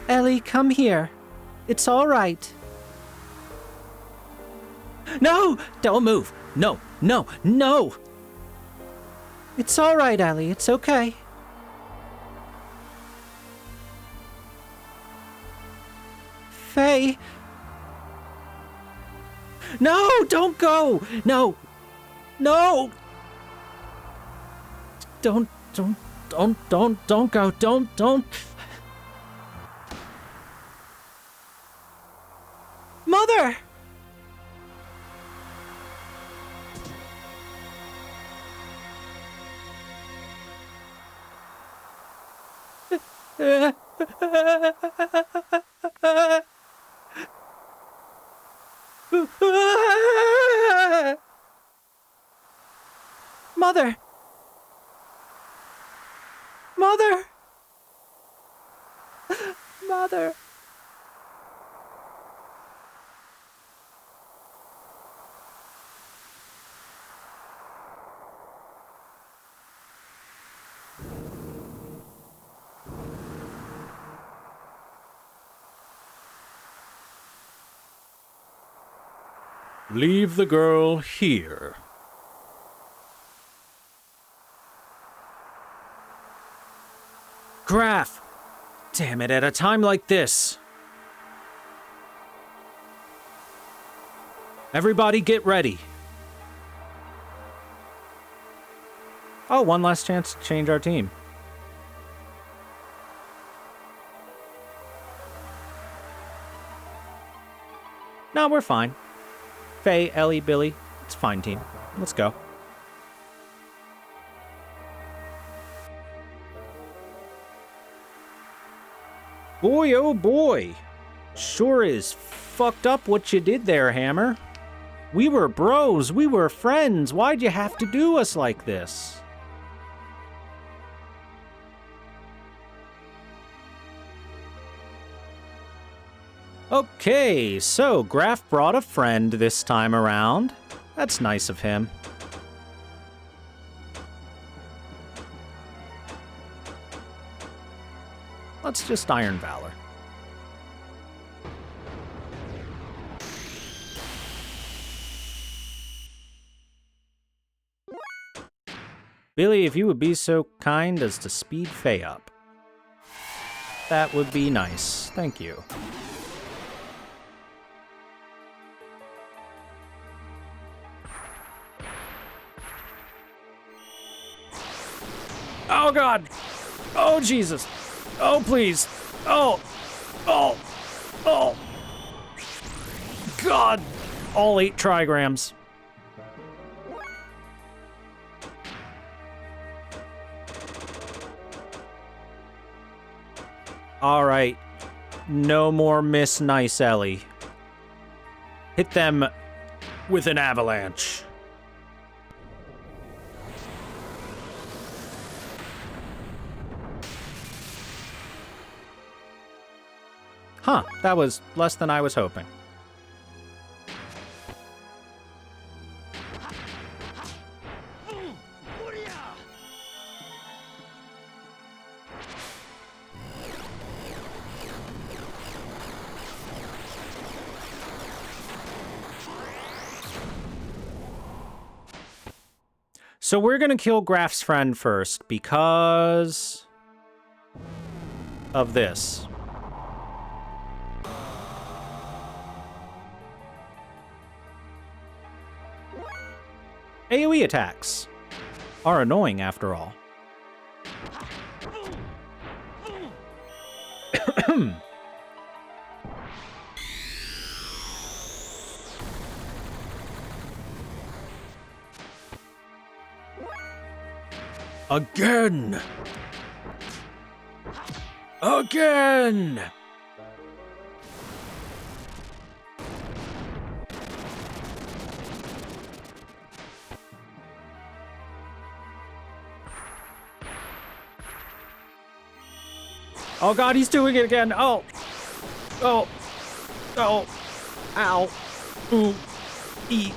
Ellie, come here. It's all right. No! Don't move! No, no, no! It's all right, Ellie. It's okay. Faye. No! Don't go! No! No! Don't go. Don't. Mother! Mother! Mother! Mother! Leave the girl here. Graf! Damn it, at a time like this. Everybody get ready. Oh, one last chance to change our team. No, we're fine. Faye, Ellie, Billy, it's a fine team. Let's go. Boy, oh boy. Sure is fucked up what you did there, Hammer. We were bros, we were friends. Why'd you have to do us like this? Okay, so Graf brought a friend this time around. That's nice of him. Let's just Iron Valor. Billy, if you would be so kind as to speed Faye up. That would be nice. Thank you. Oh, God! Oh, Jesus! Oh, please! Oh! Oh! Oh! God! All 8 trigrams. Alright. No more Miss Nice Ellie. Hit them with an avalanche. Huh, that was less than I was hoping. So we're gonna kill Graf's friend first because of this. AoE attacks are annoying after all. Again! Again! Oh god, he's doing it again! Oh! Oh! Oh! Ow! Ooh! E!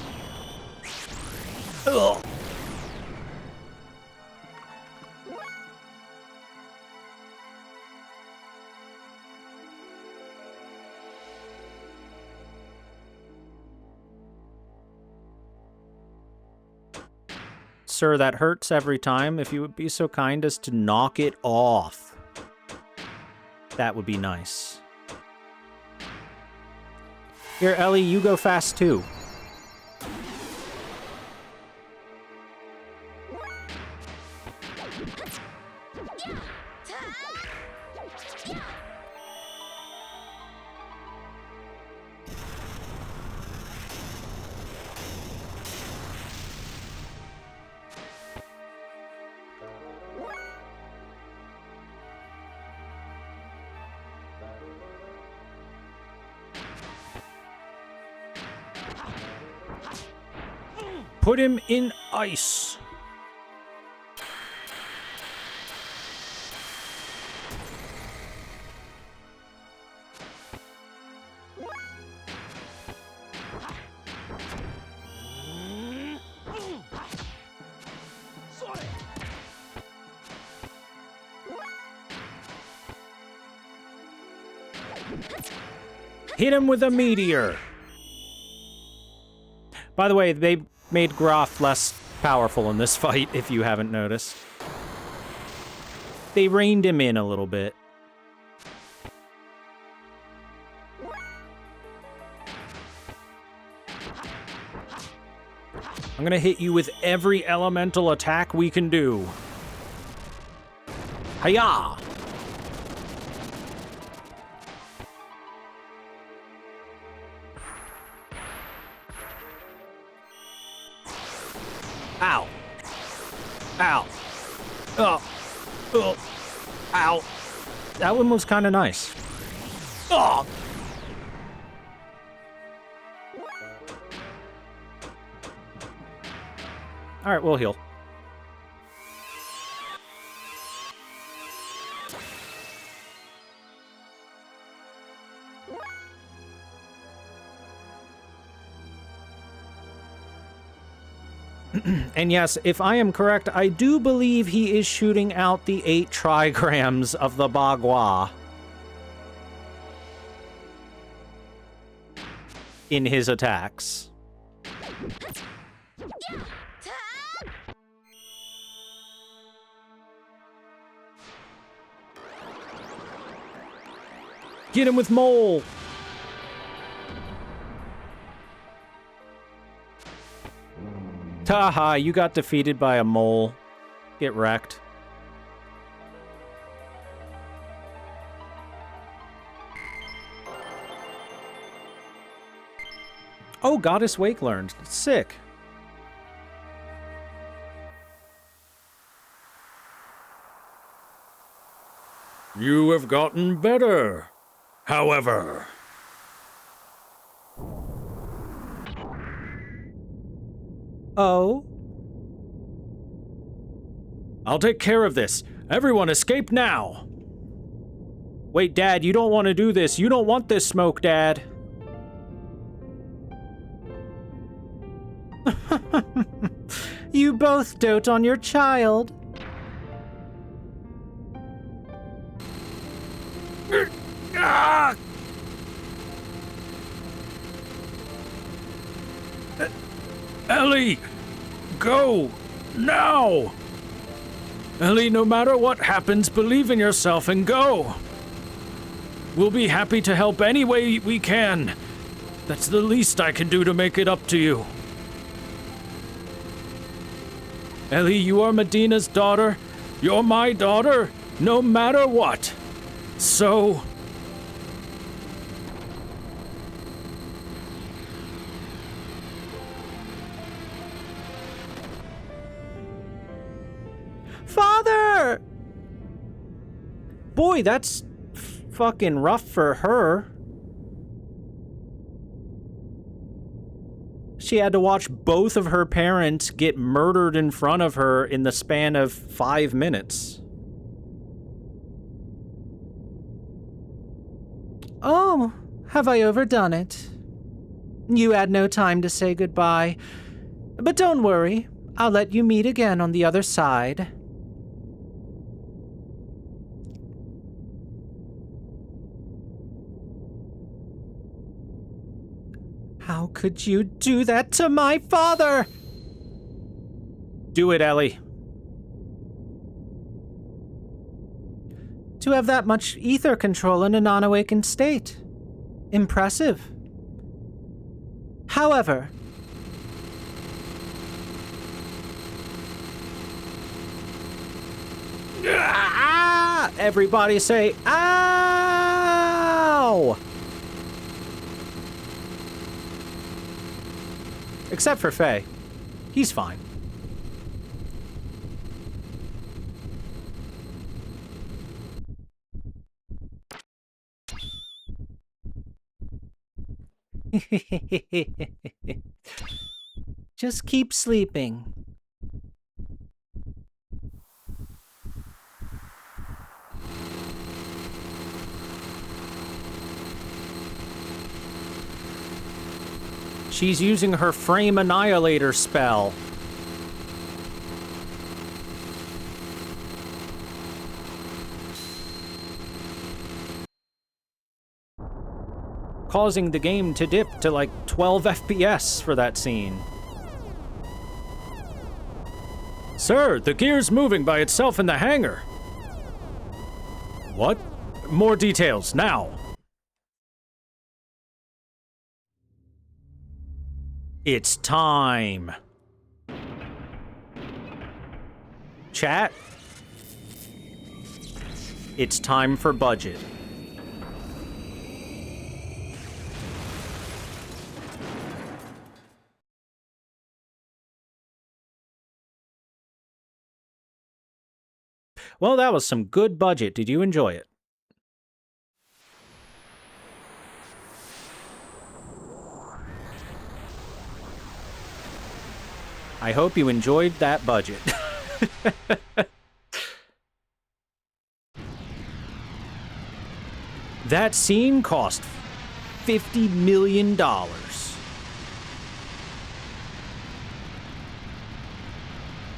Ugh! Sir, that hurts every time. If you would be so kind as to knock it off. That would be nice. Here, Ellie, you go fast too. Put him in ice. Hit him with a meteor. By the way, they made Groth less powerful in this fight, if you haven't noticed. They reined him in a little bit. I'm gonna hit you with every elemental attack we can do. Hiya! Ow. Ow. Oh. Oh. Ow. That one was kind of nice. Oh. All right, we'll heal. And yes, if I am correct, I do believe he is shooting out the 8 trigrams of the Bagua in his attacks. Get him with Mole! Haha, you got defeated by a mole. Get wrecked. Oh, Goddess Wake learned. Sick. You have gotten better. However... Oh? I'll take care of this. Everyone escape now! Wait, Dad, you don't want to do this. You don't want this smoke, Dad. You both dote on your child. Ah! Ellie! Go! Now! Ellie, no matter what happens, believe in yourself and go! We'll be happy to help any way we can. That's the least I can do to make it up to you. Ellie, you are Medina's daughter. You're my daughter, no matter what. So... boy, that's fucking rough for her. She had to watch both of her parents get murdered in front of her in the span of 5 minutes. Oh, have I overdone it? You had no time to say goodbye. But don't worry, I'll let you meet again on the other side. How could you do that to my father? Do it, Ellie. To have that much ether control in a non-awakened state. Impressive. However, everybody say, ow! Except for Faye. He's fine. just keep sleeping. She's using her Frame Annihilator spell. Causing the game to dip to like 12 FPS for that scene. Sir, the gear's moving by itself in the hangar. What? More details, now. It's time. Chat. It's time for budget. Well, that was some good budget. Did you enjoy it? I hope you enjoyed that budget. That scene cost $50 million.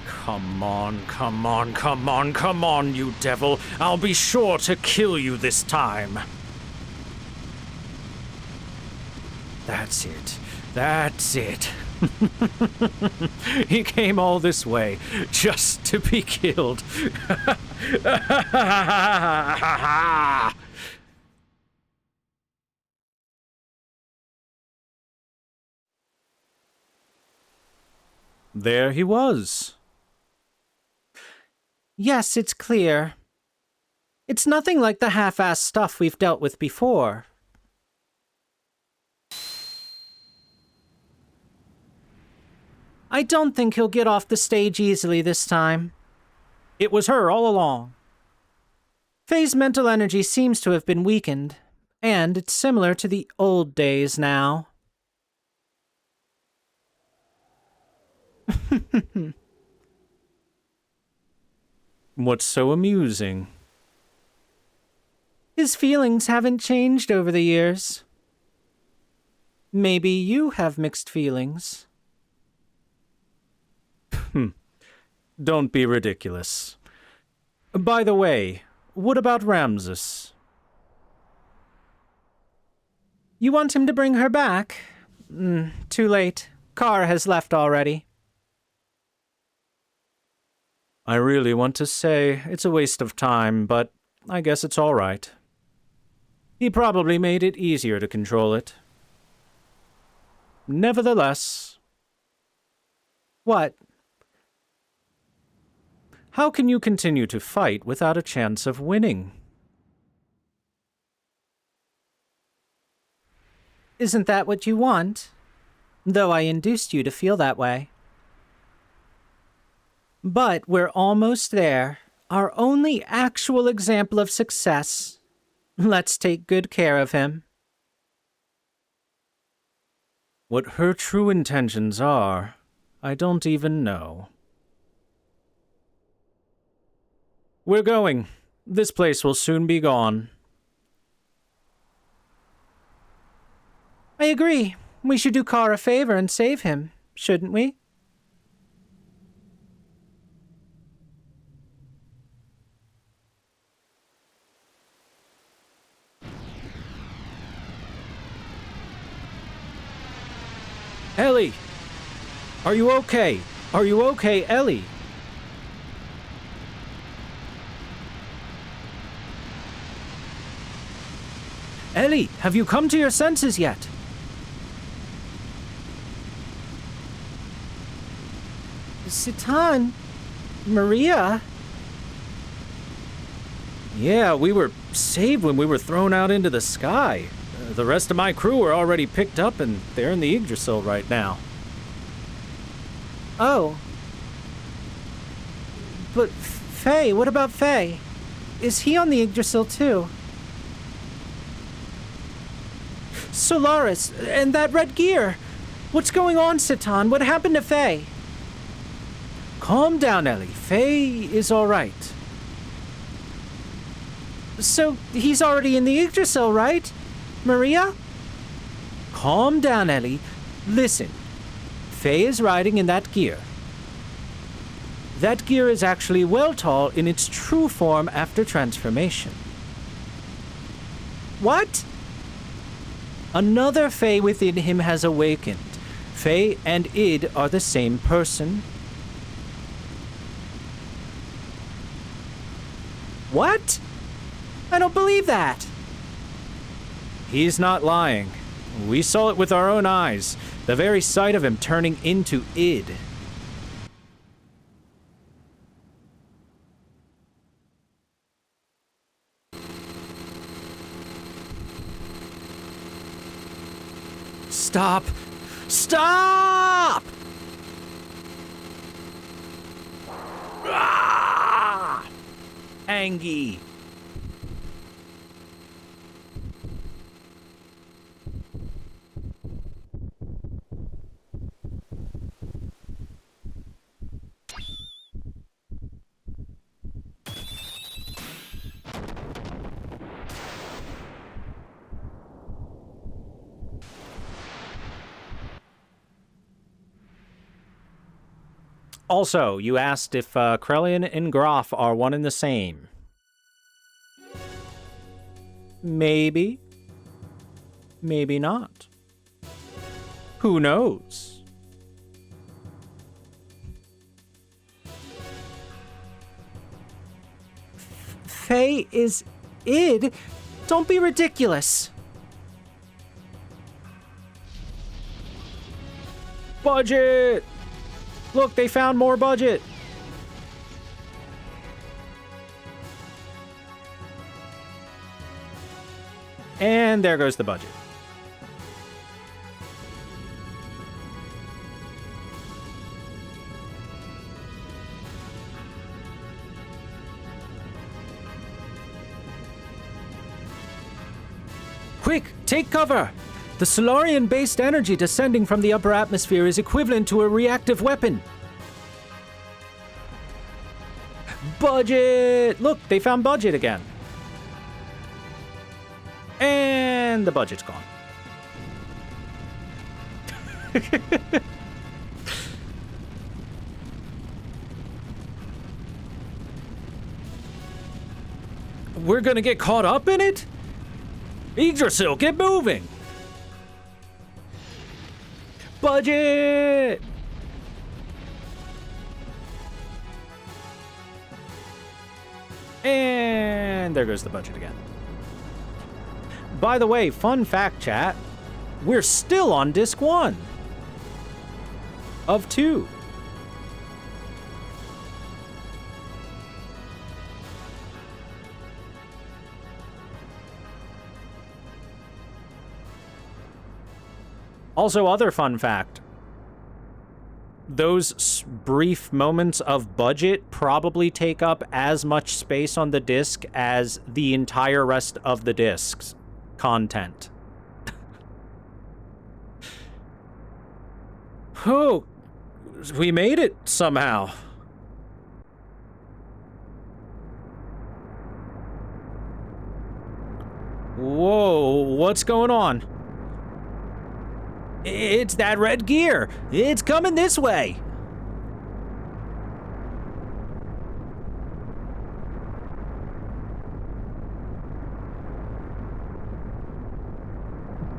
Come on, come on, come on, come on, you devil. I'll be sure to kill you this time. That's it. That's it. He came all this way just to be killed. There he was. Yes, it's clear. It's nothing like the half-assed stuff we've dealt with before. I don't think he'll get off the stage easily this time. It was her all along. Faye's mental energy seems to have been weakened, and it's similar to the old days now. What's so amusing? His feelings haven't changed over the years. Maybe you have mixed feelings. Don't be ridiculous. By the way, what about Ramses? You want him to bring her back? Too late. Car has left already. I really want to say it's a waste of time, but I guess it's all right. He probably made it easier to control it. Nevertheless... What? How can you continue to fight without a chance of winning? Isn't that what you want? Though I induced you to feel that way. But we're almost there. Our only actual example of success. Let's take good care of him. What her true intentions are, I don't even know. We're going. This place will soon be gone. I agree. We should do Carr a favor and save him, shouldn't we? Ellie! Are you okay? Are you okay, Ellie? Ellie, have you come to your senses yet? Citan? Maria? Yeah, we were saved when we were thrown out into the sky. The rest of my crew are already picked up and they're in the Yggdrasil right now. Oh. But Faye, what about Faye? Is he on the Yggdrasil too? Solaris, and that red gear! What's going on, Citan? What happened to Faye? Calm down, Ellie. Faye is all right. So, he's already in the Yggdrasil, right? Maria? Calm down, Ellie. Listen. Faye is riding in that gear. That gear is actually Weltall in its true form after transformation. What? Another Faye within him has awakened. Faye and Id are the same person. What? I don't believe that. He's not lying. We saw it with our own eyes. The very sight of him turning into Id. Stop! Stop! Ah! Angie. Also, you asked if Krelian and Graf are one and the same. Maybe. Maybe not. Who knows? Faye is Id? Don't be ridiculous. Budget! Look, they found more budget. And there goes the budget. Quick, take cover! The Solarian-based energy descending from the upper atmosphere is equivalent to a reactive weapon. Budget! Look, they found budget again. And the budget's gone. We're gonna get caught up in it? Yggdrasil, get moving! Budget! And there goes the budget again. By the way, fun fact, chat. We're still on disc 1. Of 2. Also, other fun fact. those brief moments of budget probably take up as much space on the disc as the entire rest of the disc's content. Oh, we made it somehow. Whoa, what's going on? It's that red gear. It's coming this way.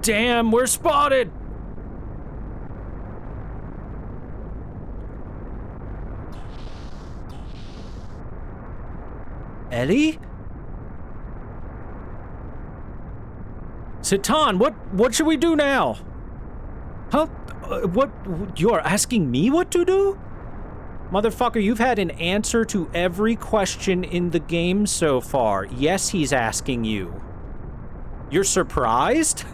Damn, we're spotted. Ellie? Citan, what should we do now? Huh? What? You're asking me what to do? Motherfucker, you've had an answer to every question in the game so far. Yes, he's asking you. You're surprised?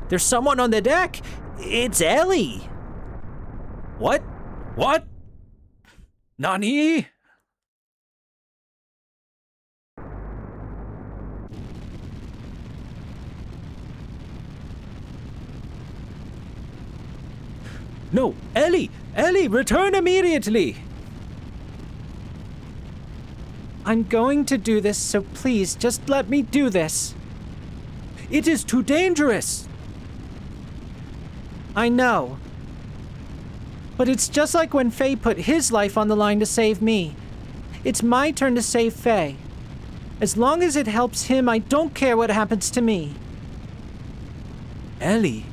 There's someone on the deck. It's Ellie. What? What? Nani? No, Ellie! Ellie, return immediately! I'm going to do this, so please, just let me do this. It is too dangerous! I know. But it's just like when Faye put his life on the line to save me. It's my turn to save Faye. As long as it helps him, I don't care what happens to me. Ellie.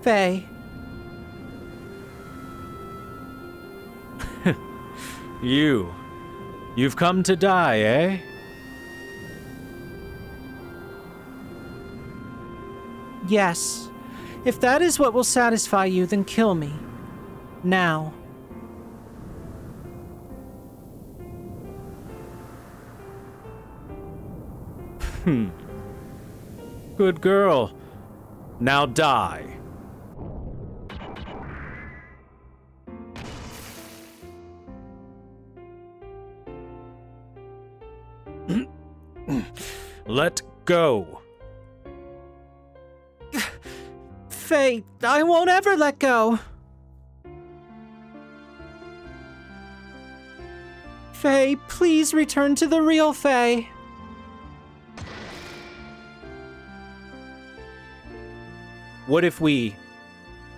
Faye. You've come to die, eh? Yes. If that is what will satisfy you, then kill me. Now. Good girl. Now die. Let go. Faye, I won't ever let go. Faye, please return to the real Faye. What if we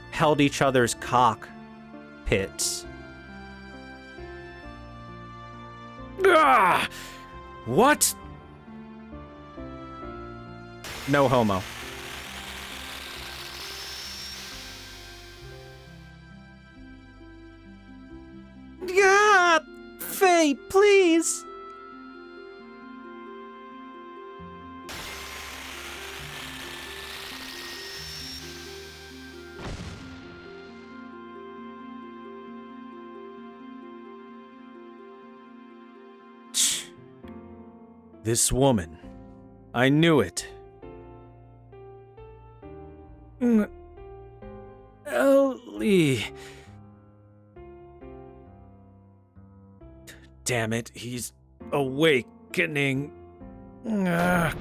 held each other's cockpits? Ah! What? No homo. Ah! Faye, please! This woman. I knew it. Ellie. Damn it, he's awakening. Ugh.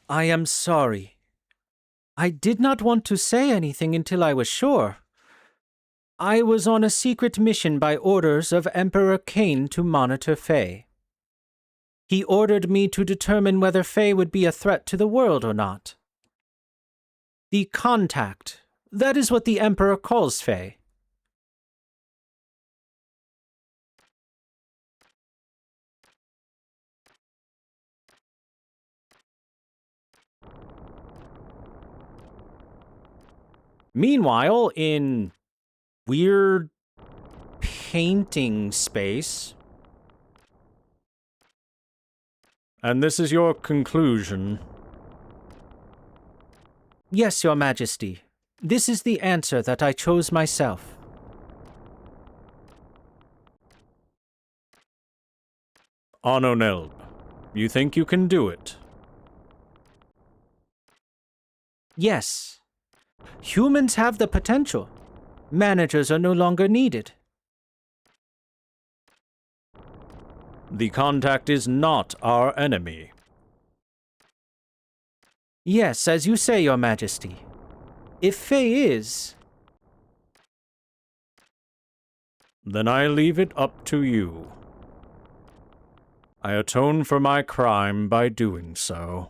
I am sorry. I did not want to say anything until I was sure. I was on a secret mission by orders of Emperor Cain to monitor Faye. He ordered me to determine whether Faye would be a threat to the world or not. The contact, that is what the Emperor calls Faye. Meanwhile, in weird painting space. And this is your conclusion. Yes, Your Majesty. This is the answer that I chose myself. Anonelb, you think you can do it? Yes. Humans have the potential. Managers are no longer needed. The contact is not our enemy. Yes, as you say, Your Majesty. If Faye is... Then I leave it up to you. I atone for my crime by doing so.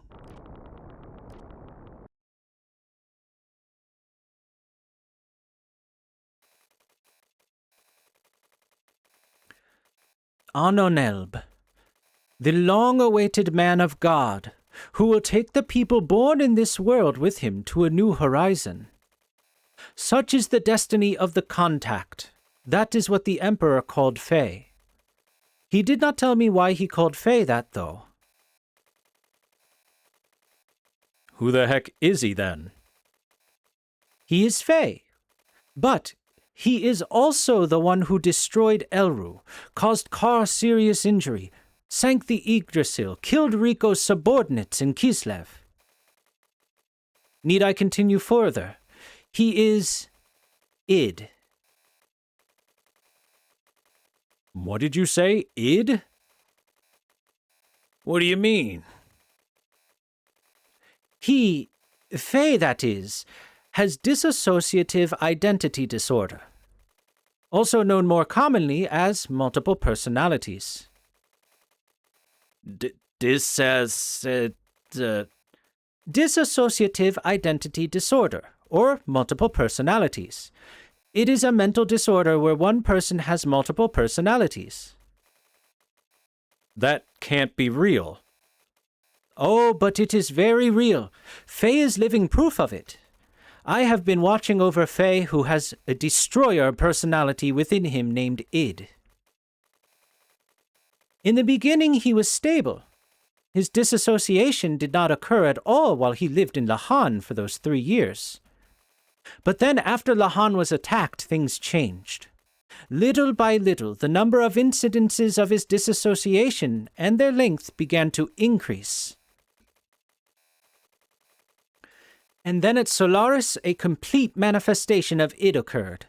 Anonelb, the long-awaited man of God, who will take the people born in this world with him to a new horizon. Such is the destiny of the contact. That is what the Emperor called Faye. He did not tell me why he called Faye that, though. Who the heck is he, then? He is Faye. But he is also the one who destroyed Elru, caused Kar serious injury, sank the Yggdrasil, killed Rico's subordinates in Kislev. Need I continue further? He is... Id. What did you say, id? What do you mean? He, Faye that is, has dissociative identity disorder, also known more commonly as multiple personalities. Dissociative identity disorder, or multiple personalities. It is a mental disorder where one person has multiple personalities. That can't be real. Oh, but it is very real. Faye is living proof of it. I have been watching over Faye, who has a destroyer personality within him named Id. In the beginning, he was stable. His disassociation did not occur at all while he lived in Lahan for those 3 years. But then after Lahan was attacked, things changed. Little by little, the number of incidences of his disassociation and their length began to increase. And then at Solaris, a complete manifestation of Id occurred.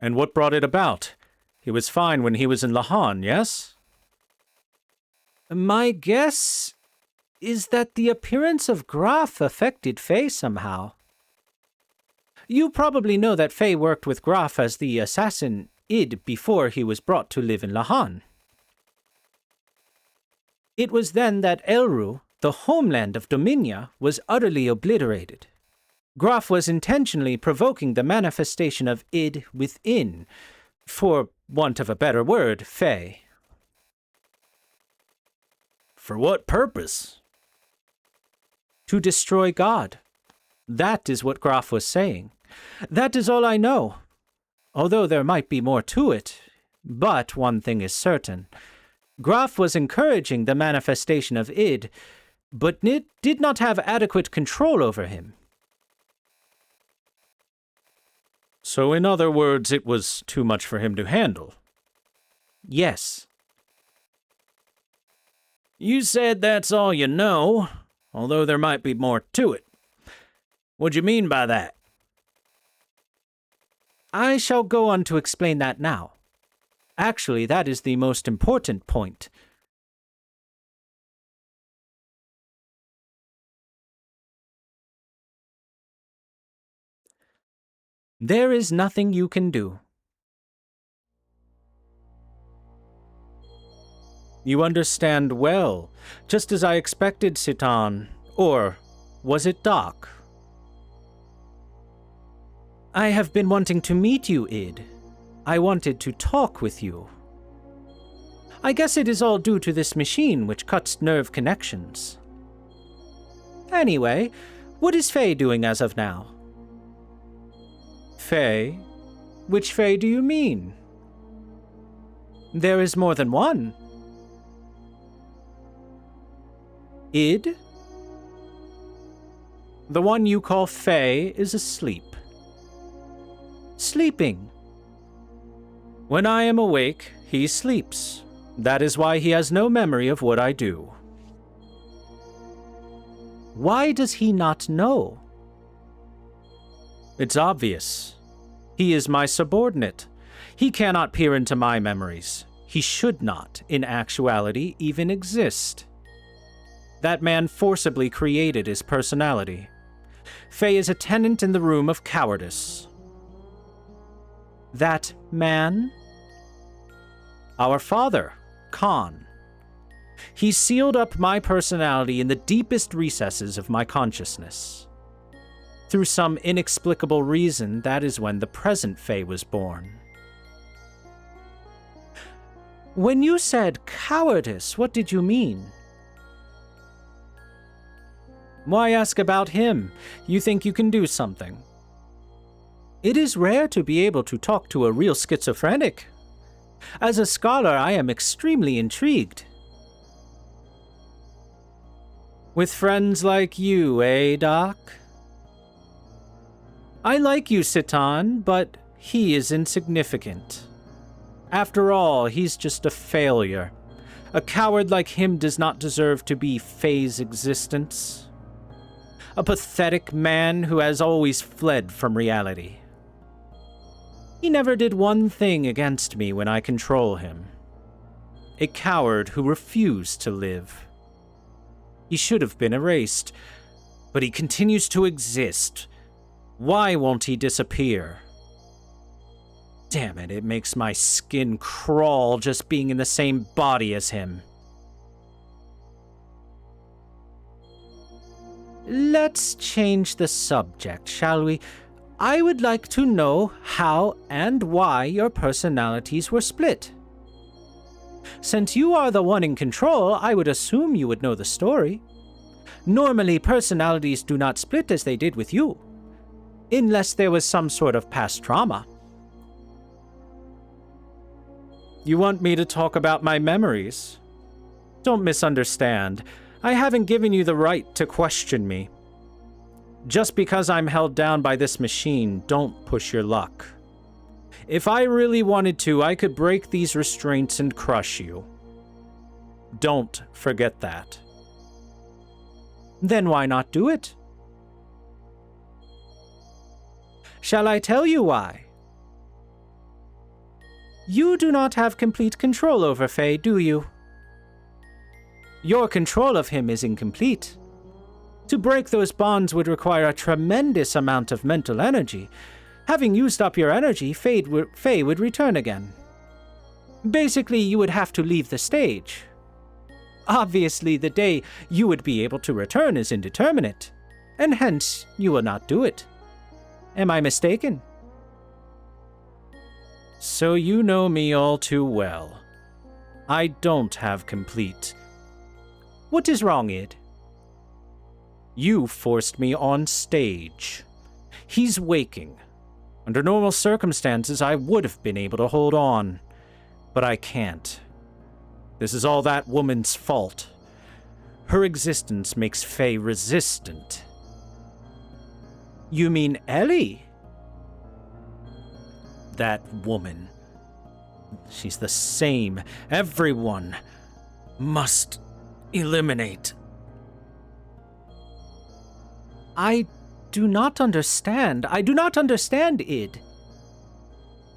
And what brought it about? He was fine when he was in Lahan, yes? My guess is that the appearance of Graf affected Faye somehow. You probably know that Faye worked with Graf as the assassin Id before he was brought to live in Lahan. It was then that Elru, the homeland of Dominia, was utterly obliterated. Graf was intentionally provoking the manifestation of Id within, for want of a better word, Faye. For what purpose? To destroy God. That is what Graf was saying. That is all I know. Although there might be more to it. But one thing is certain. Graf was encouraging the manifestation of Id, but did not have adequate control over him. So in other words, it was too much for him to handle. Yes. You said that's all you know, although there might be more to it. What'd you mean by that? I shall go on to explain that now. Actually, that is the most important point. There is nothing you can do. You understand well, just as I expected, Citan. Or was it Doc? I have been wanting to meet you, Id. I wanted to talk with you. I guess it is all due to this machine which cuts nerve connections. Anyway, What is Faye doing as of now? Faye? Which Faye do you mean? There is more than one. Id? The one you call Faye is asleep. Sleeping. When I am awake, he sleeps. That is why he has no memory of what I do. Why does he not know? It's obvious. He is my subordinate. He cannot peer into my memories. He should not, in actuality, even exist. That man forcibly created his personality. Faye is a tenant in the room of cowardice. That man? Our father, Khan. He sealed up my personality in the deepest recesses of my consciousness. Through some inexplicable reason, that is when the present Faye was born. When you said cowardice, what did you mean? Why ask about him? You think you can do something? It is rare to be able to talk to a real schizophrenic. As a scholar, I am extremely intrigued. With friends like you, eh, Doc? I like you, Citan, but he is insignificant. After all, he's just a failure. A coward like him does not deserve to be Faye's existence. A pathetic man who has always fled from reality. He never did one thing against me when I control him. A coward who refused to live. He should have been erased, but he continues to exist. Why won't he disappear? Damn it, it makes my skin crawl just being in the same body as him. Let's change the subject, shall we? I would like to know how and why your personalities were split. Since you are the one in control, I would assume you would know the story. Normally, personalities do not split as they did with you, unless there was some sort of past trauma. You want me to talk about my memories? Don't misunderstand. I haven't given you the right to question me. Just because I'm held down by this machine, don't push your luck. If I really wanted to, I could break these restraints and crush you. Don't forget that. Then why not do it? Shall I tell you why? You do not have complete control over Faye, do you? Your control of him is incomplete. To break those bonds would require a tremendous amount of mental energy. Having used up your energy, Faye would return again. Basically, you would have to leave the stage. Obviously, the day you would be able to return is indeterminate, and hence you will not do it. Am I mistaken? So you know me all too well. I don't have complete. What is wrong, Id? You forced me on stage. He's waking. Under normal circumstances, I would have been able to hold on, but I can't. This is all that woman's fault. Her existence makes Faye resistant. You mean Ellie? That woman. She's the same. Everyone must eliminate. I do not understand. I do not understand, Id.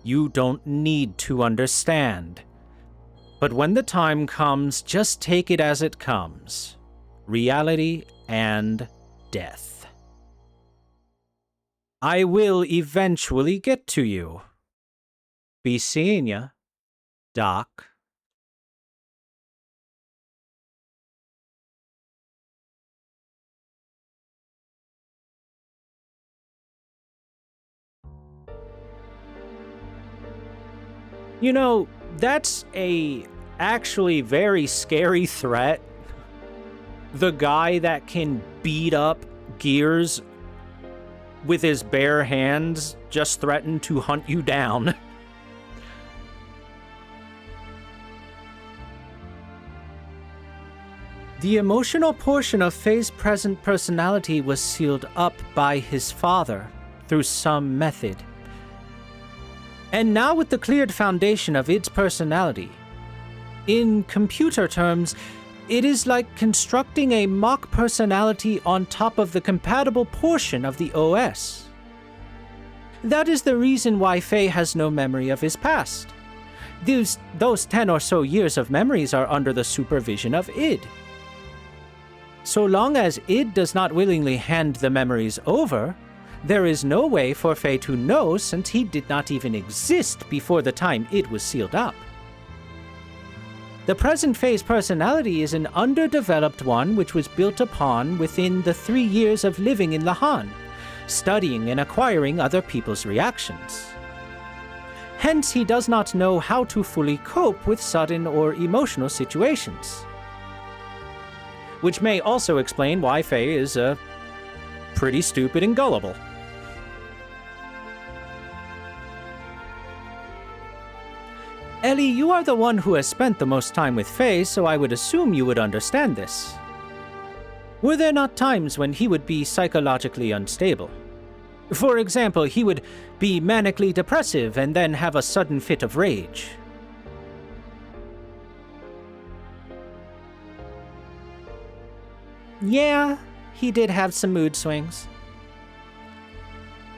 You don't need to understand. But when the time comes, just take it as it comes. Reality and death. I will eventually get to you. Be seeing ya, Doc. You know, that's a actually very scary threat. The guy that can beat up Gears with his bare hands just threaten to hunt you down. The emotional portion of Faye's present personality was sealed up by his father through some method. And now with the cleared foundation of its personality, in computer terms, it is like constructing a mock personality on top of the compatible portion of the OS. That is the reason why Faye has no memory of his past. Those 10 or so years of memories are under the supervision of id. So long as id does not willingly hand the memories over, there is no way for Faye to know since he did not even exist before the time id was sealed up. The present Faye's personality is an underdeveloped one which was built upon within the 3 years of living in Lahan, studying and acquiring other people's reactions. Hence, he does not know how to fully cope with sudden or emotional situations. Which may also explain why Faye is pretty stupid and gullible. Ellie, you are the one who has spent the most time with Faye, so I would assume you would understand this. Were there not times when he would be psychologically unstable? For example, he would be manically depressive and then have a sudden fit of rage. Yeah, he did have some mood swings.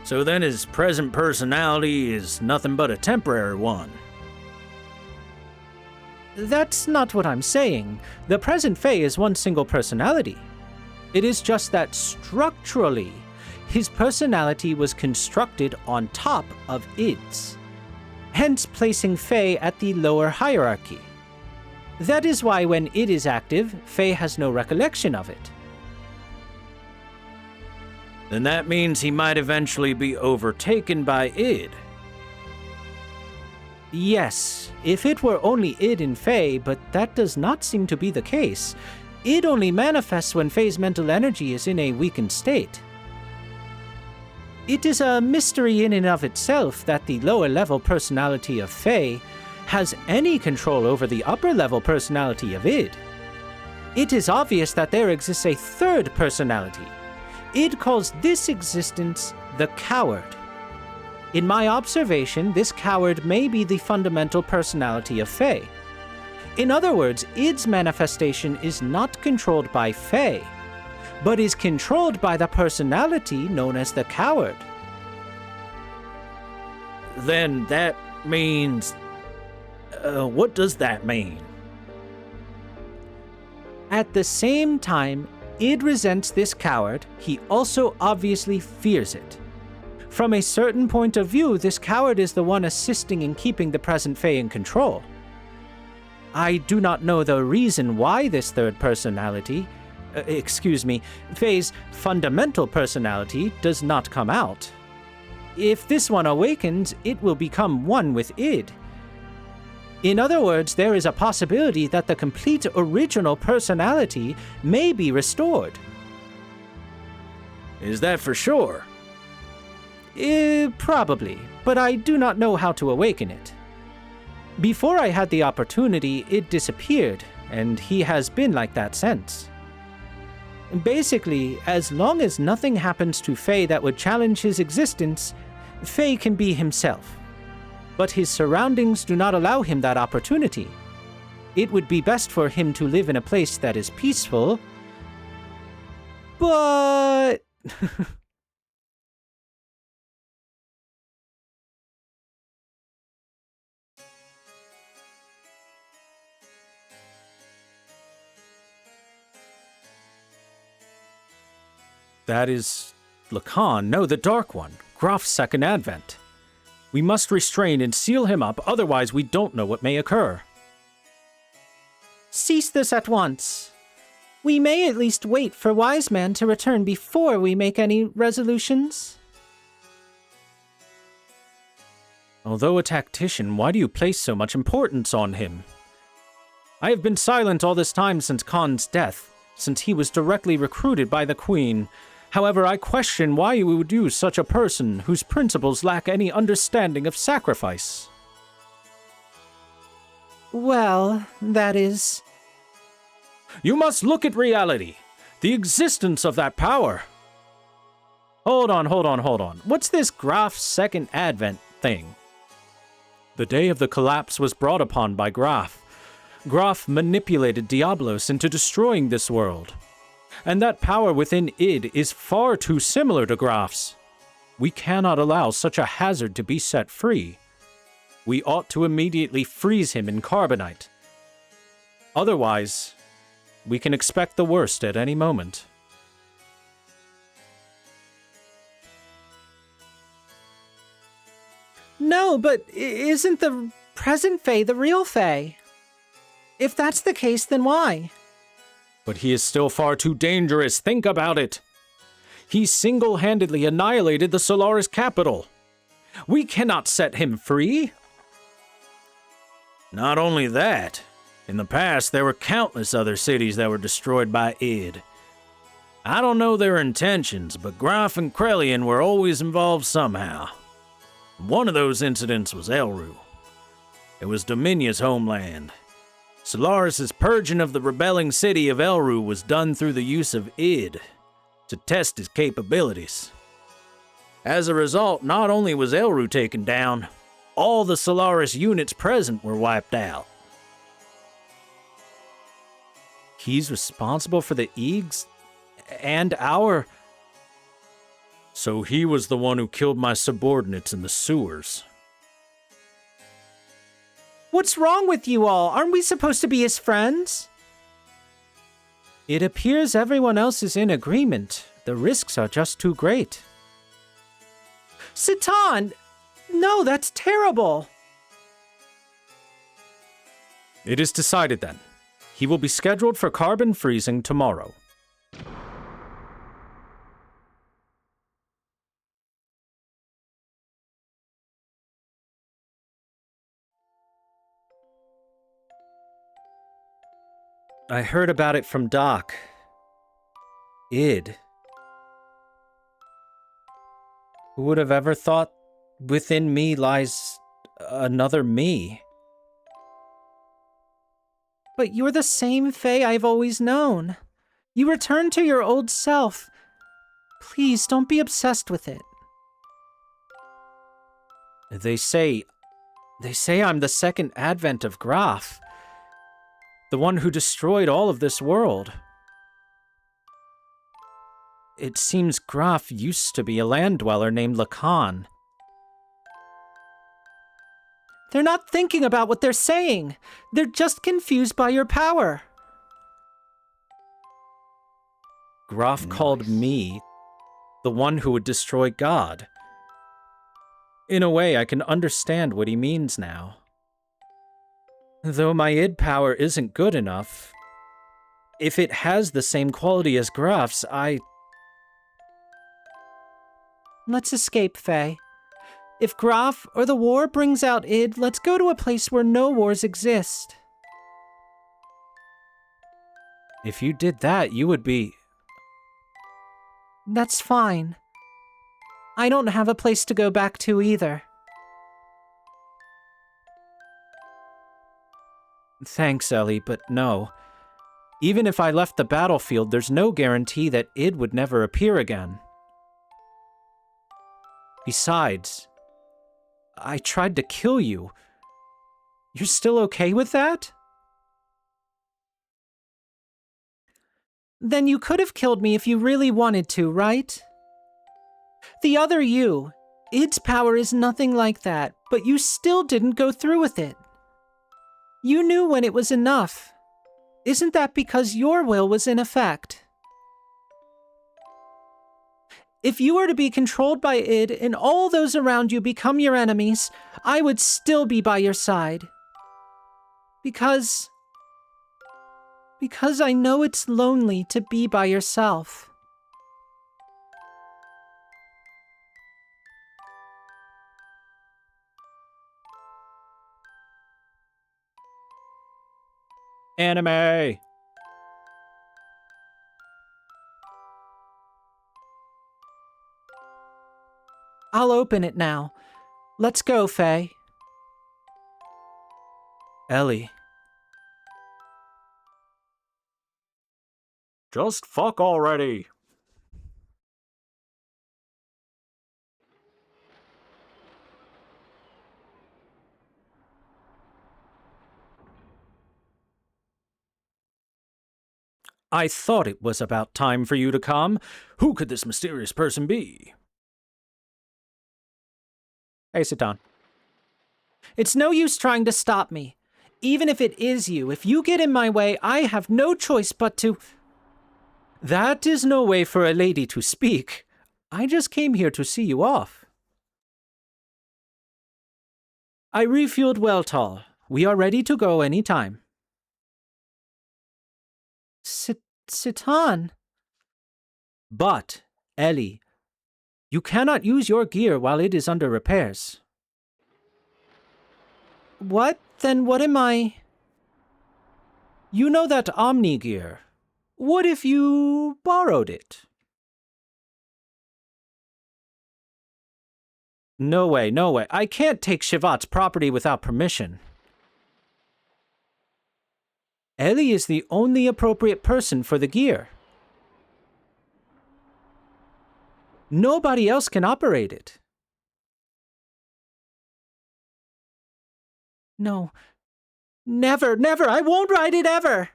So then his present personality is nothing but a temporary one. That's not what I'm saying. The present Faye is one single personality. It is just that structurally, his personality was constructed on top of id's, hence placing Faye at the lower hierarchy. That is why when id is active, Faye has no recollection of it. Then that means he might eventually be overtaken by id. Yes, if it were only id in Faye, but that does not seem to be the case. Id only manifests when Faye's mental energy is in a weakened state. It is a mystery in and of itself that the lower-level personality of Faye has any control over the upper-level personality of id. It is obvious that there exists a third personality. Id calls this existence the coward. In my observation, this coward may be the fundamental personality of Faye. In other words, id's manifestation is not controlled by Faye, but is controlled by the personality known as the coward. Then that means... what does that mean? At the same time, id resents this coward, he also obviously fears it. From a certain point of view, this coward is the one assisting in keeping the present Faye in control. I do not know the reason why this third personality, Faye's fundamental personality, does not come out. If this one awakens, it will become one with id. In other words, there is a possibility that the complete original personality may be restored. Is that for sure? Probably, but I do not know how to awaken it. Before I had the opportunity, it disappeared, and he has been like that since. Basically, as long as nothing happens to Faye that would challenge his existence, Faye can be himself. But his surroundings do not allow him that opportunity. It would be best for him to live in a place that is peaceful, but... That is Lacan, no, the Dark One, Grof's second advent. We must restrain and seal him up, otherwise we don't know what may occur. Cease this at once. We may at least wait for Wise Man to return before we make any resolutions. Although a tactician, why do you place so much importance on him? I have been silent all this time since Khan's death, since he was directly recruited by the Queen, However, I question why you would use such a person whose principles lack any understanding of sacrifice. Well, that is... You must look at reality, the existence of that power. Hold on. What's this Graf's second advent thing? The day of the collapse was brought upon by Graf. Graf manipulated Diablos into destroying this world. And that power within id is far too similar to Graf's. We cannot allow such a hazard to be set free. We ought to immediately freeze him in carbonite. Otherwise, we can expect the worst at any moment. No, but isn't the present Fae the real Fae? If that's the case, then why? But he is still far too dangerous. Think about it. He single-handedly annihilated the Solaris capital. We cannot set him free. Not only that, in the past there were countless other cities that were destroyed by id. I don't know their intentions, but Graf and Krelian were always involved somehow. One of those incidents was Elru. It was Dominia's homeland. Solaris' purging of the rebelling city of Elru was done through the use of id to test his capabilities. As a result, not only was Elru taken down, all the Solaris units present were wiped out. He's responsible for the Eags and our... So he was the one who killed my subordinates in the sewers. What's wrong with you all? Aren't we supposed to be his friends? It appears everyone else is in agreement. The risks are just too great. Satan! No, that's terrible! It is decided then. He will be scheduled for carbon freezing tomorrow. I heard about it from Doc. Id. Who would have ever thought within me lies another me? But you're the same Fae I've always known. You return to your old self. Please, don't be obsessed with it. They say I'm the second advent of Graf. The one who destroyed all of this world. It seems Graf used to be a land dweller named Lacan. They're not thinking about what they're saying. They're just confused by your power. Graf called me the one who would destroy God. In a way, I can understand what he means now. Though my id power isn't good enough, if it has the same quality as Graf's, Let's escape, Fae. If Graf or the war brings out id, let's go to a place where no wars exist. If you did that, you would be... That's fine. I don't have a place to go back to either. Thanks, Ellie, but no. Even if I left the battlefield, there's no guarantee that id would never appear again. Besides, I tried to kill you. You're still okay with that? Then you could have killed me if you really wanted to, right? The other you, id's power is nothing like that, but you still didn't go through with it. You knew when it was enough. Isn't that because your will was in effect? If you were to be controlled by id and all those around you become your enemies, I would still be by your side. Because I know it's lonely to be by yourself. Anime! I'll open it now. Let's go, Faye. Ellie. Just fuck already. I thought it was about time for you to come. Who could this mysterious person be? Hey, Satan. It's no use trying to stop me. Even if it is you, if you get in my way, I have no choice but to... That is no way for a lady to speak. I just came here to see you off. I refueled Welltall. We are ready to go any time. Satan. But, Ellie, you cannot use your gear while it is under repairs. What? Then what am I... You know that Omni gear. What if you borrowed it? No way, no way. I can't take Shivat's property without permission. Ellie is the only appropriate person for the gear. Nobody else can operate it. No. Never, never! I won't ride it ever!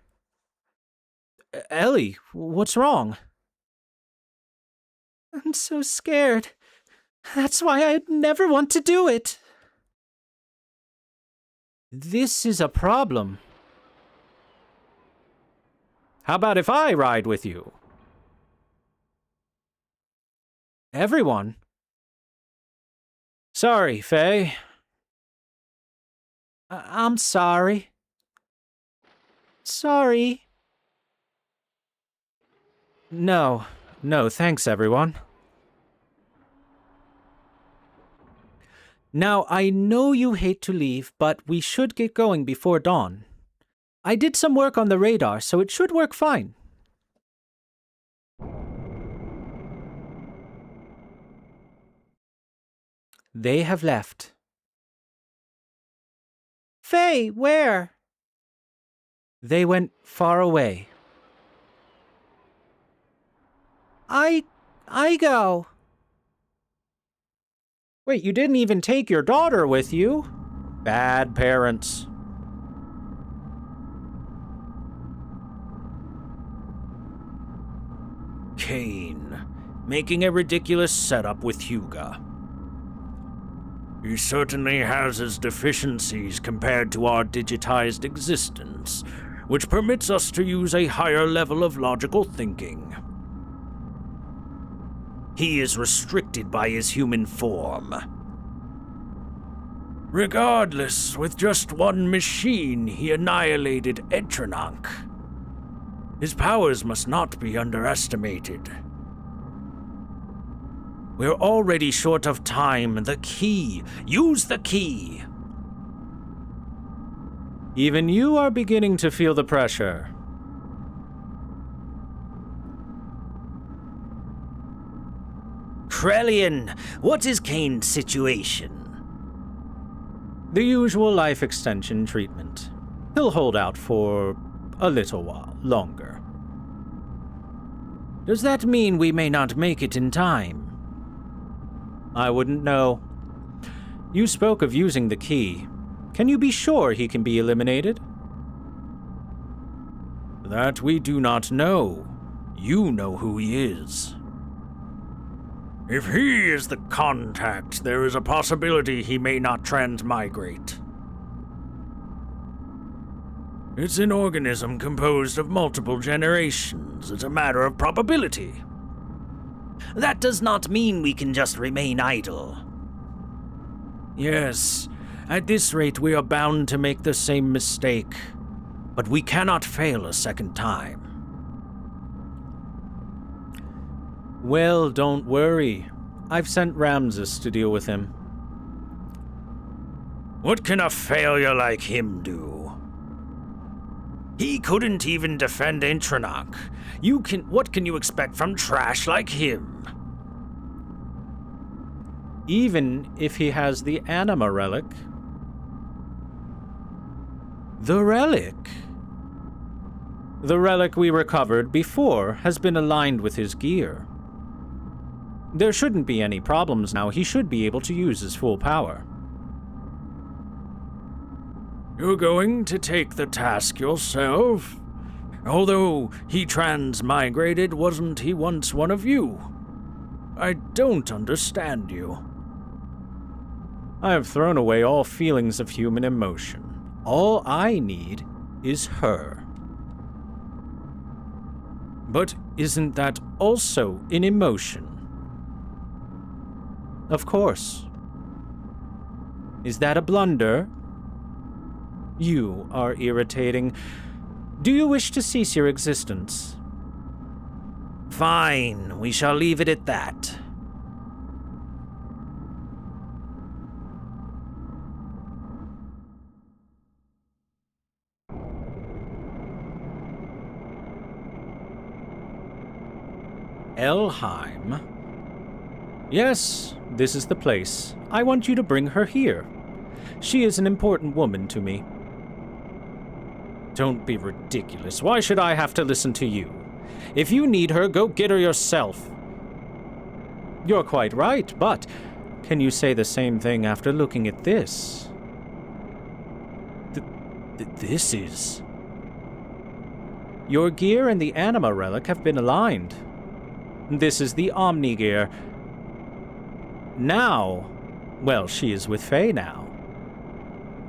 Ellie, what's wrong? I'm so scared. That's why I'd never want to do it. This is a problem. How about if I ride with you? Everyone? Sorry, Faye. I'm sorry. Sorry. No, thanks, everyone. Now, I know you hate to leave, but we should get going before dawn. I did some work on the radar, so it should work fine. They have left. Faye, where? They went far away. I go. Wait, you didn't even take your daughter with you? Bad parents. Kane, making a ridiculous setup with Hyuga. He certainly has his deficiencies compared to our digitized existence, which permits us to use a higher level of logical thinking. He is restricted by his human form. Regardless, with just one machine, he annihilated Etranok. His powers must not be underestimated. We're already short of time. The key. Use the key. Even you are beginning to feel the pressure. Krellian, what is Kane's situation? The usual life extension treatment. He'll hold out for a little while longer. Does that mean we may not make it in time? I wouldn't know. You spoke of using the key. Can you be sure he can be eliminated? That we do not know. You know who he is. If he is the contact, there is a possibility he may not transmigrate. It's an organism composed of multiple generations. It's a matter of probability. That does not mean we can just remain idle. Yes, at this rate we are bound to make the same mistake. But we cannot fail a second time. Well, don't worry. I've sent Ramses to deal with him. What can a failure like him do? He couldn't even defend Etranok. What can you expect from trash like him? even if he has the anima relic. The relic? The relic we recovered before has been aligned with his gear. There shouldn't be any problems now. He should be able to use his full power. You're going to take the task yourself? Although he transmigrated, wasn't he once one of you? I don't understand you. I have thrown away all feelings of human emotion. All I need is her. But isn't that also an emotion? Of course. Is that a blunder? You are irritating. Do you wish to cease your existence? Fine, we shall leave it at that. Elheim? Yes, this is the place. I want you to bring her here. She is an important woman to me. Don't be ridiculous. Why should I have to listen to you? If you need her, go get her yourself. You're quite right, but can you say the same thing after looking at this? This is... Your gear and the anima relic have been aligned. This is the Omni gear. Now, well, she is with Faye now.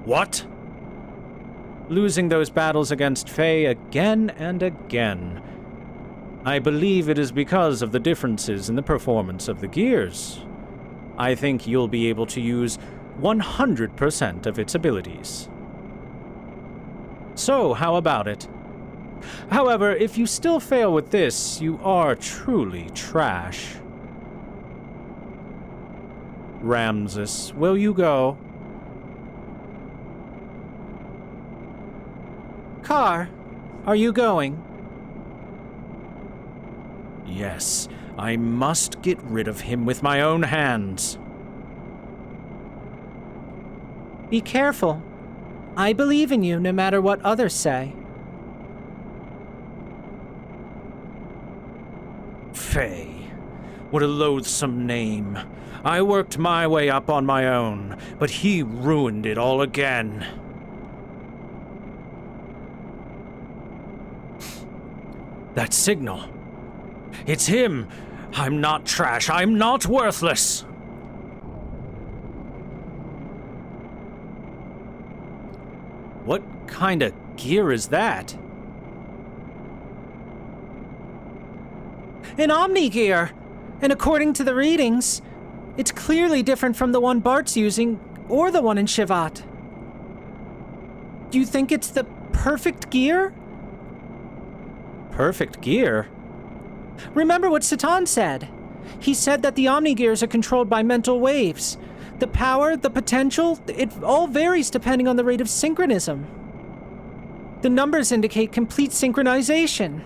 What? Losing those battles against Faye again and again. I believe it is because of the differences in the performance of the gears. I think you'll be able to use 100% of its abilities. So, how about it? However, if you still fail with this, you are truly trash. Ramses, will you go? Car, are you going? Yes, I must get rid of him with my own hands. Be careful. I believe in you no matter what others say. Faye. What a loathsome name. I worked my way up on my own, but he ruined it all again. That signal. It's him. I'm not trash. I'm not worthless. What kind of gear is that? An Omni gear! And according to the readings, it's clearly different from the one Bart's using, or the one in Shivat. Do you think it's the perfect gear? Perfect gear? Remember what Satan said. He said that the Omni gears are controlled by mental waves. The power, the potential, it all varies depending on the rate of synchronism. The numbers indicate complete synchronization.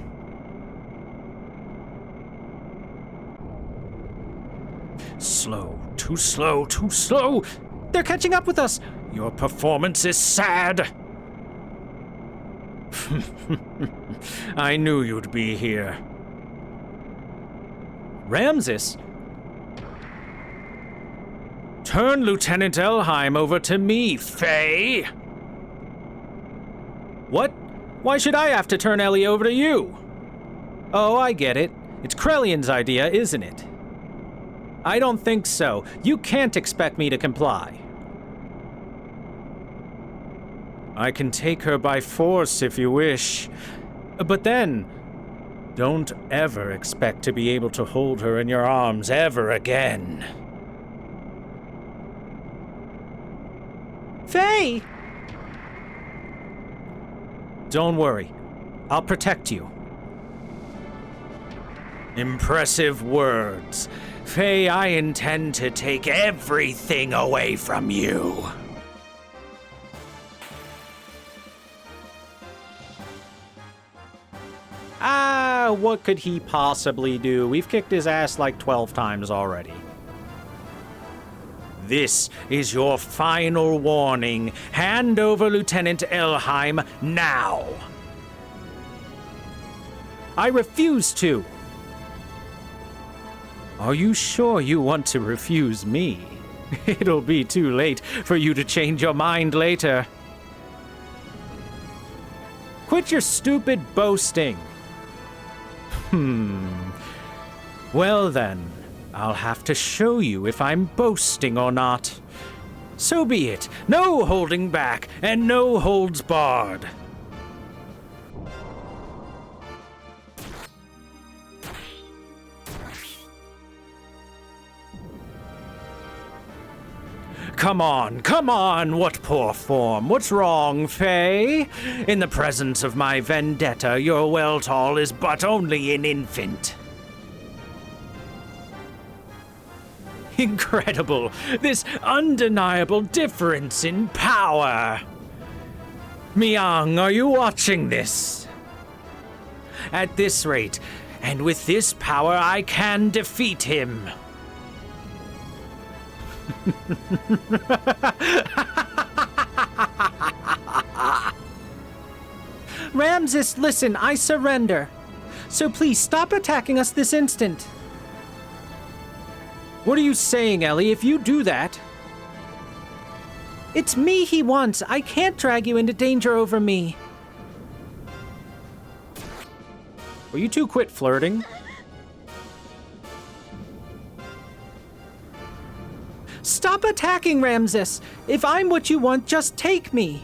Slow, too slow, too slow! They're catching up with us! Your performance is sad! I knew you'd be here. Ramses? Turn Lieutenant Elheim over to me, Faye! What? Why should I have to turn Ellie over to you? Oh, I get it. It's Krellion's idea, isn't it? I don't think so. You can't expect me to comply. I can take her by force if you wish. But then, don't ever expect to be able to hold her in your arms ever again. Faye! Don't worry. I'll protect you. Impressive words. Faye, I intend to take everything away from you. What could he possibly do? We've kicked his ass like 12 times already. This is your final warning. Hand over Lieutenant Elheim now. I refuse to. Are you sure you want to refuse me? It'll be too late for you to change your mind later. Quit your stupid boasting. Well then, I'll have to show you if I'm boasting or not. So be it. No holding back and no holds barred. Come on, what poor form? What's wrong, Faye? In the presence of my vendetta, your Weltall is but only an infant. Incredible, this undeniable difference in power. Miang, are you watching this? At this rate, and with this power, I can defeat him. Ramses, listen, I surrender. So please stop attacking us this instant. What are you saying, Ellie? If you do that... It's me he wants. I can't drag you into danger over me. Will you two quit flirting? Stop attacking, Ramses. If I'm what you want, just take me.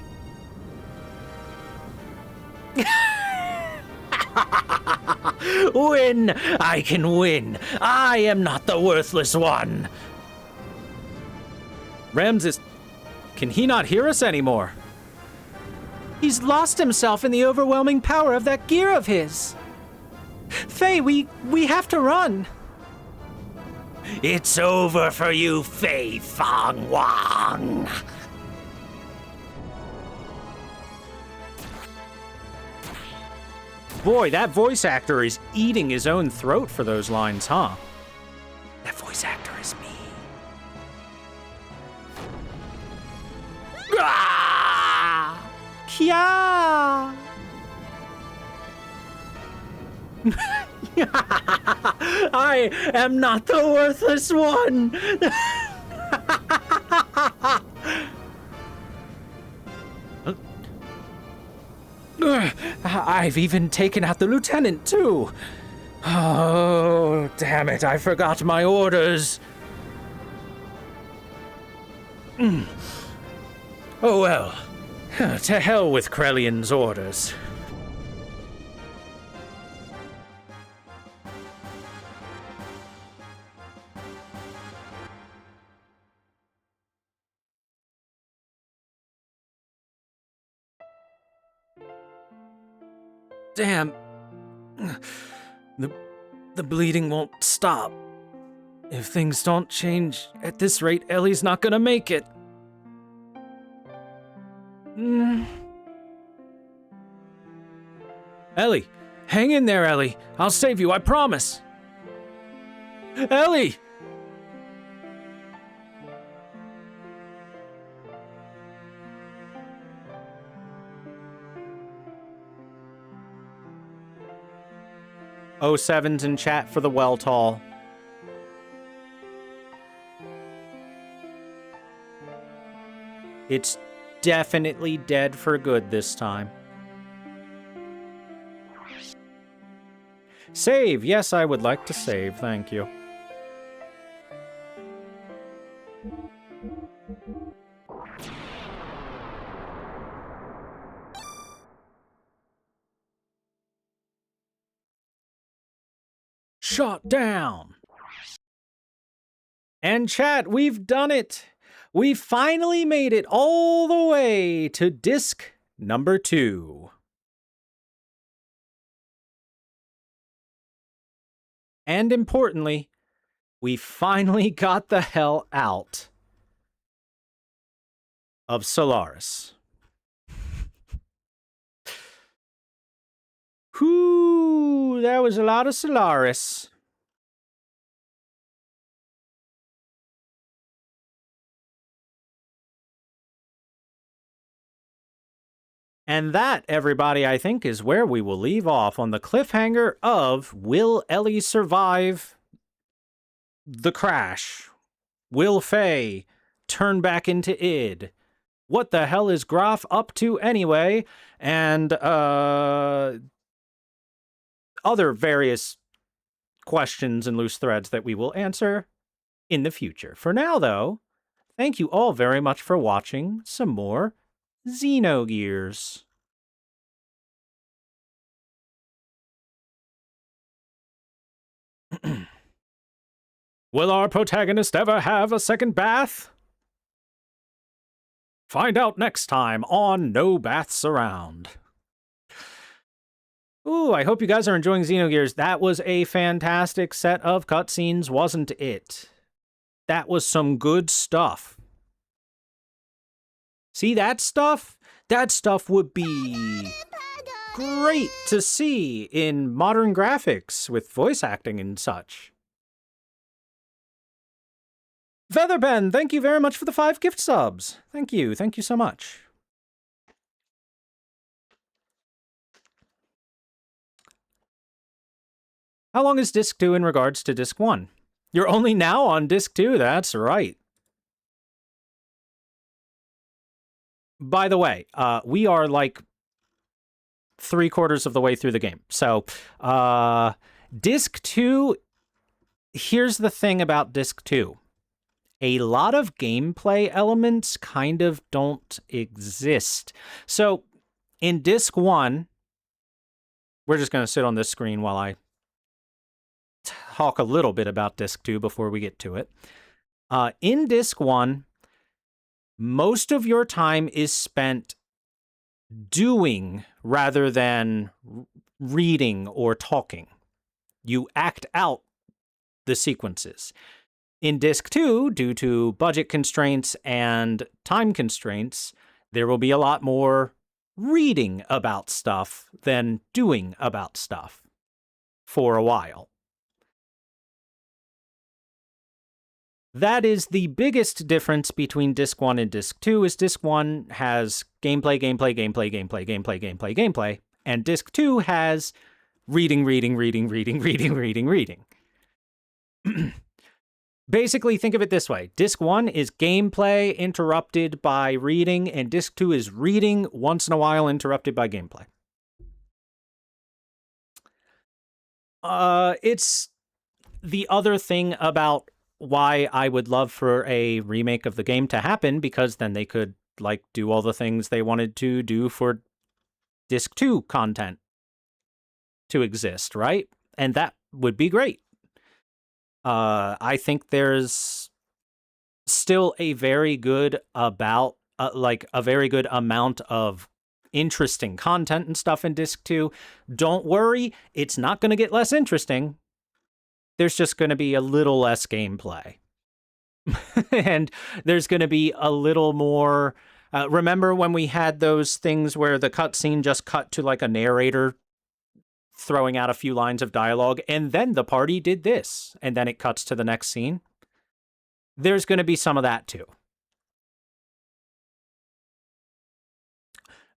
Win! I can win! I am not the worthless one! Ramses, can he not hear us anymore? He's lost himself in the overwhelming power of that gear of his. Faye, we have to run. It's over for you, Fei Fang Wang! Boy, that voice actor is eating his own throat for those lines, huh? That voice actor is me. Ah! Kya! I am not the worthless one! I've even taken out the lieutenant, too. Oh, damn it, I forgot my orders. Oh well, to hell with Krellion's orders. Damn. The bleeding won't stop. If things don't change at this rate, Ellie's not gonna make it. Ellie, hang in there, Ellie. I'll save you, I promise. Ellie! O7's in chat for the Weltall. It's definitely dead for good this time. Save. Yes, I would like to save. Thank you. Shot down. And chat, we've done it. We finally made it all the way to disc number 2. And importantly, we finally got the hell out of Solaris. Whew, that was a lot of Solaris. And that, everybody, I think, is where we will leave off on the cliffhanger of will Ellie survive the crash? Will Faye turn back into id? What the hell is Graf up to anyway? And other various questions and loose threads that we will answer in the future. For now, though, thank you all very much for watching some more Xenogears. Will our protagonist ever have a second bath? Find out next time on No Baths Around. Ooh, I hope you guys are enjoying Xenogears. That was a fantastic set of cutscenes, wasn't it? That was some good stuff. See that stuff? That stuff would be great to see in modern graphics with voice acting and such. Featherpen, thank you very much for the 5 gift subs. Thank you so much. How long is Disc 2 in regards to Disc 1? You're only now on Disc 2, that's right. By the way, we are like 3/4 of the way through the game. So, Disc 2, here's the thing about Disc 2. A lot of gameplay elements kind of don't exist. So, in Disc 1, we're just going to sit on this screen while I talk a little bit about Disc 2 before we get to it. In Disc 1, most of your time is spent doing rather than reading or talking. You act out the sequences. In Disc 2, due to budget constraints and time constraints, there will be a lot more reading about stuff than doing about stuff for a while. That is the biggest difference between Disc 1 and Disc 2, is Disc 1 has gameplay, and Disc 2 has reading. Basically, think of it this way. Disc 1 is gameplay interrupted by reading, and Disc 2 is reading once in a while interrupted by gameplay. It's the other thing about why I would love for a remake of the game to happen, because then they could like do all the things they wanted to do for Disc 2 content to exist, right? And that would be great. I think there's still a very good a very good amount of interesting content and stuff in Disc 2. Don't worry, it's not going to get less interesting. There's just going to be a little less gameplay. And there's going to be a little more... remember when we had those things where the cutscene just cut to like a narrator throwing out a few lines of dialogue, and then the party did this, and then it cuts to the next scene? There's going to be some of that too.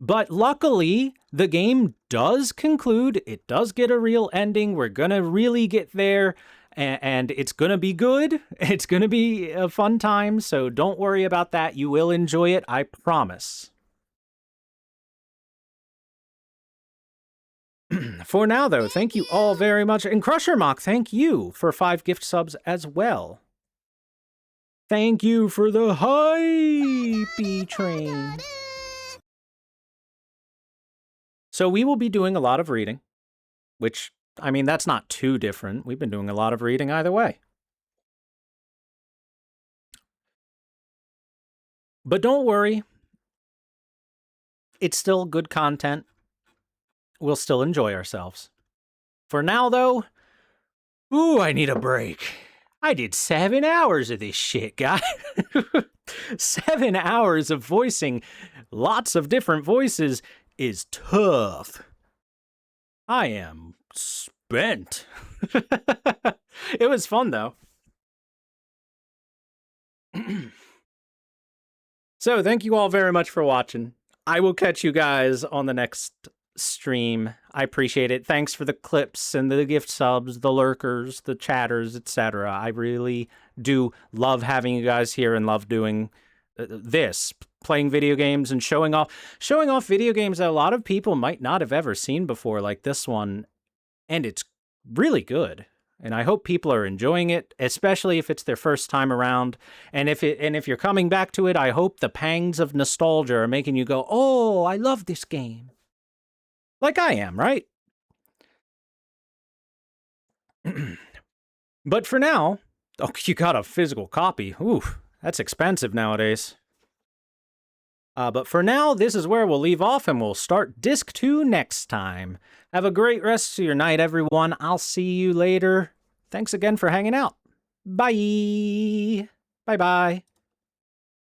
But luckily, the game does conclude. It does get a real ending. We're going to really get there, and it's going to be good. It's going to be a fun time, so don't worry about that. You will enjoy it, I promise. For now, though, thank you all very much. And Crusher Mock, thank you for 5 gift subs as well. Thank you for the hype train. So we will be doing a lot of reading, which, I mean, that's not too different. We've been doing a lot of reading either way. But don't worry. It's still good content. We'll still enjoy ourselves. For now, though, ooh, I need a break. I did 7 hours of this shit, guys. 7 hours of voicing lots of different voices is tough. I am spent. It was fun, though. So, thank you all very much for watching. I will catch you guys on the next stream. I appreciate it. Thanks for the clips and the gift subs, the lurkers, the chatters, etc. I really do love having you guys here and love doing this, playing video games and showing off video games that a lot of people might not have ever seen before, like this one, and it's really good. And I hope people are enjoying it, especially if it's their first time around. And if you're coming back to it, I hope the pangs of nostalgia are making you go, "Oh, I love this game." Like I am, right? But for now, oh, you got a physical copy. Ooh, that's expensive nowadays. But for now, this is where we'll leave off, and we'll start Disc 2 next time. Have a great rest of your night, everyone. I'll see you later. Thanks again for hanging out. Bye. Bye-bye.